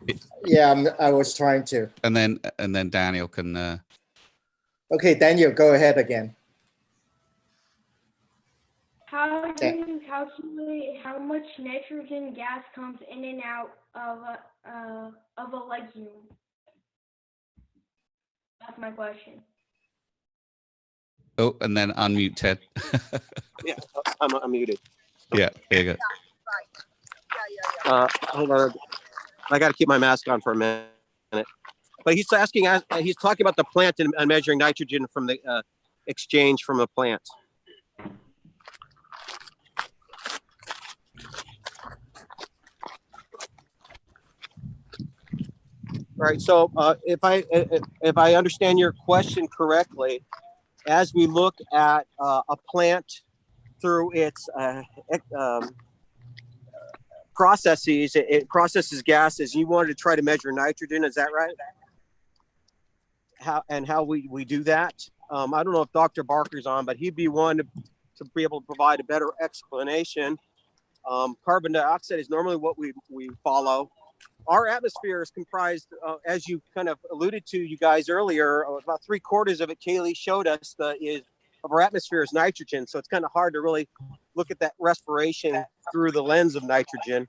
I was trying to. And then Daniel can. Okay, Daniel, go ahead again. How do you calculate how much nitrogen gas comes in and out of a legume? That's my question. Oh, and then unmute Ted. Yeah, I'm muted. Yeah, there you go. Hold on. I got to keep my mask on for a minute. But he's asking, he's talking about the plant and measuring nitrogen from the exchange from the plant. All right. So if I understand your question correctly, as we look at a plant through its processes, it processes gases. You wanted to try to measure nitrogen, is that right? How we do that? I don't know if Dr. Barker's on, but he'd be one to be able to provide a better explanation. Carbon dioxide is normally what we follow. Our atmosphere is comprised, as you kind of alluded to, you guys earlier, about 3/4 of it, Kaylee showed us, of our atmosphere is nitrogen. So it's kind of hard to really look at that respiration through the lens of nitrogen.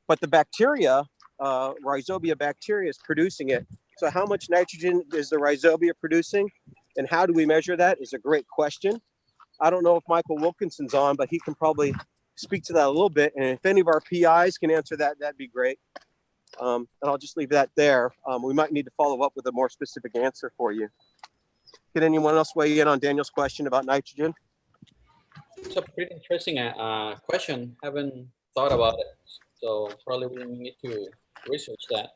But the bacteria, rhizobia bacteria, is producing it. So how much nitrogen is the rhizobia producing? And how do we measure that is a great question. I don't know if Michael Wilkinson's on, but he can probably speak to that a little bit. And if any of our PIs can answer that, that'd be great. And I'll just leave that there. We might need to follow up with a more specific answer for you. Can anyone else weigh in on Daniel's question about nitrogen? It's a pretty interesting question. Haven't thought about it. So probably we need to research that.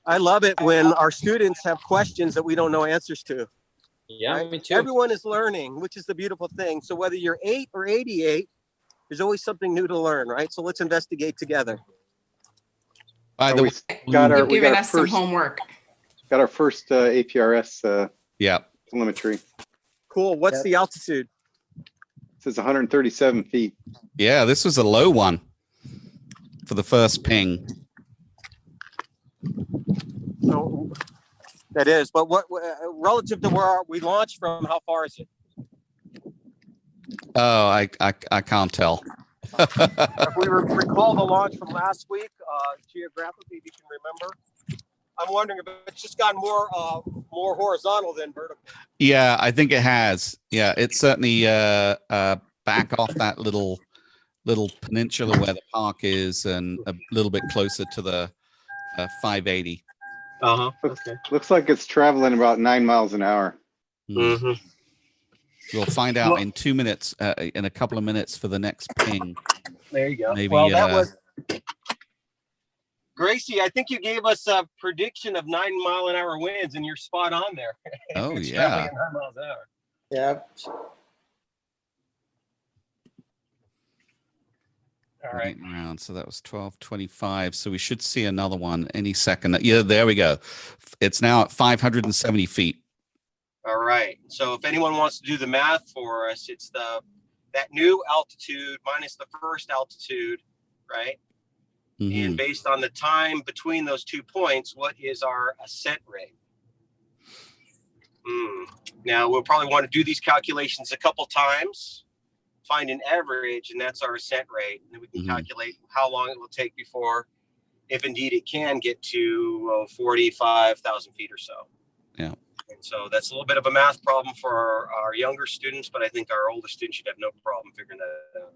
I love it when our students have questions that we don't know answers to. Yeah, right? me too. Everyone is learning, which is the beautiful thing. So whether you're 8 or 88, there's always something new to learn, right? So let's investigate together. By the way, You've given us some homework. Got our first APRS telemetry. Cool. What's the altitude? It says 137 feet. Yeah, this was a low one for the first ping. So that is, but what relative to where we launched from, how far is it? Oh, I can't tell. If we recall the launch from last week, geographically, if you can remember, I'm wondering if it's just gotten more horizontal than vertical. Yeah, I think it has. Yeah, it's certainly back off that little peninsula where the park is, and a little bit closer to the 580. Looks like it's traveling about 9 miles an hour. Mm-hmm. We'll find out in 2 minutes, in a couple of minutes for the next ping. There you go. Maybe, well, that was Gracie. I think you gave us a prediction of 9-mile-an-hour winds, and you're spot on there. Oh it's yeah. traveling at 9 miles an hour. Yeah. All right. Around. So that was 12:25. So we should see another one any second. Yeah, there we go. It's now at 570 feet. All right. So if anyone wants to do the math for us, it's that new altitude minus the first altitude, right? Mm-hmm. And based on the time between those 2 points, what is our ascent rate? Now, we'll probably want to do these calculations a couple times, find an average, and that's our ascent rate. And then we can calculate how long it will take before, if indeed it can get to 45,000 feet or so. Yeah. And so that's a little bit of a math problem for our younger students, but I think our older students should have no problem figuring that out.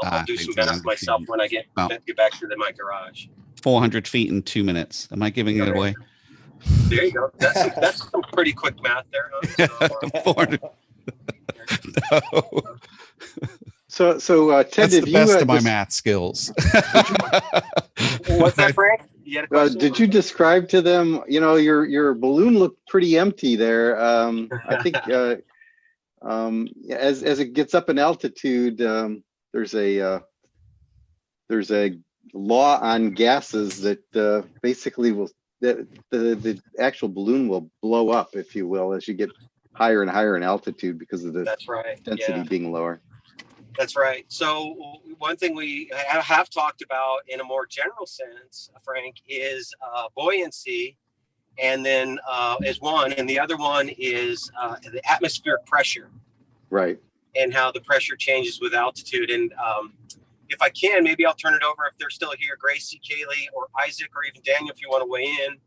I'll do some math myself when I get back to my garage. 400 feet in 2 minutes. Am I giving it away? There you go. That's some pretty quick math there, huh? So, 400. No. So Ted, that's the best of my math skills. What's that, Frank? Did you describe to them? You know, your balloon looked pretty empty there. I think as it gets up in altitude, there's a law on gases that basically will the actual balloon will blow up, if you will, as you get higher and higher in altitude because of the density being lower. That's right. So one thing we have talked about in a more general sense, Frank, is buoyancy, and then is one, and the other one is the atmospheric pressure. Right. And how the pressure changes with altitude. And if I can, maybe I'll turn it over if they're still here, Gracie, Kaylee, or Isaac, or even Daniel, if you want to weigh in,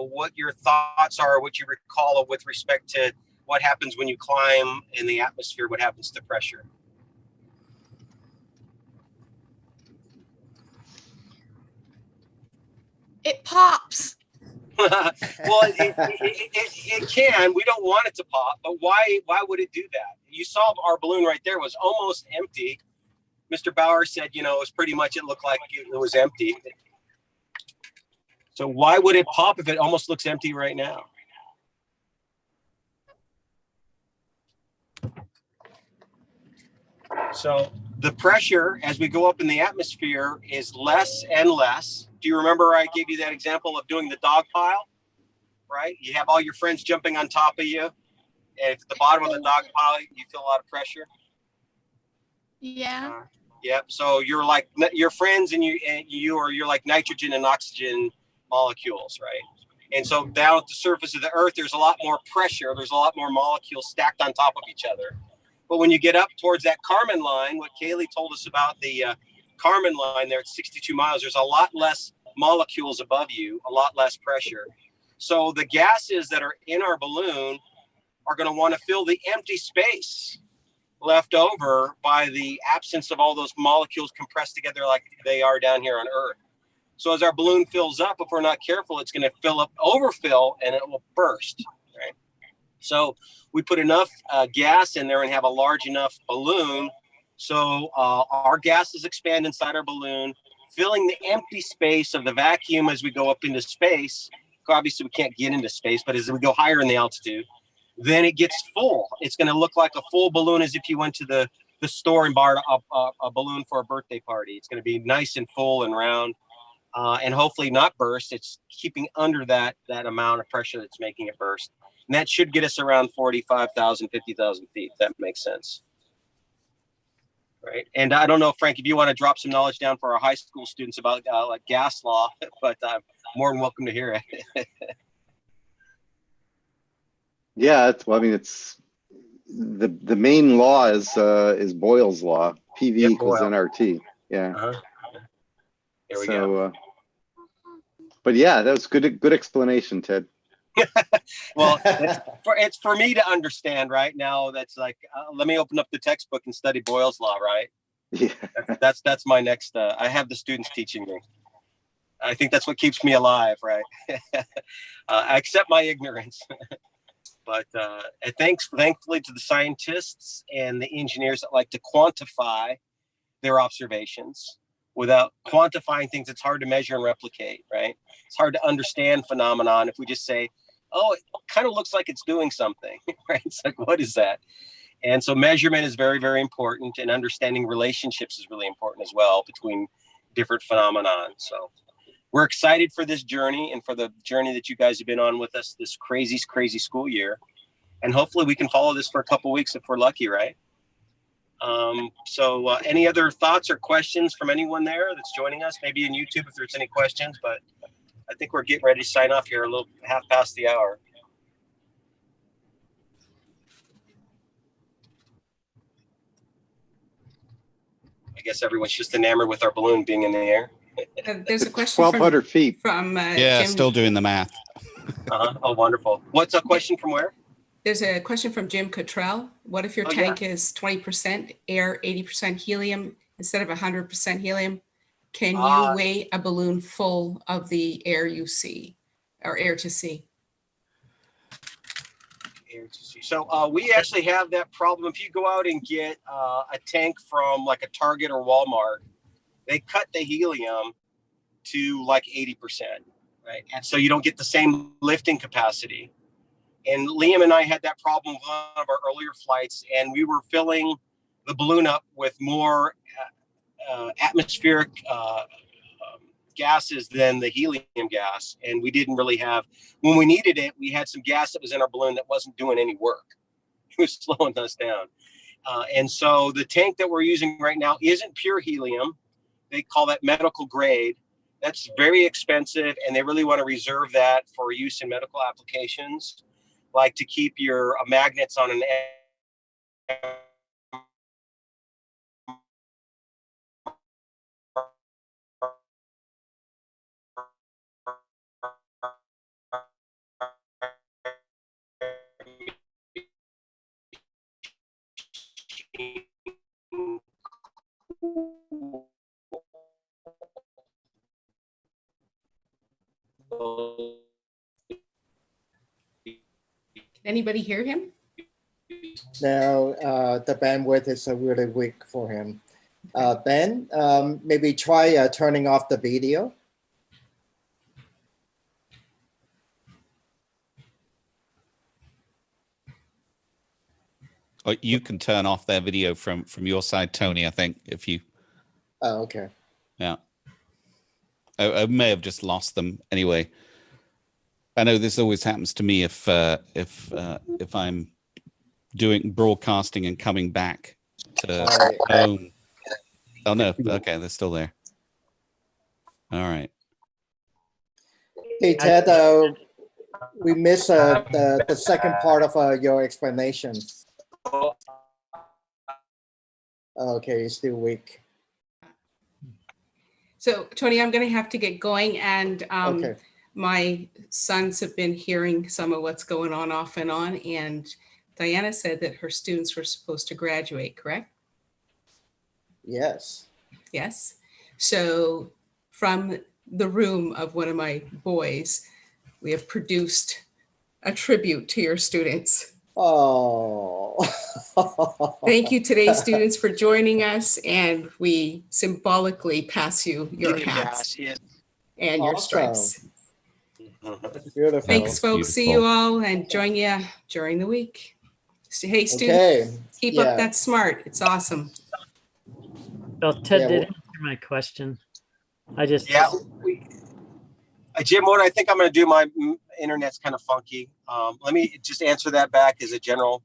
what your thoughts are, what you recall with respect to what happens when you climb in the atmosphere, what happens to pressure. It pops. Well, it can. We don't want it to pop, but why would it do that? You saw our balloon right there was almost empty. Mr. Bauer said, you know, it was pretty much, it looked like it was empty. So why would it pop if it almost looks empty right now? So the pressure as we go up in the atmosphere is less and less. Do you remember I gave you that example of doing the dog pile, right? You have all your friends jumping on top of you. And at the bottom of the dog pile, you feel a lot of pressure. Yeah. Yep. So you're like your friends and you're like nitrogen and oxygen molecules, right? And so down at the surface of the earth, there's a lot more pressure. There's a lot more molecules stacked on top of each other. But when you get up towards that Kármán line, what Kaylee told us about the Kármán line there at 62 miles, there's a lot less molecules above you, a lot less pressure. So the gases that are in our balloon are going to want to fill the empty space left over by the absence of all those molecules compressed together like they are down here on Earth. So as our balloon fills up, if we're not careful, it's going to overfill, and it will burst, right? So we put enough gas in there and have a large enough balloon so our gases expand inside our balloon, filling the empty space of the vacuum as we go up into space. Obviously, we can't get into space, but as we go higher in the altitude, then it gets full. It's going to look like a full balloon as if you went to the store and bought a balloon for a birthday party. It's going to be nice and full and round and hopefully not burst. It's keeping under that amount of pressure that's making it burst. And that should get us around 45,000, 50,000 feet. That makes sense. Right. And I don't know, Frank, if you want to drop some knowledge down for our high school students about like gas law, but I'm more than welcome to hear it. Yeah, it's the main law is Boyle's law. PV equals nRT. Yeah. Here we go. But yeah, that was good explanation, Ted. Well, it's for me to understand right now. That's like, let me open up the textbook and study Boyle's law, right? Yeah. That's my next. I have the students teaching me. I think that's what keeps me alive, right? I accept my ignorance. But thankfully to the scientists and the engineers that like to quantify their observations. Without quantifying things, it's hard to measure and replicate, right? It's hard to understand phenomenon if we just say, oh, it kind of looks like it's doing something, right? It's like, what is that? And so measurement is very, very important, and understanding relationships is really important as well between different phenomenon. So we're excited for this journey and for the journey that you guys have been on with us this crazy school year. And hopefully we can follow this for a couple of weeks if we're lucky, right? So any other thoughts or questions from anyone there that's joining us? Maybe in YouTube if there's any questions, but I think we're getting ready to sign off here a little half past the hour. I guess everyone's just enamored with our balloon being in the air. There's a question 1,200 feet from yeah, Jim. still doing the math. Oh, wonderful. What's a question from where? There's a question from Jim Cottrell. What if your tank is 20% air, 80% helium instead of 100% helium? Can you weigh a balloon full of the air you see or air to sea? So we actually have that problem. If you go out and get a tank from like a Target or Walmart, they cut the helium to like 80%, right? And so you don't get the same lifting capacity. And Liam and I had that problem with one of our earlier flights, and we were filling the balloon up with more atmospheric gases than the helium gas. And we didn't really have, when we needed it, we had some gas that was in our balloon that wasn't doing any work. It was slowing us down. And so the tank that we're using right now isn't pure helium. They call that medical grade. That's very expensive, and they really want to reserve that for use in medical applications, like to keep your magnets on an Can anybody hear him? No, the bandwidth is really weak for him. Ben, maybe try turning off the video. Or you can turn off their video from your side, Tony, I think, if you. Oh, okay. Yeah. I may have just lost them anyway. I know this always happens to me if I'm doing broadcasting and coming back to home. Oh no, okay, they're still there. All right. Hey Ted, we missed the second part of your explanation. Okay, it's still weak. So Tony, I'm going to have to get going, and Okay. my sons have been hearing some of what's going on off and on, and Diana said that her students were supposed to graduate, correct? Yes. Yes. So from the room of one of my boys, we have produced a tribute to your students. Oh. Thank you today, students, for joining us, and we symbolically pass you your hats and your stripes. Beautiful. Thanks, folks. See you all, and join you during the week. So, hey, students, Okay. keep up that smart. It's awesome. Well, Ted did answer my question. I just Jim, what I think I'm going to do, my internet's kind of funky. Let me just answer that back as a general.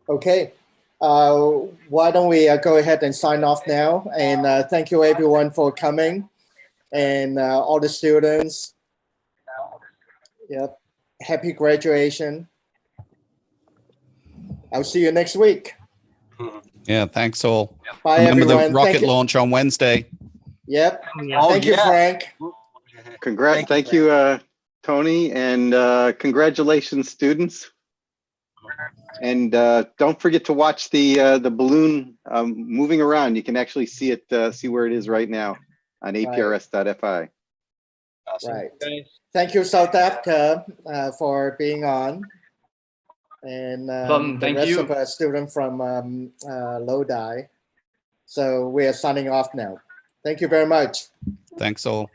Okay. Why don't we go ahead and sign off now? And thank you everyone for coming, and all the students. Yep. Happy graduation. I'll see you next week. Yeah, thanks all. Bye, Remember everyone. the rocket launch on Wednesday. Yep. Oh, Thank you, Frank. Congrats. Thank you, Tony, and congratulations, students. And don't forget to watch the balloon moving around. You can actually see it, see where it is right now on aprs.fi. Awesome. Right. Thank you, South Africa, for being on. And the Thank rest you. of our students from Lodi. So we are signing off now. Thank you very much. Thanks all.